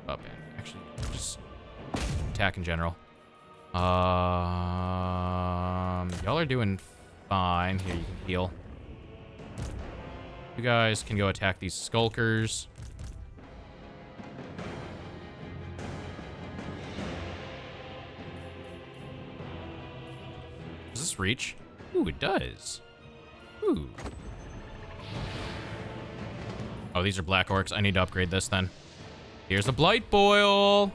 [SPEAKER 1] Up and actually just attack in general. Y'all are doing fine. Here, you can heal. You guys can go attack these skulkers. Does this reach? Ooh, it does. Ooh. Oh, these are black orcs. I need to upgrade this then. Here's a blight boil.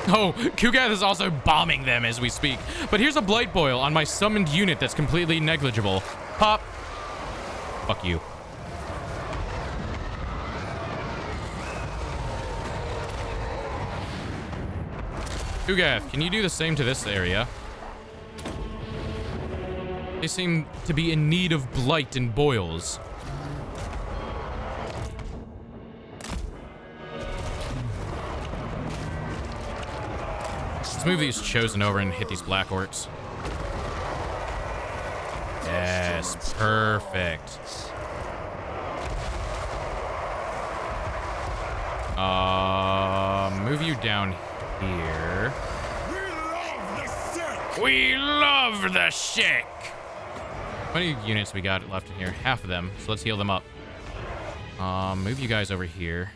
[SPEAKER 1] Oh, Kugath is also bombing them as we speak. But here's a blight boil on my summoned unit that's completely negligible. Pop. Fuck you. Kugath, can you do the same to this area? They seem to be in need of blight and boils. Let's move these chosen over and hit these black orcs. Yes, perfect. Move you down here. We love the sick. How many units we got left in here? Half of them. So let's heal them up. Move you guys over here.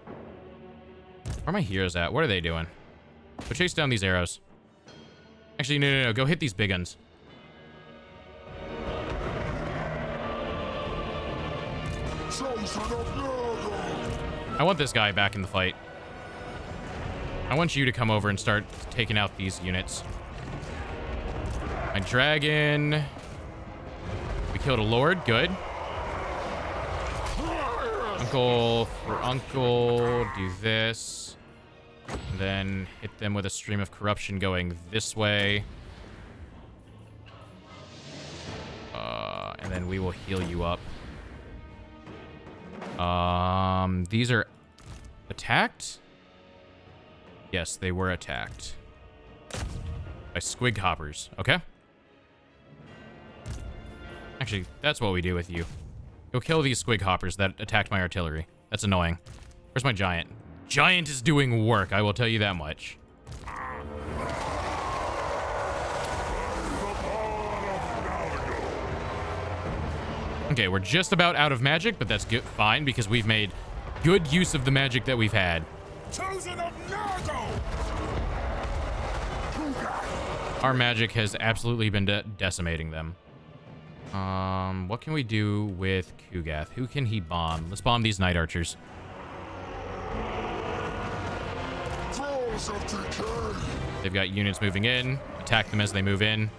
[SPEAKER 1] Where are my heroes at? What are they doing? Go chase down these arrows. Actually, no. Go hit these big guns. I want this guy back in the fight. I want you to come over and start taking out these units. My dragon. We killed a lord. Good. Uncle, for Uncle, do this. And then hit them with a stream of corruption going this way. And then we will heal you up. These are attacked? Yes, they were attacked. By squig hoppers. Okay. Actually, that's what we do with you. Go kill these squig hoppers that attacked my artillery. That's annoying. Where's my giant? Giant is doing work, I will tell you that much. Okay, we're just about out of magic, but that's good, fine, because we've made good use of the magic that we've had.
[SPEAKER 8] Chosen of Nargo!
[SPEAKER 1] Our magic has absolutely been decimating them. What can we do with Kugath? Who can he bomb? Let's bomb these night archers. They've got units moving in. Attack them as they move in.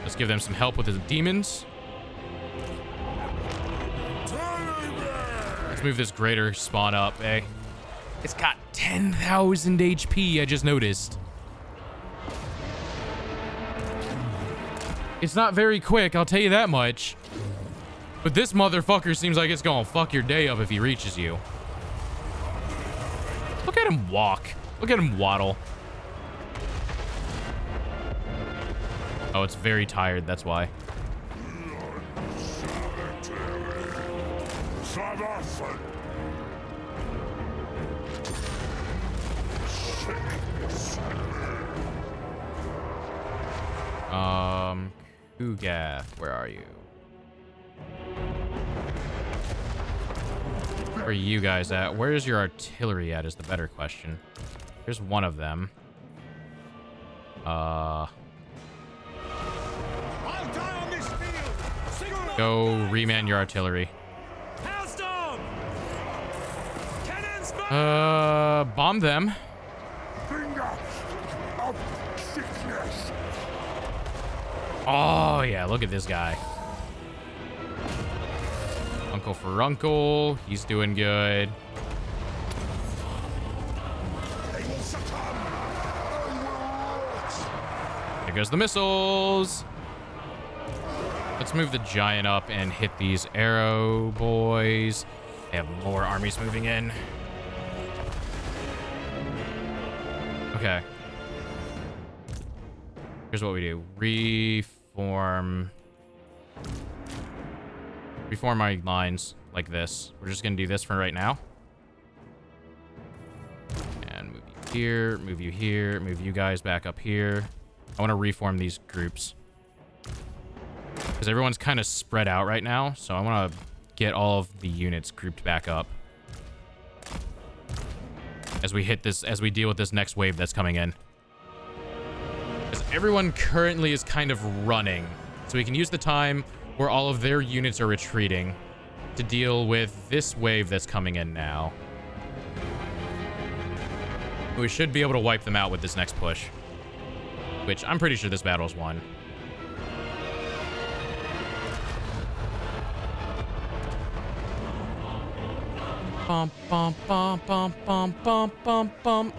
[SPEAKER 1] Let's give them some help with the demons. Let's move this greater spawn up, eh? It's got 10,000 HP, I just noticed. It's not very quick, I'll tell you that much. But this motherfucker seems like it's gonna fuck your day up if he reaches you. Look at him walk. Look at him waddle. Oh, it's very tired, that's why. Kugath, where are you? Where are you guys at? Where's your artillery at is the better question. There's one of them. Go reman your artillery. Bomb them. Oh, yeah, look at this guy. Uncle Furuncle, he's doing good. There goes the missiles. Let's move the giant up and hit these arrow boys. They have more armies moving in. Okay. Here's what we do. Reform my lines like this. We're just gonna do this for right now. And move you here, move you here, move you guys back up here. I want to reform these groups. Because everyone's kind of spread out right now, so I want to get all of the units grouped back up. As we deal with this next wave that's coming in. Because everyone currently is kind of running. So we can use the time where all of their units are retreating to deal with this wave that's coming in now. We should be able to wipe them out with this next push. Which I'm pretty sure this battle's won. Bum, bum, bum, bum, bum, bum, bum, bum.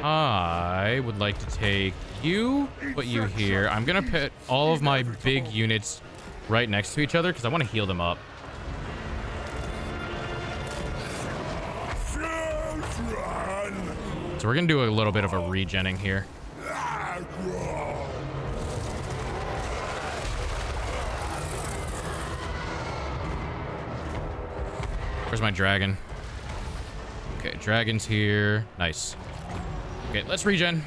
[SPEAKER 1] I would like to take you, put you here. I'm gonna put all of my big units right next to each other because I want to heal them up. So we're gonna do a little bit of a regenning here. Where's my dragon? Okay, dragon's here. Nice. Okay, let's regen.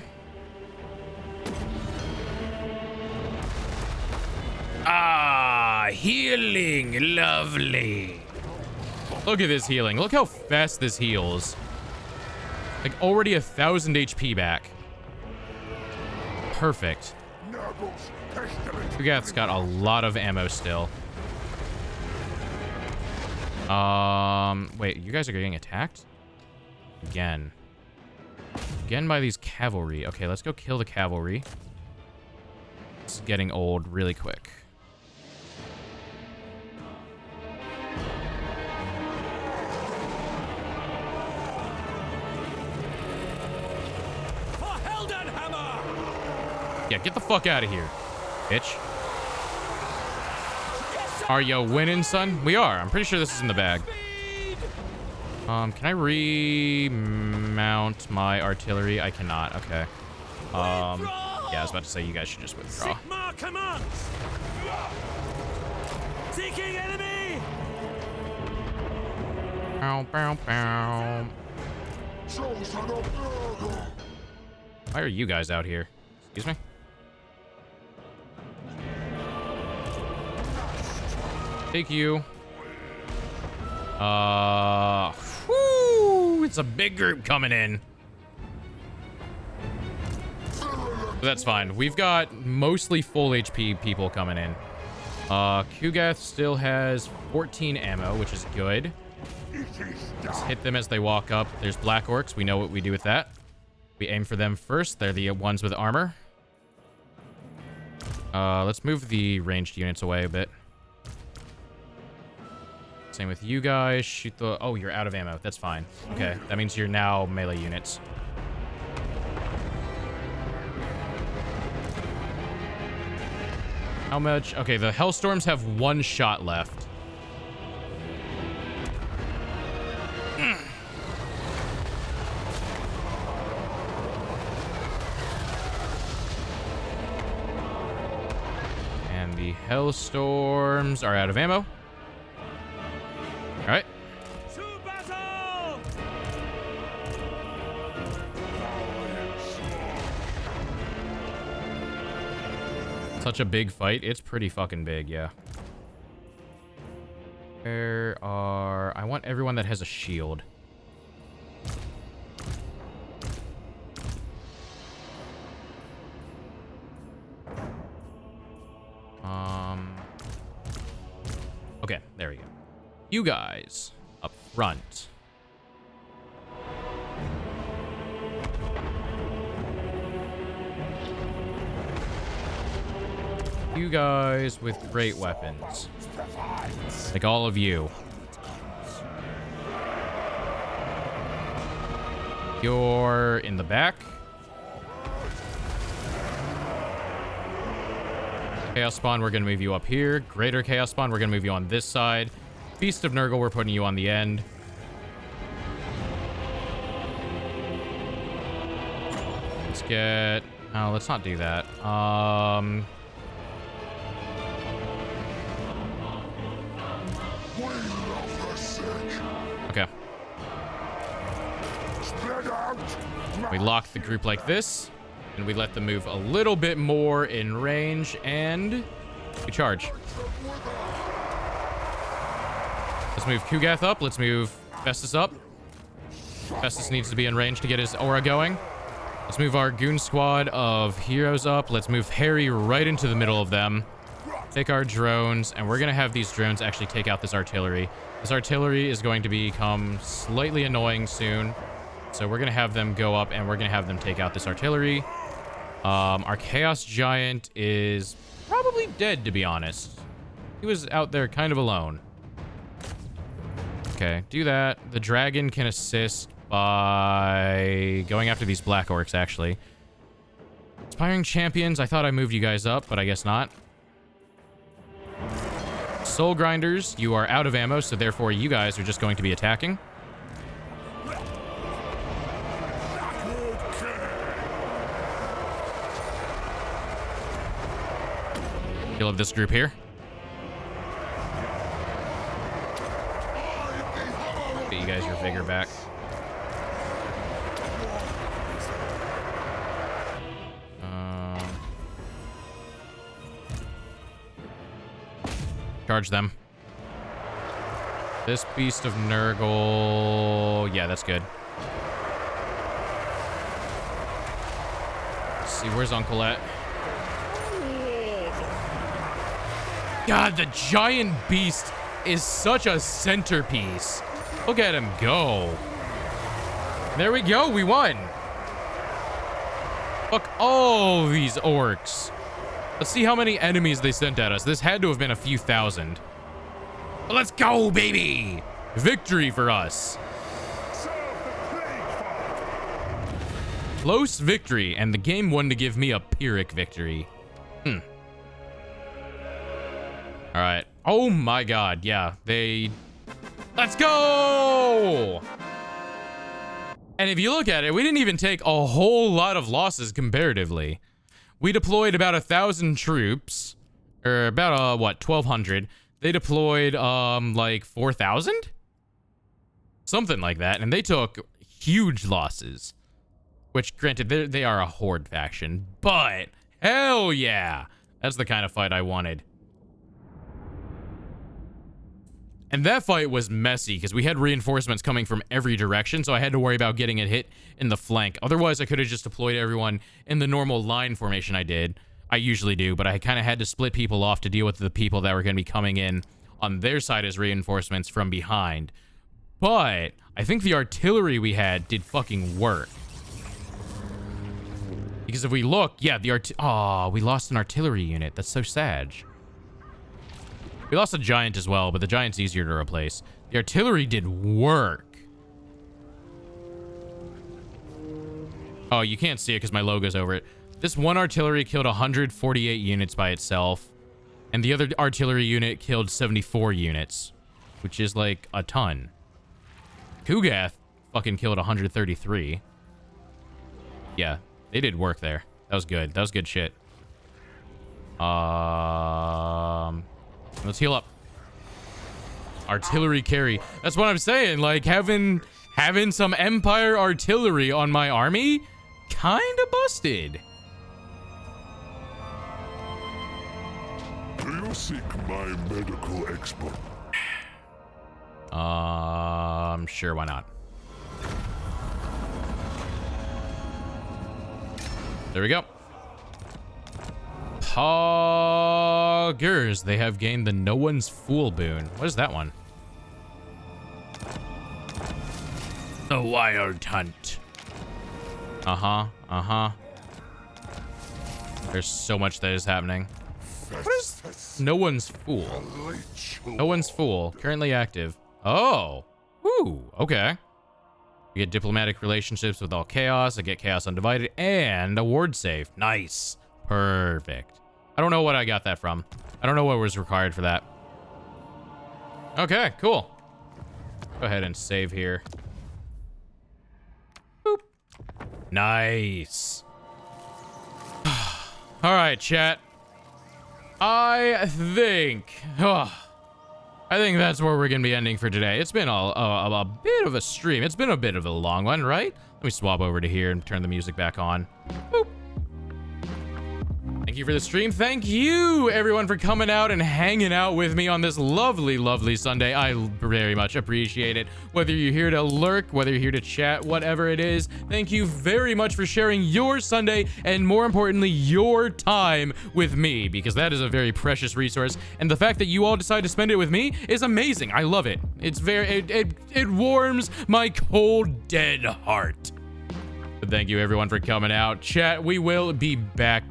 [SPEAKER 1] Ah, healing. Lovely. Look at this healing. Look how fast this heals. Like, already 1,000 HP back. Perfect. Kugath's got a lot of ammo still. Wait, you guys are getting attacked? Again by these cavalry. Okay, let's go kill the cavalry. It's getting old really quick. Yeah, get the fuck out of here, bitch. Are you winning, son? We are. I'm pretty sure this is in the bag. Can I remount my artillery? I cannot. Okay. Yeah, I was about to say you guys should just withdraw.
[SPEAKER 8] Sigma commands. Seeking enemy.
[SPEAKER 1] Bow, bow, bow. Why are you guys out here? Excuse me? Take you. Whoo, it's a big group coming in. That's fine. We've got mostly full HP people coming in. Kugath still has 14 ammo, which is good. Let's hit them as they walk up. There's black orcs. We know what we do with that. We aim for them first. They're the ones with armor. Let's move the ranged units away a bit. Same with you guys. Shoot the... Oh, you're out of ammo. That's fine. Okay, that means you're now melee units. How much? Okay, the Hellstorms have 1 shot left. And the Hellstorms are out of ammo. All right. Such a big fight. It's pretty fucking big, yeah. Where are... I want everyone that has a shield. Okay, there we go. You guys up front. You guys with great weapons. Like all of you. You're in the back. Chaos Spawn, we're going to move you up here. Greater Chaos Spawn, we're going to move you on this side. Beast of Nurgle, we're putting you on the end. Let's get... Oh, let's not do that. Okay. We lock the group like this, and we let them move a little bit more in range, and we charge. Let's move Kugath up. Let's move Festus up. Festus needs to be in range to get his aura going. Let's move our goon squad of heroes up. Let's move Harry right into the middle of them. Take our drones, and we're going to have these drones actually take out this artillery. This artillery is going to become slightly annoying soon. So we're going to have them go up, and we're going to have them take out this artillery. Our Chaos Giant is probably dead, to be honest. He was out there kind of alone. Okay, do that. The dragon can assist by going after these black orcs, actually. Aspiring champions, I thought I moved you guys up, but I guess not. Soul grinders, you are out of ammo, so therefore you guys are just going to be attacking. Kill of this group here. Get you guys your vigor back. Charge them. This Beast of Nurgle... Yeah, that's good. Let's see, where's Uncle at? God, the giant beast is such a centerpiece. Look at him go. There we go, we won. Fuck all these orcs. Let's see how many enemies they sent at us. This had to have been a few thousand. But let's go, baby! Victory for us. Close victory, and the game wanted to give me a Pyrrhic victory. Alright. Oh my god, yeah. Let's go! And if you look at it, we didn't even take a whole lot of losses comparatively. We deployed about 1,000 troops, or about, 1,200. They deployed, like 4,000? Something like that, and they took huge losses. Which, granted, they are a horde faction, but hell yeah! That's the kind of fight I wanted. And that fight was messy, because we had reinforcements coming from every direction, so I had to worry about getting it hit in the flank. Otherwise, I could have just deployed everyone in the normal line formation I usually do, but I kind of had to split people off to deal with the people that were going to be coming in on their side as reinforcements from behind. But I think the artillery we had did fucking work. Because if we look, yeah, we lost an artillery unit. That's so sad. We lost a giant as well, but the giant's easier to replace. The artillery did work. Oh, you can't see it because my logo's over it. This one artillery killed 148 units by itself, and the other artillery unit killed 74 units, which is like a ton. Kugath fucking killed 133. Yeah, they did work there. That was good. That was good shit. Let's heal up. Artillery carry. That's what I'm saying. Like having some Empire artillery on my army, kinda busted.
[SPEAKER 12] Do you seek my medical expert?
[SPEAKER 1] Sure, why not? There we go. Poggers. They have gained the No One's Fool boon. What is that one? The Wild Hunt. There's so much that is happening. What is No One's Fool? No One's Fool. Currently active. Oh. Ooh, okay. You get diplomatic relationships with all chaos. I get chaos undivided and a ward save. Nice. Perfect. I don't know what I got that from. I don't know what was required for that. Okay, cool. Go ahead and save here. Boop. Nice. All right, chat. I think that's where we're gonna be ending for today. It's been a bit of a stream. It's been a bit of a long one, right? Let me swap over to here and turn the music back on. Boop. Thank you for the stream. Thank you, everyone, for coming out and hanging out with me on this lovely, lovely Sunday. I very much appreciate it. Whether you're here to lurk, whether you're here to chat, whatever it is, thank you very much for sharing your Sunday and, more importantly, your time with me, because that is a very precious resource. And the fact that you all decide to spend it with me is amazing. I love it. It's very, it warms my cold, dead heart. But thank you, everyone, for coming out. Chat, we will be back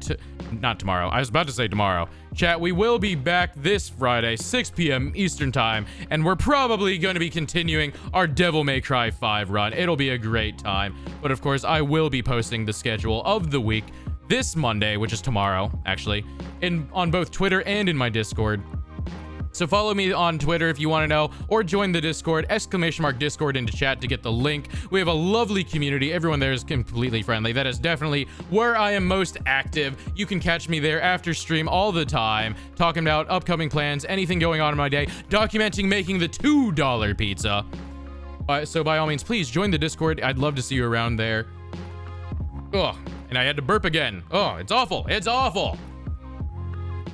[SPEAKER 1] not tomorrow. I was about to say tomorrow. Chat, we will be back this Friday, 6 p.m. Eastern Time, and we're probably going to be continuing our Devil May Cry 5 run. It'll be a great time. But of course, I will be posting the schedule of the week this Monday, which is tomorrow, actually, on both Twitter and in my Discord. So follow me on Twitter if you want to know, or join the Discord, !Discord into chat to get the link. We have a lovely community. Everyone there is completely friendly. That is definitely where I am most active. You can catch me there after stream all the time, talking about upcoming plans, anything going on in my day, documenting making the $2 pizza. So by all means, please join the Discord. I'd love to see you around there. Oh, and I had to burp again. Oh, it's awful. It's awful.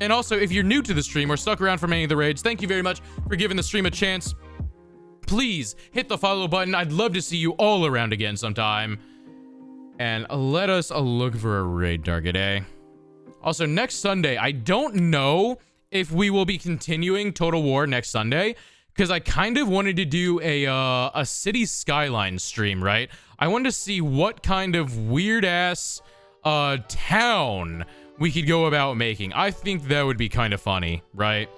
[SPEAKER 1] And also, if you're new to the stream or stuck around from any of the raids, thank you very much for giving the stream a chance. Please hit the follow button. I'd love to see you all around again sometime. And let us look for a raid target, eh? Also, next Sunday, I don't know if we will be continuing Total War next Sunday, because I kind of wanted to do a city skyline stream, right? I wanted to see what kind of weird-ass town we could go about making. I think that would be kind of funny, right?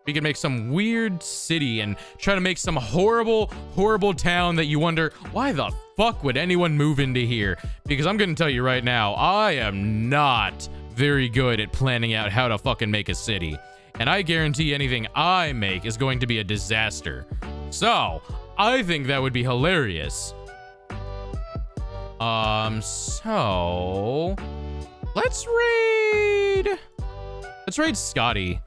[SPEAKER 1] We could make some weird city and try to make some horrible, horrible town that you wonder, why the fuck would anyone move into here? Because I'm gonna tell you right now, I am not very good at planning out how to fucking make a city. And I guarantee anything I make is going to be a disaster. So, I think that would be hilarious. So... Let's raid Scotty.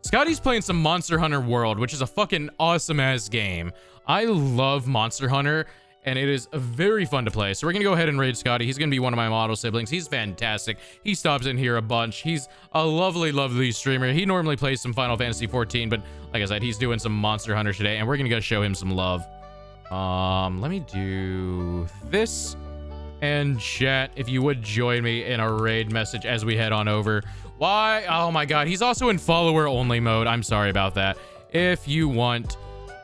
[SPEAKER 1] Scotty's playing some Monster Hunter World, which is a fucking awesome-ass game. I love Monster Hunter, and it is very fun to play. So we're gonna go ahead and raid Scotty. He's gonna be one of my model siblings. He's fantastic. He stops in here a bunch. He's a lovely, lovely streamer. He normally plays some Final Fantasy 14, but like I said, he's doing some Monster Hunter today, and we're gonna go show him some love. Let me do this. And chat, if you would join me in a raid message as we head on over. Why? Oh my god, he's also in follower only mode. I'm sorry about that. If you want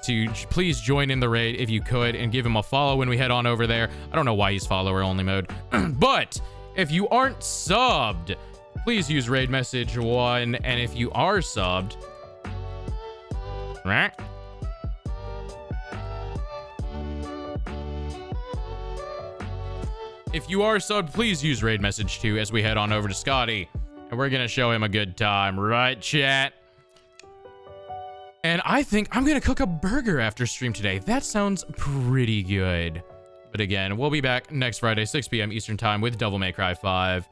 [SPEAKER 1] to, please join in the raid if you could and give him a follow when we head on over there. I don't know why he's follower only mode. But if you aren't subbed, please use raid message 1. And if you are subbed, Right? If you are subbed, please use raid message 2 as we head on over to Scotty. And we're going to show him a good time, right, chat? And I think I'm going to cook a burger after stream today. That sounds pretty good. But again, we'll be back next Friday, 6 p.m. Eastern Time with Devil May Cry 5.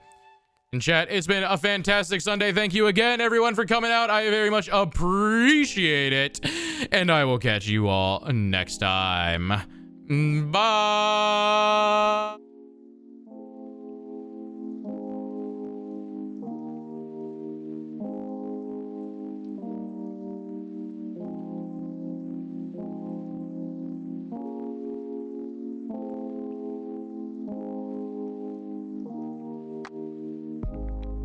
[SPEAKER 1] And chat, it's been a fantastic Sunday. Thank you again, everyone, for coming out. I very much appreciate it. And I will catch you all next time. Bye.